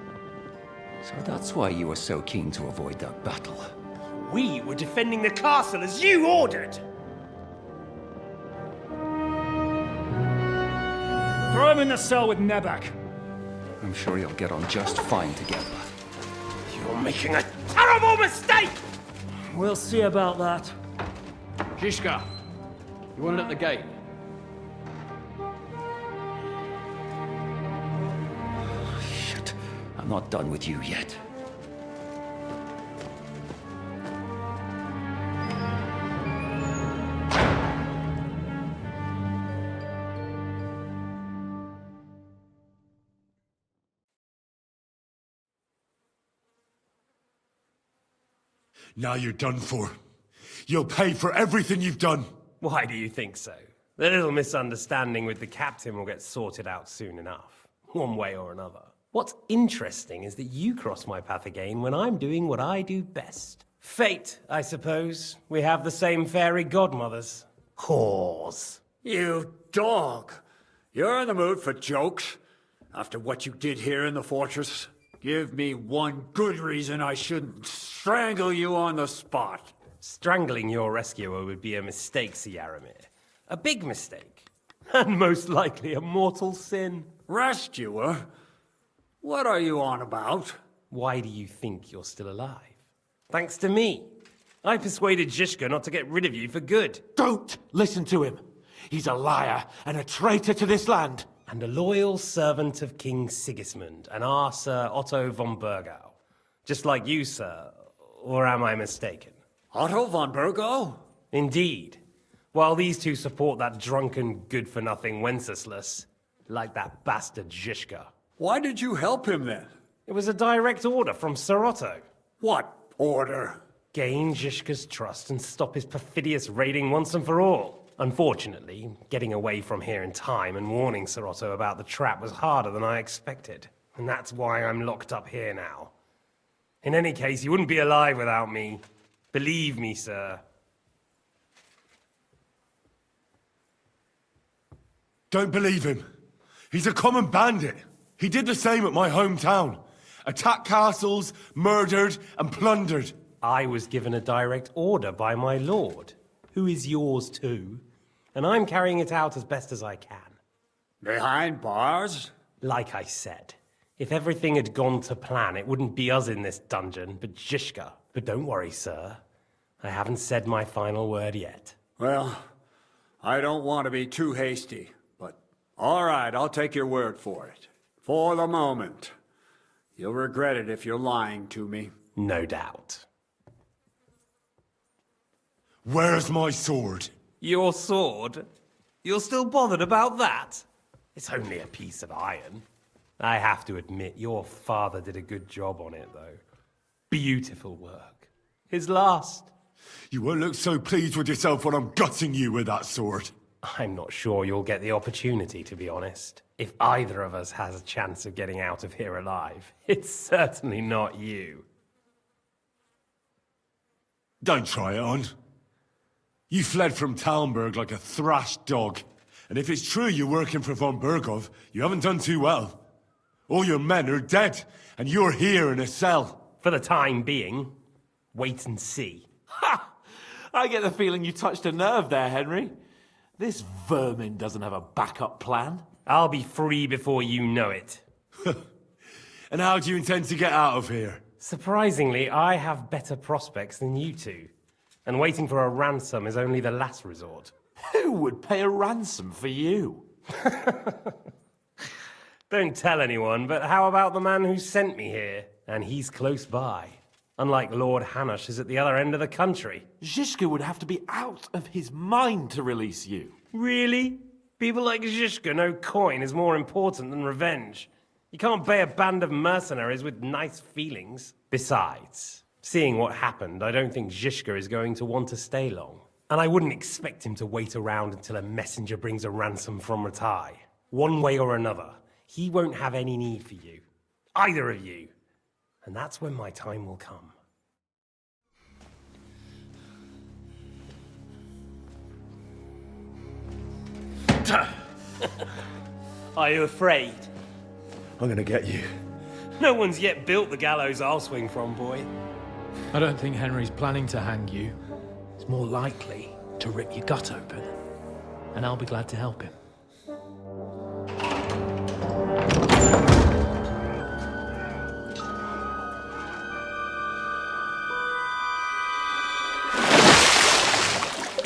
So that's why you were so keen to avoid that battle. We were defending the castle as you ordered! Throw him in the cell with Nebak. I'm sure you'll get on just fine together. You're making a terrible mistake! We'll see about that. Zhishka, you want it at the gate? Shit, I'm not done with you yet. Now you're done for. You'll pay for everything you've done. Why do you think so? The little misunderstanding with the captain will get sorted out soon enough, one way or another. What's interesting is that you cross my path again when I'm doing what I do best. Fate, I suppose. We have the same fairy godmothers. Whores. You dog! You're in the mood for jokes? After what you did here in the fortress? Give me one good reason I shouldn't strangle you on the spot. Strangling your rescuer would be a mistake, Yaramir. A big mistake. And most likely a mortal sin. Rescuer? What are you on about? Why do you think you're still alive? Thanks to me. I persuaded Zhishka not to get rid of you for good. Don't listen to him. He's a liar and a traitor to this land. And a loyal servant of King Sigismund and our Sir Otto von Bergau. Just like you, sir. Or am I mistaken? Otto von Bergau? Indeed. While these two support that drunken, good-for-nothing Wenceslas, like that bastard Zhishka. Why did you help him then? It was a direct order from Sir Otto. What order? Gain Zhishka's trust and stop his perfidious raiding once and for all. Unfortunately, getting away from here in time and warning Sir Otto about the trap was harder than I expected. And that's why I'm locked up here now. In any case, you wouldn't be alive without me. Believe me, sir. Don't believe him. He's a common bandit. He did the same at my hometown. Attacked castles, murdered, and plundered. I was given a direct order by my lord, who is yours too, and I'm carrying it out as best as I can. Behind bars? Like I said, if everything had gone to plan, it wouldn't be us in this dungeon, but Zhishka. But don't worry, sir. I haven't said my final word yet. Well, I don't want to be too hasty, but all right, I'll take your word for it. For the moment. You'll regret it if you're lying to me. No doubt. Where's my sword? Your sword? You're still bothered about that? It's only a piece of iron. I have to admit, your father did a good job on it, though. Beautiful work. His last. You won't look so pleased with yourself when I'm gutting you with that sword. I'm not sure you'll get the opportunity, to be honest. If either of us has a chance of getting out of here alive, it's certainly not you. Don't try it on. You fled from Talmberg like a thrashed dog. And if it's true you're working for von Bergov, you haven't done too well. All your men are dead, and you're here in a cell. For the time being, wait and see. Ha! I get the feeling you touched a nerve there, Henry. This vermin doesn't have a backup plan. I'll be free before you know it. And how do you intend to get out of here? Surprisingly, I have better prospects than you two. And waiting for a ransom is only the last resort. Who would pay a ransom for you? Don't tell anyone, but how about the man who sent me here? And he's close by. Unlike Lord Hanush is at the other end of the country. Zhishka would have to be out of his mind to release you. Really? People like Zhishka know coin is more important than revenge. You can't pay a band of mercenaries with nice feelings. Besides, seeing what happened, I don't think Zhishka is going to want to stay long. And I wouldn't expect him to wait around until a messenger brings a ransom from Ratai. One way or another, he won't have any need for you. Either of you. And that's when my time will come. Are you afraid? I'm gonna get you. No one's yet built the gallows I'll swing from, boy. I don't think Henry's planning to hang you. It's more likely to rip your gut open. And I'll be glad to help him.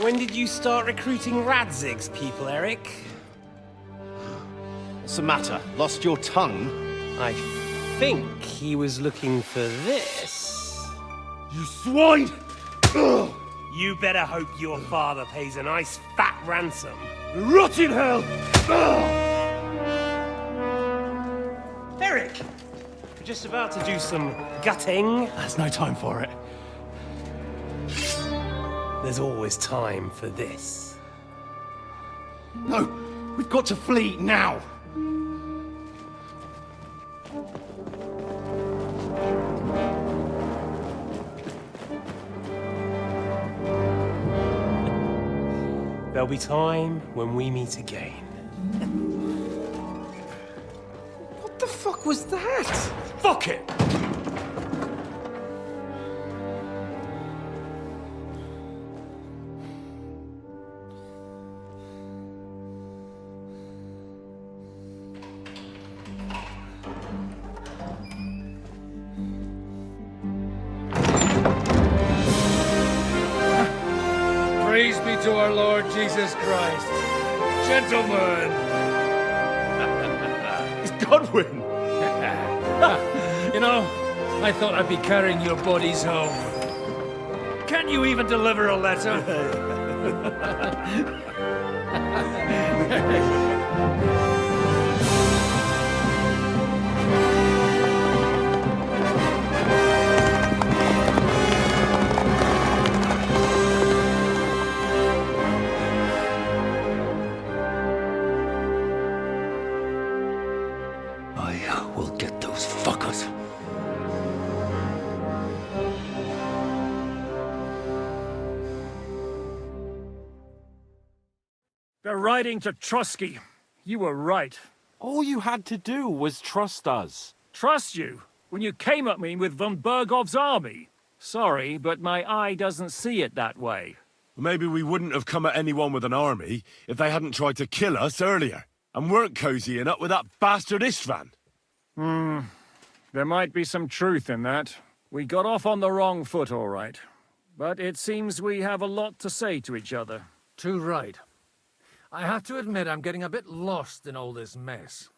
When did you start recruiting Radzig's people, Eric? What's the matter? Lost your tongue? I think he was looking for this. You swine! Ugh. You better hope your father pays a nice fat ransom. Rot in hell! Eric! We're just about to do some gutting. There's no time for it. There's always time for this. No! We've got to flee now! There'll be time when we meet again. What the fuck was that? Fuck it! Praise be to our Lord Jesus Christ. Gentlemen! It's Godwin! You know, I thought I'd be carrying your bodies home. Can you even deliver a letter? I will get those fuckers. They're riding to Trotsky. You were right. All you had to do was trust us. Trust you? When you came at me with von Bergov's army? Sorry, but my eye doesn't see it that way. Maybe we wouldn't have come at anyone with an army if they hadn't tried to kill us earlier. And weren't cozying up with that bastard Istvan. There might be some truth in that. We got off on the wrong foot, all right. But it seems we have a lot to say to each other. Too right. I have to admit I'm getting a bit lost in all this mess.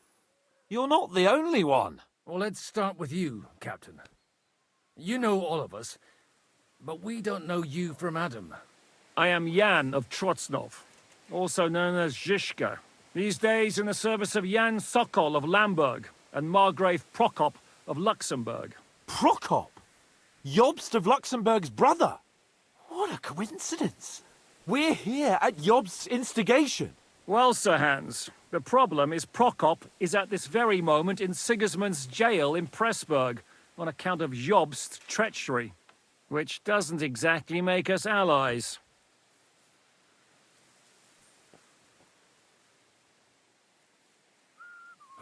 You're not the only one. Well, let's start with you, Captain. You know all of us, but we don't know you from Adam. I am Jan of Trotsnov, also known as Zhishka. These days in the service of Jan Sokol of Lamberg and Margrave Prokop of Luxembourg. Prokop? Jobst of Luxembourg's brother. What a coincidence. We're here at Jobst's instigation. Well, Sir Hans, the problem is Prokop is at this very moment in Sigismund's jail in Pressburg on account of Jobst's treachery, which doesn't exactly make us allies.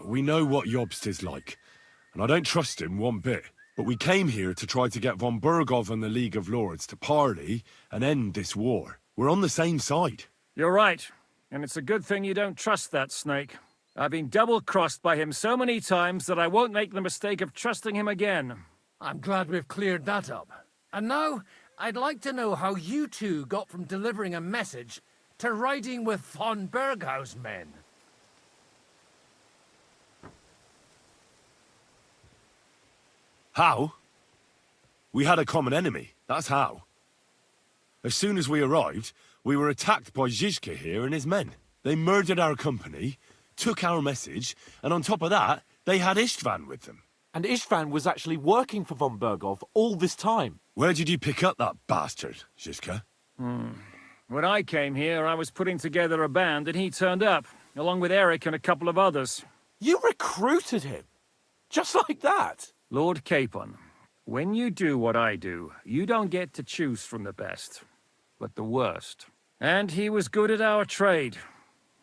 We know what Jobst is like, and I don't trust him one bit. But we came here to try to get von Bergov and the League of Lords to parley and end this war. We're on the same side. You're right, and it's a good thing you don't trust that snake. I've been double-crossed by him so many times that I won't make the mistake of trusting him again. I'm glad we've cleared that up. And now, I'd like to know how you two got from delivering a message to riding with von Berghaus men. How? We had a common enemy, that's how. As soon as we arrived, we were attacked by Zizka here and his men. They murdered our company, took our message, and on top of that, they had Istvan with them. And Istvan was actually working for von Bergov all this time. Where did you pick up that bastard, Zizka? When I came here, I was putting together a band and he turned up, along with Eric and a couple of others. You recruited him? Just like that? Lord Capon, when you do what I do, you don't get to choose from the best, but the worst. And he was good at our trade.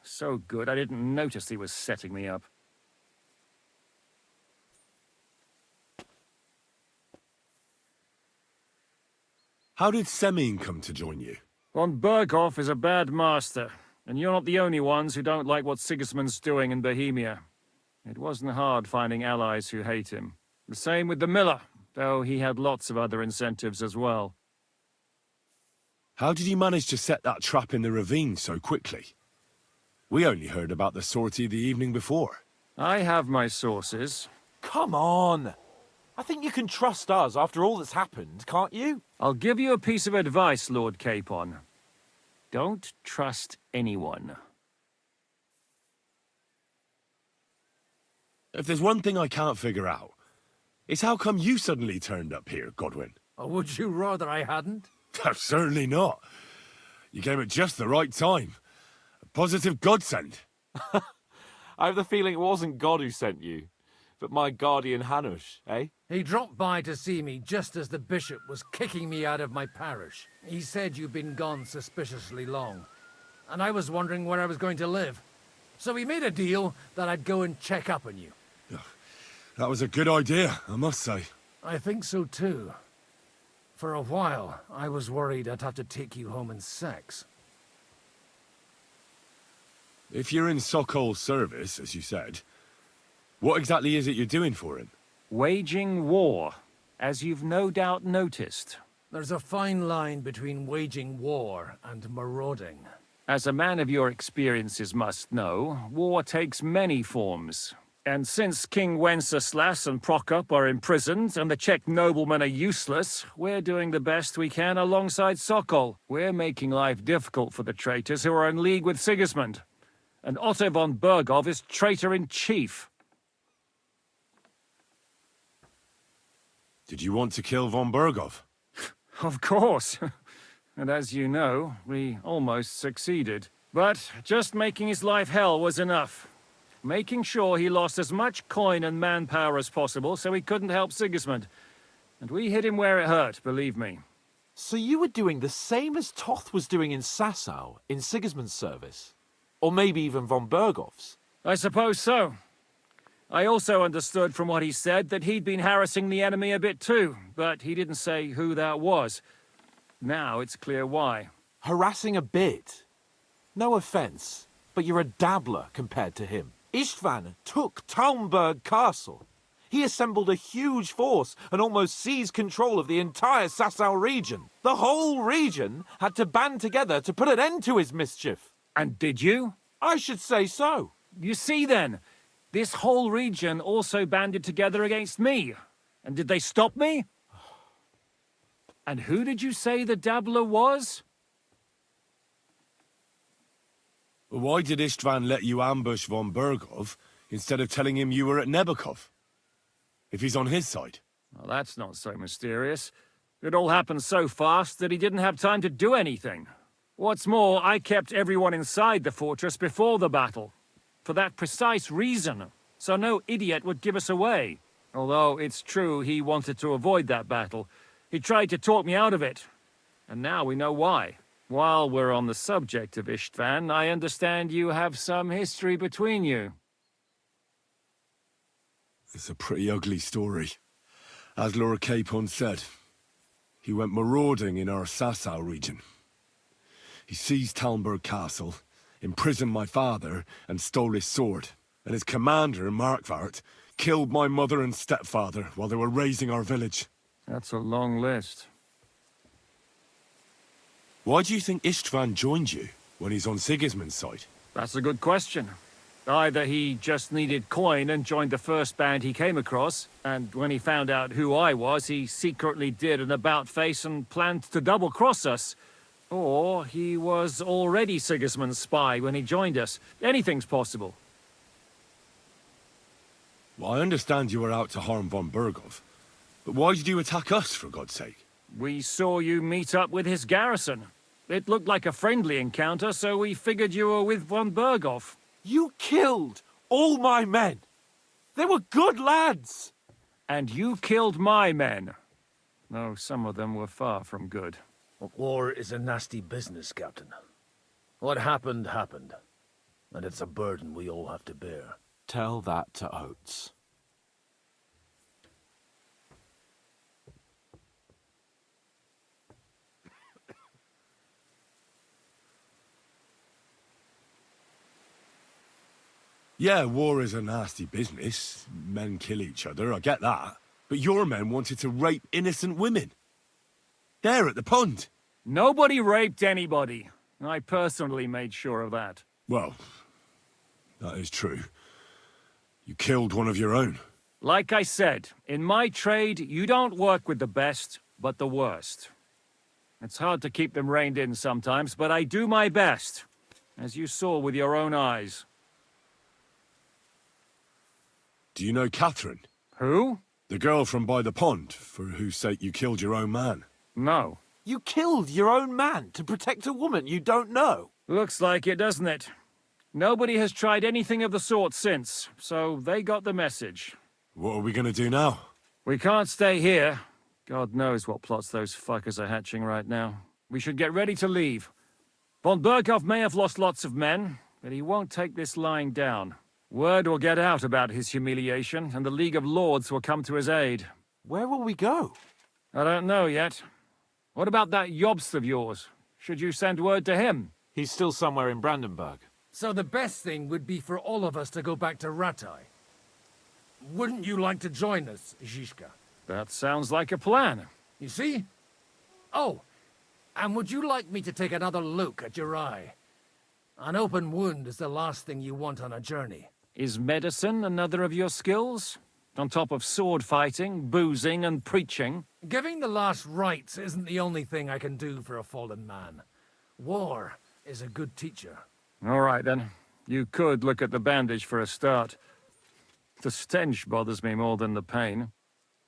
So good, I didn't notice he was setting me up. How did Semyon come to join you? Von Berghoff is a bad master, and you're not the only ones who don't like what Sigismund's doing in Bohemia. It wasn't hard finding allies who hate him. The same with the miller, though he had lots of other incentives as well. How did you manage to set that trap in the ravine so quickly? We only heard about the sortie the evening before. I have my sources. Come on! I think you can trust us after all that's happened, can't you? I'll give you a piece of advice, Lord Capon. Don't trust anyone. If there's one thing I can't figure out, it's how come you suddenly turned up here, Godwin? Or would you rather I hadn't? Certainly not. You came at just the right time. A positive godsend. I have the feeling it wasn't God who sent you, but my guardian Hanush, eh? He dropped by to see me just as the bishop was kicking me out of my parish. He said you'd been gone suspiciously long, and I was wondering where I was going to live. So we made a deal that I'd go and check up on you. That was a good idea, I must say. I think so too. For a while, I was worried I'd have to take you home in sex. If you're in Sokol's service, as you said, what exactly is it you're doing for him? Waging war, as you've no doubt noticed. There's a fine line between waging war and marauding. As a man of your experiences must know, war takes many forms. And since King Wenceslas and Prokop are imprisoned and the Czech noblemen are useless, we're doing the best we can alongside Sokol. We're making life difficult for the traitors who are in league with Sigismund. And Otto von Bergov is traitor-in-chief. Did you want to kill von Bergov? Of course. And as you know, we almost succeeded. But just making his life hell was enough. Making sure he lost as much coin and manpower as possible so he couldn't help Sigismund. And we hit him where it hurt, believe me. So you were doing the same as Toth was doing in Sasau, in Sigismund's service? Or maybe even von Bergov's? I suppose so. I also understood from what he said that he'd been harassing the enemy a bit too, but he didn't say who that was. Now it's clear why. Harassing a bit? No offense, but you're a dabbler compared to him. Istvan took Talmberg Castle. He assembled a huge force and almost seized control of the entire Sasau region. The whole region had to band together to put an end to his mischief. And did you? I should say so. You see then, this whole region also banded together against me. And did they stop me? And who did you say the dabbler was? Why did Istvan let you ambush von Bergov instead of telling him you were at Nebukov? If he's on his side. Well, that's not so mysterious. It all happened so fast that he didn't have time to do anything. What's more, I kept everyone inside the fortress before the battle. For that precise reason, so no idiot would give us away. Although it's true he wanted to avoid that battle. He tried to talk me out of it. And now we know why. While we're on the subject of Istvan, I understand you have some history between you. It's a pretty ugly story. As Lord Capon said, he went marauding in our Sasau region. He seized Talmberg Castle, imprisoned my father, and stole his sword. And his commander, Markvart, killed my mother and stepfather while they were raising our village. That's a long list. Why do you think Istvan joined you when he's on Sigismund's side? That's a good question. Either he just needed coin and joined the first band he came across, and when he found out who I was, he secretly did an about-face and planned to double-cross us. Or he was already Sigismund's spy when he joined us. Anything's possible. Well, I understand you were out to harm von Berghoff, but why did you attack us, for God's sake? We saw you meet up with his garrison. It looked like a friendly encounter, so we figured you were with von Berghoff. You killed all my men! They were good lads! And you killed my men. Though some of them were far from good. War is a nasty business, Captain. What happened, happened. And it's a burden we all have to bear. Tell that to Oates. Yeah, war is a nasty business. Men kill each other, I get that. But your men wanted to rape innocent women. There at the pond. Nobody raped anybody. I personally made sure of that. Well, that is true. You killed one of your own. Like I said, in my trade, you don't work with the best, but the worst. It's hard to keep them reined in sometimes, but I do my best, as you saw with your own eyes. Do you know Catherine? Who? The girl from by the pond, for whose sake you killed your own man. No. You killed your own man to protect a woman you don't know. Looks like it, doesn't it? Nobody has tried anything of the sort since, so they got the message. What are we gonna do now? We can't stay here. God knows what plots those fuckers are hatching right now. We should get ready to leave. Von Berghoff may have lost lots of men, but he won't take this lying down. Word will get out about his humiliation, and the League of Lords will come to his aid. Where will we go? I don't know yet. What about that Jobst of yours? Should you send word to him? He's still somewhere in Brandenburg. So the best thing would be for all of us to go back to Ratai. Wouldn't you like to join us, Zizka? That sounds like a plan. You see? Oh, and would you like me to take another look at your eye? An open wound is the last thing you want on a journey. Is medicine another of your skills? On top of sword fighting, boozing, and preaching? Giving the last rites isn't the only thing I can do for a fallen man. War is a good teacher. All right, then. You could look at the bandage for a start. The stench bothers me more than the pain.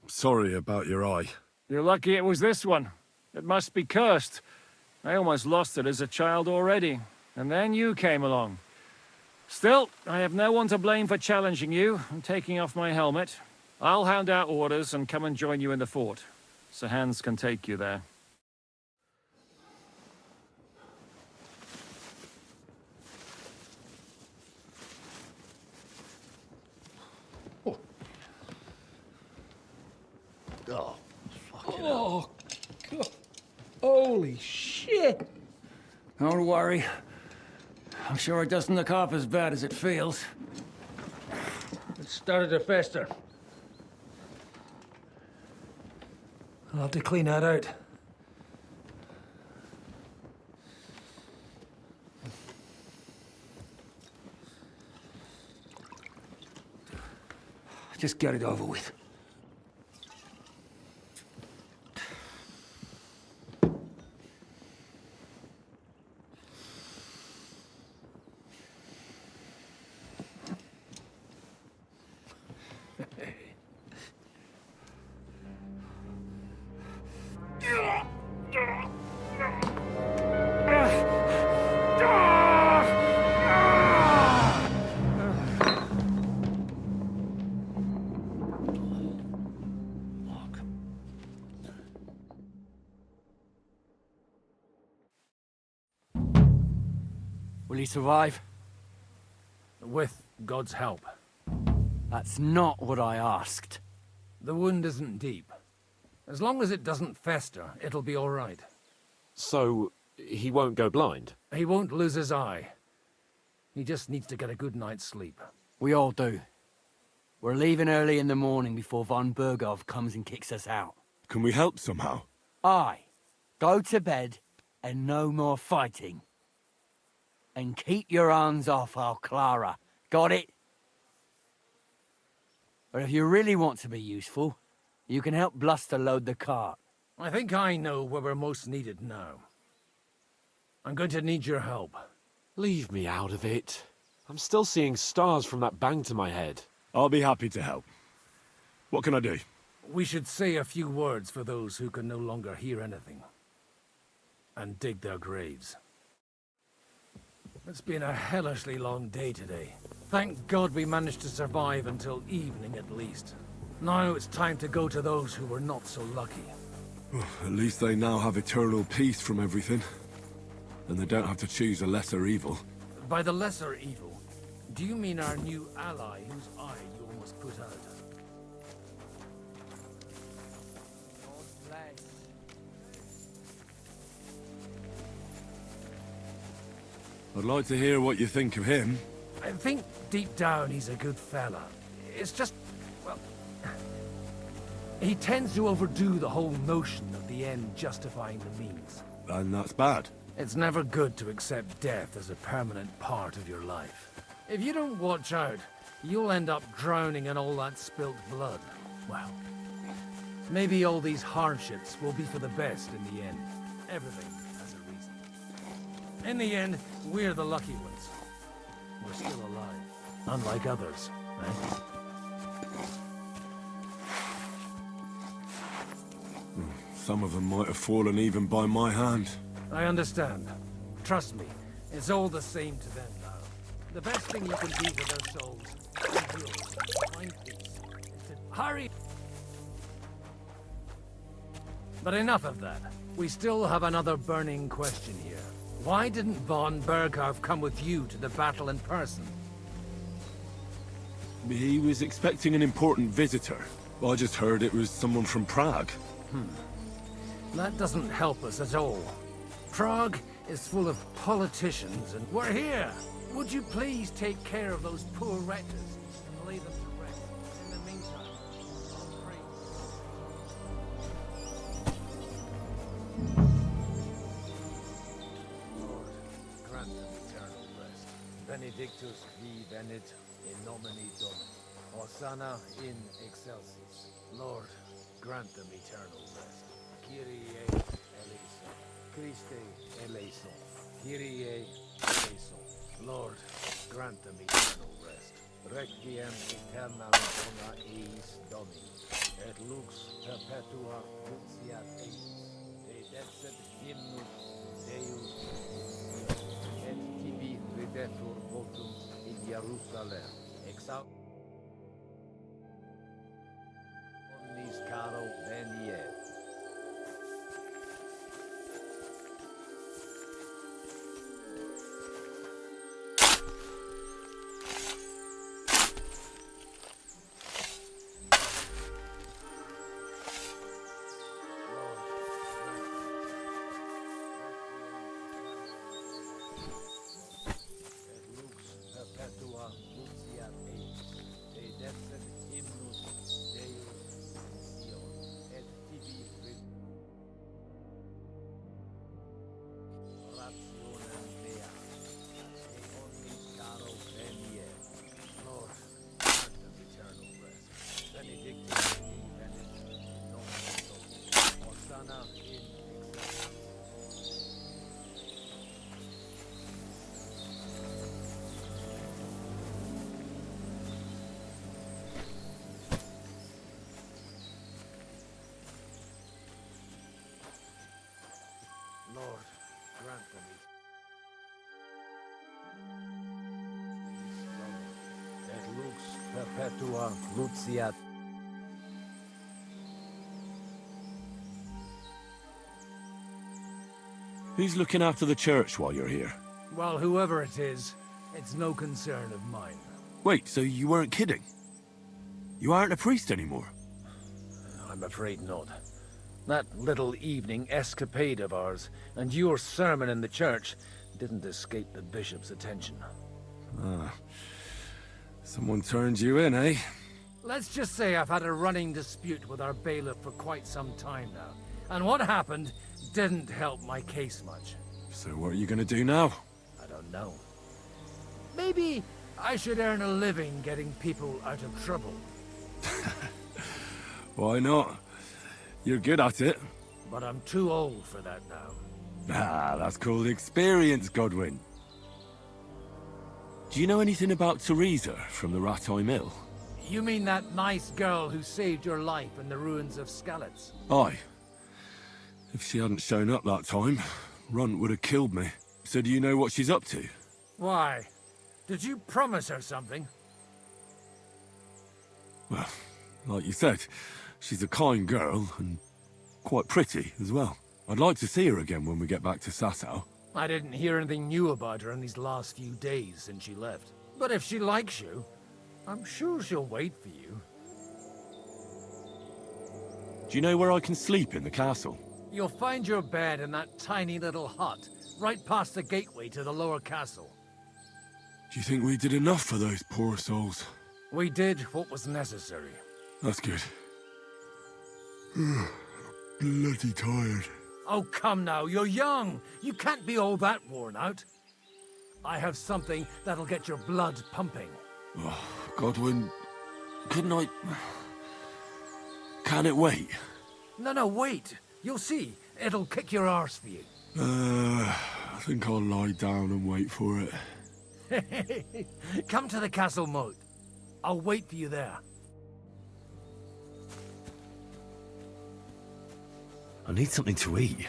Sorry about your eye. You're lucky it was this one. It must be cursed. I almost lost it as a child already. And then you came along. Still, I have no one to blame for challenging you and taking off my helmet. I'll hand out orders and come and join you in the fort. Sir Hans can take you there. Oh, fucking Oh, God. Holy shit! Don't worry. I'm sure it doesn't look half as bad as it feels. It started to fester. I'll have to clean that out. Just get it over with. Will he survive? With God's help. That's not what I asked. The wound isn't deep. As long as it doesn't fester, it'll be all right. So, he won't go blind? He won't lose his eye. He just needs to get a good night's sleep. We all do. We're leaving early in the morning before von Bergov comes and kicks us out. Can we help somehow? Aye. Go to bed and no more fighting. And keep your hands off our Clara. Got it? But if you really want to be useful, you can help Bluster load the cart. I think I know where we're most needed now. I'm going to need your help. Leave me out of it. I'm still seeing stars from that bang to my head. I'll be happy to help. What can I do? We should say a few words for those who can no longer hear anything. And dig their graves. It's been a hellishly long day today. Thank God we managed to survive until evening at least. Now it's time to go to those who were not so lucky. At least they now have eternal peace from everything. And they don't have to choose a lesser evil. By the lesser evil, do you mean our new ally whose eye you almost put out? I'd like to hear what you think of him. I think deep down he's a good fella. It's just, well, he tends to overdo the whole notion of the end justifying the means. And that's bad. It's never good to accept death as a permanent part of your life. If you don't watch out, you'll end up drowning in all that spilt blood. Well, maybe all these hardships will be for the best in the end. Everything has a reason. In the end, we're the lucky ones. We're still alive, unlike others, right? Some of them might have fallen even by my hand. I understand. Trust me, it's all the same to them now. The best thing you can do for their souls, and yours, find peace, is to hurry. But enough of that. We still have another burning question here. Why didn't von Berghoff come with you to the battle in person? He was expecting an important visitor. I just heard it was someone from Prague. That doesn't help us at all. Prague is full of politicians, and we're here. Would you please take care of those poor wretches and lay them to rest? In the meantime, I'll pray. Lord, grant them eternal rest. Benedictus vi venit in nomine Domini. Hosanna in excelsis. Lord, grant them eternal rest. Kyrie eleison. Christe eleison. Kyrie eleison. Lord, grant them eternal rest. Requiem aeternam dona eis Domini. Et lux perpetua luxiat eis. De decet hymnus Deus. Et tibi ridetur votum in Jerusalem. Exaud. Omnis caro veniet. Perpetua luxiat eis, de decet hymnus Deus Sion, et tibi rationem mea, et omnis caro veniet. Lord, grant them eternal rest. Benedictus vi venit in nomine Domini. Hosanna in excelsis. Lord, grant them it. Et lux perpetua luxiat. Who's looking after the church while you're here? Well, whoever it is, it's no concern of mine. Wait, so you weren't kidding? You aren't a priest anymore? I'm afraid not. That little evening escapade of ours, and your sermon in the church, didn't escape the bishop's attention. Ah. Someone turned you in, eh? Let's just say I've had a running dispute with our bailiff for quite some time now. And what happened didn't help my case much. So what are you gonna do now? I don't know. Maybe I should earn a living getting people out of trouble. Why not? You're good at it. But I'm too old for that now. Ah, that's called experience, Godwin. Do you know anything about Teresa from the Rattay Mill? You mean that nice girl who saved your life in the ruins of Skalitz? Aye. If she hadn't shown up that time, Runt would have killed me. So do you know what she's up to? Why? Did you promise her something? Well, like you said, she's a kind girl and quite pretty as well. I'd like to see her again when we get back to Sasau. I didn't hear anything new about her in these last few days since she left. But if she likes you, I'm sure she'll wait for you. Do you know where I can sleep in the castle? You'll find your bed in that tiny little hut, right past the gateway to the lower castle. Do you think we did enough for those poor souls? We did what was necessary. That's good. Bloody tired. Oh, come now, you're young. You can't be all that worn out. I have something that'll get your blood pumping. Oh, Godwin, couldn't I... Can it wait? No, wait. You'll see. It'll kick your arse for you. I think I'll lie down and wait for it. Come to the castle moat. I'll wait for you there. I need something to eat.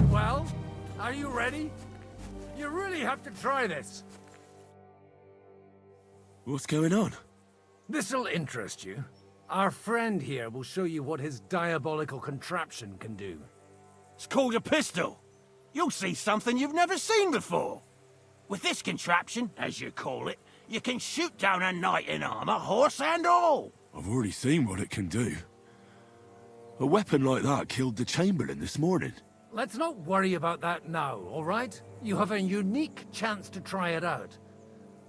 Well, are you ready? You really have to try this. What's going on? This'll interest you. Our friend here will show you what his diabolical contraption can do. It's called a pistol. You'll see something you've never seen before. With this contraption, as you call it, you can shoot down a knight in armor, horse and all. I've already seen what it can do. A weapon like that killed the Chamberlain this morning. Let's not worry about that now, all right? You have a unique chance to try it out.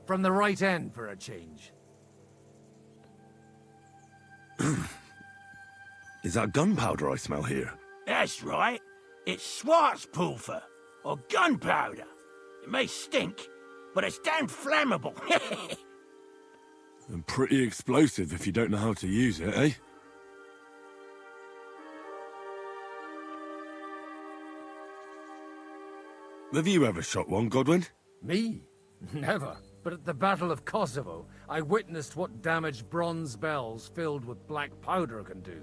From the right end for a change. Is that gunpowder I smell here? That's right. It's Schwarzpulver, or gunpowder. It may stink, but it's damn flammable. And pretty explosive if you don't know how to use it, eh? Have you ever shot one, Godwin? Me? Never. But at the Battle of Kosovo, I witnessed what damage bronze bells filled with black powder can do.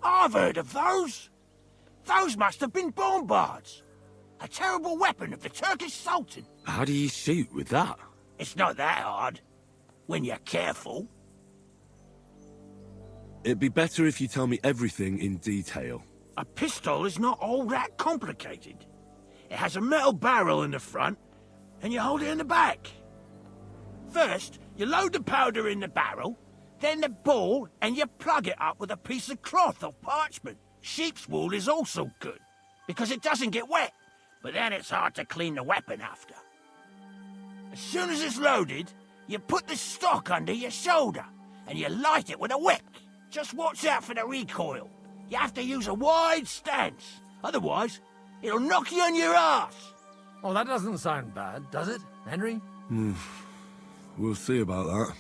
I've heard of those. Those must have been bombards. A terrible weapon of the Turkish Sultan. How do you shoot with that? It's not that hard, when you're careful. It'd be better if you tell me everything in detail. A pistol is not all that complicated. It has a metal barrel in the front, and you hold it in the back. First, you load the powder in the barrel, then the ball, and you plug it up with a piece of cloth or parchment. Sheep's wool is also good, because it doesn't get wet, but then it's hard to clean the weapon after. As soon as it's loaded, you put the stock under your shoulder, and you light it with a wick. Just watch out for the recoil. You have to use a wide stance, otherwise it'll knock you on your ass. Oh, that doesn't sound bad, does it, Henry? We'll see about that.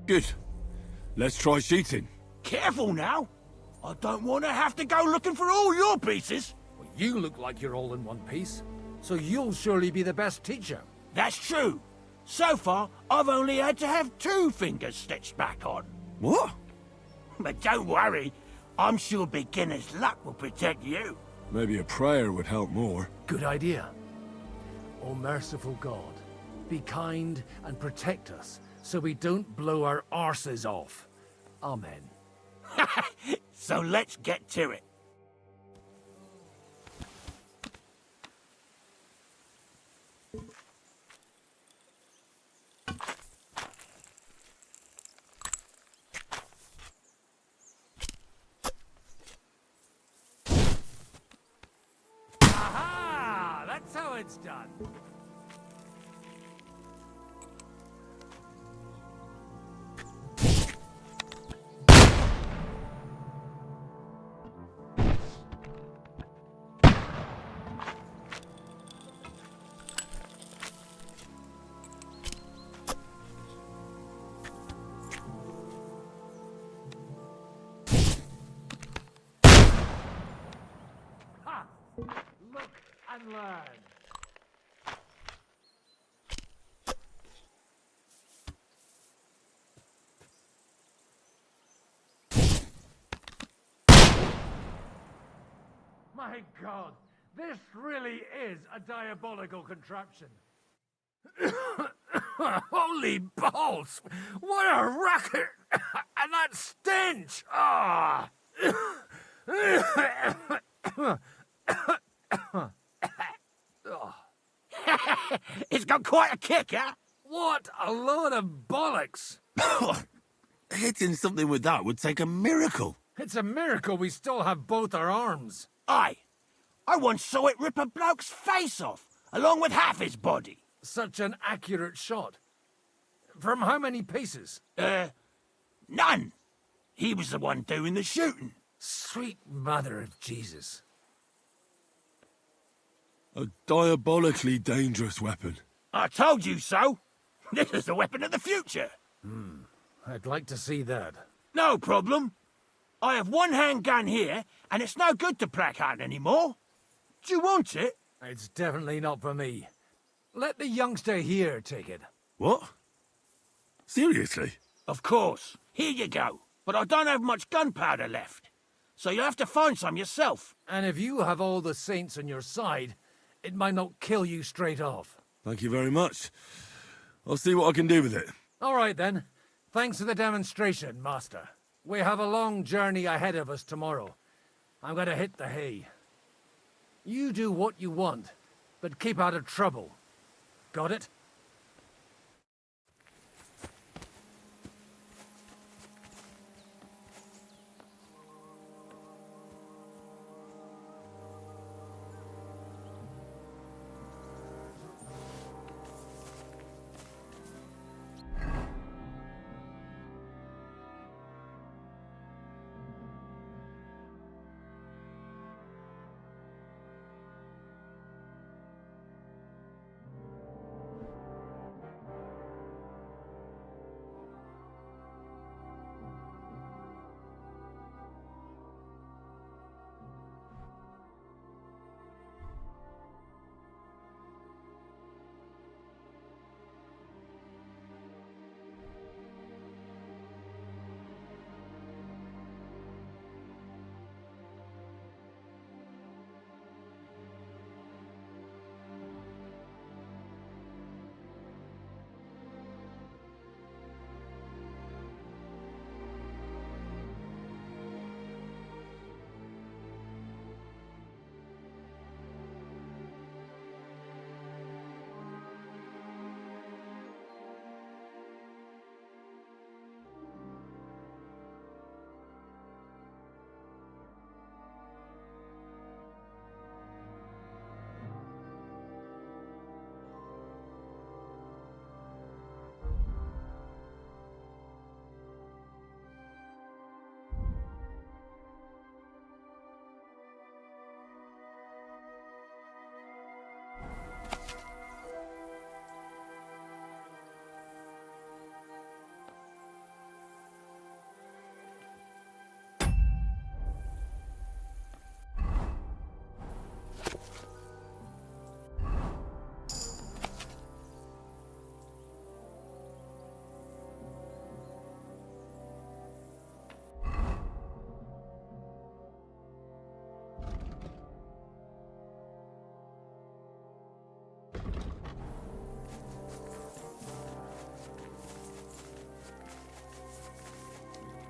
Good. Let's try shooting. Careful now. I don't want to have to go looking for all your pieces. Well, you look like you're all in one piece, so you'll surely be the best teacher. That's true. So far, I've only had to have 2 fingers stitched back on. What? But don't worry. I'm sure beginner's luck will protect you. Maybe a prayer would help more. Good idea. O merciful God, be kind and protect us, so we don't blow our arses off. Amen. So let's get to it. Aha! That's how it's done. Look and learn. My God, this really is a diabolical contraption. Holy balls! What a racket! And that stench! Ah! It's got quite a kick, huh? What a load of bollocks! Hitting something with that would take a miracle. It's a miracle we still have both our arms. Aye. I once saw it rip a bloke's face off, along with half his body. Such an accurate shot. From how many paces? None. He was the one doing the shooting. Sweet mother of Jesus. A diabolically dangerous weapon. I told you so. This is the weapon of the future. I'd like to see that. No problem. I have one handgun here, and it's no good to placard anymore. Do you want it? It's definitely not for me. Let the youngster here take it. What? Seriously? Of course. Here you go. But I don't have much gunpowder left. So you'll have to find some yourself. And if you have all the saints on your side, it might not kill you straight off. Thank you very much. I'll see what I can do with it. All right, then. Thanks for the demonstration, Master. We have a long journey ahead of us tomorrow. I'm gonna hit the hay. You do what you want, but keep out of trouble. Got it?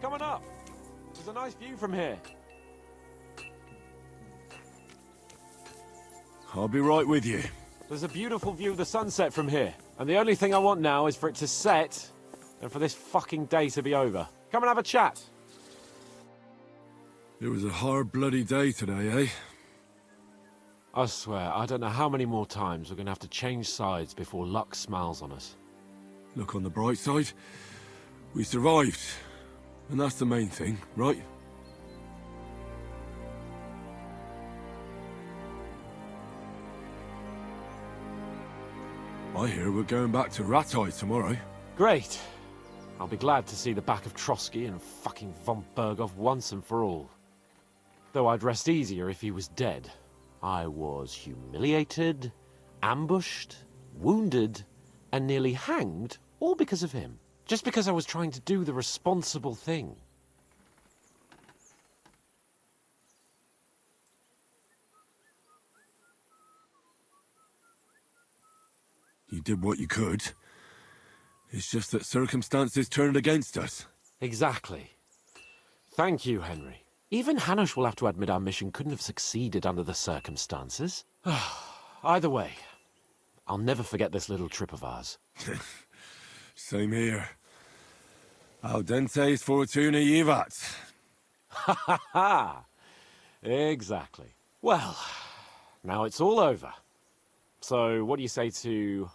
Coming up. There's a nice view from here. I'll be right with you. There's a beautiful view of the sunset from here. And the only thing I want now is for it to set and for this fucking day to be over. Come and have a chat. It was a hard bloody day today, eh? I swear, I don't know how many more times we're going to have to change sides before luck smiles on us. Look on the bright side. We survived. And that's the main thing, right? I hear we're going back to Ratai tomorrow. Great. I'll be glad to see the back of Trotsky and fucking von Berghoff once and for all. Though I'd rest easier if he was dead. I was humiliated, ambushed, wounded, and nearly hanged, all because of him. Just because I was trying to do the responsible thing. You did what you could. It's just that circumstances turned against us. Exactly. Thank you, Henry. Even Hanush will have to admit our mission couldn't have succeeded under the circumstances. Either way, I'll never forget this little trip of ours. Same here. Al dentes fortuna jivat. Ha ha ha! Exactly. Well, now it's all over. So, what do you say to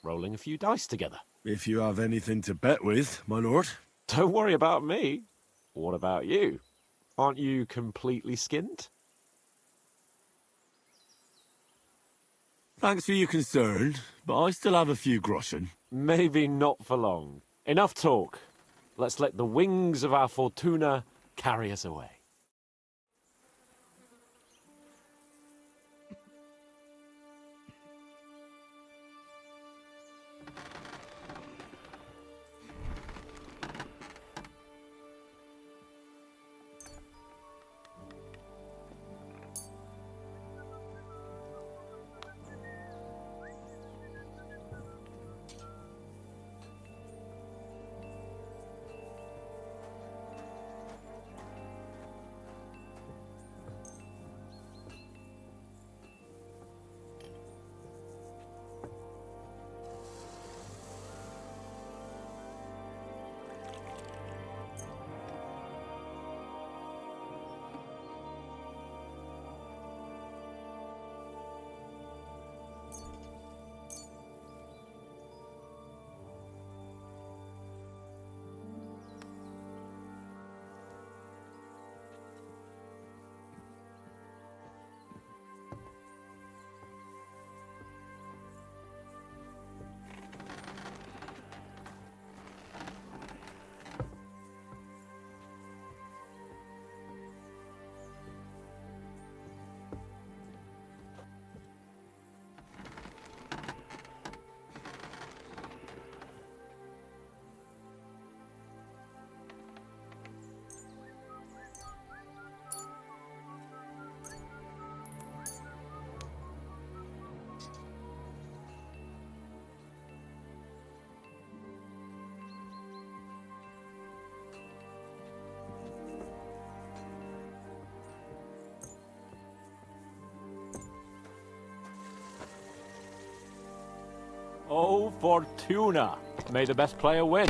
rolling a few dice together? If you have anything to bet with, my lord. Don't worry about me. What about you? Aren't you completely skinned? Thanks for your concern, but I still have a few groschen. Maybe not for long. Enough talk. Let's let the wings of our Fortuna carry us away. Oh, Fortuna! May the best player win.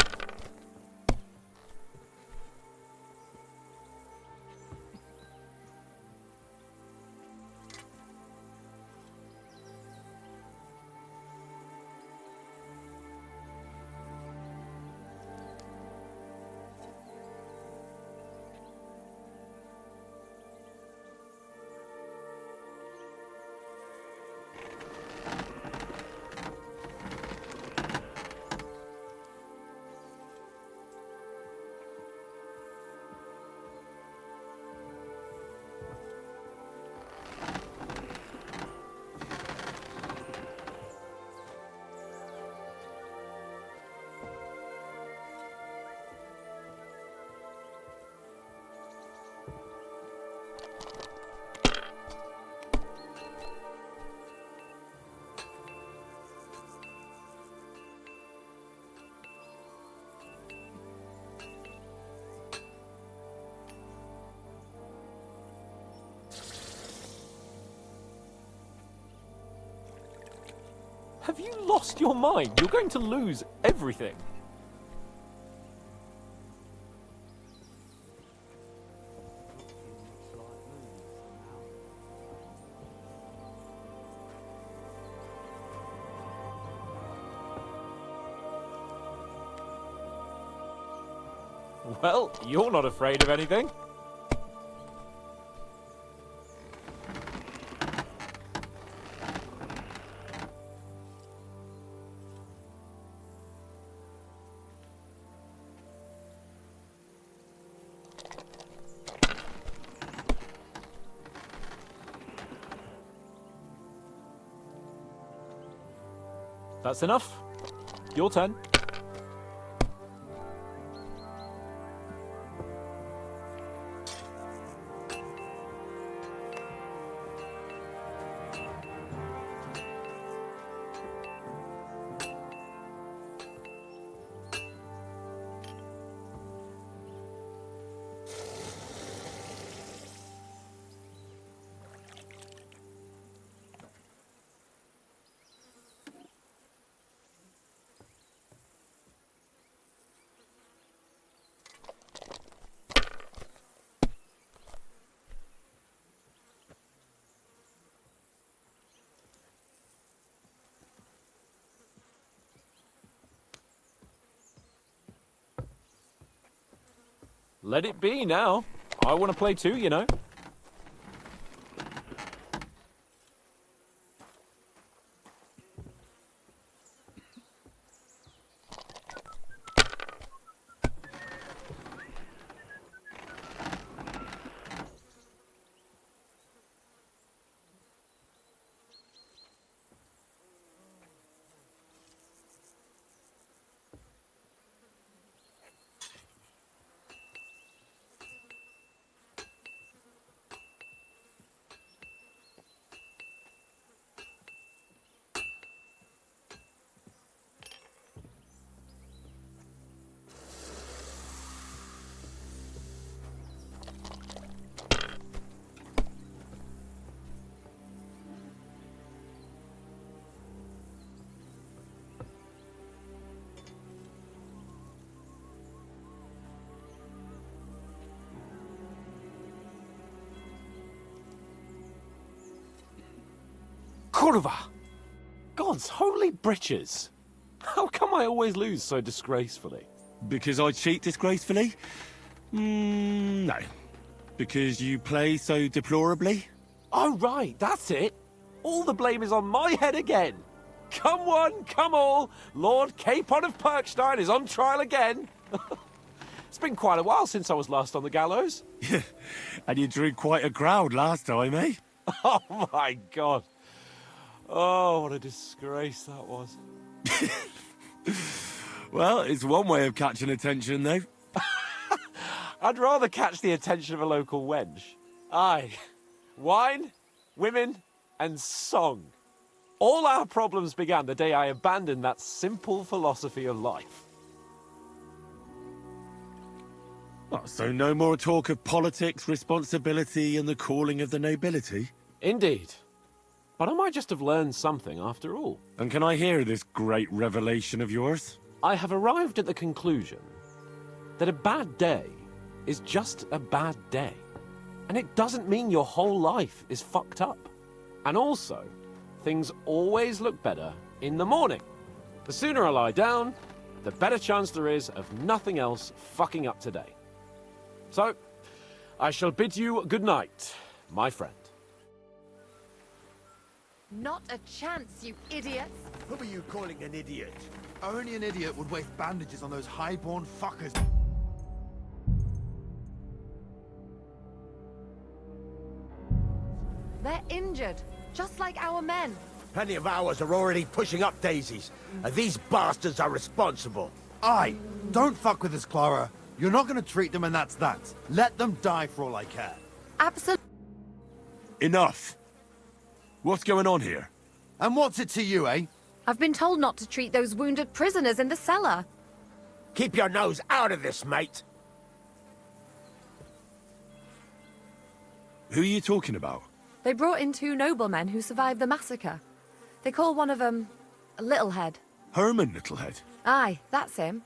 Have you lost your mind? You're going to lose everything. Well, you're not afraid of anything. That's enough. Your turn. Let it be now. I want to play too, you know. Kurva! God's holy britches! How come I always lose so disgracefully? Because I cheat disgracefully? No. Because you play so deplorably? Oh, right, that's it. All the blame is on my head again. Come one, come all. Lord Capon of Perkstein is on trial again. It's been quite a while since I was last on the gallows. And you drew quite a crowd last time, eh? Oh, my God. Oh, what a disgrace that was. Well, it's one way of catching attention, though. I'd rather catch the attention of a local wench. Aye. Wine, women, and song. All our problems began the day I abandoned that simple philosophy of life. Oh, so no more talk of politics, responsibility, and the calling of the nobility? Indeed. But I might just have learned something after all. And can I hear this great revelation of yours? I have arrived at the conclusion that a bad day is just a bad day. And it doesn't mean your whole life is fucked up. And also, things always look better in the morning. The sooner I lie down, the better chance there is of nothing else fucking up today. So, I shall bid you good night, my friend. Not a chance, you idiots! Who are you calling an idiot? Only an idiot would waste bandages on those highborn fuckers. They're injured, just like our men. Plenty of ours are already pushing up daisies, and these bastards are responsible. Aye, don't fuck with us, Clara. You're not gonna treat them and that's that. Let them die for all I care. Absolutely. Enough! What's going on here? And what's it to you, eh? I've been told not to treat those wounded prisoners in the cellar. Keep your nose out of this, mate. Who are you talking about? They brought in 2 noblemen who survived the massacre. They call one of them Littlehead. Herman Littlehead? Aye, that's him.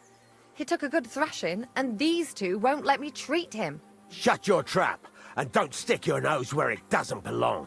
He took a good thrashing, and these 2 won't let me treat him. Shut your trap, and don't stick your nose where it doesn't belong.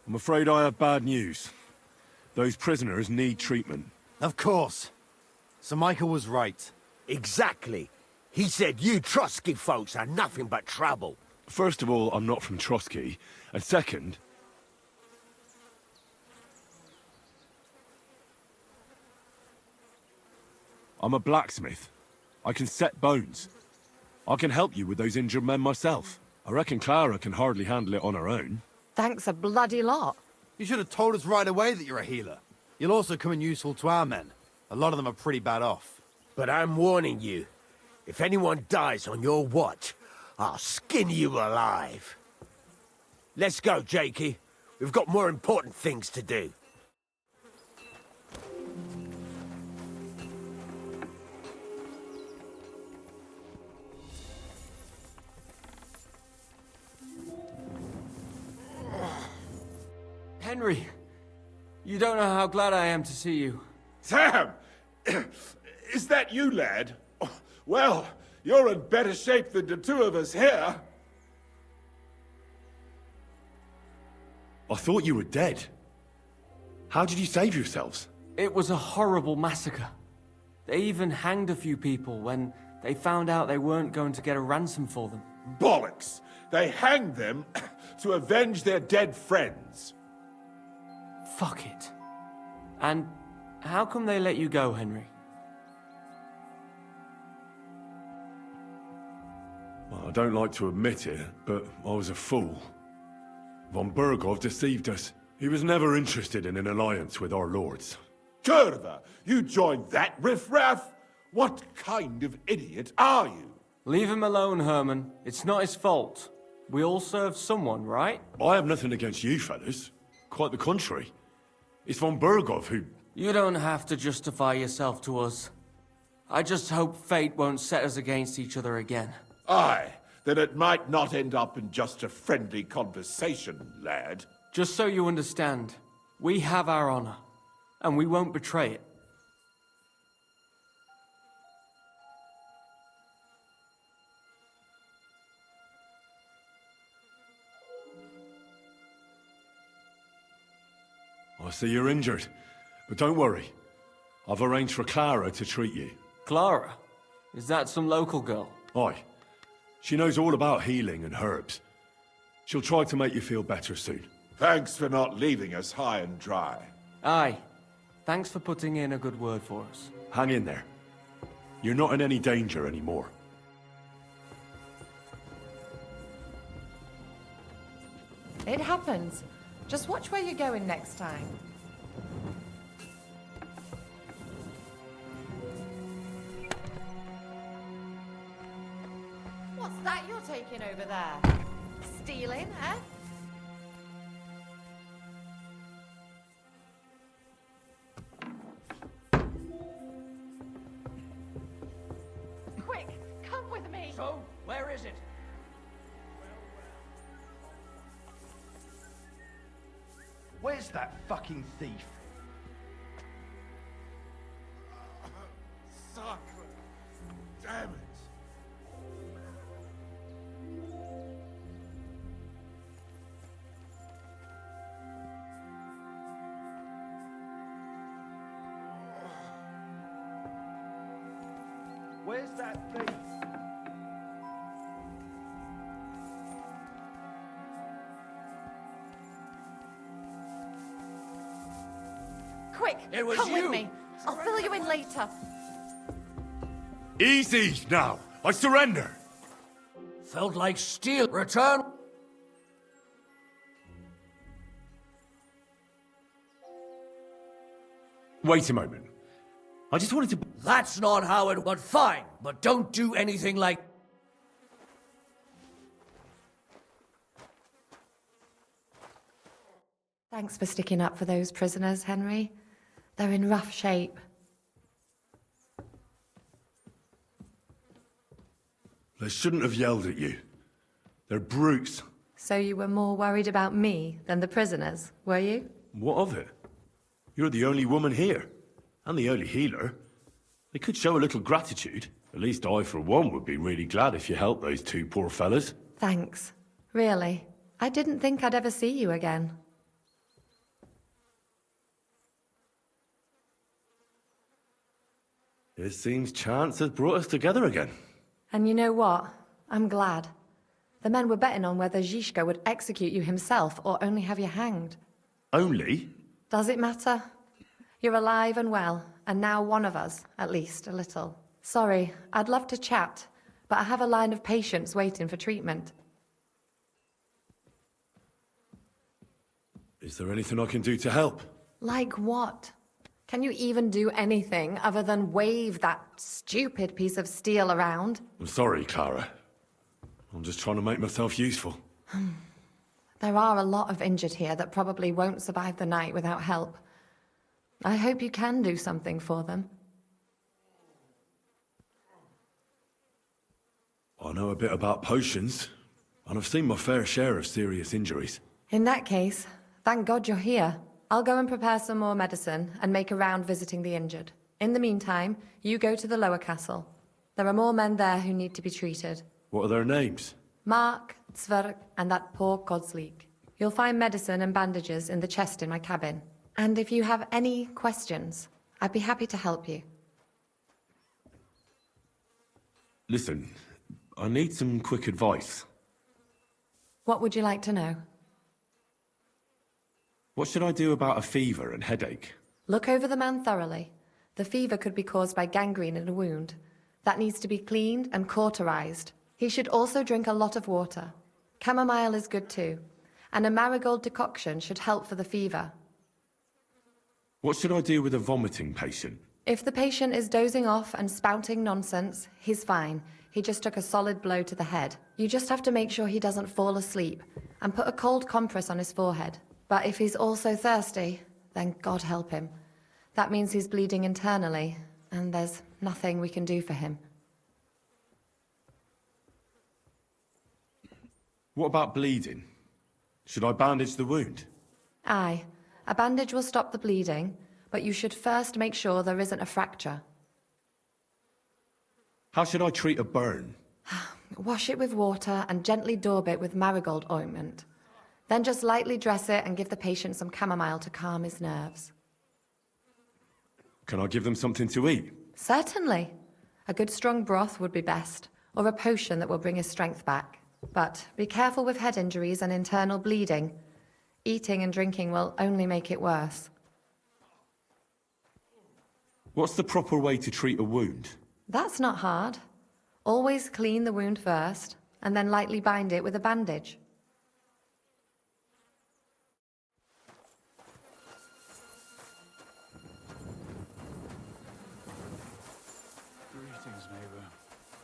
I'm afraid I have bad news. Those prisoners need treatment. Of course. Sir Michael was right. Exactly. He said you Trotsky folks are nothing but trouble. First of all, I'm not from Trotsky. And second... I'm a blacksmith. I can set bones. I can help you with those injured men myself. I reckon Clara can hardly handle it on her own. Thanks a bloody lot. You should have told us right away that you're a healer. You'll also come in useful to our men. A lot of them are pretty bad off. But I'm warning you. If anyone dies on your watch, I'll skin you alive. Let's go, Jakey. We've got more important things to do. Henry, you don't know how glad I am to see you. Sam! Is that you, lad? Well, you're in better shape than the 2 of us here. I thought you were dead. How did you save yourselves? It was a horrible massacre. They even hanged a few people when they found out they weren't going to get a ransom for them. Bollocks! They hanged them to avenge their dead friends. Fuck it. And How come they let you go, Henry? Well, I don't like to admit it, but I was a fool. Von Bergov deceived us. He was never interested in an alliance with our lords. Curva, you joined that riffraff? What kind of idiot are you? Leave him alone, Herman. It's not his fault. We all serve someone, right? I have nothing against you fellas. Quite the contrary. It's von Bergov who... You don't have to justify yourself to us. I just hope fate won't set us against each other again. Aye, then it might not end up in just a friendly conversation, lad. Just so you understand, we have our honor, and we won't betray it. I see you're injured, but don't worry. I've arranged for Clara to treat you. Clara? Is that some local girl? Aye. She knows all about healing and herbs. She'll try to make you feel better soon. Thanks for not leaving us high and dry. Aye. Thanks for putting in a good word for us. Hang in there. You're not in any danger anymore. It happens. Just watch where you're going next time. What's that you're taking over there? Stealing, eh? Quick, come with me. So, where is it? Where's that fucking thief? Sacre! Damn it! Where's that thief? Quick, It was come you. with me. I'll fill you in later. Easy now! I surrender! Felt like steel. Return. Wait a moment. I just wanted to... That's not how it went. Fine, but don't do anything like... Thanks for sticking up for those prisoners, Henry. They're in rough shape. They shouldn't have yelled at you. They're brutes. So you were more worried about me than the prisoners, were you? What of it? You're the only woman here. And the only healer. They could show a little gratitude. At least I, for one, would be really glad if you helped those two poor fellas. Thanks. Really. I didn't think I'd ever see you again. It seems chance has brought us together again. And you know what? I'm glad. The men were betting on whether Zizka would execute you himself or only have you hanged. Only? Does it matter? You're alive and well, and now one of us, at least, a little. Sorry, I'd love to chat, but I have a line of patients waiting for treatment. Is there anything I can do to help? Like what? Can you even do anything other than wave that stupid piece of steel around? I'm sorry, Clara. I'm just trying to make myself useful. There are a lot of injured here that probably won't survive the night without help. I hope you can do something for them. I know a bit about potions, and I've seen my fair share of serious injuries. In that case, thank God you're here. I'll go and prepare some more medicine and make a round visiting the injured. In the meantime, you go to the lower castle. There are more men there who need to be treated. What are their names? Mark, Zverk, and that poor Kodsleek. You'll find medicine and bandages in the chest in my cabin. And if you have any questions, I'd be happy to help you. Listen, I need some quick advice. What would you like to know? What should I do about a fever and headache? Look over the man thoroughly. The fever could be caused by gangrene in a wound. That needs to be cleaned and cauterized. He should also drink a lot of water. Chamomile is good too, and a marigold decoction should help for the fever. What should I do with a vomiting patient? If the patient is dozing off and spouting nonsense, he's fine. He just took a solid blow to the head. You just have to make sure he doesn't fall asleep, and put a cold compress on his forehead. But if he's also thirsty, then God help him. That means he's bleeding internally, and there's nothing we can do for him. What about bleeding? Should I bandage the wound? Aye. A bandage will stop the bleeding, but you should first make sure there isn't a fracture. How should I treat a burn? Wash it with water and gently daub it with marigold ointment. Then just lightly dress it and give the patient some chamomile to calm his nerves. Can I give them something to eat? Certainly. A good strong broth would be best, or a potion that will bring his strength back. But be careful with head injuries and internal bleeding. Eating and drinking will only make it worse. What's the proper way to treat a wound? That's not hard. Always clean the wound first, and then lightly bind it with a bandage. Greetings, neighbor.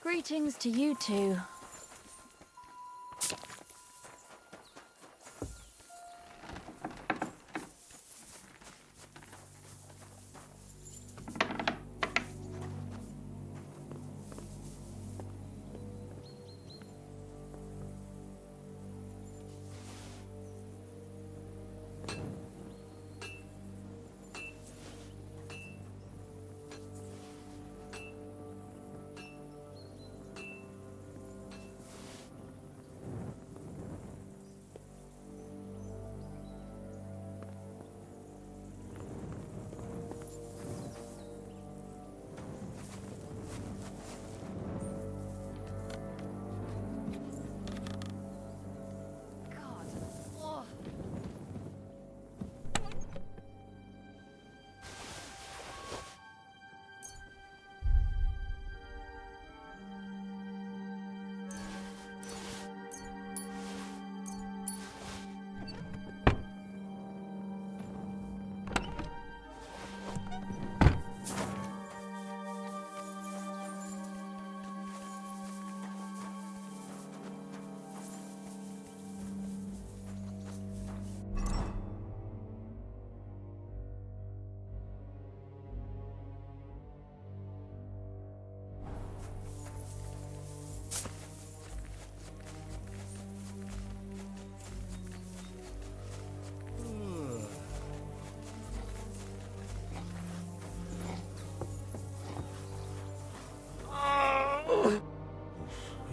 Greetings to you too.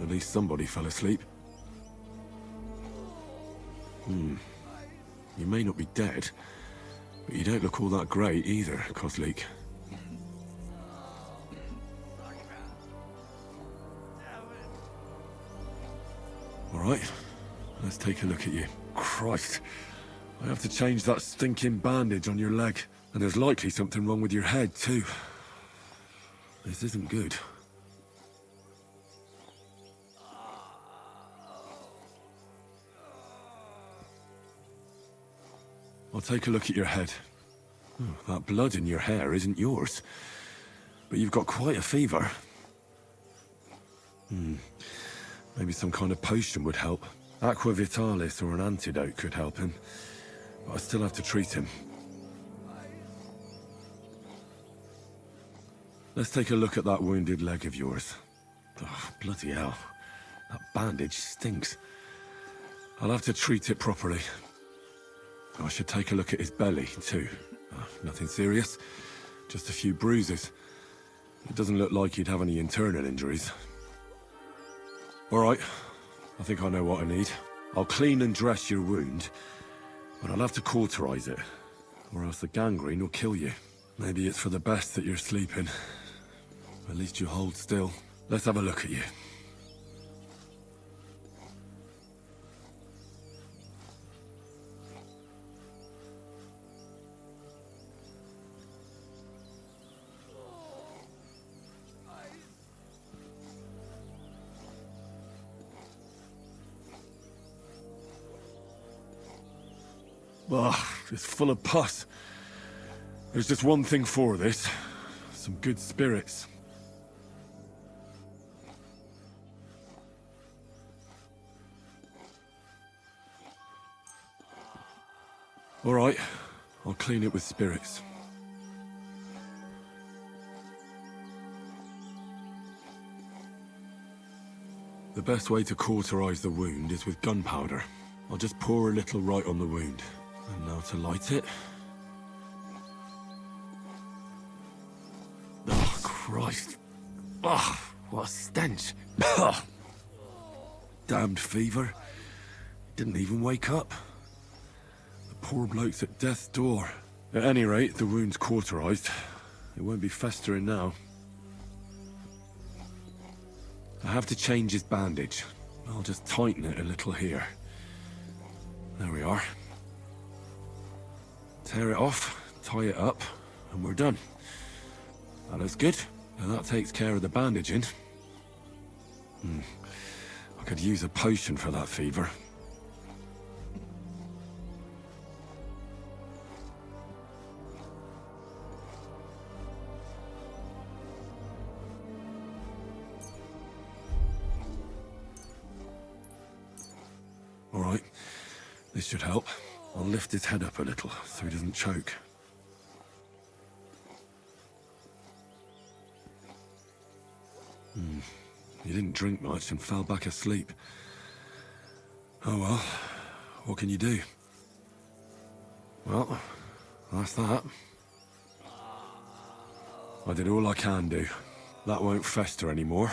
At least somebody fell asleep. You may not be dead, but you don't look all that great either, Kozlik. All right, let's take a look at you. Christ, I have to change that stinking bandage on your leg. And there's likely something wrong with your head, too. This isn't good. I'll take a look at your head. That blood in your hair isn't yours. But you've got quite a fever. Maybe some kind of potion would help. Aqua Vitalis or an antidote could help him. But I still have to treat him. Let's take a look at that wounded leg of yours. Oh, bloody hell. That bandage stinks. I'll have to treat it properly. I should take a look at his belly, too. Nothing serious. Just a few bruises. It doesn't look like he'd have any internal injuries. All right. I think I know what I need. I'll clean and dress your wound, but I'll have to cauterize it, or else the gangrene will kill you. Maybe it's for the best that you're sleeping. At least you hold still. Let's have a look at you. Ugh, it's full of pus. There's just one thing for this. Some good spirits. All right, I'll clean it with spirits. The best way to cauterize the wound is with gunpowder. I'll just pour a little right on the wound. And now to light it. Oh, Christ. Oh, what a stench. Damned fever. Didn't even wake up. The poor bloke's at death's door. At any rate, the wound's cauterized. It won't be festering now. I have to change his bandage. I'll just tighten it a little here. There we are. Tear it off, tie it up, and we're done. That looks good. Now that takes care of the bandaging. I could use a potion for that fever. All right, this should help. I'll lift his head up a little so he doesn't choke. He didn't drink much and fell back asleep. Oh well, what can you do? Well, that's that. I did all I can do. That won't fester anymore.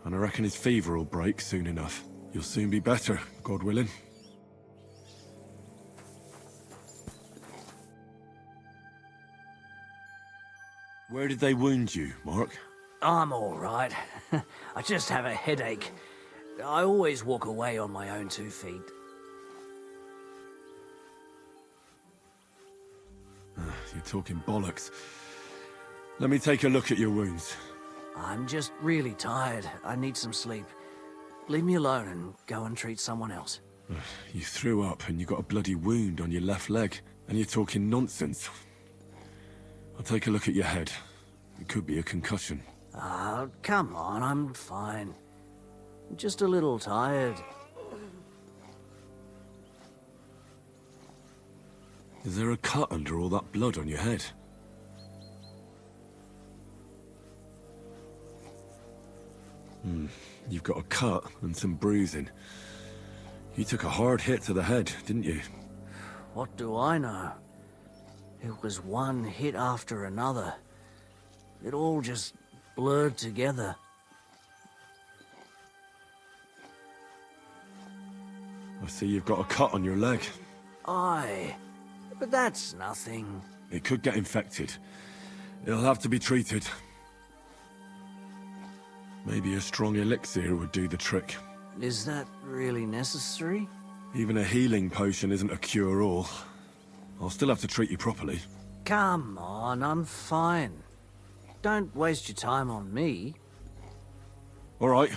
And I reckon his fever will break soon enough. You'll soon be better, God willing. Where did they wound you, Mark? I'm all right. I just have a headache. I always walk away on my own 2 feet. You're talking bollocks. Let me take a look at your wounds. I'm just really tired. I need some sleep. Leave me alone and go and treat someone else. You threw up and you got a bloody wound on your left leg, and you're talking nonsense. I'll take a look at your head. It could be a concussion. Ah, come on, I'm fine. Just a little tired. Is there a cut under all that blood on your head? You've got a cut and some bruising. You took a hard hit to the head, didn't you? What do I know? It was one hit after another. It all just blurred together. I see you've got a cut on your leg. Aye, but that's nothing. It could get infected. It'll have to be treated. Maybe a strong elixir would do the trick. Is that really necessary? Even a healing potion isn't a cure-all. I'll still have to treat you properly. Come on, I'm fine. Don't waste your time on me. All right.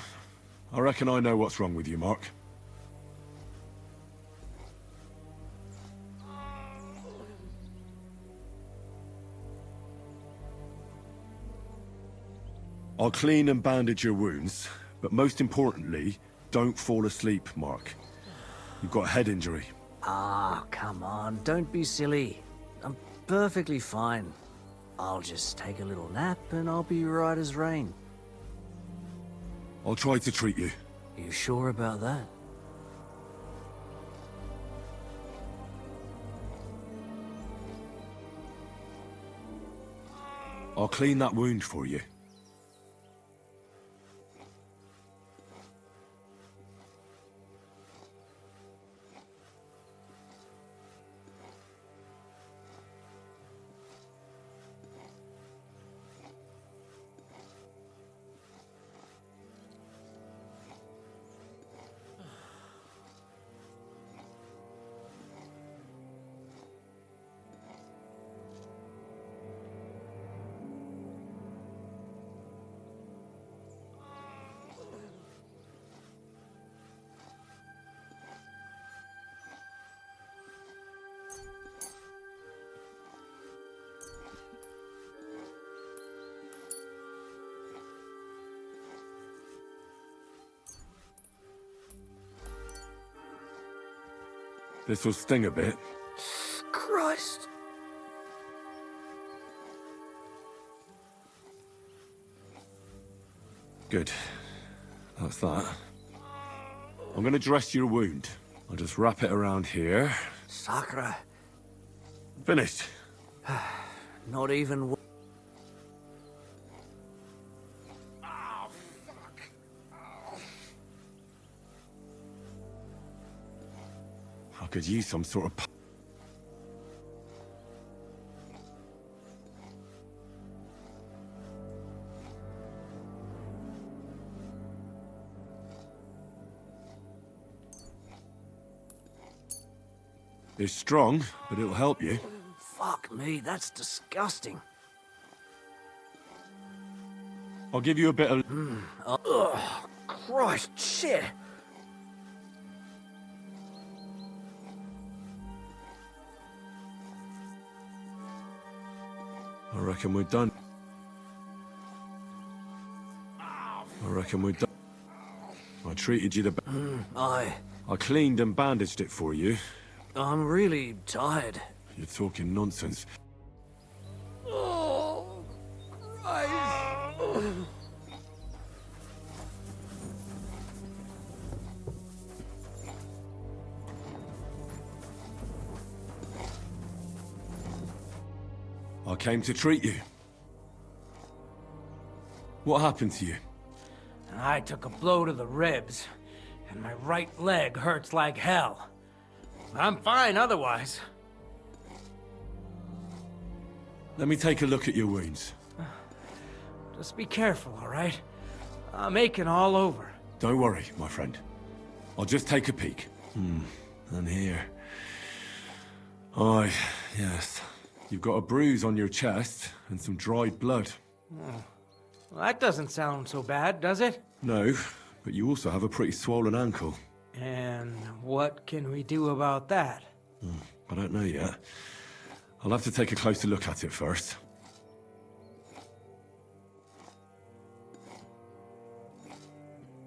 I reckon I know what's wrong with you, Mark. I'll clean and bandage your wounds, but most importantly, don't fall asleep, Mark. You've got a head injury. Ah, come on, don't be silly. I'm perfectly fine. I'll just take a little nap and I'll be right as rain. I'll try to treat you. You sure about that? I'll clean that wound for you. This will sting a bit. Christ. Good. That's that. I'm gonna dress your wound. I'll just wrap it around here. Sakra. Finished. Not even... I could use some sort of... It's strong, but it'll help you. Fuck me, that's disgusting. I'll give you a bit of... Ugh, Christ, shit. I reckon we're done. I reckon we're done. I treated you the best. I cleaned and bandaged it for you. I'm really tired. You're talking nonsense. Oh, Christ. I came to treat you. What happened to you? I took a blow to the ribs, and my right leg hurts like hell. I'm fine otherwise. Let me take a look at your wounds. Just be careful, all right? I'm aching all over. Don't worry, my friend. I'll just take a peek. And here. Aye, yes. You've got a bruise on your chest and some dried blood. Oh. Well, that doesn't sound so bad, does it? No, but you also have a pretty swollen ankle. And what can we do about that? I don't know yet. I'll have to take a closer look at it first.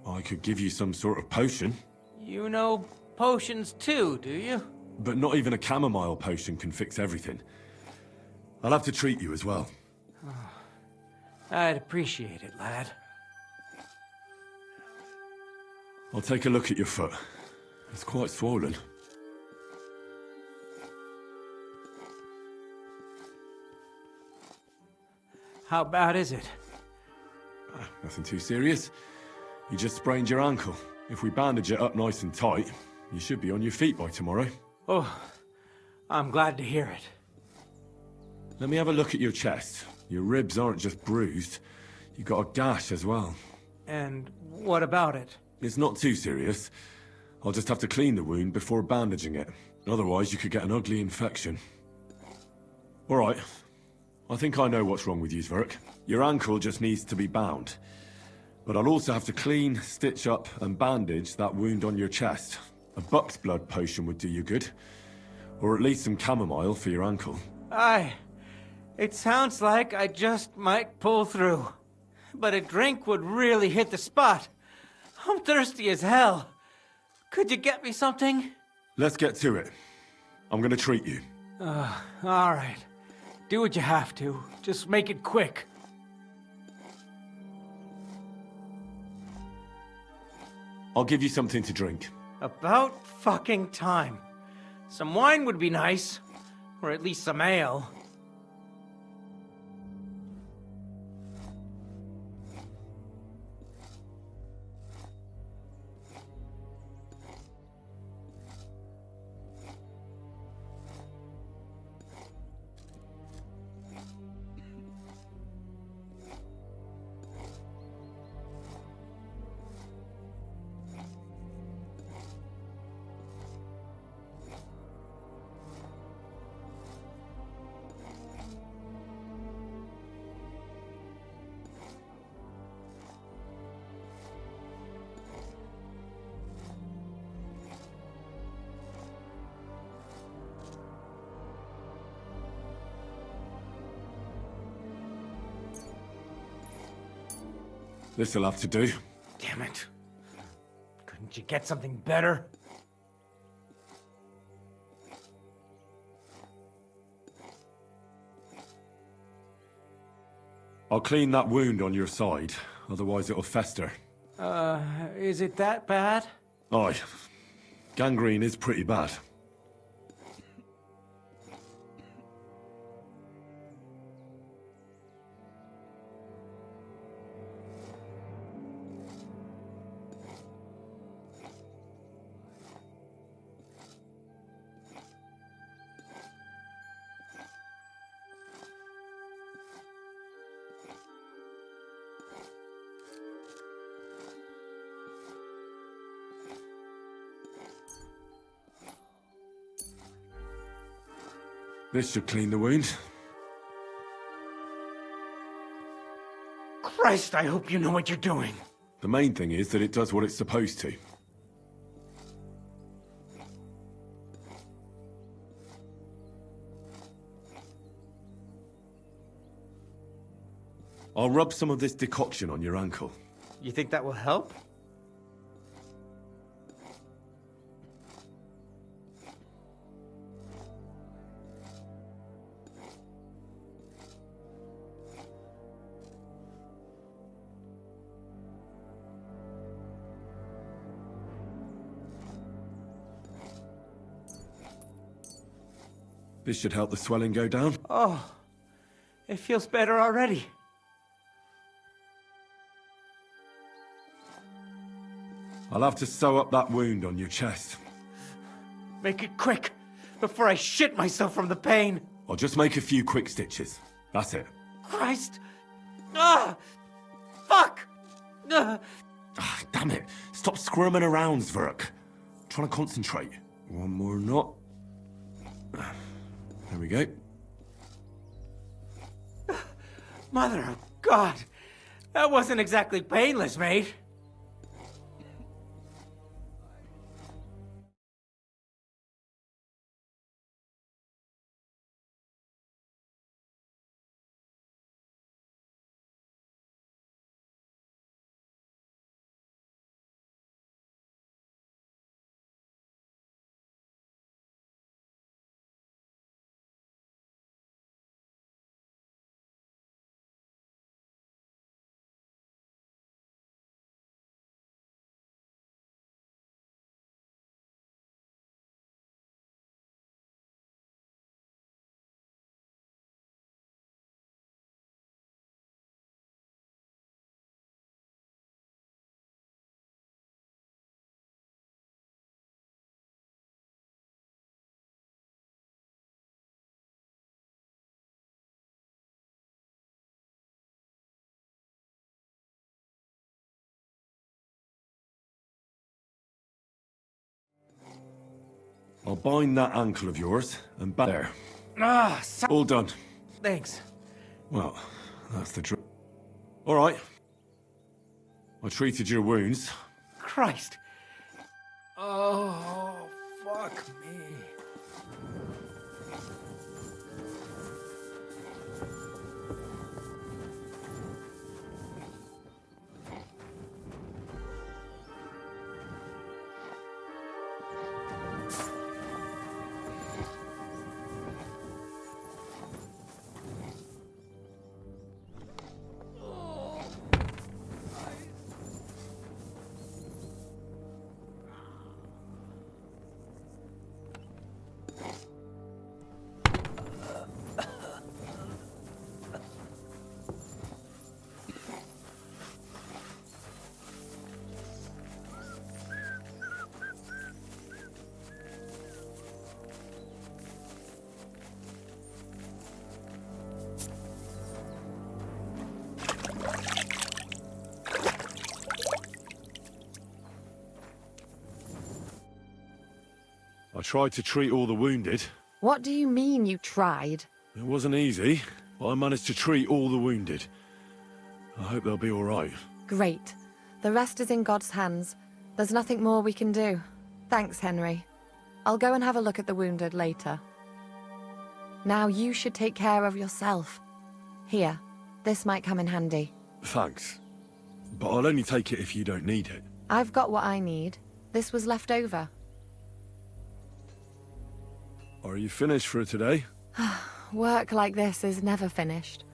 I could give you some sort of potion. You know potions too, do you? But not even a chamomile potion can fix everything. I'll have to treat you as well. I'd appreciate it, lad. I'll take a look at your foot. It's quite swollen. How bad is it? Nothing too serious. You just sprained your ankle. If we bandage it up nice and tight, you should be on your feet by tomorrow. Oh, I'm glad to hear it. Let me have a look at your chest. Your ribs aren't just bruised. You've got a gash as well. And what about it? It's not too serious. I'll just have to clean the wound before bandaging it. Otherwise, you could get an ugly infection. All right. I think I know what's wrong with you, Zverk. Your ankle just needs to be bound. But I'll also have to clean, stitch up, and bandage that wound on your chest. A buck's blood potion would do you good. Or at least some chamomile for your ankle. Aye. It sounds like I just might pull through. But a drink would really hit the spot. I'm thirsty as hell. Could you get me something? Let's get to it. I'm gonna treat you. All right. Do what you have to. Just make it quick. I'll give you something to drink. About fucking time. Some wine would be nice. Or at least some ale. This'll have to do. Damn it. Couldn't you get something better? I'll clean that wound on your side, otherwise it'll fester. Is it that bad? Aye. Gangrene is pretty bad. This should clean the wound. Christ, I hope you know what you're doing. The main thing is that it does what it's supposed to. I'll rub some of this decoction on your ankle. You think that will help? This should help the swelling go down. Oh, it feels better already. I'll have to sew up that wound on your chest. Make it quick, before I shit myself from the pain. I'll just make a few quick stitches. That's it. Christ! Ah! Fuck! Ah, damn it. Stop squirming around, Zverk. Trying to concentrate. One more knot. There we go. Mother of God! That wasn't exactly painless, mate. I'll bind that ankle of yours and back there. Ah, all done. Thanks. Well, that's the truth. All right. I treated your wounds. Christ. Oh, fuck me. I tried to treat all the wounded. What do you mean you tried? It wasn't easy, but I managed to treat all the wounded. I hope they'll be all right. Great. The rest is in God's hands. There's nothing more we can do. Thanks, Henry. I'll go and have a look at the wounded later. Now you should take care of yourself. Here, this might come in handy. Thanks. But I'll only take it if you don't need it. I've got what I need. This was left over. Are you finished for today? Work like this is never finished.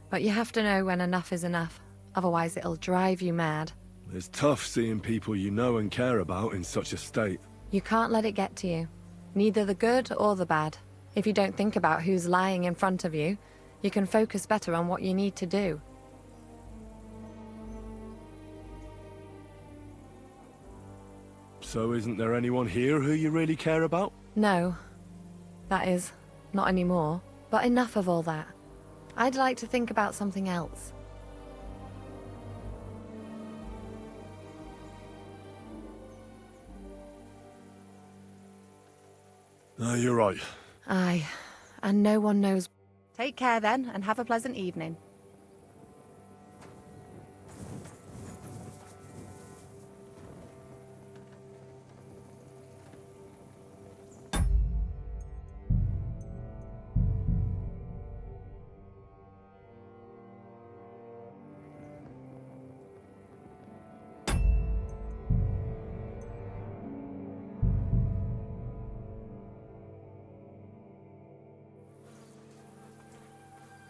But you have to know when enough is enough. Otherwise, it'll drive you mad. It's tough seeing people you know and care about in such a state. You can't let it get to you. Neither the good or the bad. If you don't think about who's lying in front of you, you can focus better on what you need to do. So isn't there anyone here who you really care about? No. That is, not anymore. But enough of all that. I'd like to think about something else. No, you're right. Aye. And no one knows. Take care then, and have a pleasant evening.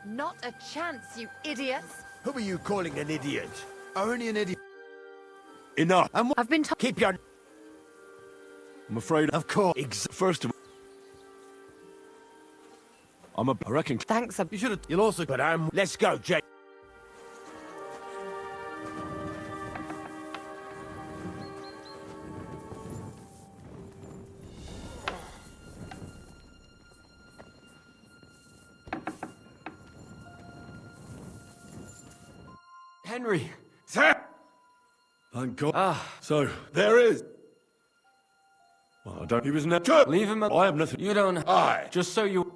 Not a chance, you idiots! Who are you calling an idiot? Only an idiot. Enough! I've been Keep your... I'm afraid... Of course. First of all... I reckon... Thanks, You should have... You'll also... But let's go, Jake. Henry! Sir! Thank God. So, there is... Well, I don't... He was never... Leave him... I have nothing... You don't... Aye. Just so you...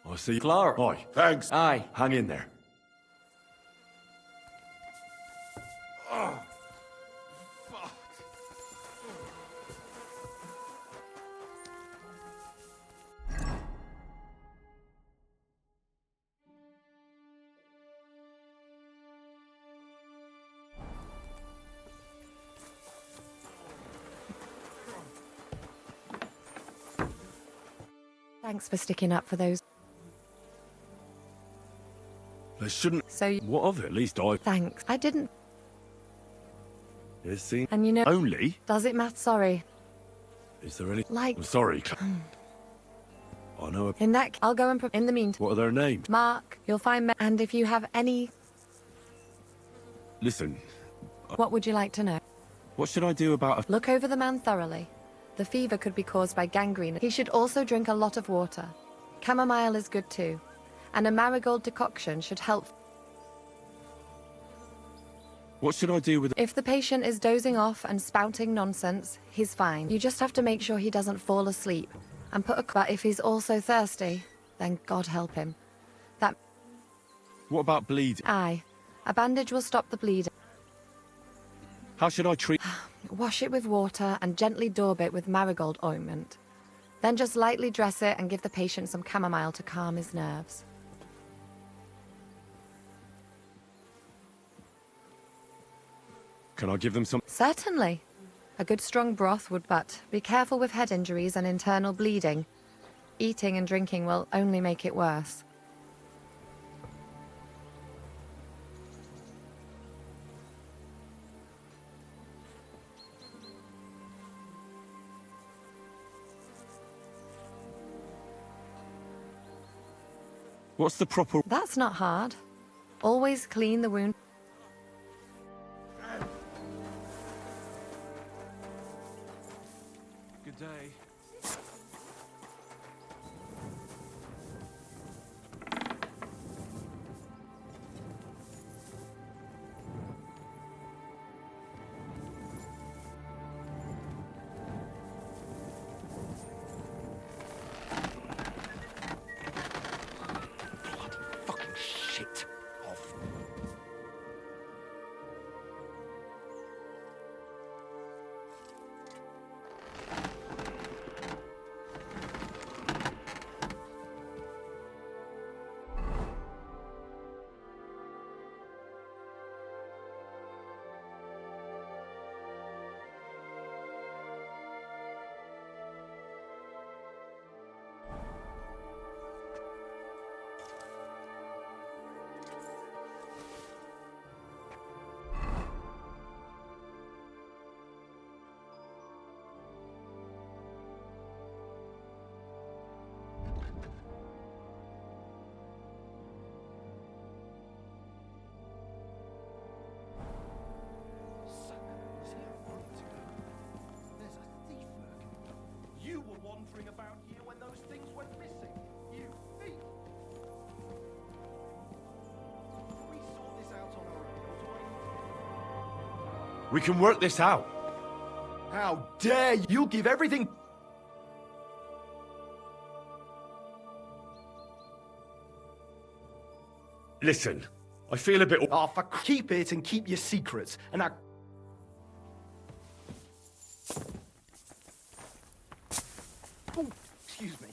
I see... Clara. Aye. Thanks. Aye. Hang in there. Oh. Thanks for sticking up for those. They shouldn't... So you... What of it? At least I... Thanks. I didn't... Is he... And you know... Only? Does it matter? Sorry. Is there any... Like... I'm sorry. I know... In that... I'll go and... In the meantime... What are their names? Mark, you'll find me... And if you have any... Listen, What would you like to know? what should I do about... Look over the man thoroughly. The fever could be caused by gangrene. He should also drink a lot of water. Chamomile is good too. And a marigold decoction should help. What should I do with... If the patient is dozing off and spouting nonsense, he's fine. You just have to make sure he doesn't fall asleep. And put a... But if he's also thirsty, then God help him. That... What about bleeding? Aye. A bandage will stop the bleeding. How should I treat... Wash it with water and gently daub it with marigold ointment. Then just lightly dress it and give the patient some chamomile to calm his nerves. Can I give them some... Certainly. A good strong broth would, but be careful with head injuries and internal bleeding. Eating and drinking will only make it worse. What's the proper... That's not hard. Always clean the wound. Good day. We can work this out. How dare you? You'll give everything... Listen, I feel a bit... Oh, keep it and keep your secrets. And I... Oh, excuse me.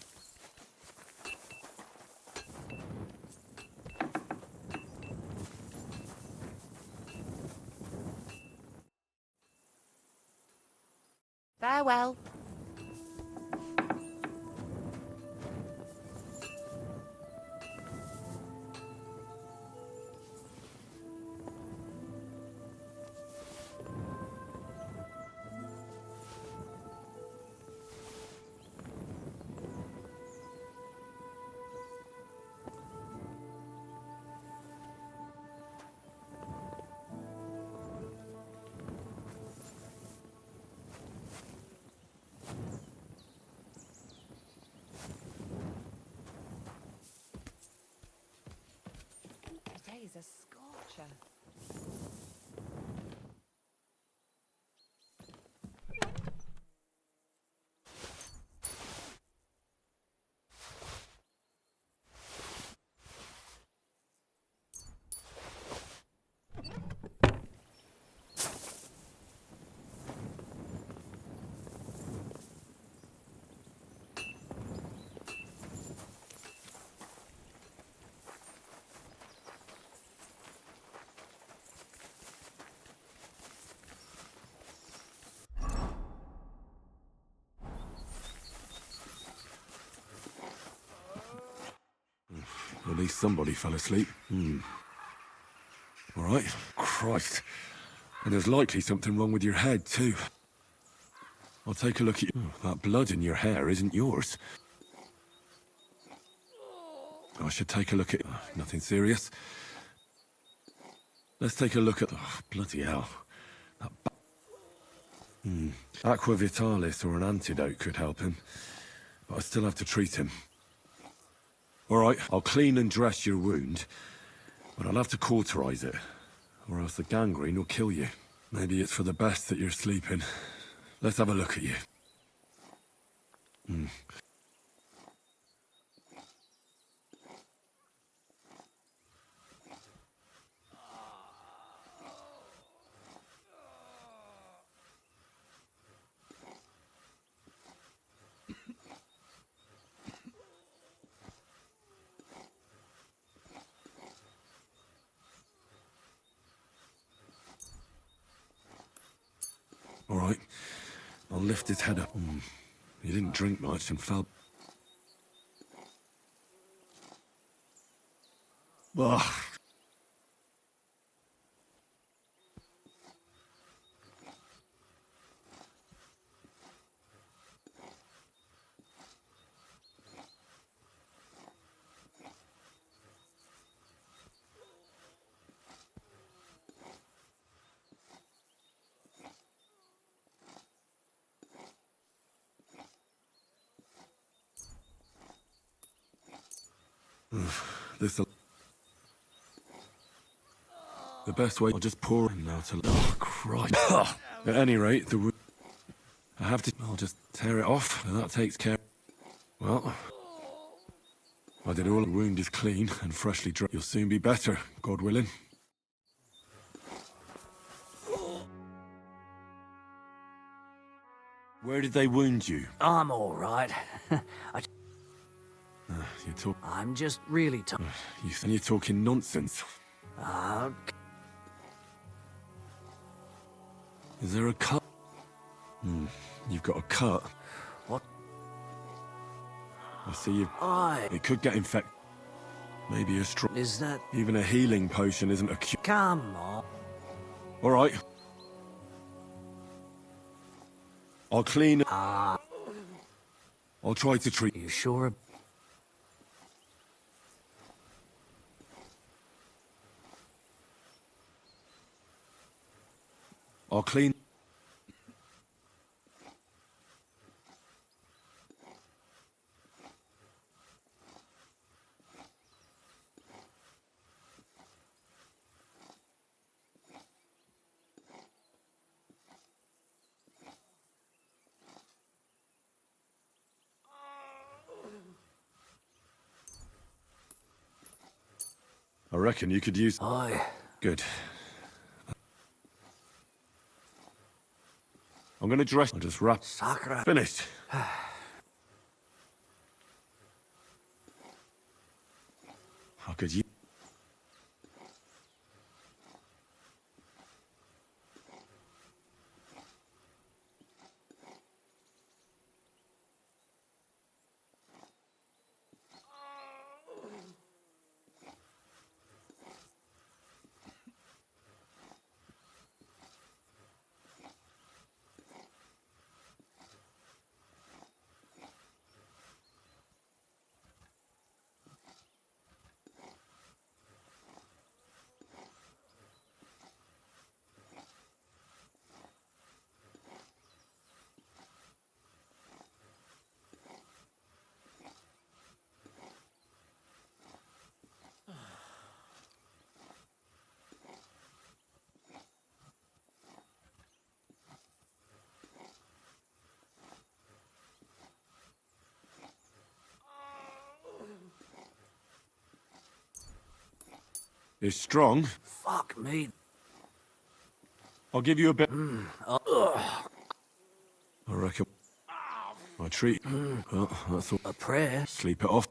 Farewell. Today's a scorcher. At least somebody fell asleep. All right. Christ. And there's likely something wrong with your head, too. I'll take a look at you. That blood in your hair isn't yours. I should take a look at... nothing serious. Let's take a look at... Oh, bloody hell. That Aqua Vitalis or an antidote could help him. But I still have to treat him. All right, I'll clean and dress your wound, but I'll have to cauterize it, or else the gangrene will kill you. Maybe it's for the best that you're sleeping. Let's have a look at you. All right, I'll lift his head up. He didn't drink much and felt... Ugh. This'll... The best way, I'll just pour him now to... Oh, Christ. At any rate, the wound... I have to... I'll just tear it off, and that takes care... Well... I did all the wound is clean and freshly dried. You'll soon be better, God willing. Where did they wound you? I'm all right. You talk... I'm just really tired. You're talking nonsense. Is there a cut? You've got a cut. What? I see you. It could get infected. Maybe a straw. Is that... Even a healing potion isn't a cure. Come on. All right. I'll clean... I'll try to treat... You sure? I'll clean... I reckon you could use... Aye. Good. I'm gonna dress... I'll just wrap... Sacre. Finished. How could you... It's strong. Fuck me. I'll give you a bit... I reckon... I treat... Well, that's all... A prayer? Sleep it off.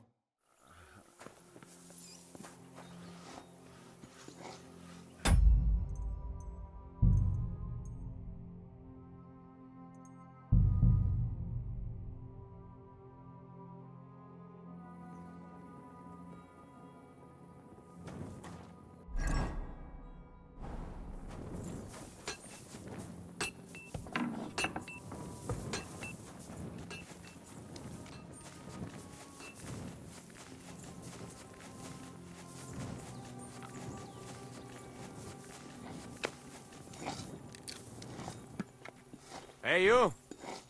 Hey, you!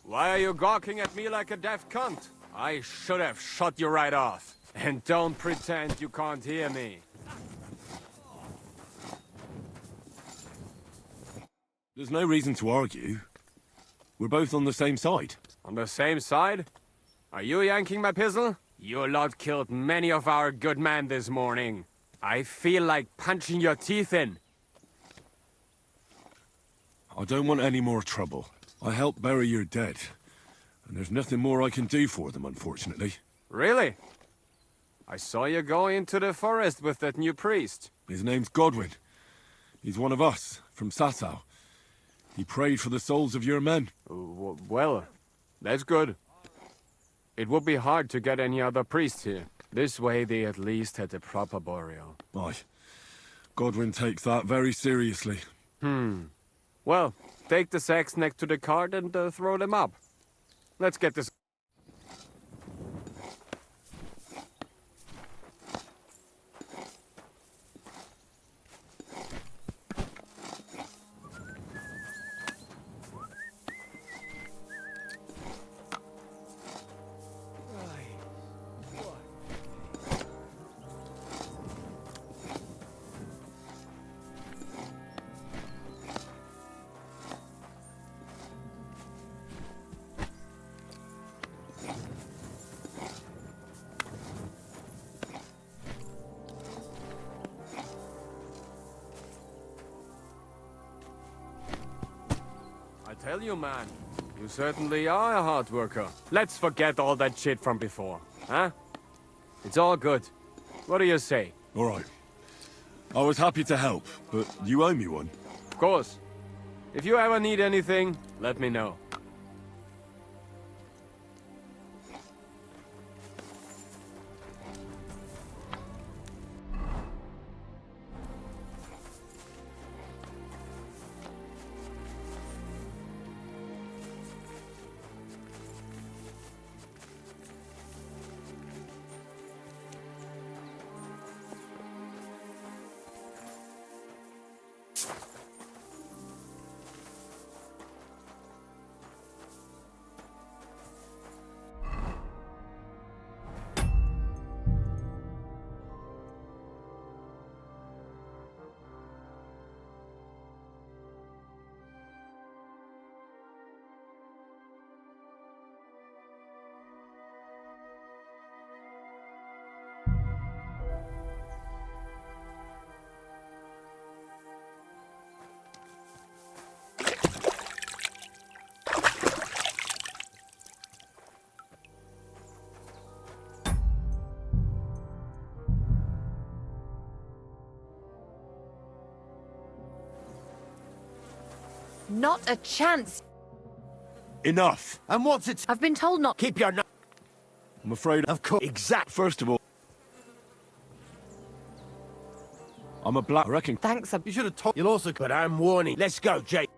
Why are you gawking at me like a deaf cunt? I should have shot you right off. And don't pretend you can't hear me. There's no reason to argue. We're both on the same side. On the same side? Are you yanking my pistol? Your lot killed many of our good men this morning. I feel like punching your teeth in. I don't want any more trouble. I helped bury your dead, and there's nothing more I can do for them, unfortunately. Really? I saw you go into the forest with that new priest. His name's Godwin. He's one of us, from Sasau. He prayed for the souls of your men. Well, that's good. It would be hard to get any other priests here. This way they at least had a proper burial. Aye. Godwin takes that very seriously. Well, take the sacks next to the cart and throw them up. Let's get this... I tell you, man, you certainly are a hard worker. Let's forget all that shit from before, huh? It's all good. What do you say? All right. I was happy to help, but you owe me one. Of course. If you ever need anything, let me know. Not a chance. Enough. And what's it? I've been told not. Keep your no. I'm afraid. Of course. Exact. First of all, I'm a black. I reckon. Thanks. You should have told. You'll also. But I'm warning. Let's go, Jake.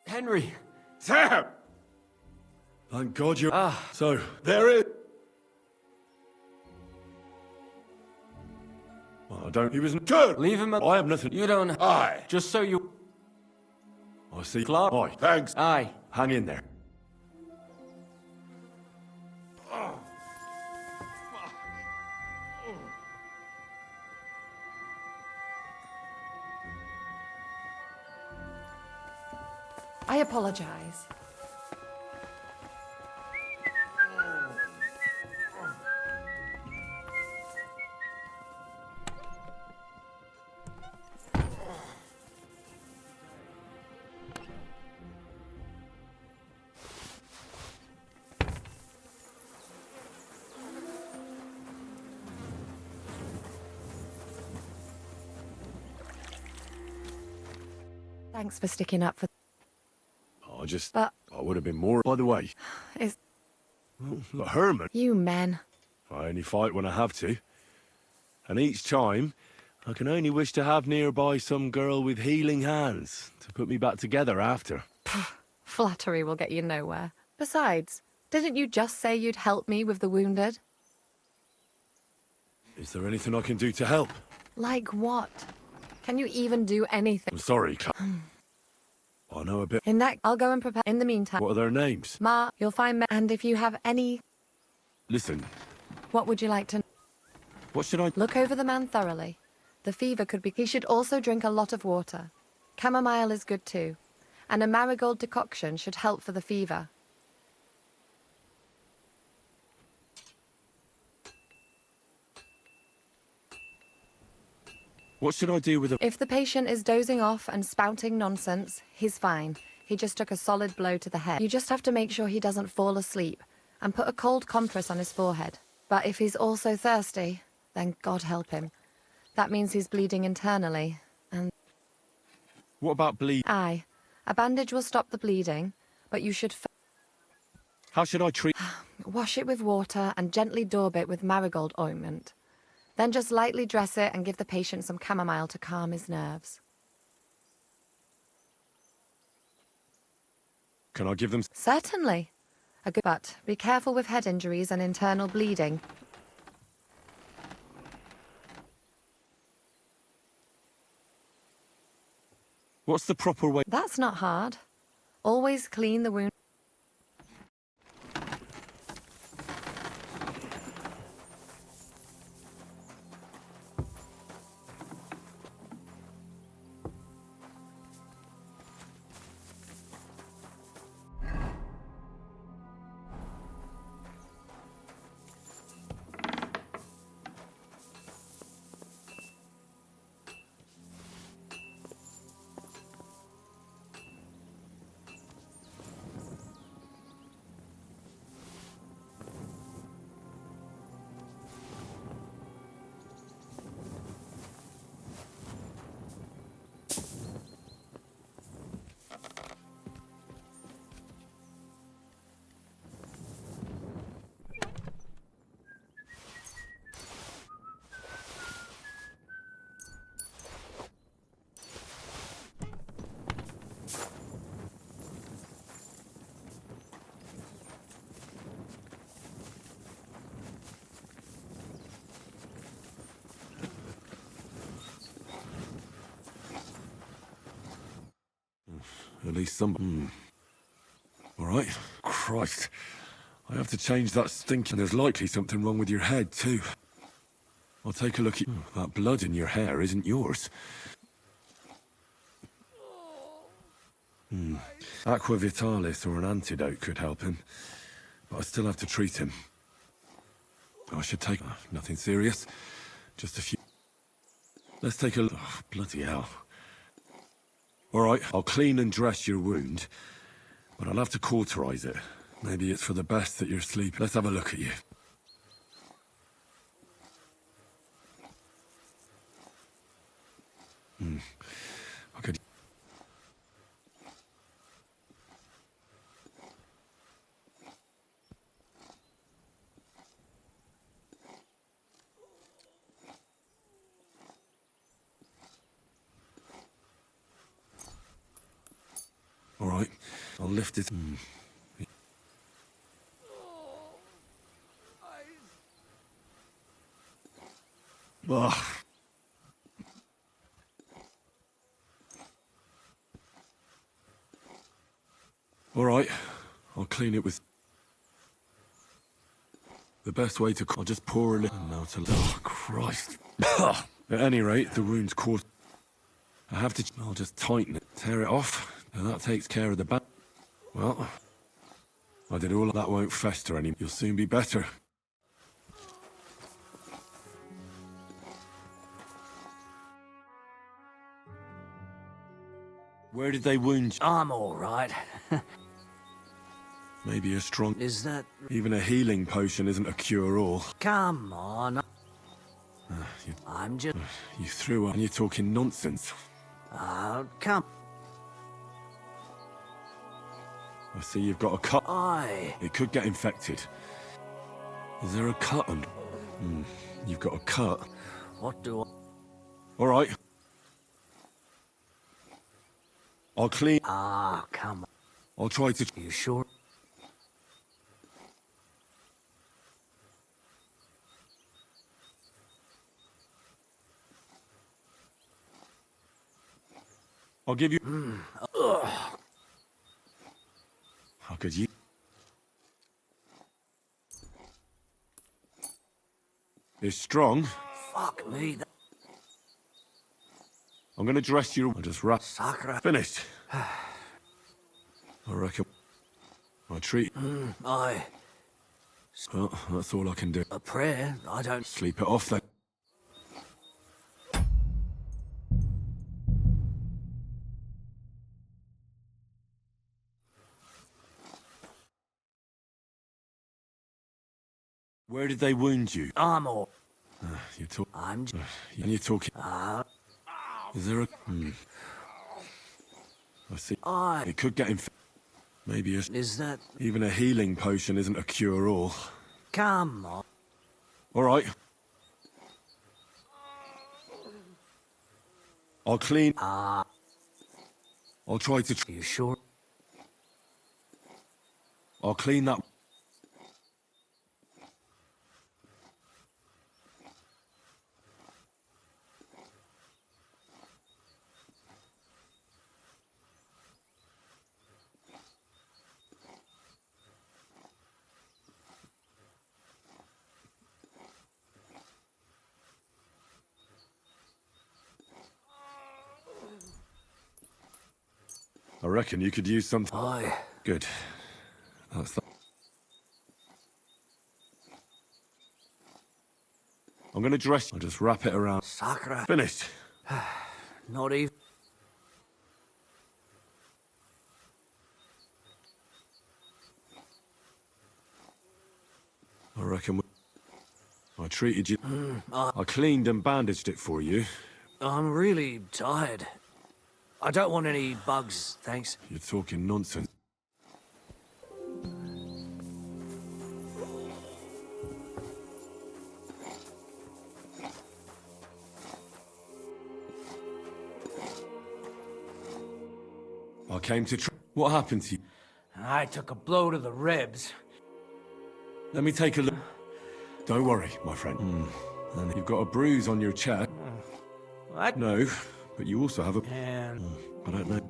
Henry! Sam! Thank God you're... So, there it... Well, I don't... He was... Good! Leave him... I have nothing... You don't... Aye. Just so you... I see... Clark. Aye. Thanks. Aye. Hang in there. I apologize. Thanks for sticking up for... I But would have been more... By the way... it's... Look, Herman... You men. I only fight when I have to. And each time, I can only wish to have nearby some girl with healing hands to put me back together after. Flattery will get you nowhere. Besides, didn't you just say you'd help me with the wounded? Is there anything I can do to help? Like what? Can you even do anything? I'm sorry, I know a bit. In that, I'll go and prepare. In the meantime... What are their names? Ma, you'll find me. And if you have any... Listen, What would you like to... what should I... Look over the man thoroughly. The fever could be... He should also drink a lot of water. Chamomile is good too. And a marigold decoction should help for the fever. What should I do with the... If the patient is dozing off and spouting nonsense, he's fine. He just took a solid blow to the head. You just have to make sure he doesn't fall asleep and put a cold compress on his forehead. But if he's also thirsty, then God help him. That means he's bleeding internally, and... What about bleed? Aye. A bandage will stop the bleeding, but you should... How should I treat... Wash it with water and gently daub it with marigold ointment. Then just lightly dress it and give the patient some chamomile to calm his nerves. Can I give them... Certainly. But be careful with head injuries and internal bleeding. What's the proper way... That's not hard. Always clean the wound. At least some... All right. Christ. I have to change that stinking... There's likely something wrong with your head, too. I'll take a look at... That blood in your hair isn't yours. Aqua Vitalis or an antidote could help him. But I still have to treat him. I should take... nothing serious. Just a few... Let's take a look... bloody hell. All right, I'll clean and dress your wound. But I'll have to cauterize it. Maybe it's for the best that you're asleep. Let's have a look at you. I could... All right, I'll lift it. Ugh. All right, I'll clean it with... The best way to... I'll just pour a little... Now to... Oh, Christ. At any rate, the wound's caught. I have to... I'll just tighten it, tear it off, and that takes care of the back. Well, I did all of that. Won't fester anymore. You'll soon be better. Where did they wound you? I'm all right. Maybe a strong... Is that... Even a healing potion isn't a cure-all. Come on. I'm just... You threw up and you're talking nonsense. Come. I see you've got a cut. Aye. It could get infected. Is there a cut on... You've got a cut. What do I... All right. I'll clean... come on. I'll try to... You sure? I'll give you... How could you... It's strong. Fuck me. I'm gonna dress you... I'll just wrap... Sakura. Finished. I reckon... I'll treat... Aye. Well, that's all I can do. A prayer? I don't... Sleep it off then. Where did they wound you? I'm all... You're talking... I'm... And you're talking... Is there a... I see. Aye. It could get infected. Maybe a... Is that... Even a healing potion isn't a cure-all. Come on. All right. I'll clean... I'll try to... You sure? I'll clean that... I reckon you could use something. Aye. Good. That's that. I'm gonna dress. I'll just wrap it around. Sakura. Finished. Not even... I reckon I treated you. I cleaned and bandaged it for you. I'm really tired. I don't want any bugs, thanks. You're talking nonsense. I came to What happened to you? I took a blow to the ribs. Let me take a look. Don't worry, my friend. And you've got a bruise on your chest. What? No, but you also have a... And... I don't know.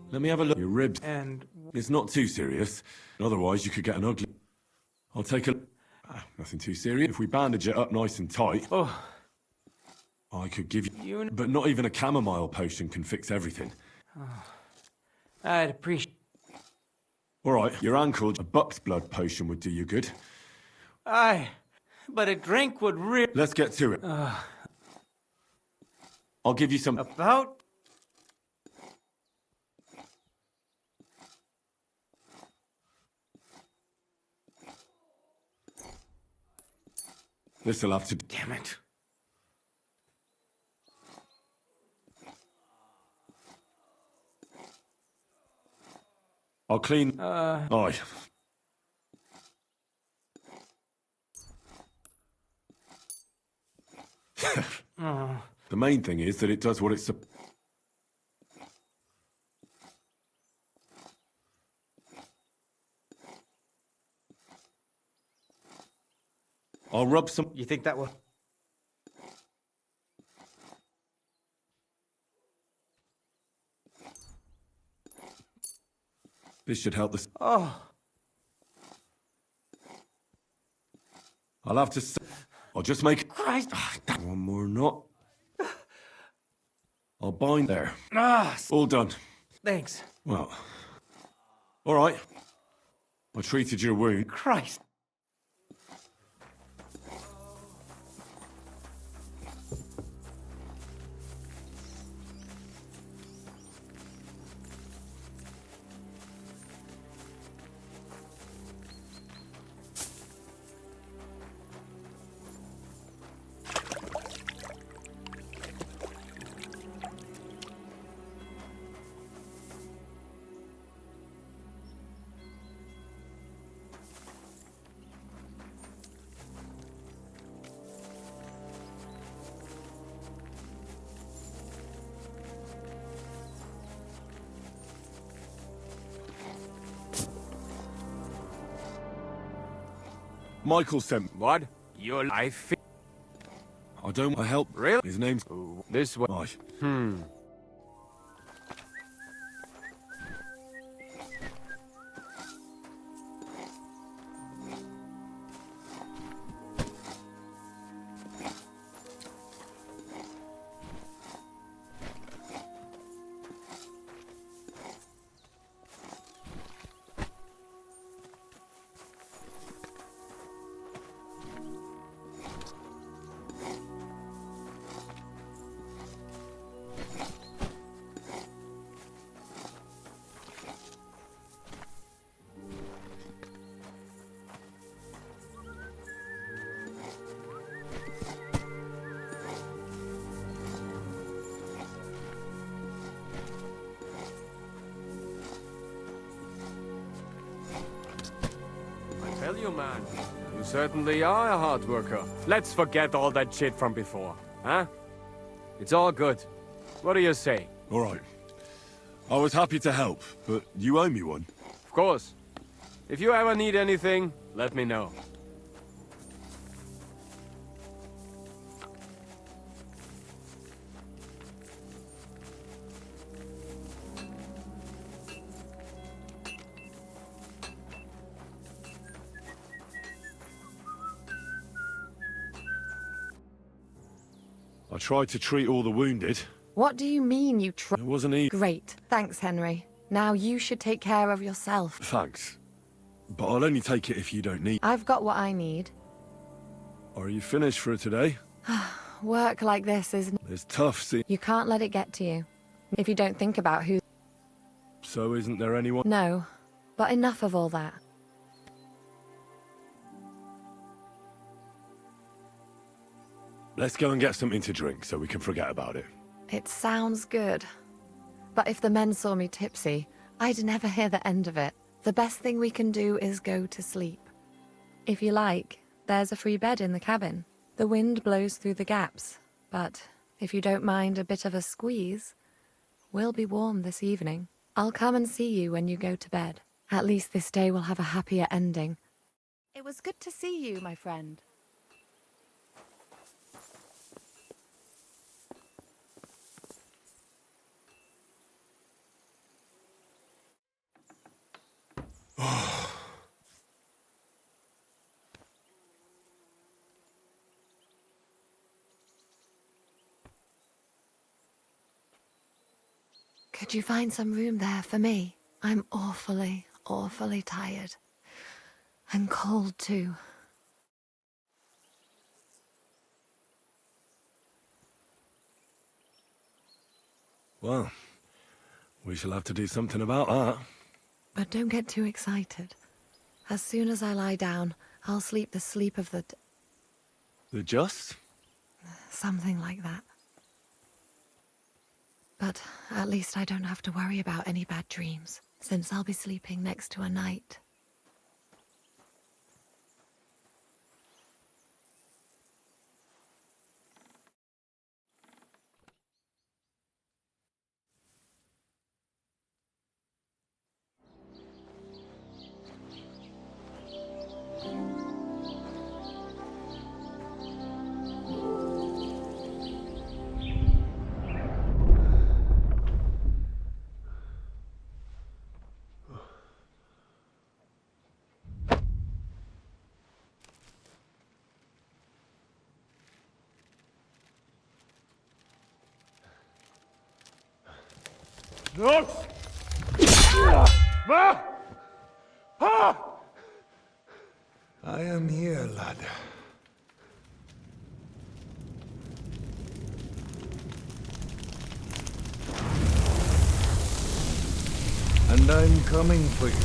Let me have a look at your ribs. And... It's not too serious. Otherwise, you could get an ugly... I'll take a... nothing too serious. If we bandage it up nice and tight... Oh. I could give you... But not even a chamomile potion can fix everything. Oh. I'd appreciate... All right, your ankle, a buck's blood potion would do you good. Aye, but a drink would really... Let's get to it. I'll give you some... About... This'll have to... Damn it. I'll clean... Aye. The main thing is that it does what it's... I'll rub some... You think that will... This should help this... Oh. I'll have to... I'll just make... Christ. One more knot. I'll bind there. Ah. All done. Thanks. Well... All right. I treated your wound. Christ. Michael sent... What? You're... I don't... I help... Really? His name's... This way. Aye. Tell you, man. You certainly are a hard worker. Let's forget all that shit from before, huh? It's all good. What do you say? All right. I was happy to help, but you owe me one. Of course. If you ever need anything, let me know. I tried to treat all the wounded. What do you mean you It wasn't easy. Great. Thanks, Henry. Now you should take care of yourself. Thanks. But I'll only take it if you don't need... I've got what I need. Are you finished for today? Work like this is... It's tough, see... You can't let it get to you. If you don't think about who... So isn't there anyone... No. But enough of all that. Let's go and get something to drink so we can forget about it. It sounds good. But if the men saw me tipsy, I'd never hear the end of it. The best thing we can do is go to sleep. If you like, there's a free bed in the cabin. The wind blows through the gaps, but if you don't mind a bit of a squeeze, we'll be warm this evening. I'll come and see you when you go to bed. At least this day will have a happier ending. It was good to see you, my friend. Could you find some room there for me? I'm awfully, awfully tired. And cold, too. Well, we shall have to do something about that. But don't get too excited. As soon as I lie down, I'll sleep the sleep of the... The just? Something like that. But at least I don't have to worry about any bad dreams, since I'll be sleeping next to a knight. No! I am here, lad. And I'm coming for you.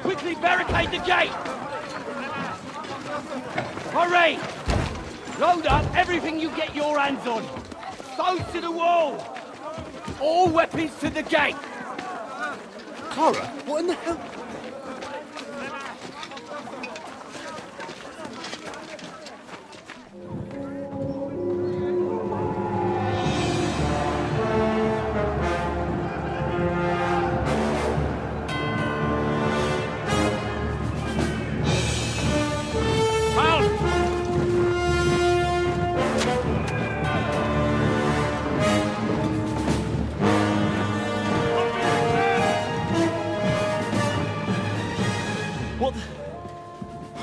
Quickly barricade the gate! Hurry! Load up everything you get your hands on. Foes to the wall! All weapons to the gate! Clara, what in the hell?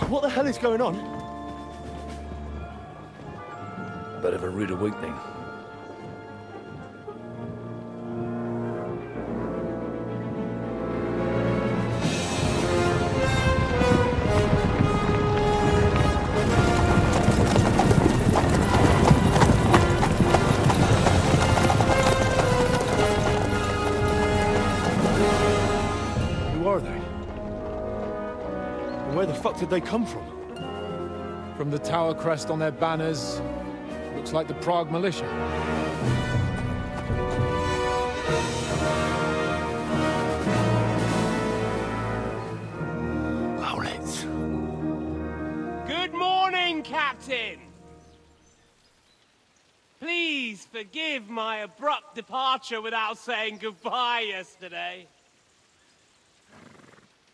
What the hell is going on? Bit of a rude awakening. Who are they? And where the fuck did they come from? From the tower crest on their banners, looks like the Prague militia. Owlets. Good morning, Captain! Please forgive my abrupt departure without saying goodbye yesterday.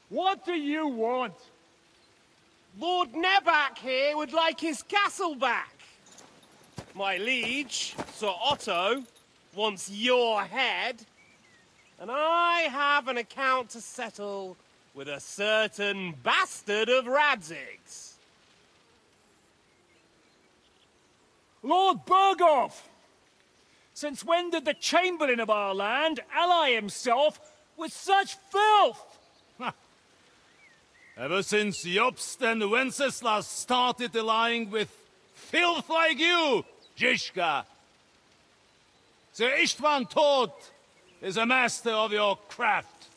What do you want? Lord Nebak here would like his castle back. My liege, Sir Otto, wants your head. And I have an account to settle with a certain bastard of Radzig's. Lord Berghoff! Since when did the Chamberlain of our land ally himself with such filth? Ever since Jobst and Wenceslas started allying with filth like you, Zizka. Sir Istvan Tod is a master of your craft.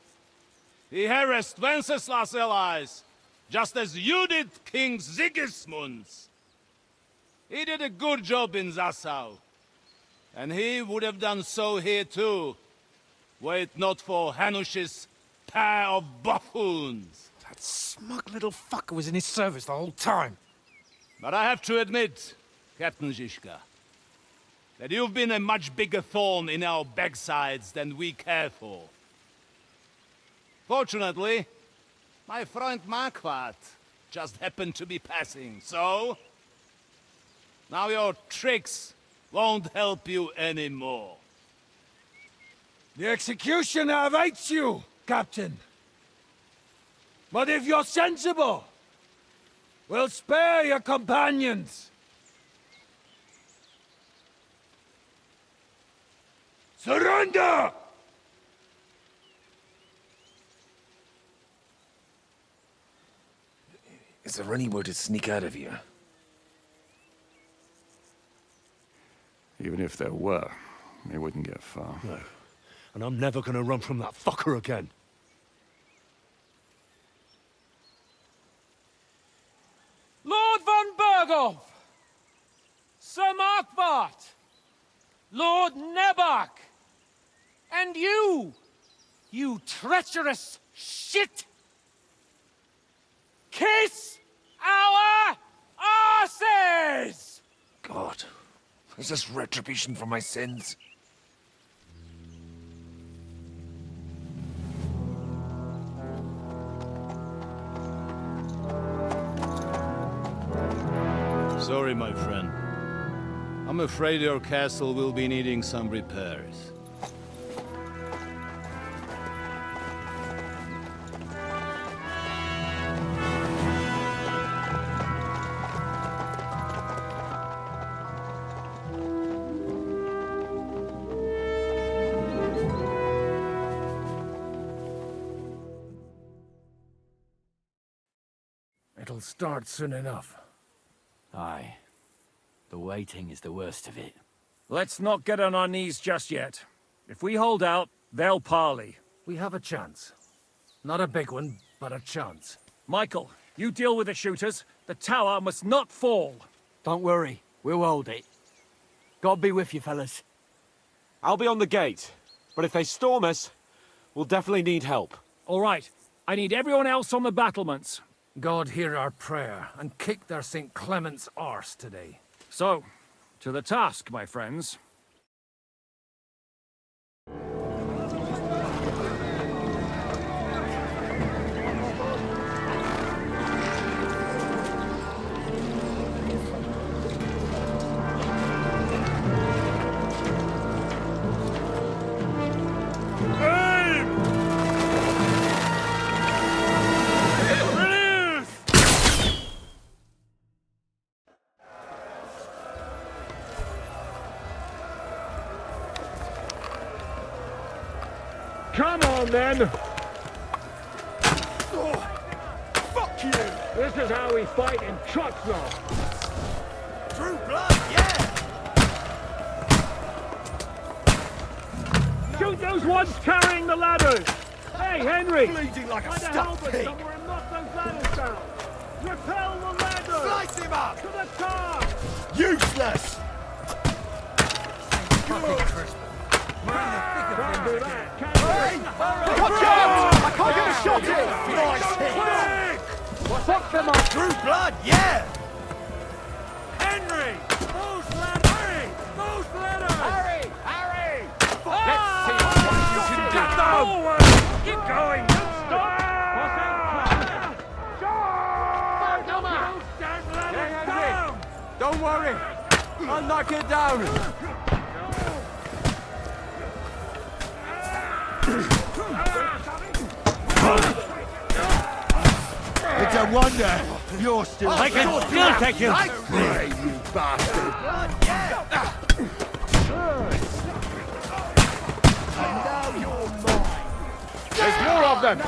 He harassed Wenceslas' allies, just as you did King Sigismund's. He did a good job in Zassau, and he would have done so here too, were it not for Hanush's pair of buffoons. That smug little fucker was in his service the whole time. But I have to admit, Captain Zizka, that you've been a much bigger thorn in our backsides than we care for. Fortunately, my friend Marquardt just happened to be passing, so... now your tricks won't help you anymore. The executioner awaits you, Captain. But if you're sensible, we'll spare your companions. Surrender! Is there anywhere to sneak out of here? Even if there were, we wouldn't get far. No. And I'm never gonna run from that fucker again. Lord von Berghoff! Sir Markbart! Lord Nebach! And you treacherous shit! Kiss our asses! God, is this retribution for my sins? Sorry, my friend. I'm afraid your castle will be needing some repairs. It'll start soon enough. Aye. The waiting is the worst of it. Let's not get on our knees just yet. If we hold out, they'll parley. We have a chance. Not a big one, but a chance. Michael, you deal with the shooters. The tower must not fall. Don't worry. We'll hold it. God be with you, fellas. I'll be on the gate. But if they storm us, we'll definitely need help. All right. I need everyone else on the battlements. God hear our prayer, and kick their St. Clement's arse today. So, to the task, my friends. Come on, then! Fuck you! This is how we fight in Trotsnov! True blood, yeah! Shoot those ones carrying the ladders! Hey, Henry! Bleeding like a Find a stuck helmet pig! somewhere and knock those ladders down! Repel the ladders! Slice him up! To the car! Useless! Can't do that, can Hey! Watch out! I can't get a shot in! Nice hit! Fuck them up! True blood, yeah! Henry! Those ladders! Hurry! Those ladders! Hurry! Hurry! Let's see what you can do. Get forward! Keep going! Don't stop! Don't worry. I'll knock it down. It's a wonder you're still... I can still take you! Pray, you bastard! Blood, yeah! And now you're mine! There's more of them!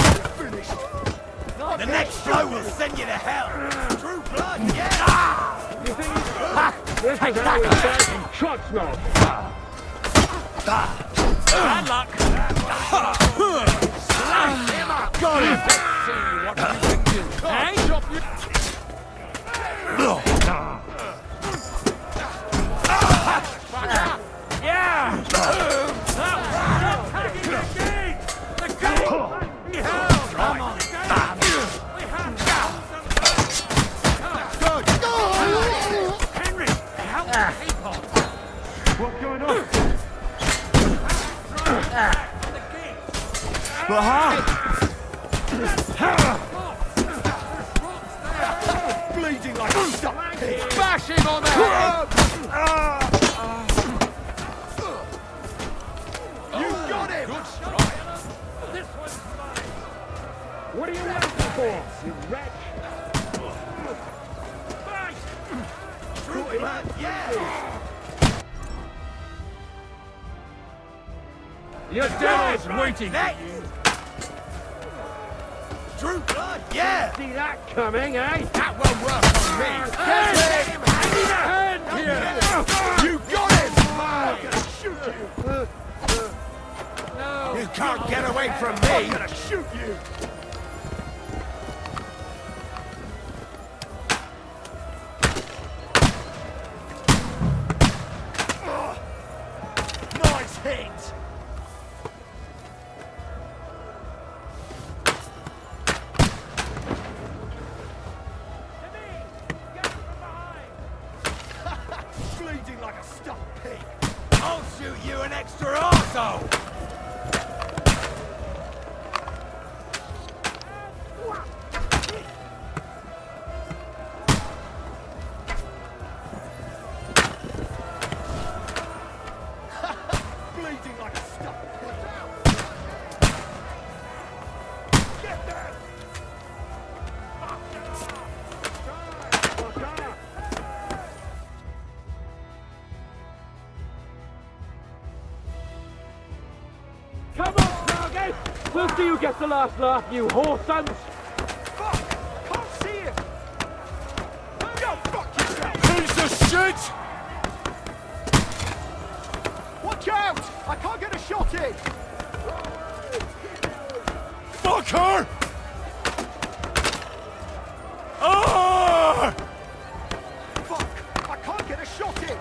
The next blow will send you to hell! True blood, yeah! You think this is how we fight in Trotsnov! Bad luck! Slash him up! Got him! Let's see what you can do! Hey? Yeah! Attacking the gate! The gate! Come on! Henry! Help the people! What's going on? Bleeding like a stuck pig! Bash him on the head! You got him! Good strike! This one's mine! What are you waiting for, you wretch? Fight! True blood, yeah! Your devil's waiting for you! True blood, yeah! See that coming, eh? That won't work on me! Hey! Get him! I need a hand here! You got him! I'm gonna shoot you! No! You can't get away from me! I'm gonna shoot you! Nice hit! Bleeding like a stuffed pig! I'll shoot you an extra arsehole! Bleeding like a stuffed pig! Get there! Come on, Target! We'll see who gets the last laugh, you whore sons! Fuck! Can't see him! Go fuck yourself! Piece of shit! Watch out! I can't get a shot in! Fuck her! Ah! Fuck! I can't get a shot in!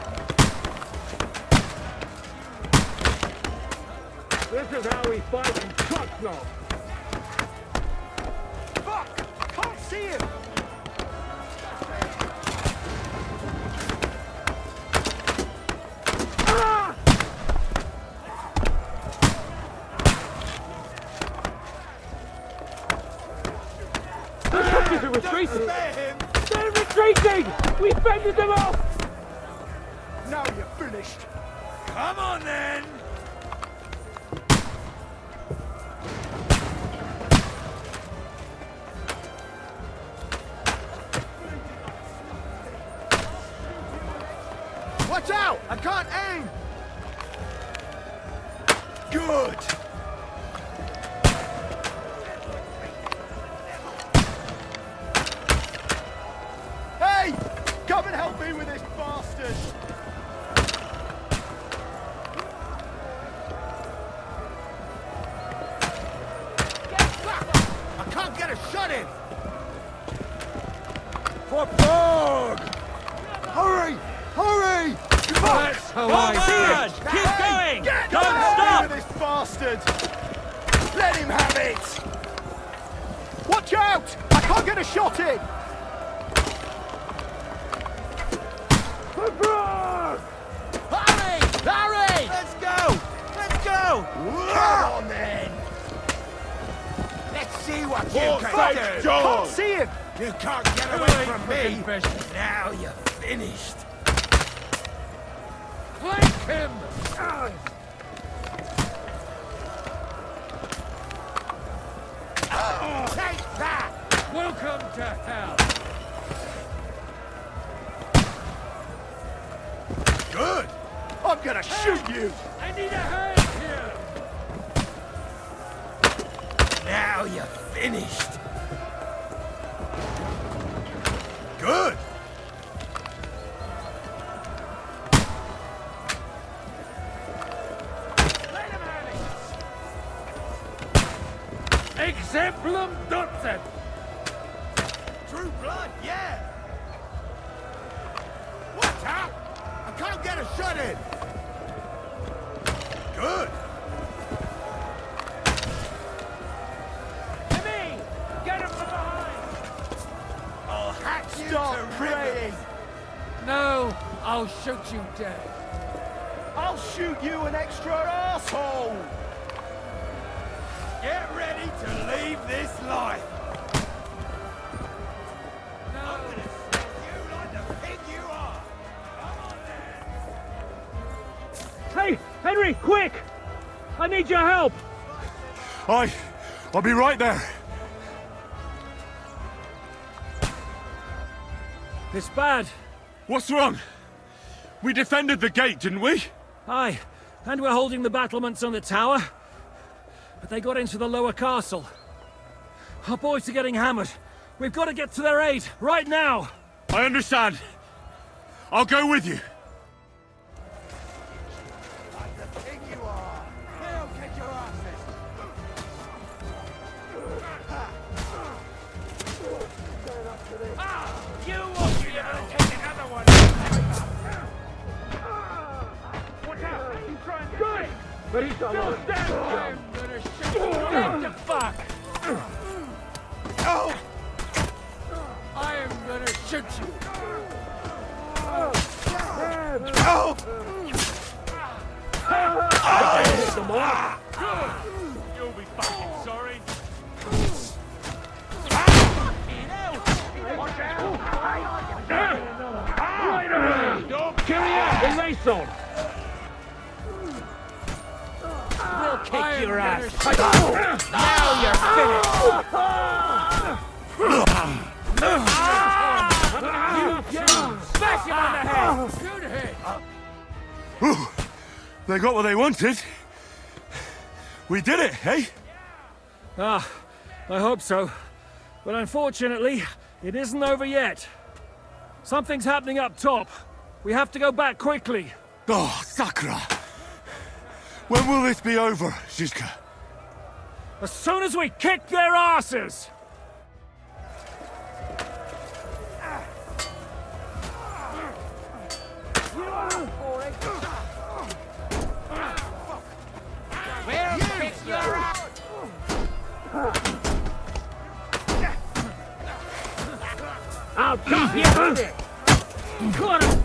This is how we fight in truck now. Fuck! I can't see him! Ah! The truckers are retreating! They're retreating! We fended them off! Now you're finished! Come on then! Watch out! I can't aim! Good! Hey! Come and help me with this bastard! I can't get a shot in! For Borg! Hurry! Hurry! That's how I see it! Keep going! Don't stop! With this bastard! Let him have it! Watch out! I can't get a shot in! For Brooke! Hurry! Hurry! Let's go! Let's go! Come on then! Let's see what you For can sake, do! John! Can't see him! You can't get away from me! Now you're finished! Flank him! Take that! Welcome to hell! Good! I'm gonna shoot you! I need a hand here! Now you're finished! Good! Exemplum docet! True blood, yeah! Watch out! I can't get a shot in! Good! Timmy! Get him from behind! I'll hack you Stop to praying! No, I'll shoot you dead. I'll shoot you an extra asshole! Get ready to leave this life! I'm gonna skin you like the pig you are! Come on then! Hey, Henry, quick! I need your help! I'll be right there. It's bad. What's wrong? We defended the gate, didn't we? Aye, and we're holding the battlements on the tower. But they got into the lower castle. Our boys are getting hammered. We've got to get to their aid, right now! I understand. I'll go with you. You won't be able to take another one! Watch out! He's trying to good! But he's still standing! I'm gonna shoot you! What the fuck? Oh! I am gonna shoot you! Oh! I hit them all! You'll be fucking sorry! Watch out! Right away! Don't carry out! The race on! We'll kick your ass! Now you're finished! Smash him on the head! Good hit! Whew. They got what they wanted. We did it, eh? Ah, I hope so. But unfortunately, it isn't over yet. Something's happening up top. We have to go back quickly. Oh, Sakura! When will this be over, Zizka? As soon as we kick their asses! We'll kick your ass! I'll keep you on it! Got him!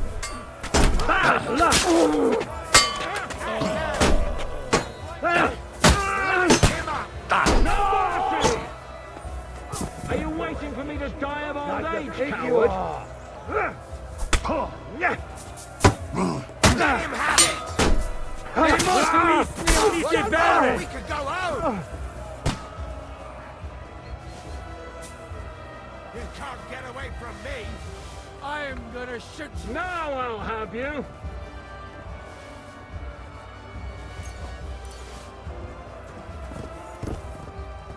Bad luck! Are you waiting for me to die of old age, coward? Let him have it! We could go home! You can't get away from me! I am gonna shoot you! Now I'll have you!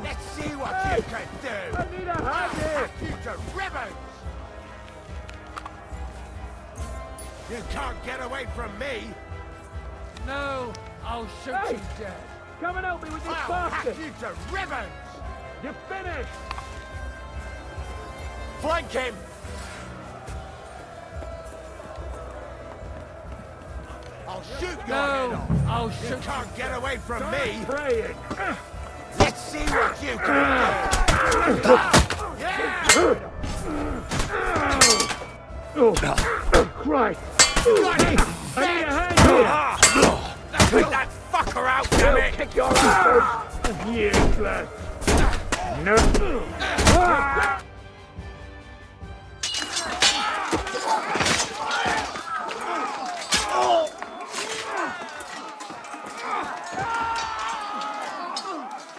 Let's see what you can do! I need a hand! I'll hack you to ribbons! You can't get away from me! No, I'll shoot you dead! Come and help me with this bastard! I'll hack you to ribbons! You're finished! Flank him! I'll shoot your head off! I'll shoot you! Can't get away from me! Praying. Let's see what you can do! Oh, Christ! Got him! I need a hand here! Take that fucker out, damn it! Kick your ass! Useless! No!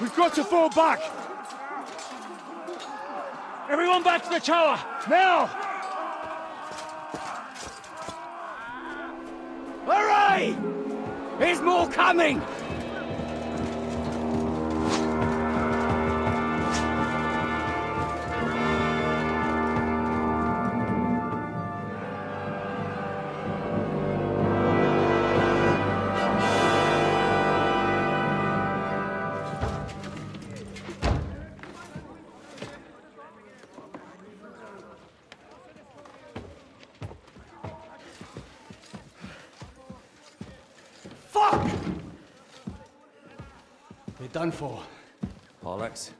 We've got to fall back! Everyone back to the tower! Now! Hurry! There's more coming! We're done for. Bollocks.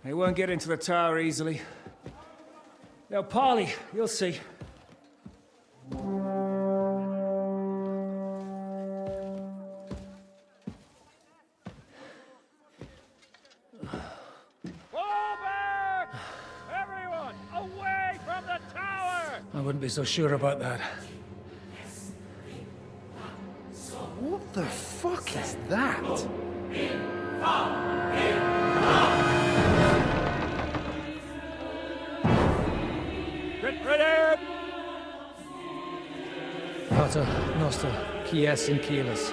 They won't get into the tower easily. Now, parley, you'll see. Everyone, away from the tower! I wouldn't be so sure about that. What the fuck is that? Get ready! Pater Noster, Quies in Kielis.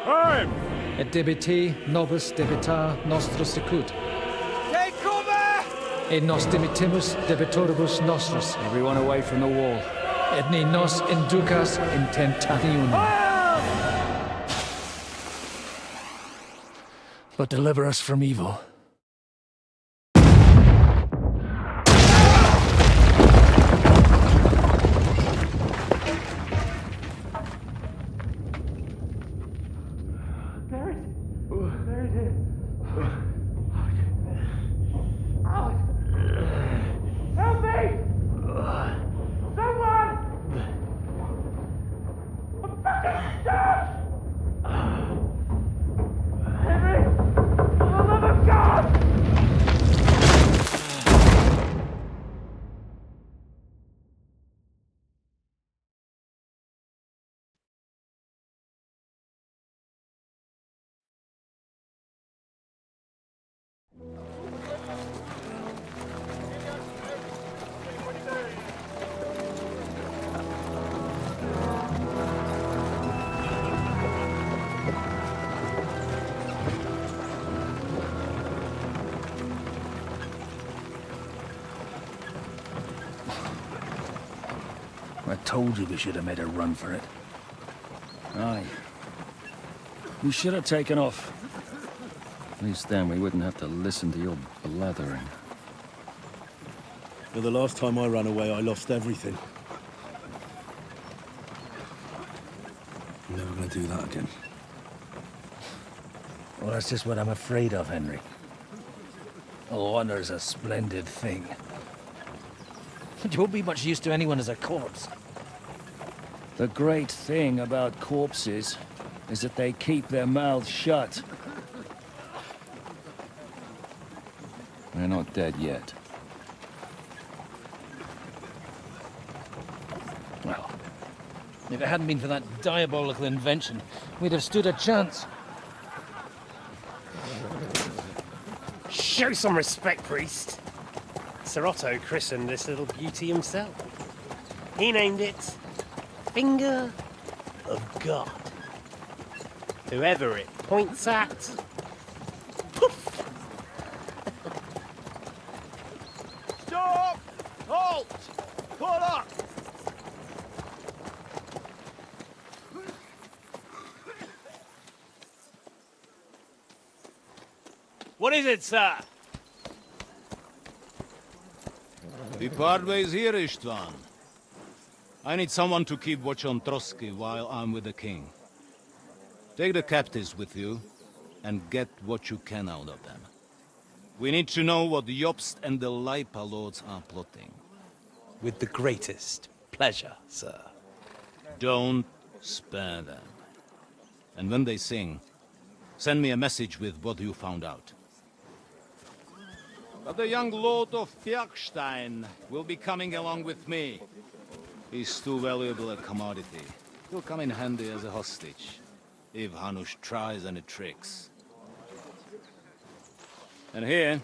Time! Et debiti nobis debitar nostro sicut. E nos dimitimus debitoribus nostris. Everyone away from the wall. Et ni nos inducas in tentationem. But deliver us from evil. I told you we should have made a run for it. Aye. We should have taken off. At least then we wouldn't have to listen to your blathering. Well, the last time I ran away, I lost everything. I'm never gonna do that again. Well, that's just what I'm afraid of, Henry. Honor's a splendid thing. But you won't be much use to anyone as a corpse. The great thing about corpses is that they keep their mouths shut. They're not dead yet. Well, if it hadn't been for that diabolical invention, we'd have stood a chance. Show some respect, priest. Sir Otto christened this little beauty himself. He named it Finger of God. Whoever it points at, poof! Stop! Halt! Pull up! What is it, sir? We part ways here, Istvan. I need someone to keep watch on Trotsky while I'm with the king. Take the captives with you, and get what you can out of them. We need to know what the Jobst and the Leipa lords are plotting. With the greatest pleasure, sir. Don't spare them. And when they sing, send me a message with what you found out. But the young lord of Fjarkstein will be coming along with me. He's too valuable a commodity. He'll come in handy as a hostage, if Hanush tries any tricks. And here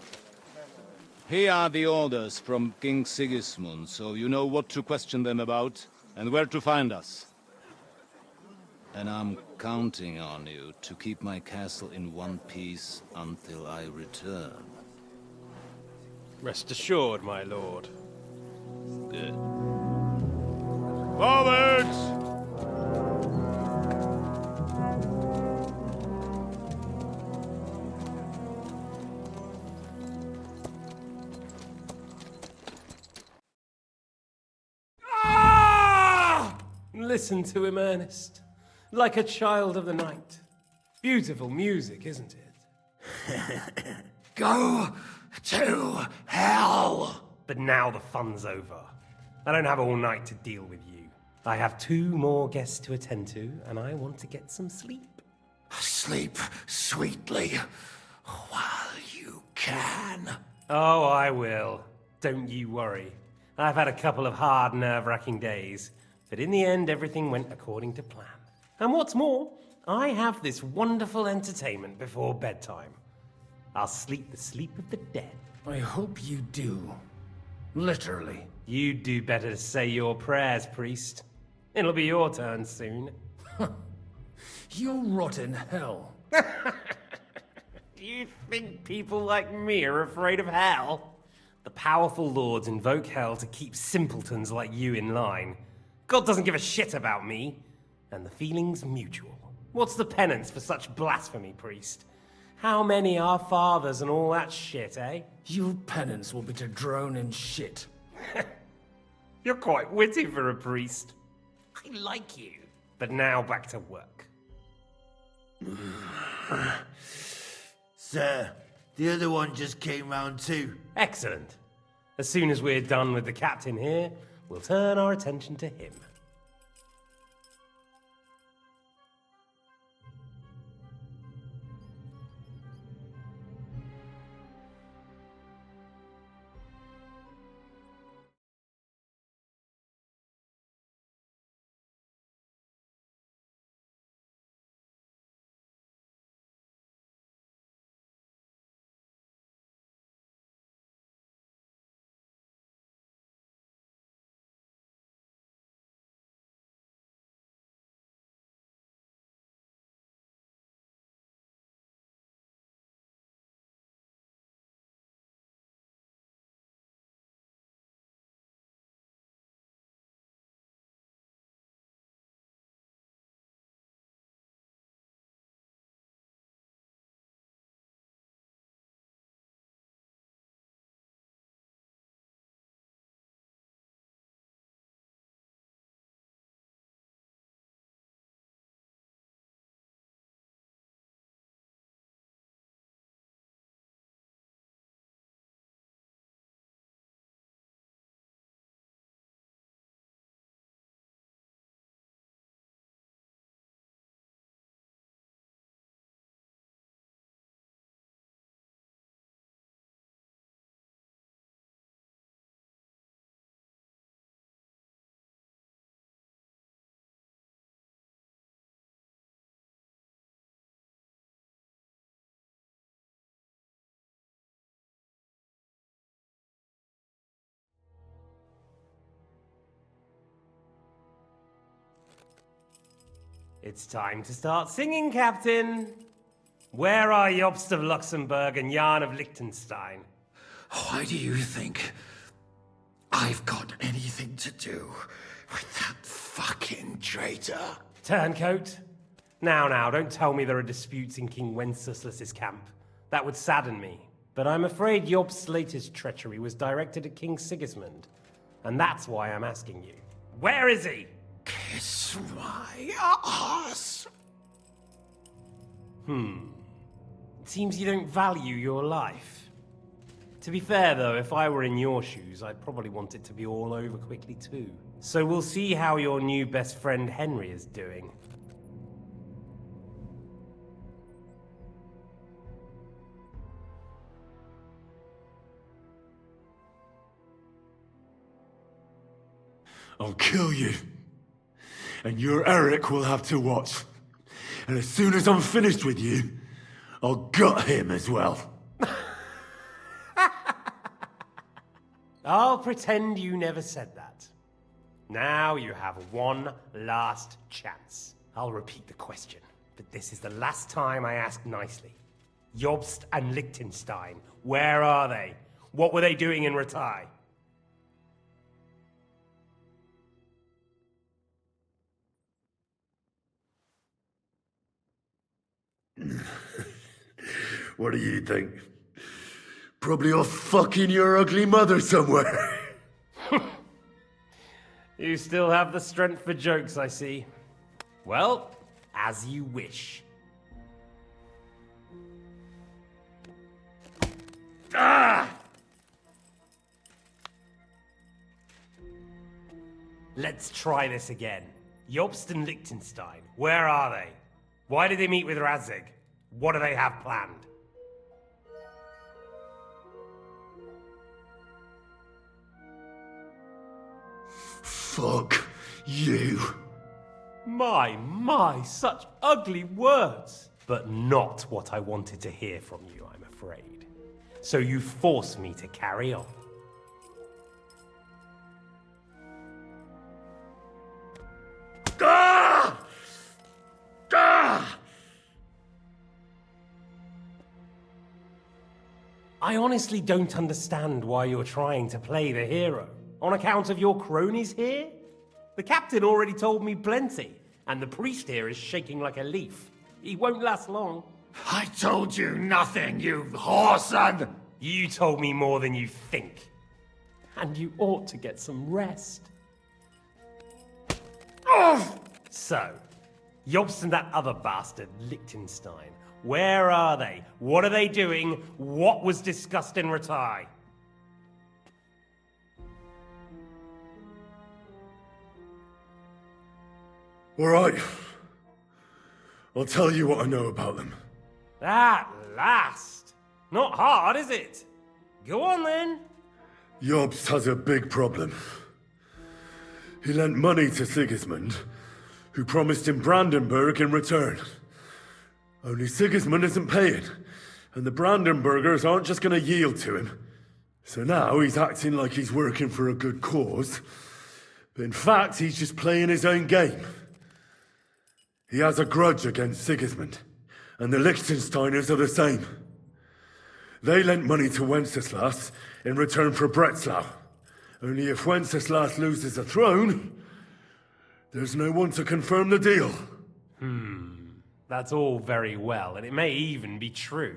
are the orders from King Sigismund, so you know what to question them about, and where to find us. And I'm counting on you to keep my castle in one piece until I return. Rest assured, my lord. Good. Forwards! Listen to him, Ernest. Like a child of the night. Beautiful music, isn't it? Go to hell! But now the fun's over. I don't have all night to deal with you. I have 2 more guests to attend to, and I want to get some sleep. Sleep sweetly while you can. Oh, I will. Don't you worry. I've had a couple of hard, nerve-wracking days, but in the end, everything went according to plan. And what's more, I have this wonderful entertainment before bedtime. I'll sleep the sleep of the dead. I hope you do. Literally. You'd do better to say your prayers, priest. It'll be your turn soon. You'll rot in hell. You think people like me are afraid of hell? The powerful lords invoke hell to keep simpletons like you in line. God doesn't give a shit about me, and the feeling's mutual. What's the penance for such blasphemy, priest? How many are fathers and all that shit, eh? Your penance will be to drown in shit. You're quite witty for a priest. I like you. But now back to work. Sir, the other one just came round too. Excellent. As soon as we're done with the captain here, we'll turn our attention to him. It's time to start singing, Captain. Where are Jobst of Luxembourg and Jan of Liechtenstein? Why do you think I've got anything to do with that fucking traitor? Turncoat? Now, don't tell me there are disputes in King Wenceslas's camp. That would sadden me. But I'm afraid Jobst's latest treachery was directed at King Sigismund. And that's why I'm asking you. Where is he? Kiss my ass. It seems you don't value your life. To be fair, though, if I were in your shoes, I'd probably want it to be all over quickly, too. So we'll see how your new best friend Henry is doing. I'll kill you. And your Eric will have to watch. And as soon as I'm finished with you, I'll gut him as well. I'll pretend you never said that. Now you have one last chance. I'll repeat the question, but this is the last time I ask nicely. Jobst and Liechtenstein, where are they? What were they doing in Ratai? What do you think? Probably off fucking your ugly mother somewhere. You still have the strength for jokes, I see. Well, as you wish. Ah! Let's try this again. Jobst and Liechtenstein, where are they? Why did they meet with Radzig? What do they have planned? Fuck you. My, such ugly words. But not what I wanted to hear from you, I'm afraid. So you force me to carry on. Ah! Ah! I honestly don't understand why you're trying to play the hero. On account of your cronies here? The captain already told me plenty, and the priest here is shaking like a leaf. He won't last long. I told you nothing, you whoreson! You told me more than you think. And you ought to get some rest. So, Jobst and that other bastard, Liechtenstein, where are they? What are they doing? What was discussed in Ratai? All right. I'll tell you what I know about them. At last! Not hard, is it? Go on then. Jobst has a big problem. He lent money to Sigismund, who promised him Brandenburg in return. Only Sigismund isn't paying, and the Brandenburgers aren't just going to yield to him. So now he's acting like he's working for a good cause, but in fact he's just playing his own game. He has a grudge against Sigismund, and the Liechtensteiners are the same. They lent money to Wenceslas in return for Breslau. Only if Wenceslas loses the throne, there's no one to confirm the deal. That's all very well, and it may even be true.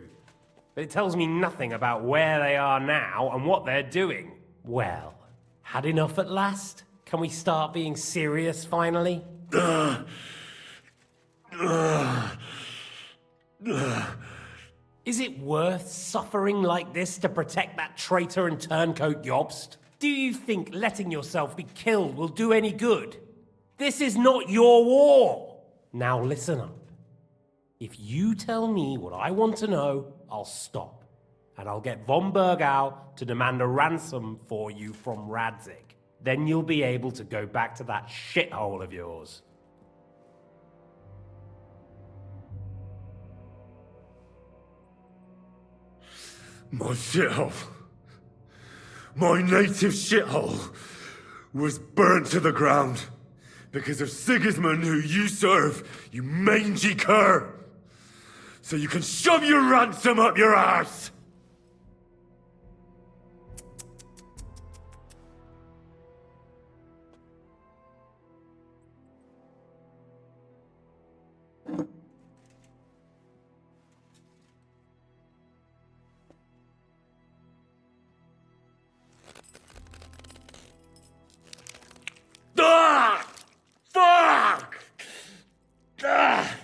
But it tells me nothing about where they are now and what they're doing. Well, had enough at last? Can we start being serious finally? Is it worth suffering like this to protect that traitor and turncoat Jobst? Do you think letting yourself be killed will do any good? This is not your war! Now listen up. If you tell me what I want to know, I'll stop. And I'll get von Bergau to demand a ransom for you from Radzig. Then you'll be able to go back to that shithole of yours. My shithole. My native shithole was burnt to the ground because of Sigismund, who you serve, you mangy cur. So you can shove your ransom up your arse. Ah! Fuck! Ah!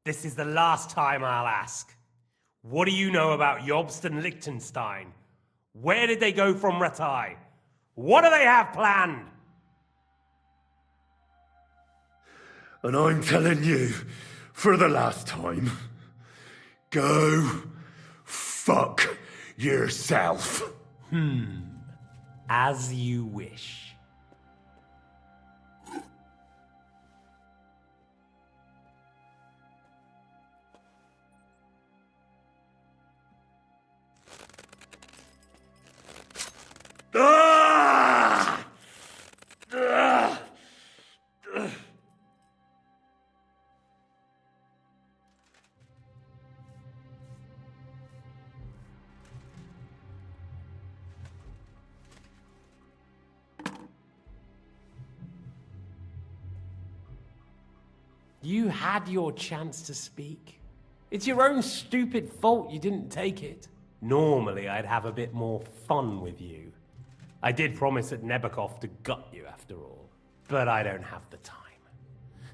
This is the last time I'll ask. What do you know about Jobst and Liechtenstein? Where did they go from Ratai? What do they have planned? And I'm telling you, for the last time, go fuck yourself. As you wish. Ah! Ah! You had your chance to speak. It's your own stupid fault you didn't take it. Normally, I'd have a bit more fun with you. I did promise at Nebakov to gut you after all, but I don't have the time.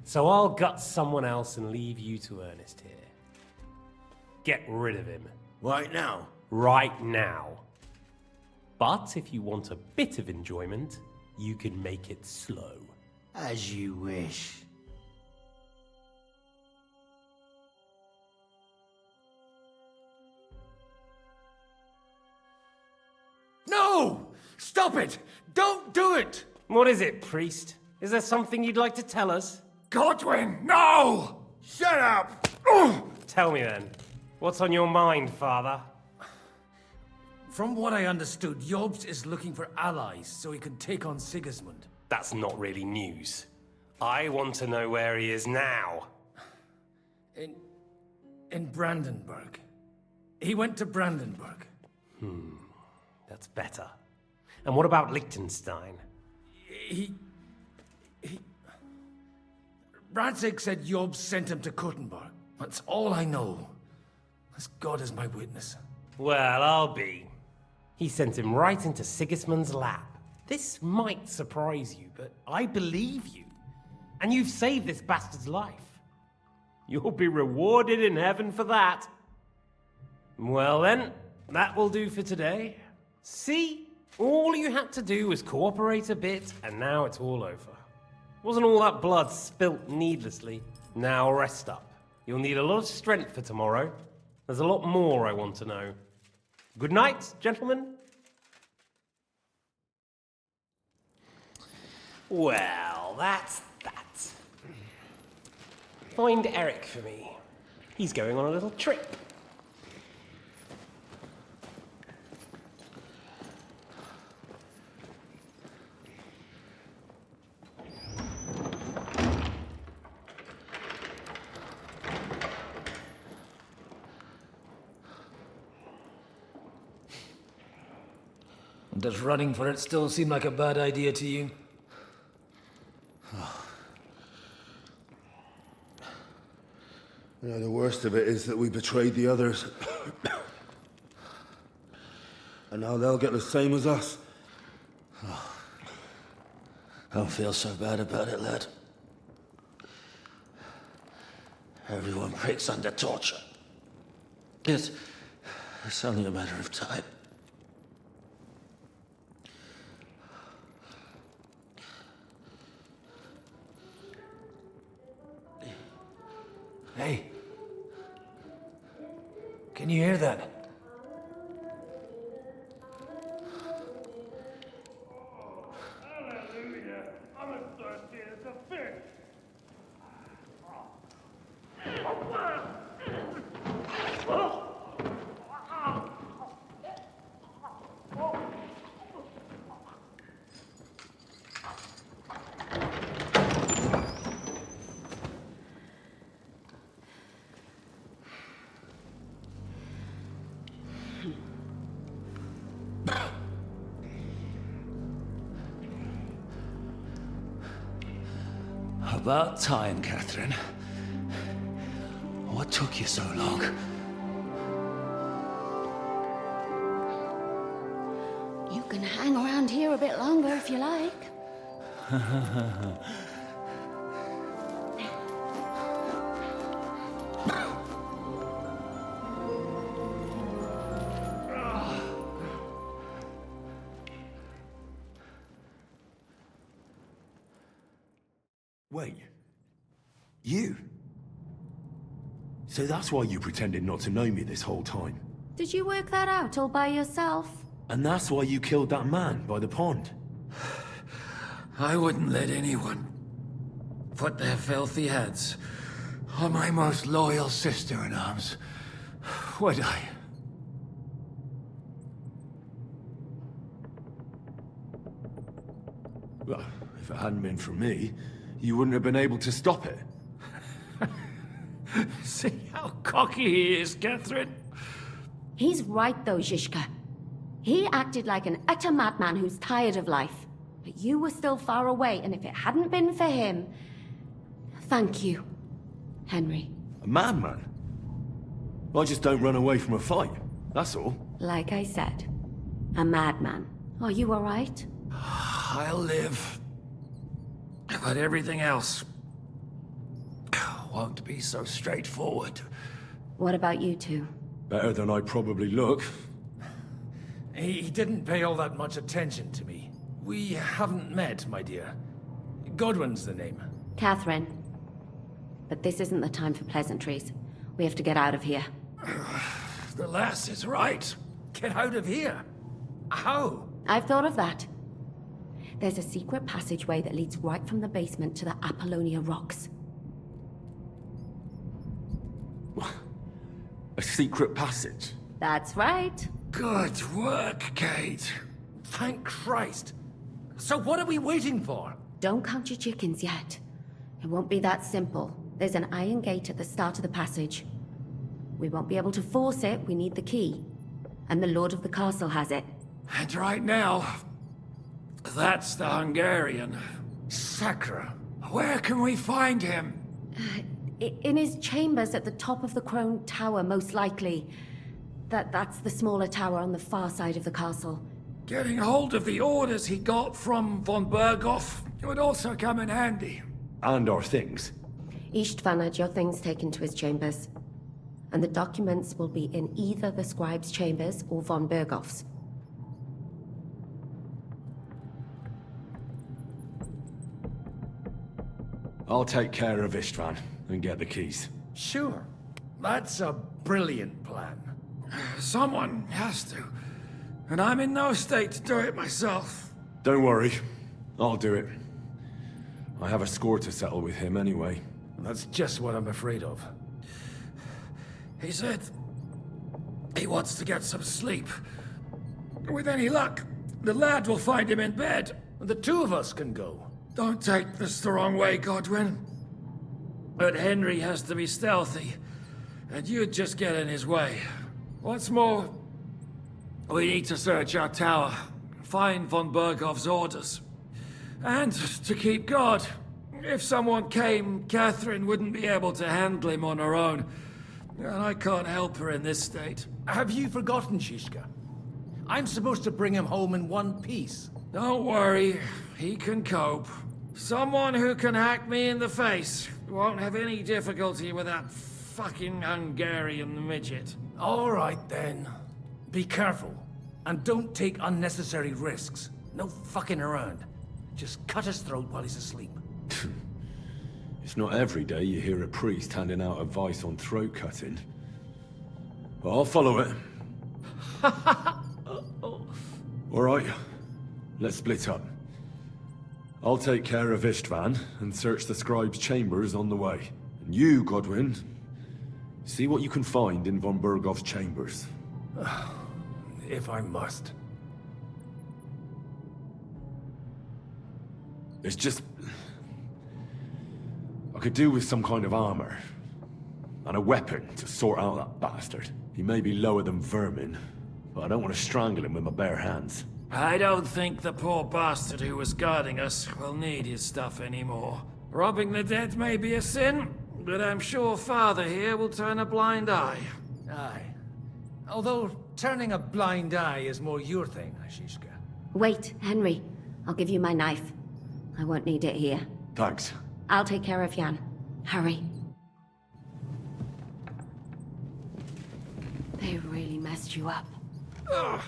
So I'll gut someone else and leave you to Ernest here. Get rid of him. Right now? Right now. But if you want a bit of enjoyment, you can make it slow. As you wish. No! Stop it! Don't do it! What is it, priest? Is there something you'd like to tell us? Godwin, no! Shut up! Tell me then. What's on your mind, Father? From what I understood, Jobst is looking for allies so he can take on Sigismund. That's not really news. I want to know where he is now. In Brandenburg. He went to Brandenburg. That's better. And what about Liechtenstein? Radzig said Jobst sent him to Kuttenberg. That's all I know. As God is my witness. Well, I'll be. He sent him right into Sigismund's lap. This might surprise you, but I believe you. And you've saved this bastard's life. You'll be rewarded in heaven for that. Well then, that will do for today. See? All you had to do was cooperate a bit, and now it's all over. Wasn't all that blood spilt needlessly. Now rest up. You'll need a lot of strength for tomorrow. There's a lot more I want to know. Good night, gentlemen. Well, that's that. Find Eric for me. He's going on a little trip. Does running for it still seem like a bad idea to you? You know, the worst of it is that we betrayed the others. And now they'll get the same as us. Don't feel so bad about it, lad. Everyone breaks under torture. It's only a matter of time. Hey. Can you hear that? About time, Catherine. What took you so long? You can hang around here a bit longer if you like. Wait. You? So that's why you pretended not to know me this whole time? Did you work that out all by yourself? And that's why you killed that man by the pond? I wouldn't let anyone put their filthy heads on my most loyal sister-in-arms, would I? Well, if it hadn't been for me, you wouldn't have been able to stop it. See how cocky he is, Catherine? He's right though, Zizka. He acted like an utter madman who's tired of life. But you were still far away, and if it hadn't been for him... Thank you, Henry. A madman? I just don't run away from a fight, that's all. Like I said, a madman. Are you all right? I'll live. But everything else won't be so straightforward. What about you two? Better than I probably look. He didn't pay all that much attention to me. We haven't met, my dear. Godwin's the name. Catherine. But this isn't the time for pleasantries. We have to get out of here. The lass is right. Get out of here. How? I've thought of that. There's a secret passageway that leads right from the basement to the Apollonia Rocks. A secret passage? That's right. Good work, Kate. Thank Christ. So what are we waiting for? Don't count your chickens yet. It won't be that simple. There's an iron gate at the start of the passage. We won't be able to force it, we need the key. And the Lord of the Castle has it. And right now, that's the Hungarian. Sacra. Where can we find him? In his chambers at the top of the Crone Tower, most likely. That's the smaller tower on the far side of the castle. Getting hold of the orders he got from von Berghoff would also come in handy. And our things. Istvan had your things taken to his chambers. And the documents will be in either the scribe's chambers or von Berghoff's. I'll take care of Istvan and get the keys. Sure. That's a brilliant plan. Someone has to. And I'm in no state to do it myself. Don't worry. I'll do it. I have a score to settle with him anyway. That's just what I'm afraid of. He said he wants to get some sleep. With any luck, the lad will find him in bed. The two of us can go. Don't take this the wrong way, Godwin. But Henry has to be stealthy, and you'd just get in his way. What's more, we need to search our tower, find von Berghoff's orders. And to keep guard. If someone came, Catherine wouldn't be able to handle him on her own. And I can't help her in this state. Have you forgotten, Shishka? I'm supposed to bring him home in one piece. Don't worry, he can cope. Someone who can hack me in the face won't have any difficulty with that fucking Hungarian midget. All right, then. Be careful. And don't take unnecessary risks. No fucking around. Just cut his throat while he's asleep. It's not every day you hear a priest handing out advice on throat cutting. But I'll follow it. All right, let's split up. I'll take care of Istvan and search the scribe's chambers on the way. And you, Godwin, see what you can find in von Berghoff's chambers. If I must. It's just... I could do with some kind of armor. And a weapon to sort out that bastard. He may be lower than vermin, but I don't want to strangle him with my bare hands. I don't think the poor bastard who was guarding us will need his stuff anymore. Robbing the dead may be a sin, but I'm sure Father here will turn a blind eye. Aye. Although turning a blind eye is more your thing, Shishka. Wait, Henry. I'll give you my knife. I won't need it here. Thanks. I'll take care of Jan. Hurry. They really messed you up. Ugh.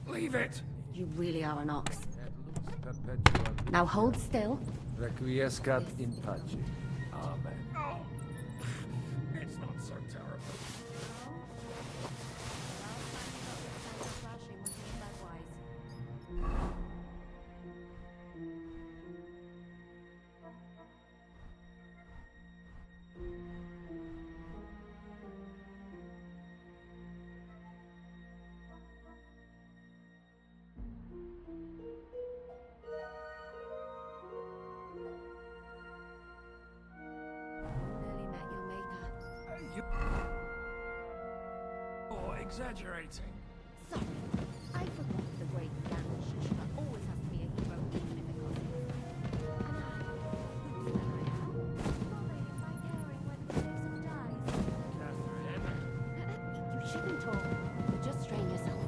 Leave it! You really are an ox. Et lux perpetua. Now hold still. Requiescat in pace. Amen. Oh, it's not so terrible. Nearly met your maker. You're exaggerating. Sorry, I forgot the great Jan Shishka always has to be a hero even if it costs him. And I, who's that I am, bothered by caring whether he lives or dies. You shouldn't talk. You'll just strain yourself.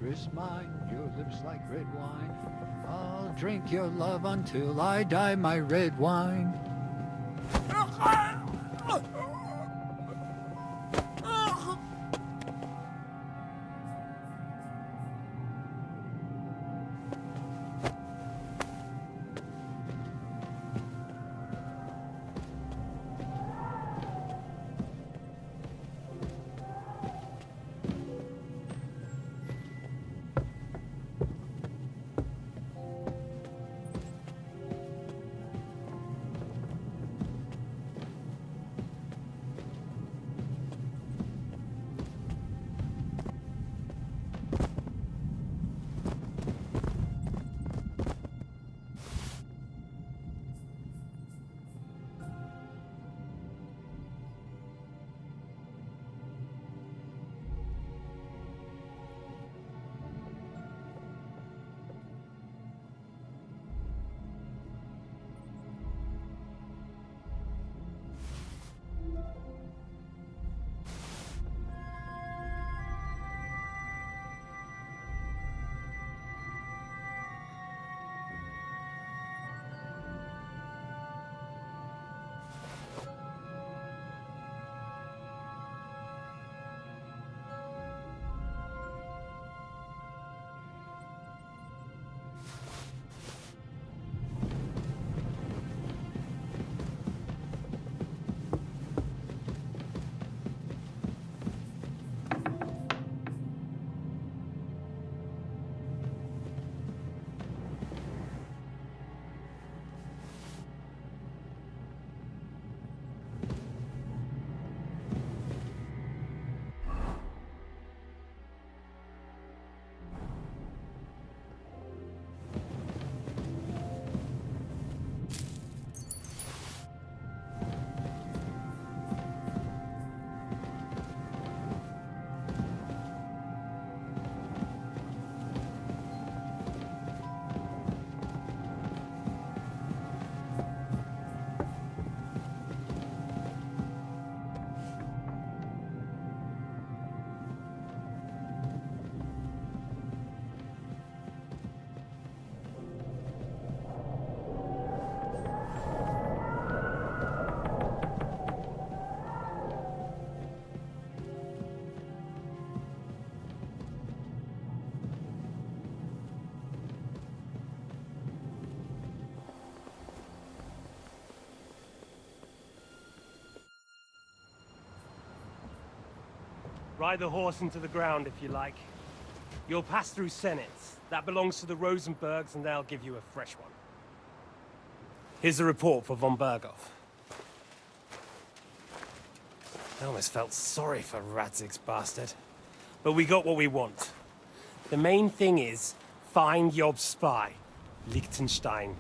mistress mine, your lips like red wine. I'll drink your love until I die, my red wine. Ride the horse into the ground if you like. You'll pass through Senates. That belongs to the Rosenbergs, and they'll give you a fresh one. Here's a report for von Berghoff. I almost felt sorry for Radzig's bastard. But we got what we want. The main thing is, find Job's spy, Liechtenstein.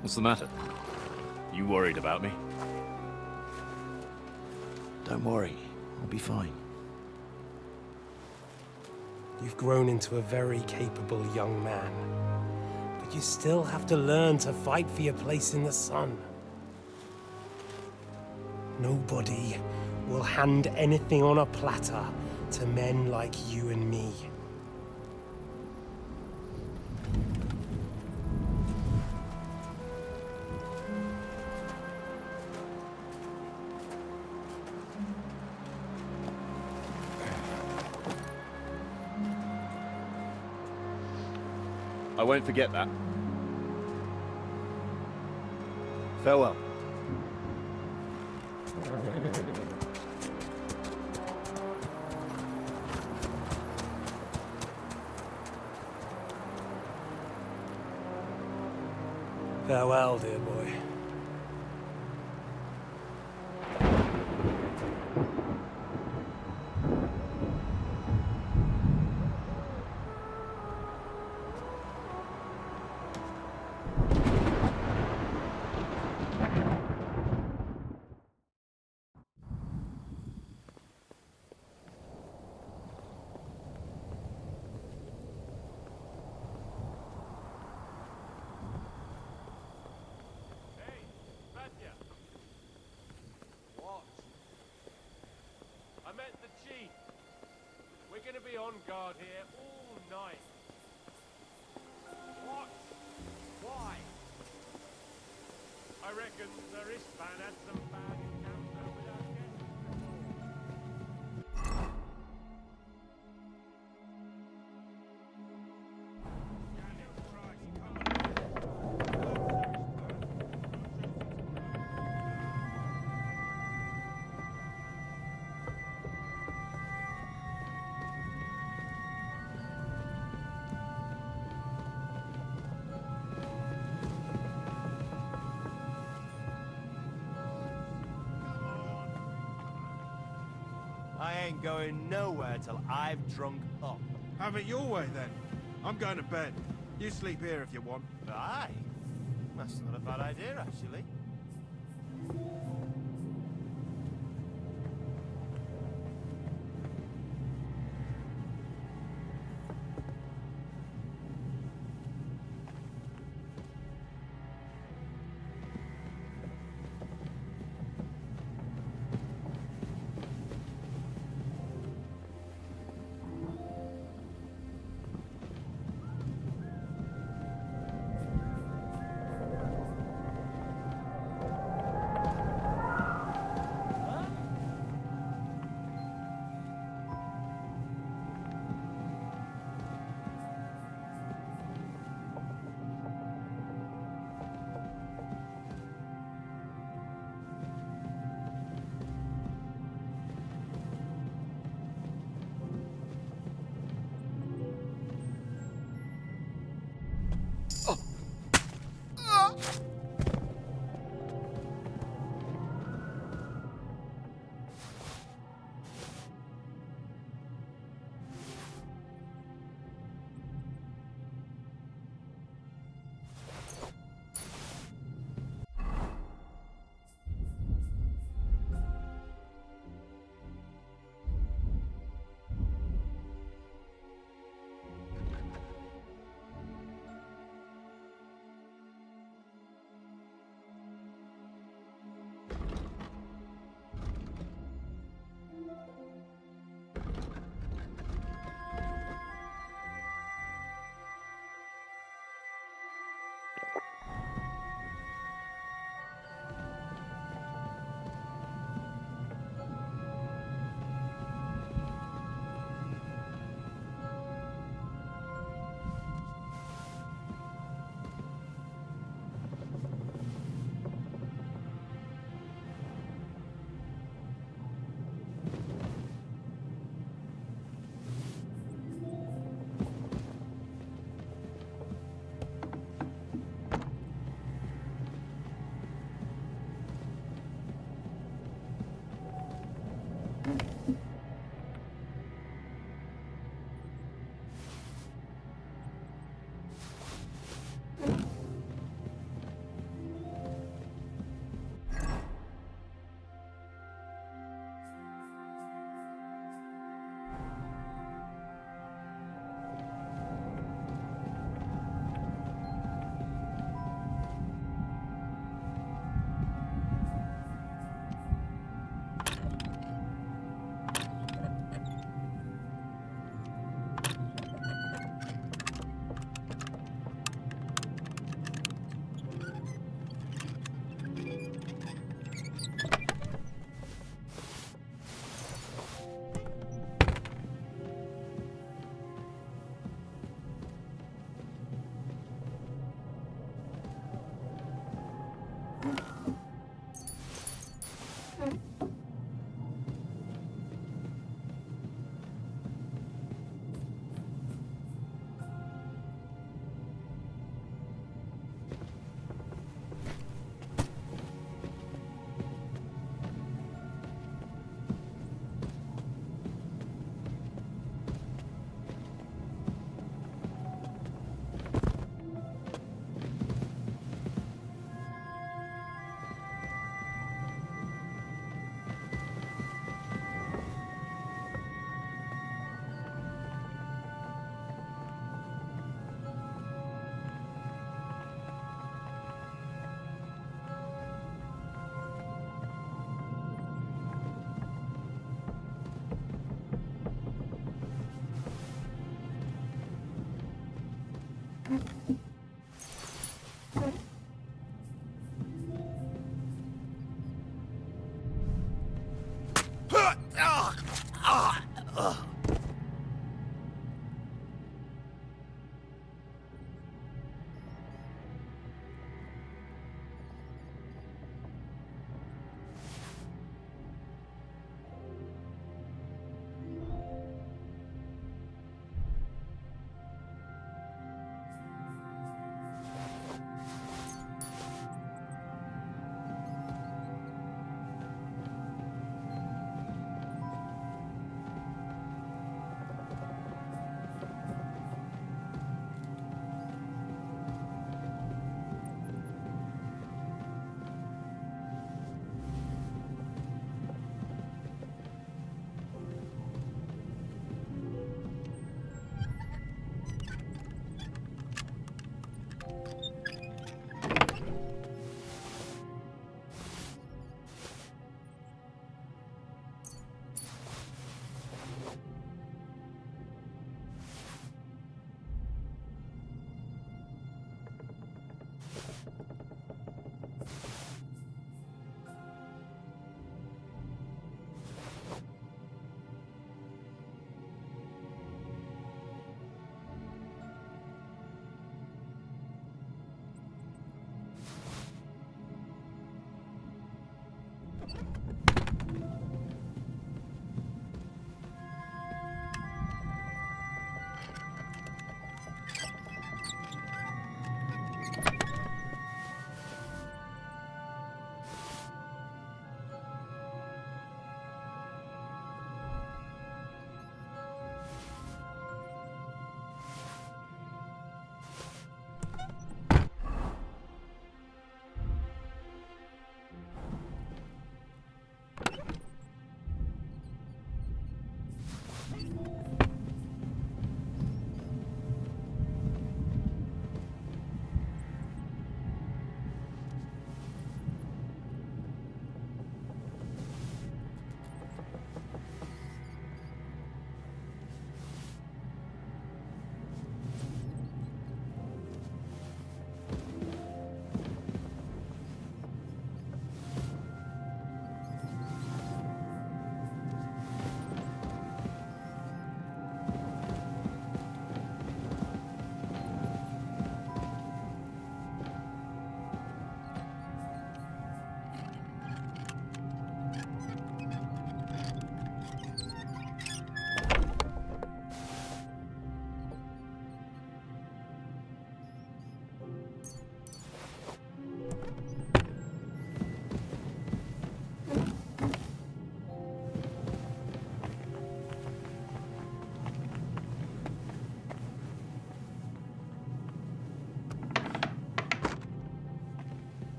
What's the matter? You worried about me? Don't worry, I'll be fine. You've grown into a very capable young man. But you still have to learn to fight for your place in the sun. Nobody will hand anything on a platter to men like you and me. I won't forget that. Farewell. Farewell, dear boy. I met the chief. We're gonna be on guard here all night. What? Why? I reckon the Istvan had some bad encounter with our guests. I ain't going nowhere till I've drunk up. Have it your way, then. I'm going to bed. You sleep here if you want. Aye. That's not a bad idea, actually.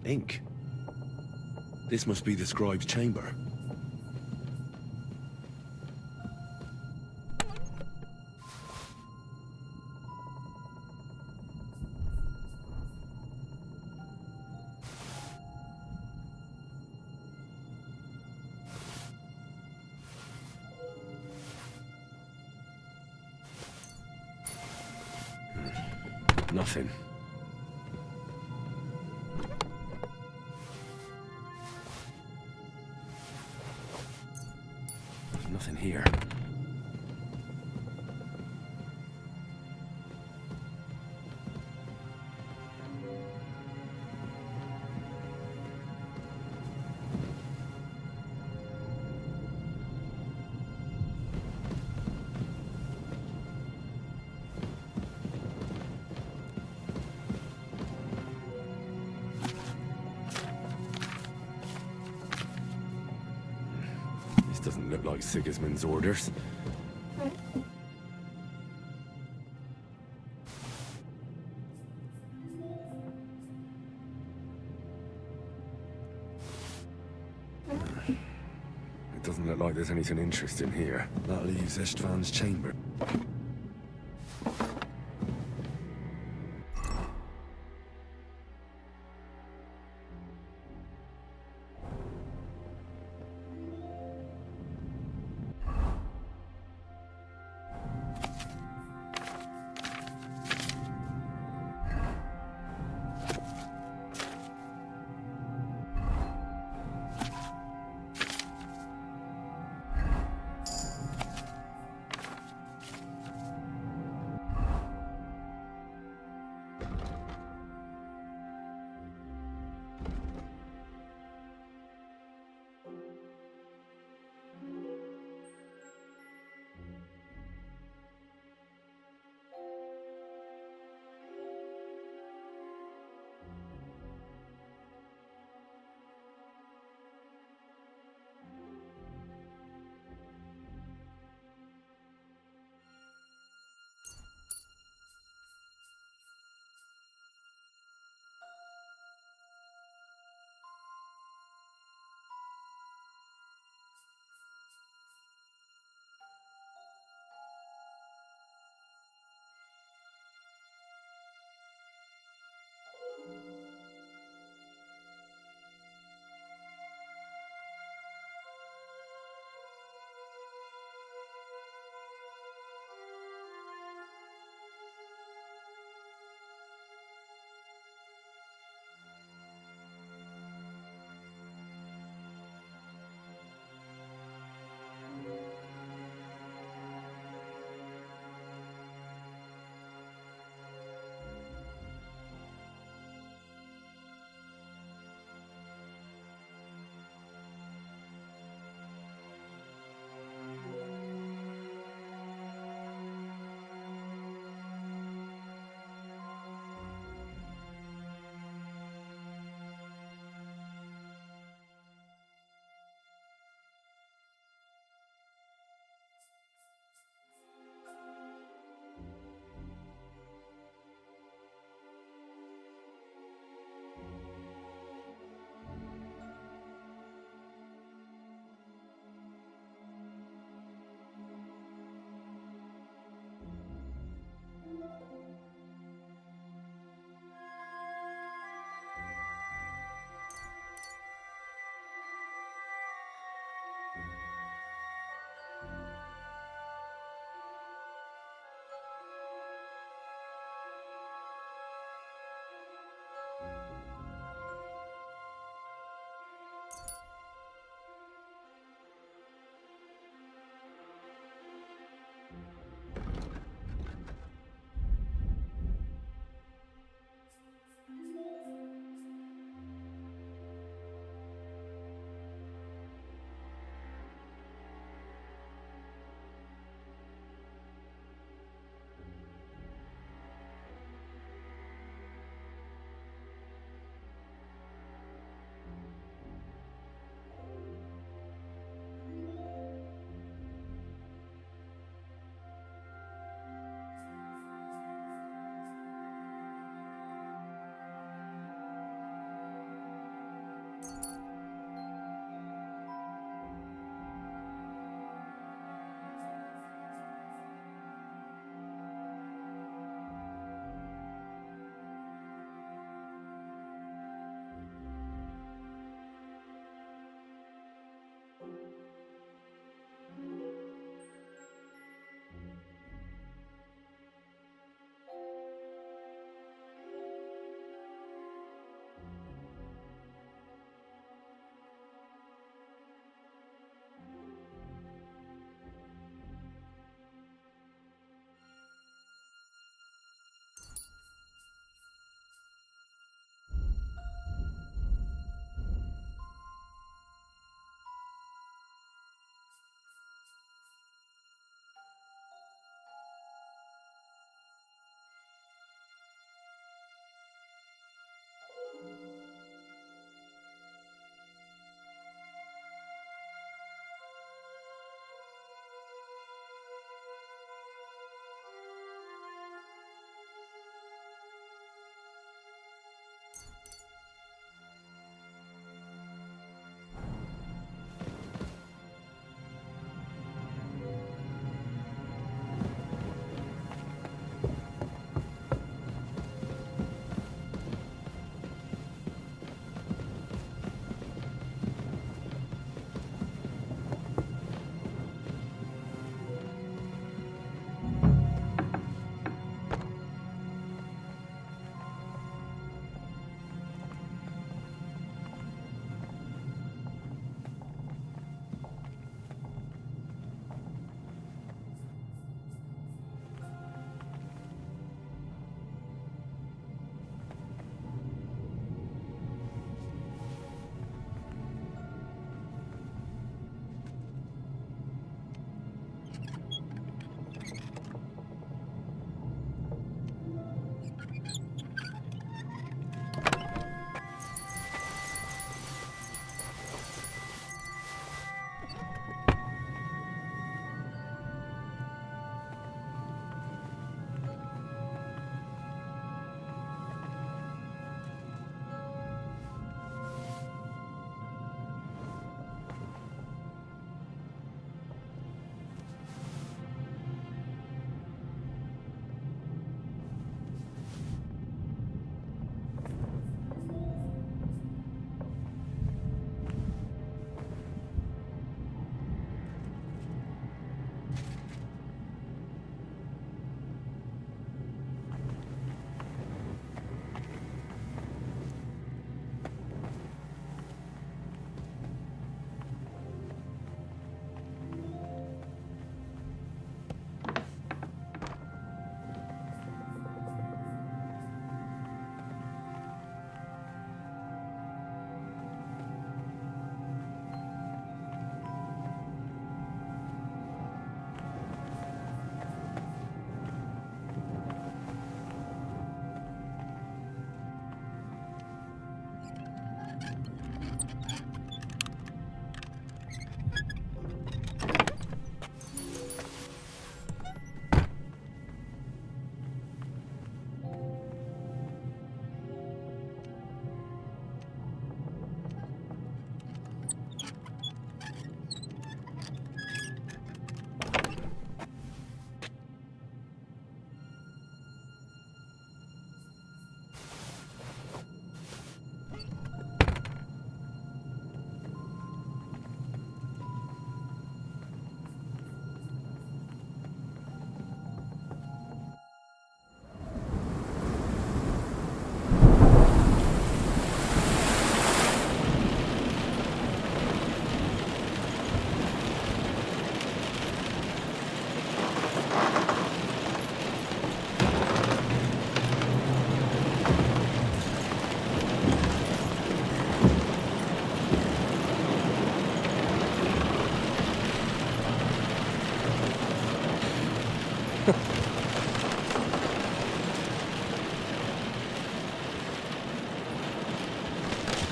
Ink. This must be the scribe's chamber. Nothing. Nothing here. This doesn't look like Sigismund's orders. It doesn't look like there's anything interesting here. That leaves Istvan's chamber.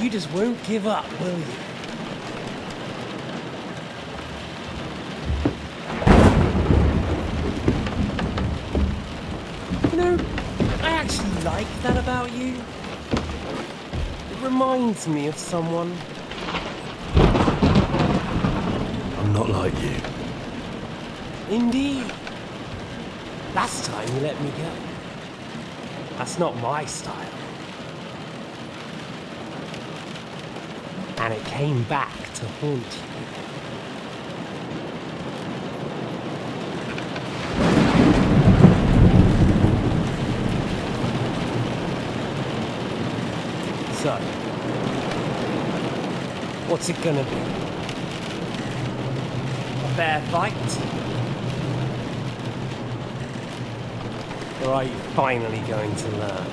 You just won't give up, will you? You know, I actually like that about you. It reminds me of someone. I'm not like you. Indeed. Last time you let me go. That's not my style. And it came back to haunt you. So, what's it gonna be? A fair fight? Or are you finally going to learn?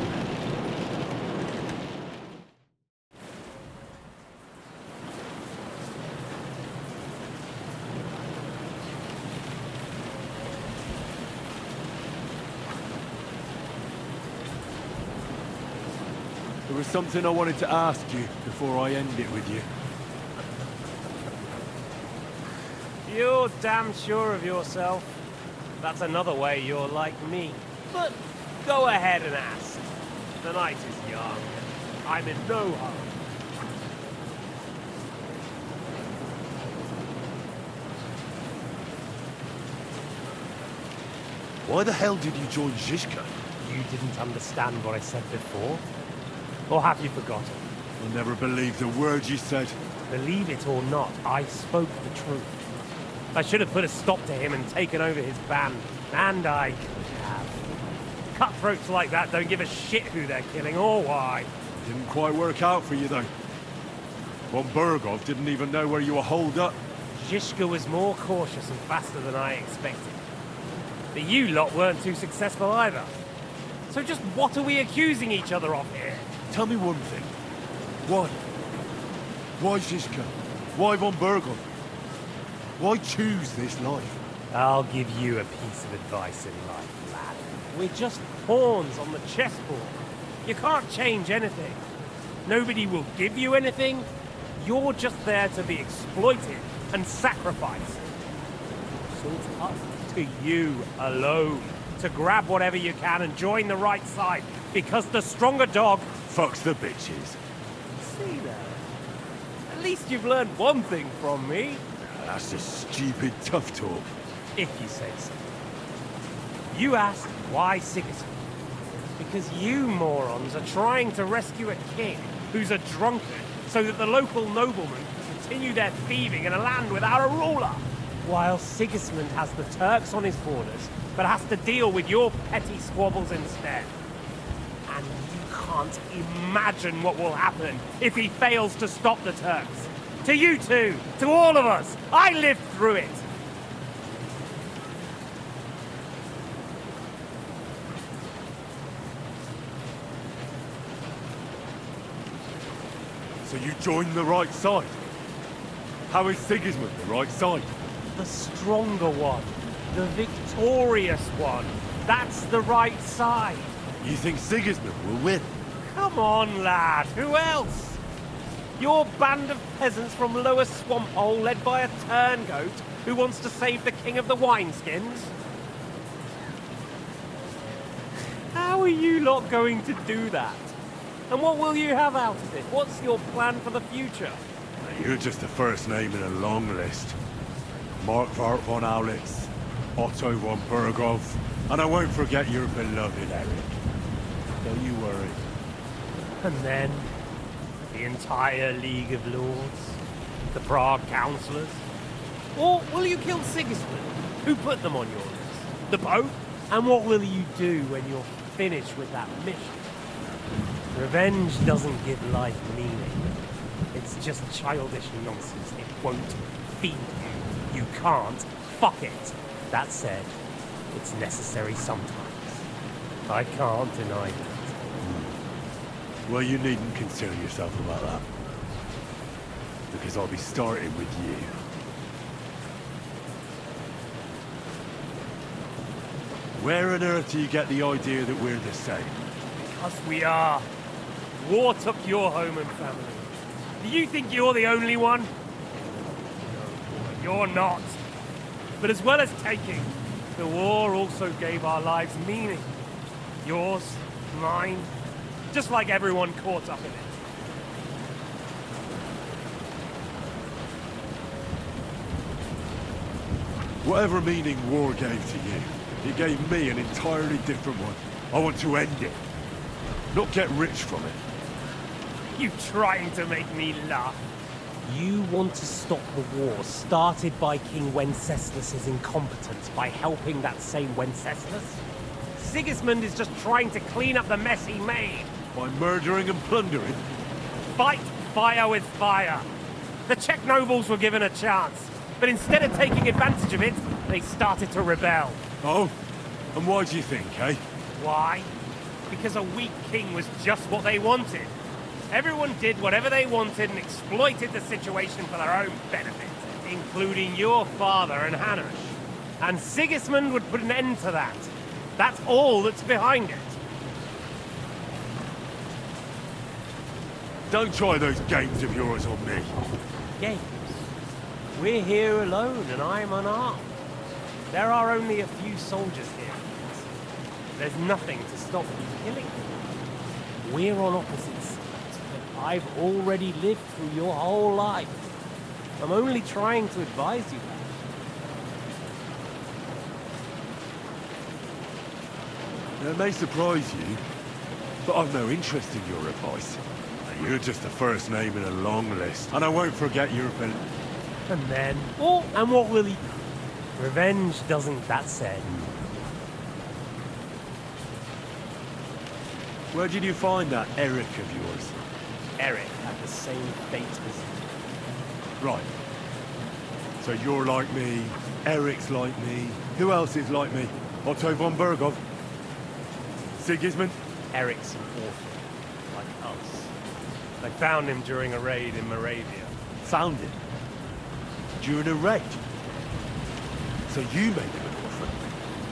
There was something I wanted to ask you before I end it with you. You're damn sure of yourself. That's another way you're like me. But go ahead and ask. The night is young. I'm in no hurry. Why the hell did you join Zizka? You didn't understand what I said before? Or have you forgotten? I'll never believe the words you said. Believe it or not, I spoke the truth. I should have put a stop to him and taken over his band. And I could have. Cutthroats like that don't give a shit who they're killing or why. Didn't quite work out for you, though. Von Burgov didn't even know where you were holed up. Zizka was more cautious and faster than I expected. But you lot weren't too successful either. So just what are we accusing each other of here? Tell me one thing. Why? Why Zizka? Why Von Burgov? Why choose this life? I'll give you a piece of advice in life, lad. We're just pawns on the chessboard. You can't change anything. Nobody will give you anything. You're just there to be exploited and sacrificed. So it's up to you alone to grab whatever you can and join the right side, because the stronger dog fucks the bitches. See there? At least you've learned one thing from me. That's just stupid tough talk. If you say so. You asked why Sigismund? Because you morons are trying to rescue a king who's a drunkard so that the local noblemen can continue their thieving in a land without a ruler. While Sigismund has the Turks on his borders, but has to deal with your petty squabbles instead. And you can't imagine what will happen if he fails to stop the Turks. To you two, to all of us, I lived through it. So you joined the right side? How is Sigismund the right side? The stronger one. The victorious one. That's the right side. You think Sigismund will win? Come on, lad. Who else? Your band of peasants from Lower Swamphole led by a turngoat who wants to save the king of the wineskins? How are you lot going to do that? And what will you have out of it? What's your plan for the future? You're just the first name in a long list. Mark Vart von Aulitz, Otto von Burgov, and I won't forget your beloved Eric. Don't you worry. And then, the entire League of Lords? The Prague Councillors? Or will you kill Sigismund? Who put them on your list? The Pope? And what will you do when you're finished with that mission? Revenge doesn't give life meaning. It's just childish nonsense. It won't feed you. You can't fuck it. That said, it's necessary sometimes. I can't deny that. Well, you needn't concern yourself about that. Because I'll be starting with you. Where on earth do you get the idea that we're the same? Because we are. War took your home and family. Do you think you're the only one? No, you're not. But as well as taking, the war also gave our lives meaning. Yours, mine, just like everyone caught up in it. Whatever meaning war gave to you, it gave me an entirely different one. I want to end it, not get rich from it. You trying to make me laugh? You want to stop the war started by King Wenceslas's incompetence by helping that same Wenceslas? Sigismund is just trying to clean up the mess he made. By murdering and plundering? Fight fire with fire. The Czech nobles were given a chance, but instead of taking advantage of it, they started to rebel. Oh? And why do you think, eh? Why? Because a weak king was just what they wanted. Everyone did whatever they wanted and exploited the situation for their own benefit, including your father and Hanush. And Sigismund would put an end to that. That's all that's behind it. Don't try those games of yours on me. Games? We're here alone and I'm unarmed. There are only a few soldiers here. There's nothing to stop you killing them. We're on opposite sides, but I've already lived through your whole life. I'm only trying to advise you that. It may surprise you, but I've no interest in your advice. You're just the first name in a long list, and I won't forget your ability. And then, and what will he... Revenge doesn't, that said. Where did you find that Eric of yours? Eric had the same fate as you. Right. So you're like me, Eric's like me. Who else is like me? Otto von Bergov? Sigismund? Eric's an orphan, like us. They found him during a raid in Moravia. Found him? During a raid? So you made him an orphan?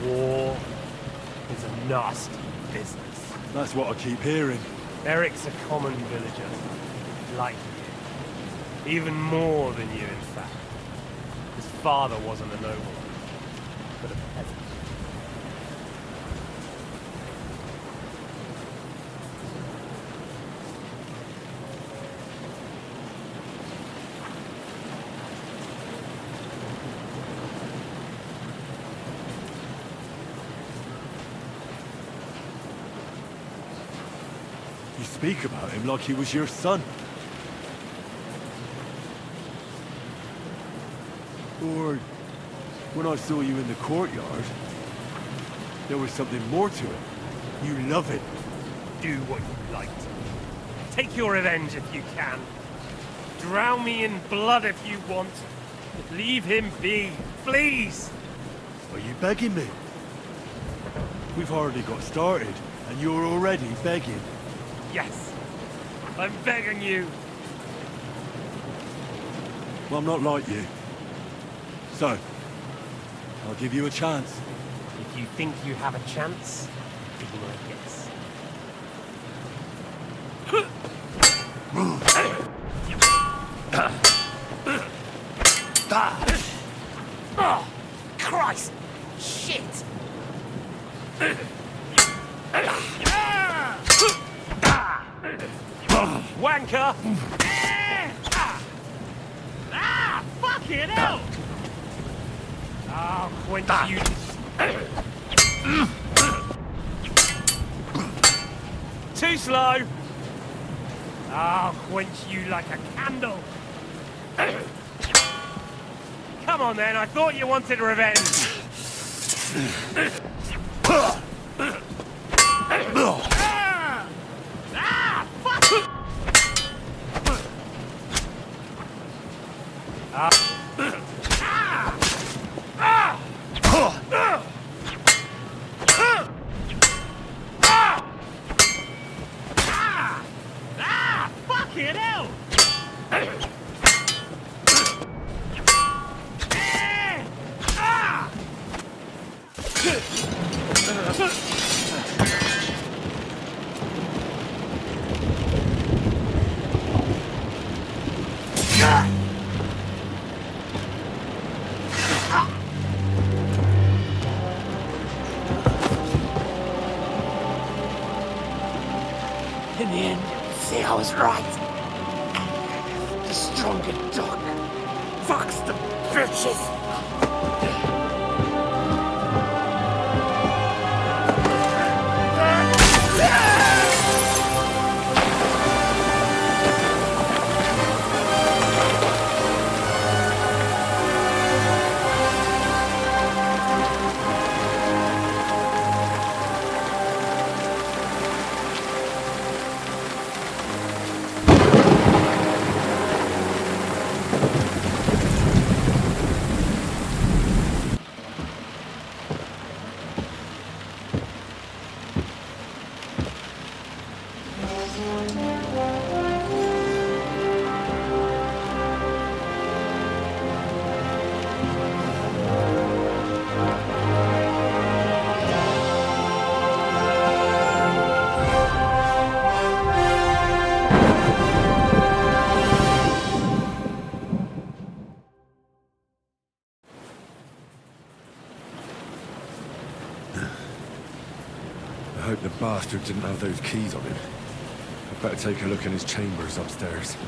War is a nasty business. That's what I keep hearing. Eric's a common villager, like you. Even more than you, in fact. His father wasn't a noble, but a peasant. You speak about him like he was your son. Or when I saw you in the courtyard, there was something more to it. You love it. Do what you like to. Take your revenge if you can. Drown me in blood if you want. But leave him be, please. Are you begging me? We've hardly got started, and you're already begging. Yes, I'm begging you. Well, I'm not like you. So, I'll give you a chance. If you think you have a chance, ignore my guess. Oh, Christ! Shit! Wanker! Fucking hell! I'll quench you. Too slow! I'll quench you like a candle. Come on then, I thought you wanted revenge. Fucking hell! the end, see I was right. The stronger dog. Fucks the bitches. I hope the bastard didn't have those keys on him. I'd better take a look in his chambers upstairs.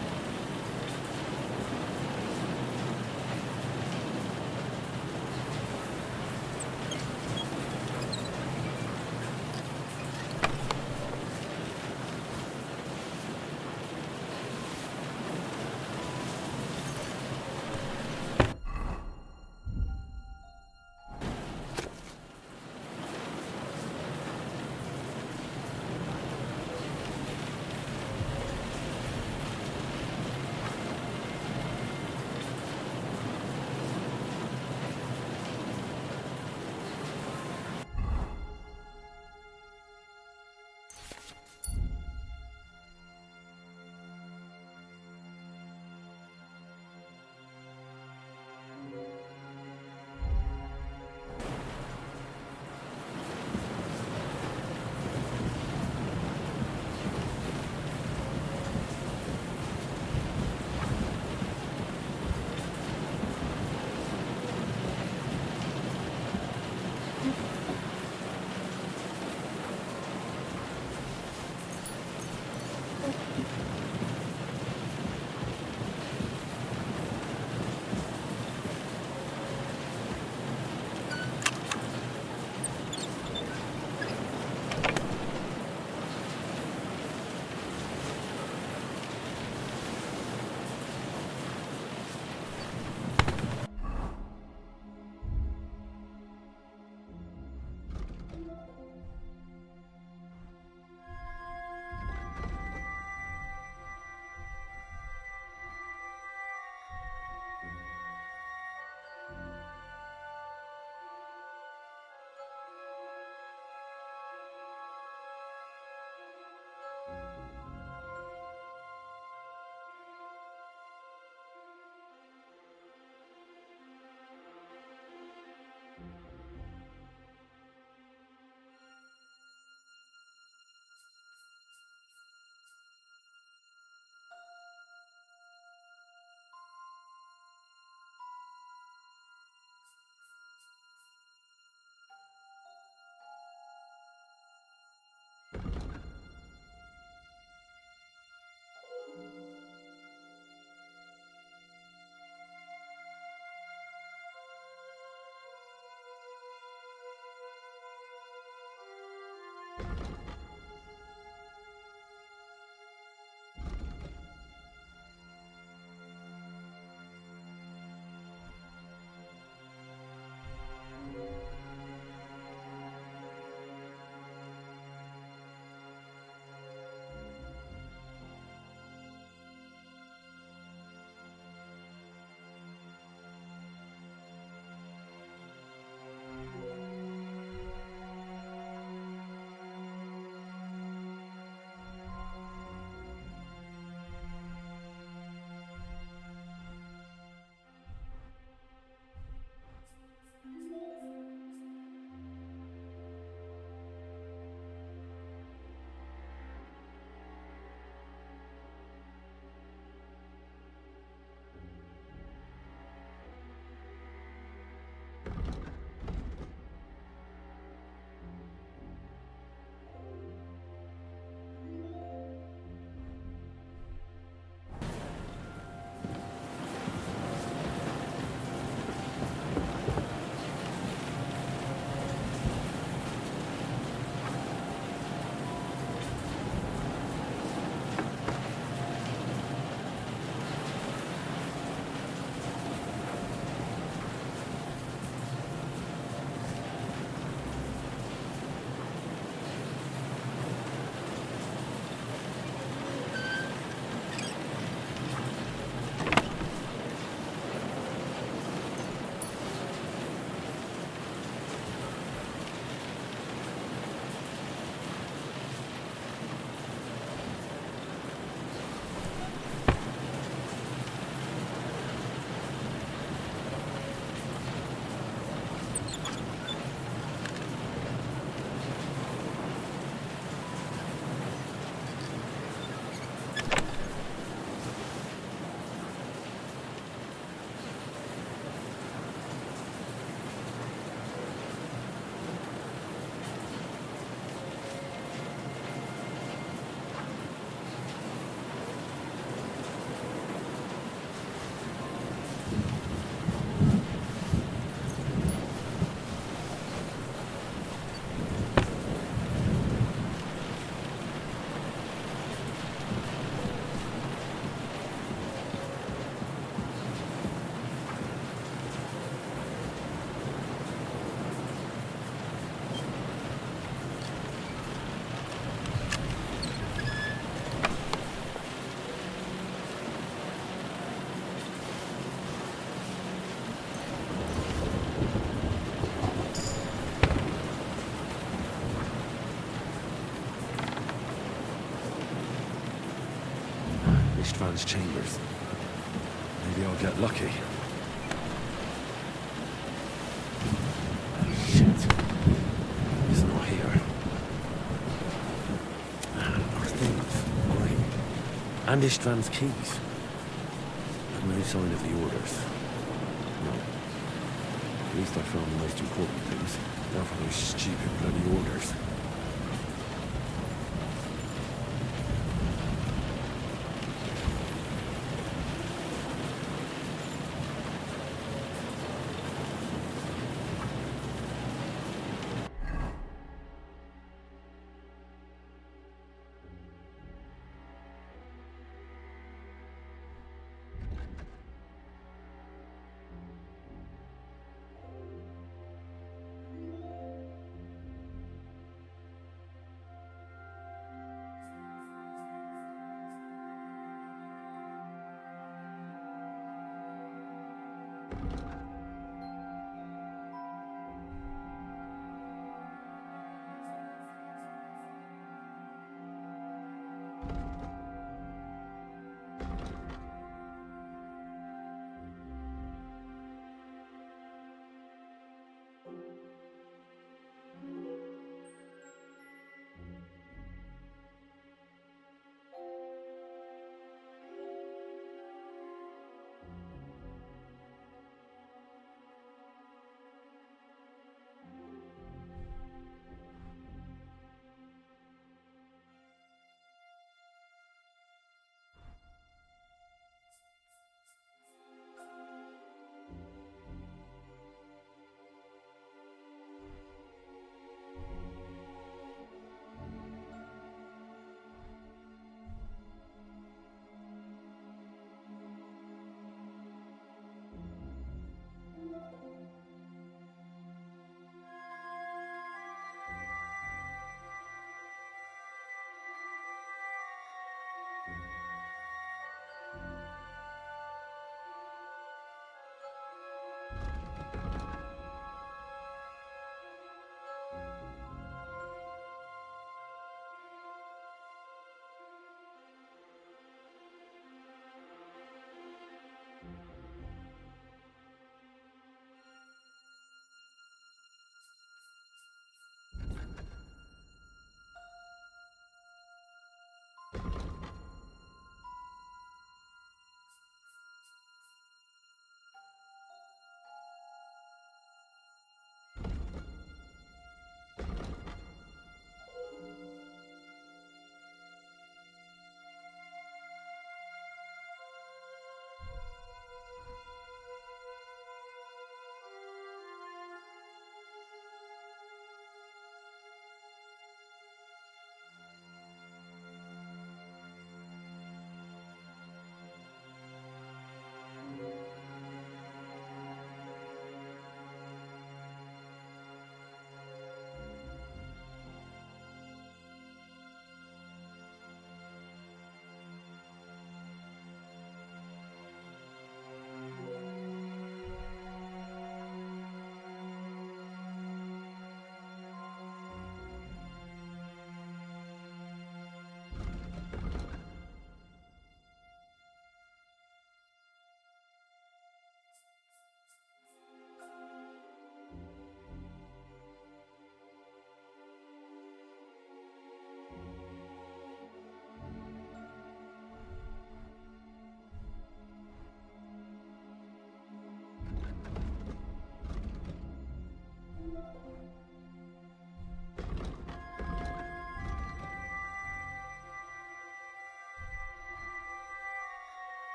Istvan's chambers. Maybe I'll get lucky. Shit. He's not here. Our things. Mine. And Istvan's keys. No sign of the orders. No. At least I found the most important things. Now for those stupid bloody orders.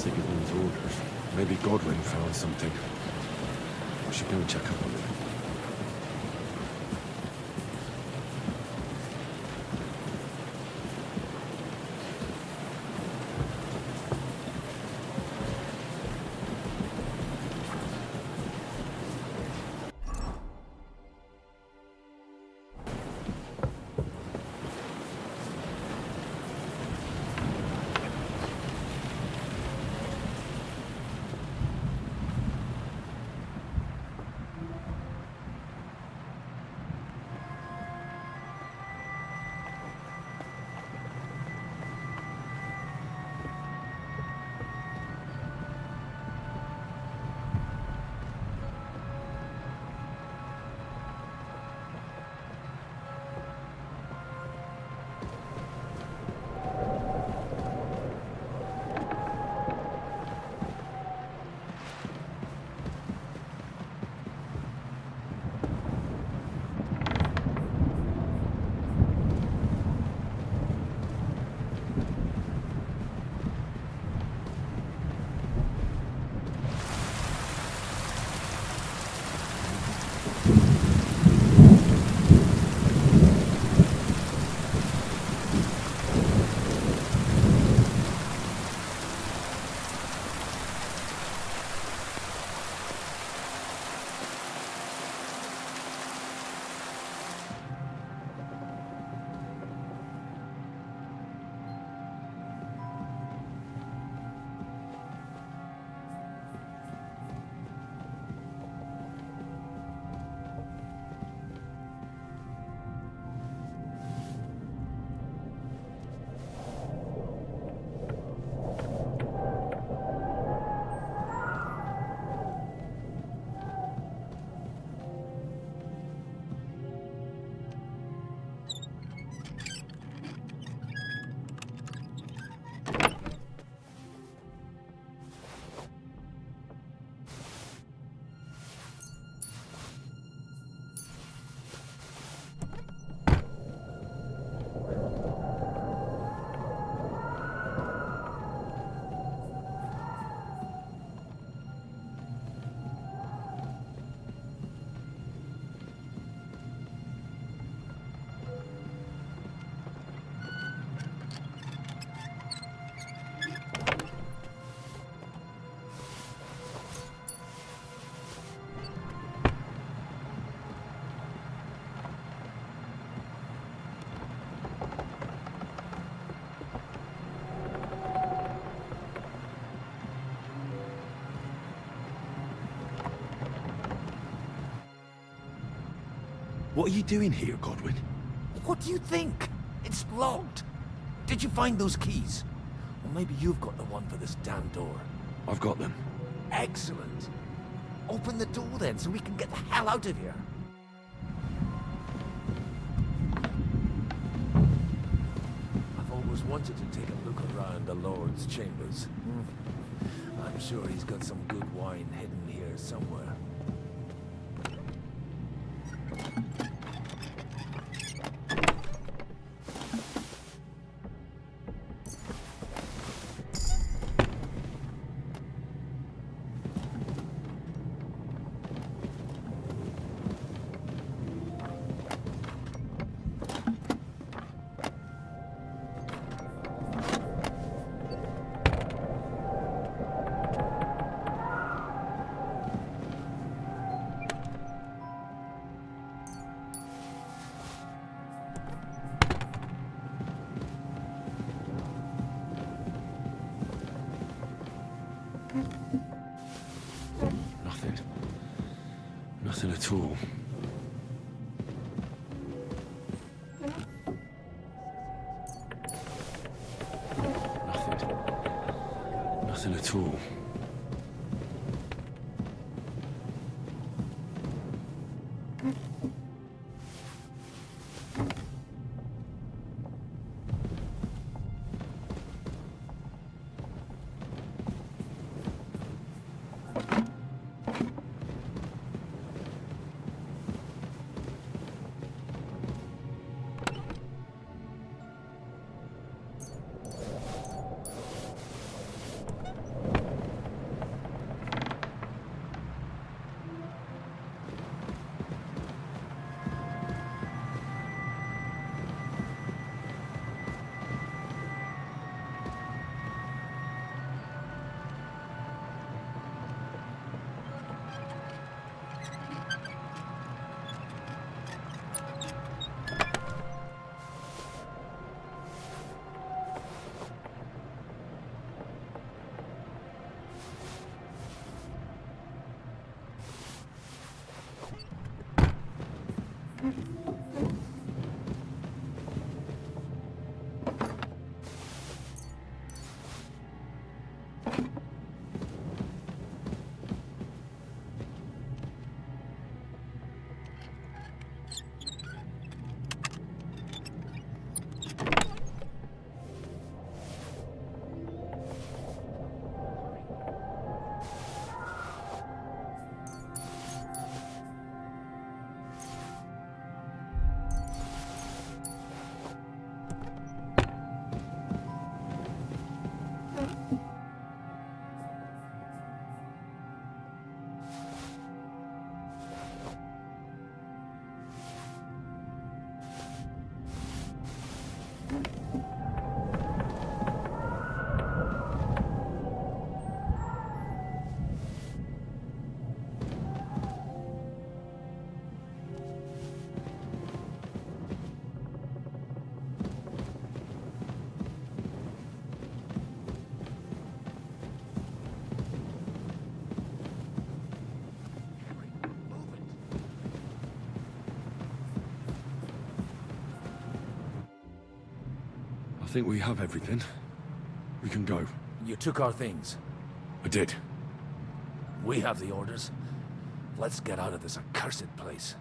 Sigismund's orders. Maybe Godwin found something. I should go and check up on it. What are you doing here, Godwin? What do you think? It's locked. Did you find those keys? Or maybe you've got the one for this damn door. I've got them. Excellent. Open the door then, so we can get the hell out of here. I've always wanted to take a look around the Lord's chambers. I'm sure he's got some good wine hidden here somewhere. Nothing at all. Nothing at all. I think we have everything. We can go. You took our things. I did. We have the orders. Let's get out of this accursed place.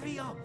Hurry up!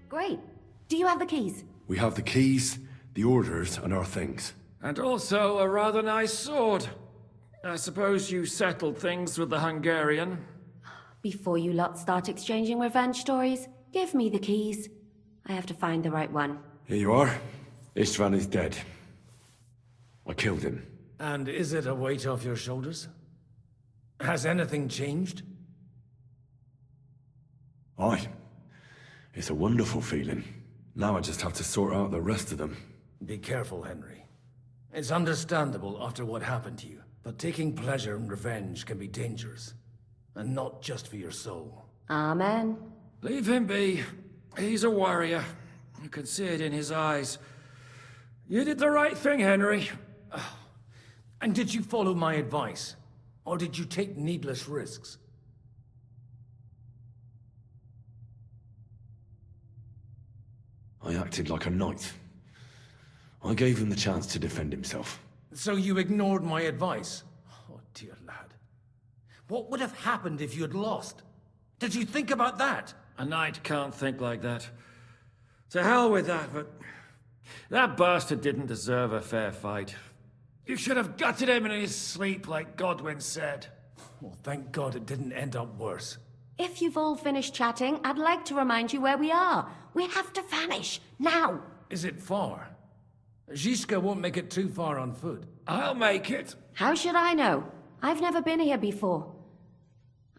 Great. Do you have the keys? We have the keys, the orders, and our things. And also a rather nice sword. I suppose you settled things with the Hungarian? Before you lot start exchanging revenge stories, give me the keys. I have to find the right one. Here you are. Istvan is dead. I killed him. And is it a weight off your shoulders? Has anything changed? Aye. It's a wonderful feeling. Now I just have to sort out the rest of them. Be careful, Henry. It's understandable after what happened to you, but taking pleasure in revenge can be dangerous. And not just for your soul. Amen. Leave him be. He's a warrior. You can see it in his eyes. You did the right thing, Henry. And did you follow my advice? Or did you take needless risks? I acted like a knight. I gave him the chance to defend himself. So you ignored my advice? Oh, dear lad. What would have happened if you had lost? Did you think about that? A knight can't think like that. To hell with that, but... that bastard didn't deserve a fair fight. You should have gutted him in his sleep, like Godwin said. Well, thank God it didn't end up worse. If you've all finished chatting, I'd like to remind you where we are. We have to vanish, now! Is it far? Zizka won't make it too far on foot. I'll make it. How should I know? I've never been here before.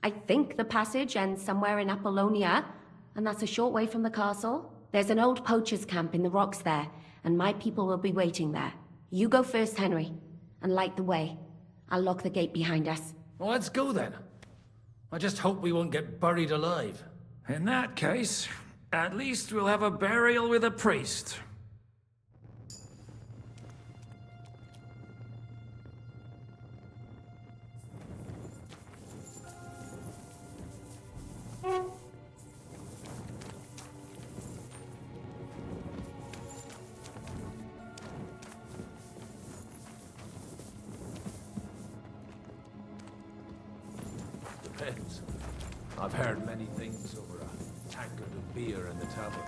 I think the passage ends somewhere in Apollonia, and that's a short way from the castle. There's an old poacher's camp in the rocks there, and my people will be waiting there. You go first, Henry, and light the way. I'll lock the gate behind us. Well, let's go then. I just hope we won't get buried alive. In that case, at least we'll have a burial with a priest. Depends. I've heard many things over a tankard of beer in the tavern.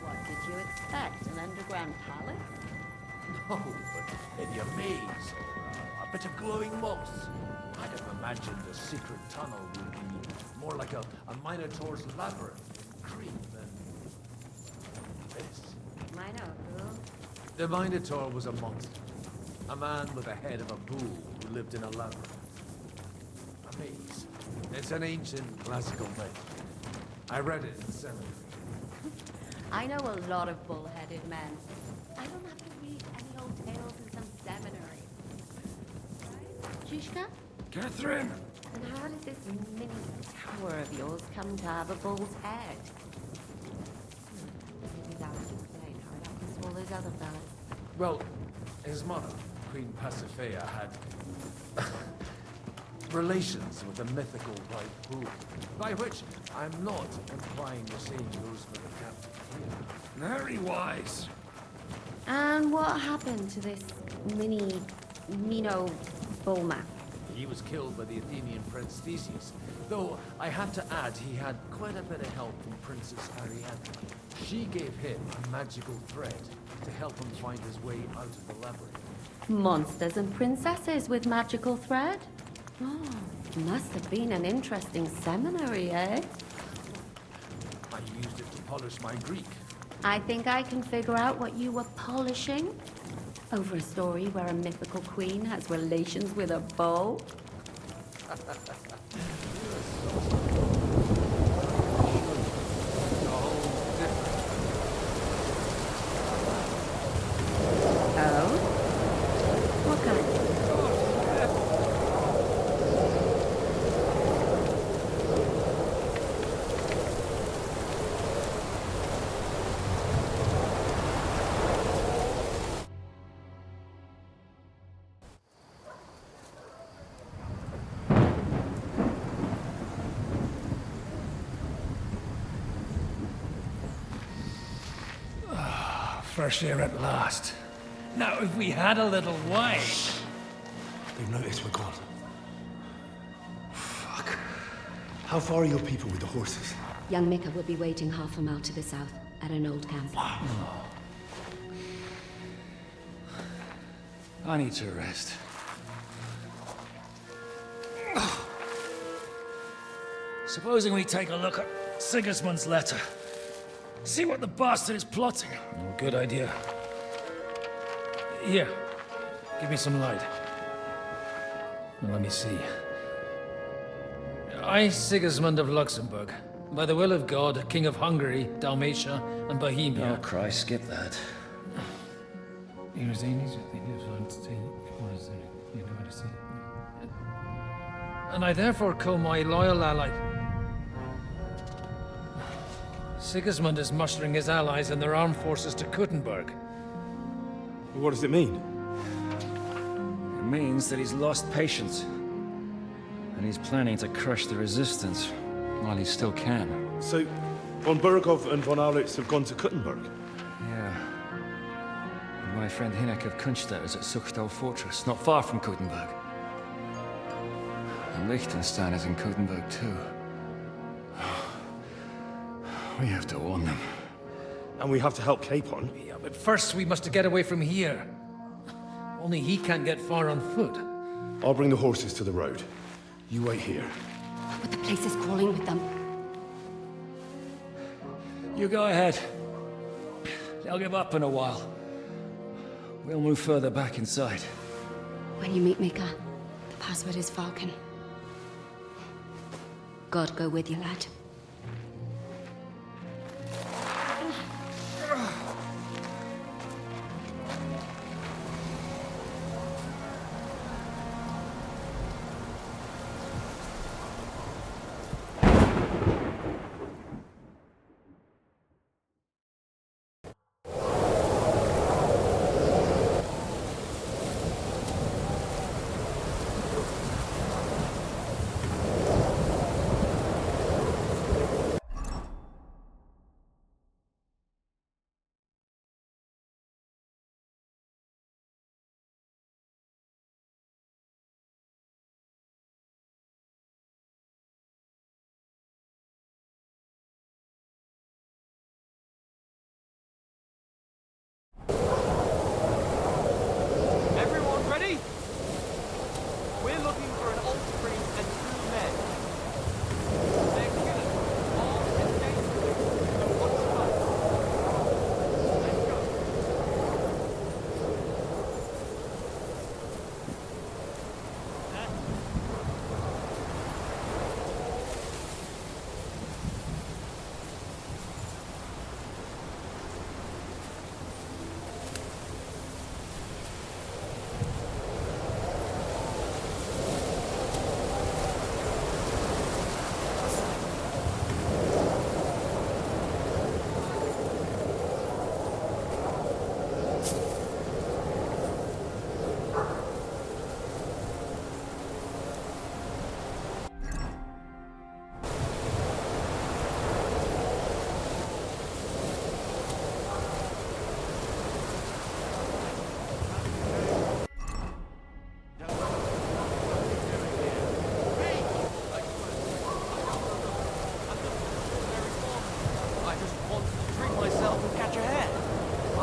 What did you expect? An underground palace? No, but maybe a maze or a bit of glowing moss. I'd have imagined a secret tunnel would be more like a Minotaur's labyrinth, creep than this. Minotaur? The Minotaur was a monster. A man with the head of a bull who lived in a labyrinth. A maze. It's an ancient classical myth. I read it in seminary. I know a lot of bull-headed men. I don't have to read any old tales in some seminary. Right? Zizka? Catherine! And how did this mini tower of yours come to have a bull's head? Maybe that would explain how it happens to all those other fellas. Well, his mother, Queen Pasiphae, had relations with a mythical white bull. By which I'm not implying the same goes for the captain here. Very wise. And what happened to this Mino bullman? He was killed by the Athenian prince Theseus, Though I have to add, he had quite a bit of help from Princess Ariadne. She gave him a magical thread to help him find his way out of the labyrinth. Monsters and princesses with magical thread? Oh, must have been an interesting seminary, eh? I used it to polish my Greek. I think I can figure out what you were polishing. Over a story where a mythical queen has relations with a bow? Oh? What kind? Fresh air at last. Now, if we had a little wine... They've noticed we're gone. Fuck. How far are your people with the horses? Young Mika will be waiting half a mile to the south, at an old camp. I need to rest. Supposing we take a look at Sigismund's letter. See what the bastard is plotting. Oh, good idea. Here, give me some light. Now, let me see. I, Sigismund of Luxembourg, by the will of God, King of Hungary, Dalmatia, and Bohemia. Oh, Christ, skip that. And I therefore call my loyal ally... Sigismund is mustering his allies and their armed forces to Kuttenberg. What does it mean? It means that he's lost patience. And he's planning to crush the resistance while he still can. So, von Burgov and von Aulitz have gone to Kuttenberg? Yeah. And my friend Hinek of Kunstadt is at Suchtal Fortress, not far from Kuttenberg. And Liechtenstein is in Kuttenberg too. We have to warn them. And we have to help Capon? Yeah, but first we must get away from here. Only he can't get far on foot. I'll bring the horses to the road. You wait here. But the place is crawling with them. You go ahead. They'll give up in a while. We'll move further back inside. When you meet Mika, the password is Falcon. God go with you, lad.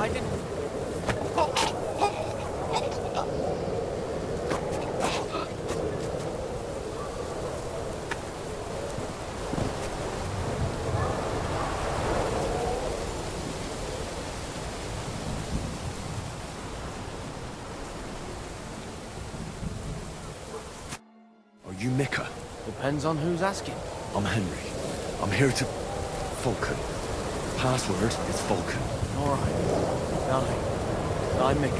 I didn't... Are you Mika? Depends on who's asking. I'm Henry. I'm here to... Falcon. Password is Falcon. Alright. I'm Mika.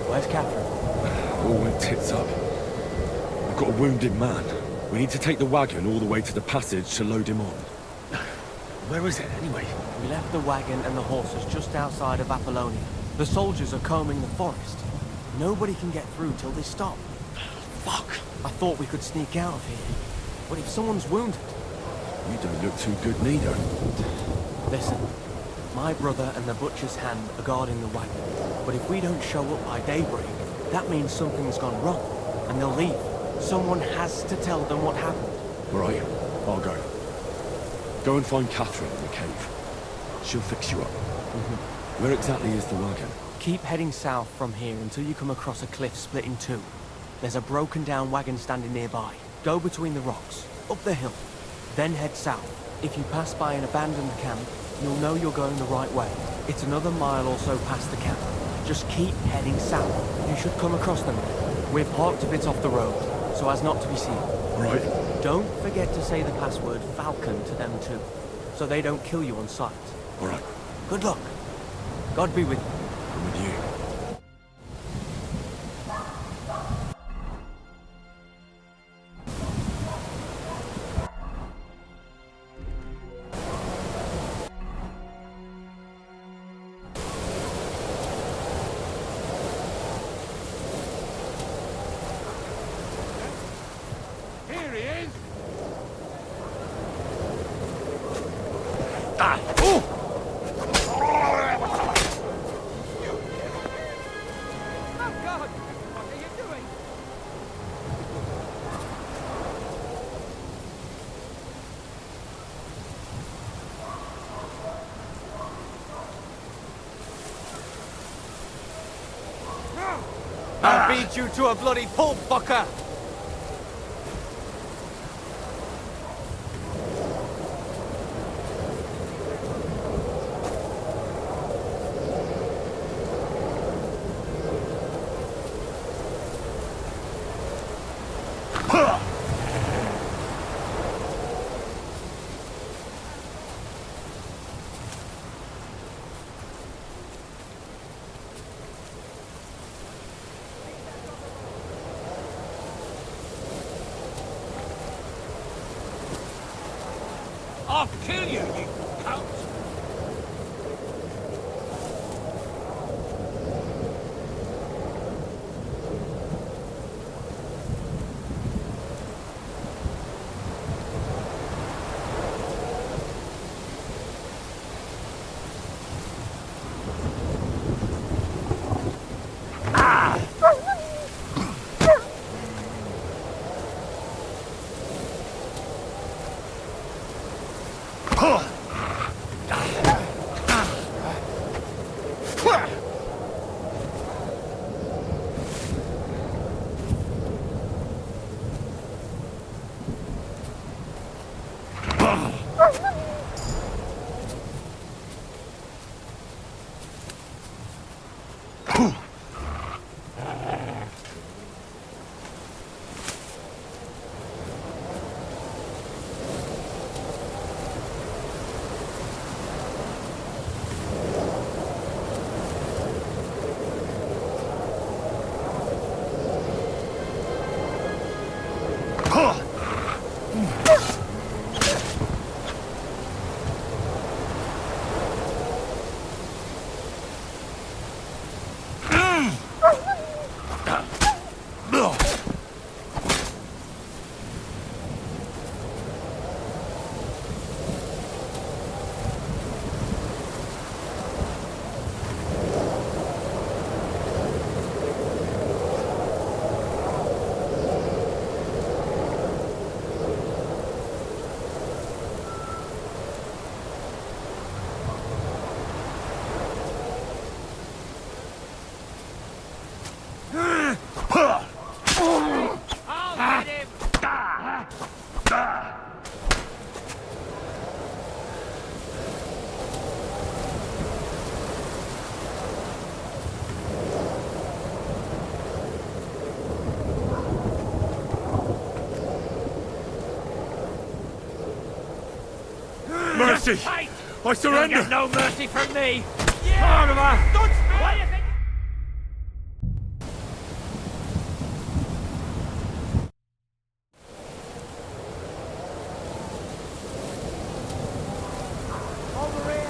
Where's Catherine? All went tits up. I've got a wounded man. We need to take the wagon all the way to the passage to load him on. Where is it, anyway? We left the wagon and the horses just outside of Apollonia. The soldiers are combing the forest. Nobody can get through till they stop. Fuck. I thought we could sneak out of here. But if someone's wounded... You don't look too good neither. Listen, my brother and the butcher's hand are guarding the wagon. But if we don't show up by daybreak, that means something's gone wrong. And they'll leave. Someone has to tell them what happened. Right, I'll go. Go and find Catherine in the cave. She'll fix you up. Where exactly is the wagon? Keep heading south from here until you come across a cliff split in two. There's a broken down wagon standing nearby. Go between the rocks, up the hill, then head south. If you pass by an abandoned camp, you'll know you're going the right way. It's another mile or so past the camp. Just keep heading south. You should come across them. We're parked a bit off the road, so as not to be seen. Right. Don't forget to say the password Falcon to them too, so they don't kill you on sight. All right. Good luck. God be with you. I'm with you. Here he is! I'll beat you to a bloody pulp, fucker! I'll kill you, you cunt! mercy! Fight! I surrender! You'll get no mercy from me! Yeah! Don't what do you think? Over here!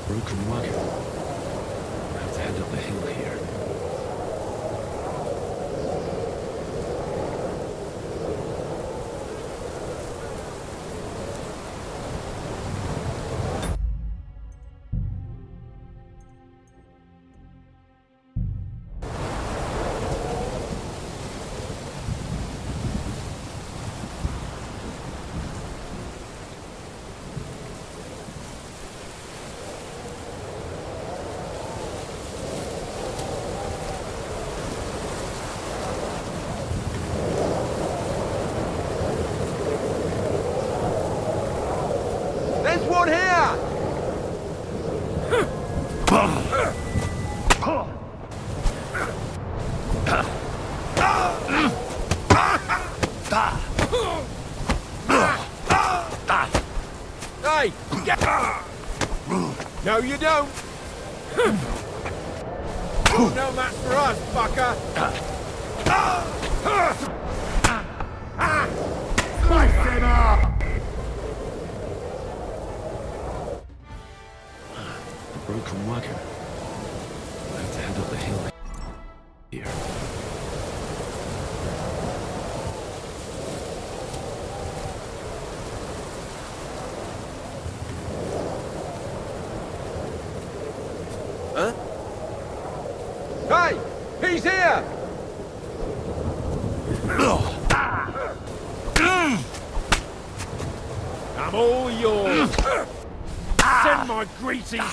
Broken wagon. I have to head up the hill here. There's one here! Hey, get... No, you don't. No match for us, fucker. Slice him up! A broken wagon. I have to head up the hill here. Huh? Hey! He's here! I'm all yours. Send my greetings.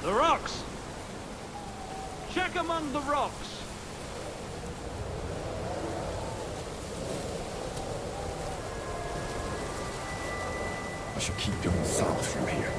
The rocks! Check among the rocks! I should keep going south from here.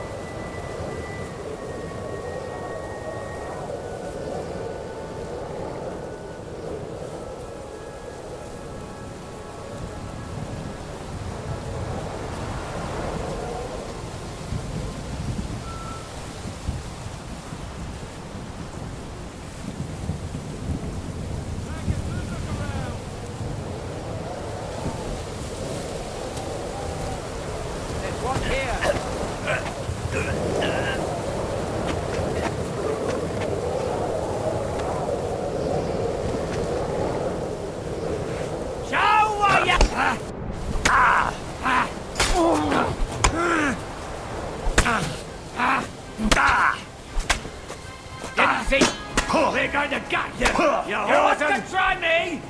They're going to gut you! You want to try me?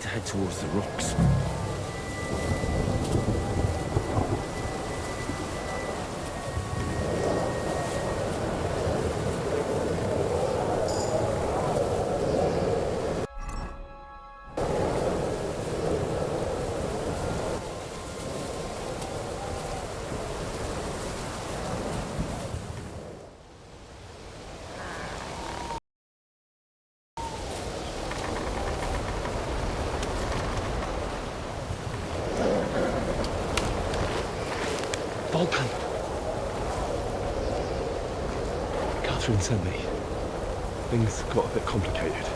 To head towards the rocks. Volcan. Catherine sent me. Things got a bit complicated.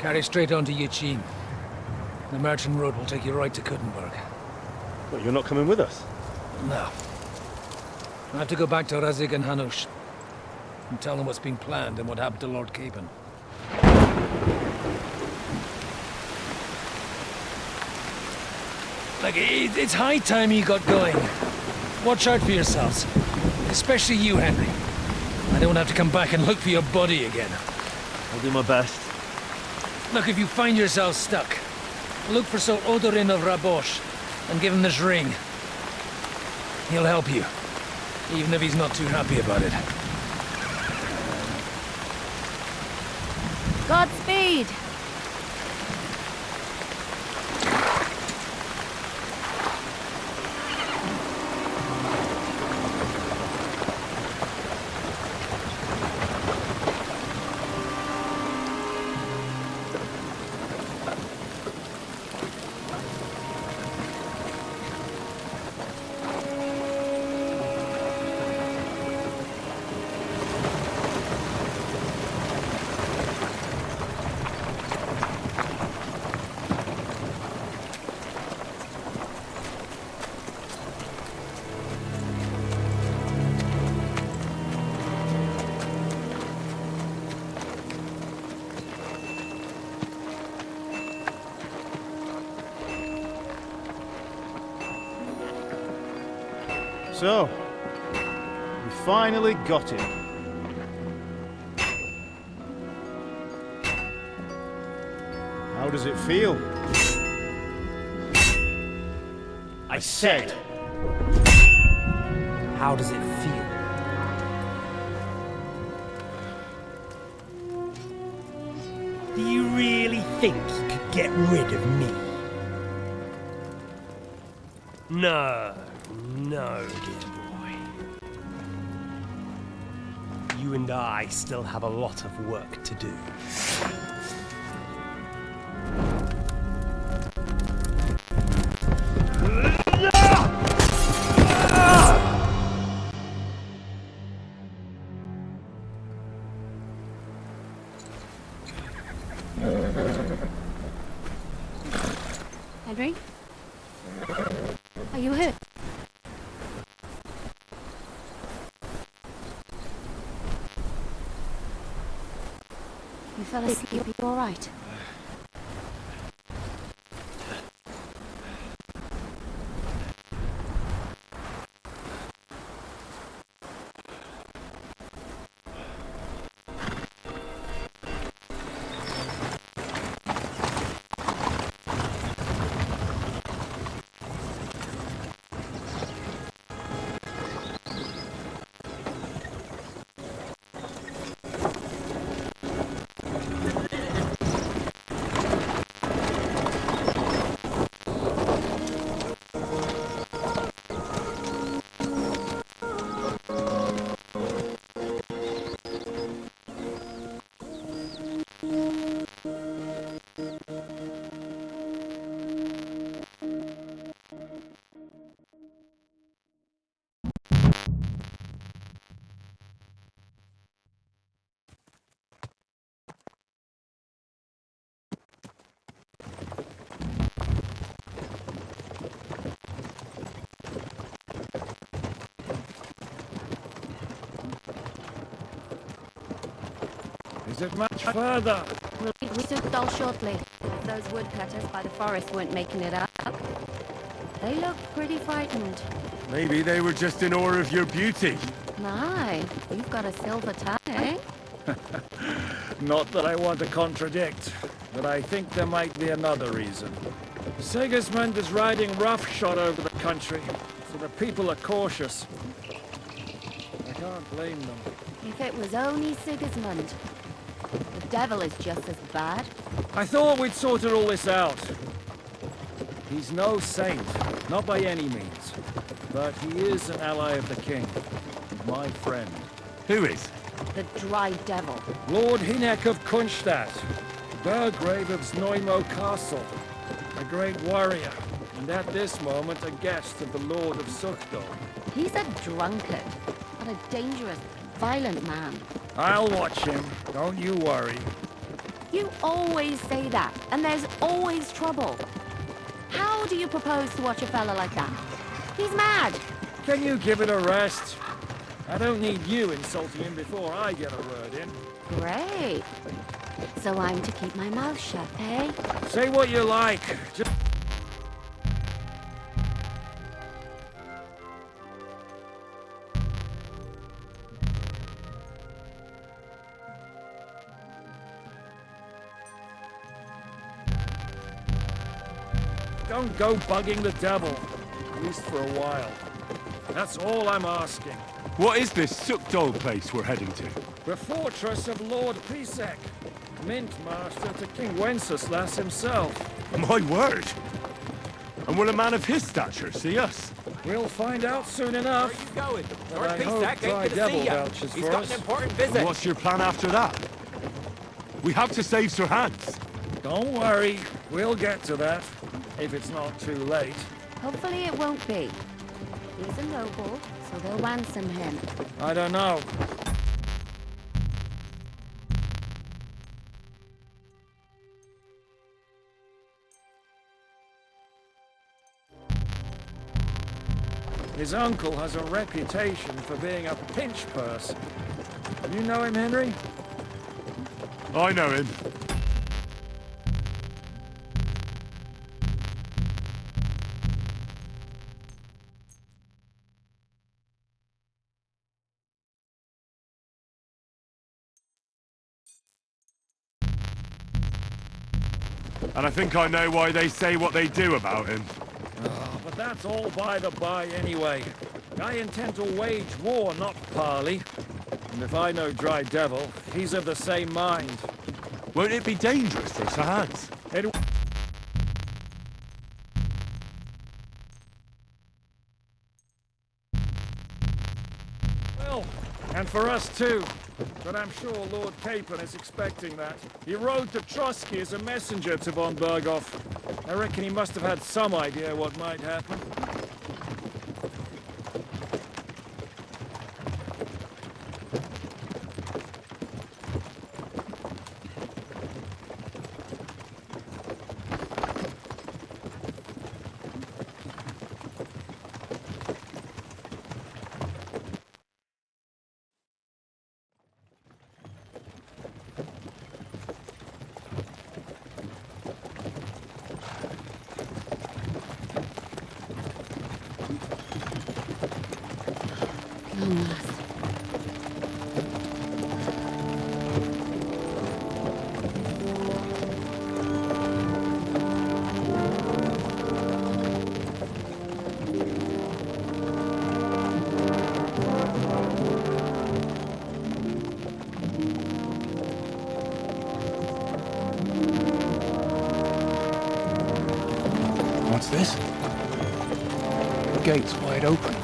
Carry straight on to Yuchin. The merchant road will take you right to Kuttenberg. But you're not coming with us? No. I have to go back to Razik and Hanush and tell them what's been planned and what happened to Lord Capon. Like, it's high time you got going. Watch out for yourselves. Especially you, Henry. I don't have to come back and look for your body again. I'll do my best. Look, if you find yourself stuck, look for Sir Odorin of Rabosh and give him this ring. He'll help you, even if he's not too happy about it. Godspeed! So, we finally got him. How does it feel? I said, How does it feel? Do you really think you could get rid of me? no, dear boy. You and I still have a lot of work to do. Henry? Are you hurt? You fell asleep, you'll be all right. Is it much further? We took dull shortly. Those woodcutters by the forest weren't making it up. They looked pretty frightened. Maybe they were just in awe of your beauty. My, you've got a silver tongue, eh? Not that I want to contradict, but I think there might be another reason. Sigismund is riding roughshod over the country, so the people are cautious. I can't blame them. If it was only Sigismund. The devil is just as bad. I thought we'd sorted all this out. He's no saint, not by any means. But he is an ally of the king. My friend. Who is? The dry devil. Lord Hinek of Kunstadt, Burgrave of Znojmo Castle, a great warrior, and at this moment a guest of the Lord of Sukhdol. He's a drunkard, but a dangerous, violent man. I'll watch him, don't you worry. You always say that, and there's always trouble. How do you propose to watch a fella like that? He's mad. Can you give it a rest? I don't need you insulting him before I get a word in. Great. So I'm to keep my mouth shut, eh? Say what you like. Just... Don't go bugging the devil, at least for a while. That's all I'm asking. What is this Sukdol place we're heading to? The fortress of Lord Pisek, Mint Master to King Wenceslas himself. My word! And will a man of his stature see us? We'll find out soon enough. Where are you going? But Lord I hope Pisek Dry ain't Devil gonna see ya. vouches He's for got us. an important visit. And what's your plan after that? We have to save Sir Hans. Don't worry, we'll get to that, if it's not too late. Hopefully it won't be. He's a noble, so they'll ransom him. I don't know. His uncle has a reputation for being a pinch purse. You know him, Henry? I know him. And I think I know why they say what they do about him. Oh, but that's all by the by anyway. I intend to wage war, not parley. And if I know Dry Devil, he's of the same mind. Won't it be dangerous for Sir Hans? Well, and for us too. But I'm sure Lord Capon is expecting that. He rode to Trotsky as a messenger to von Berghoff. I reckon he must have had some idea what might happen. What's this? The gate's wide open.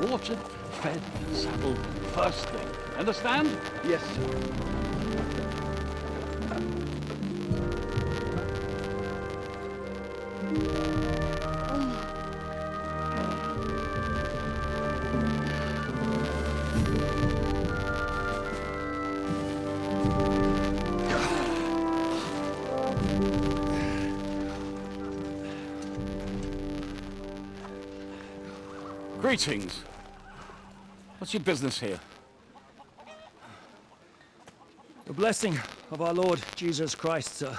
Watered, fed, saddled first thing. Understand? Yes, sir. Greetings. What's your business here? The blessing of our Lord Jesus Christ, sir.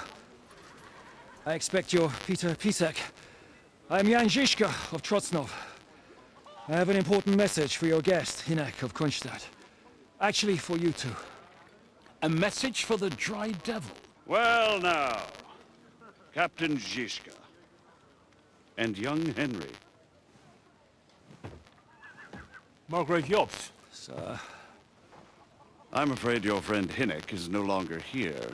I expect your Peter Pisek. I am Jan Žižka of Trocnov. I have an important message for your guest, Hinek of Kronstadt. Actually, for you two. A message for the Dry Devil? Well now, Captain Žižka. And young Henry. Margrave Jobst. Sir. I'm afraid your friend Hinek is no longer here.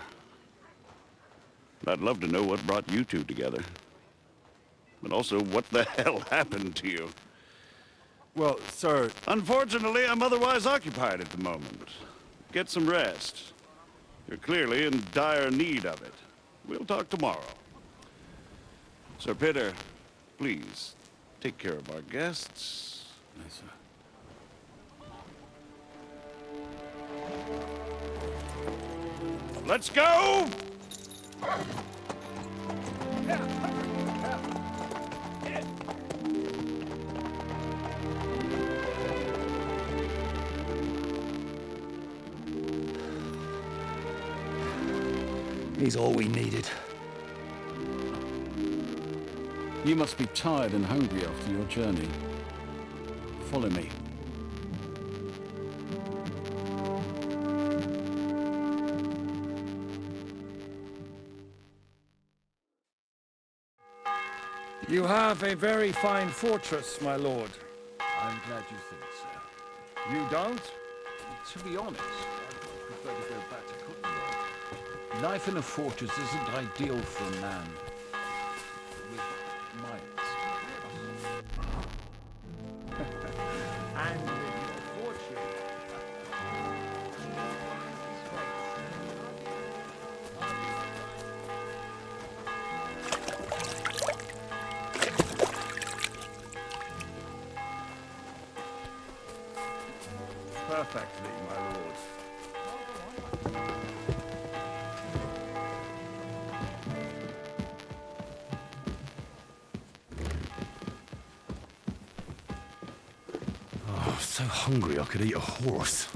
But I'd love to know what brought you two together. But also, what the hell happened to you? Well, sir... Unfortunately, I'm otherwise occupied at the moment. Get some rest. You're clearly in dire need of it. We'll talk tomorrow. Sir Peter, please, take care of our guests. Yes, sir. Let's go! He's all we needed. You must be tired and hungry after your journey. Follow me. You have a very fine fortress, my lord. I'm glad you think so. You don't? To be honest, I'd prefer to go back to Kuttenberg. Life in a fortress isn't ideal for a man with minds. And with your fortune. Perfectly, my lord. Oh, so hungry I could eat a horse.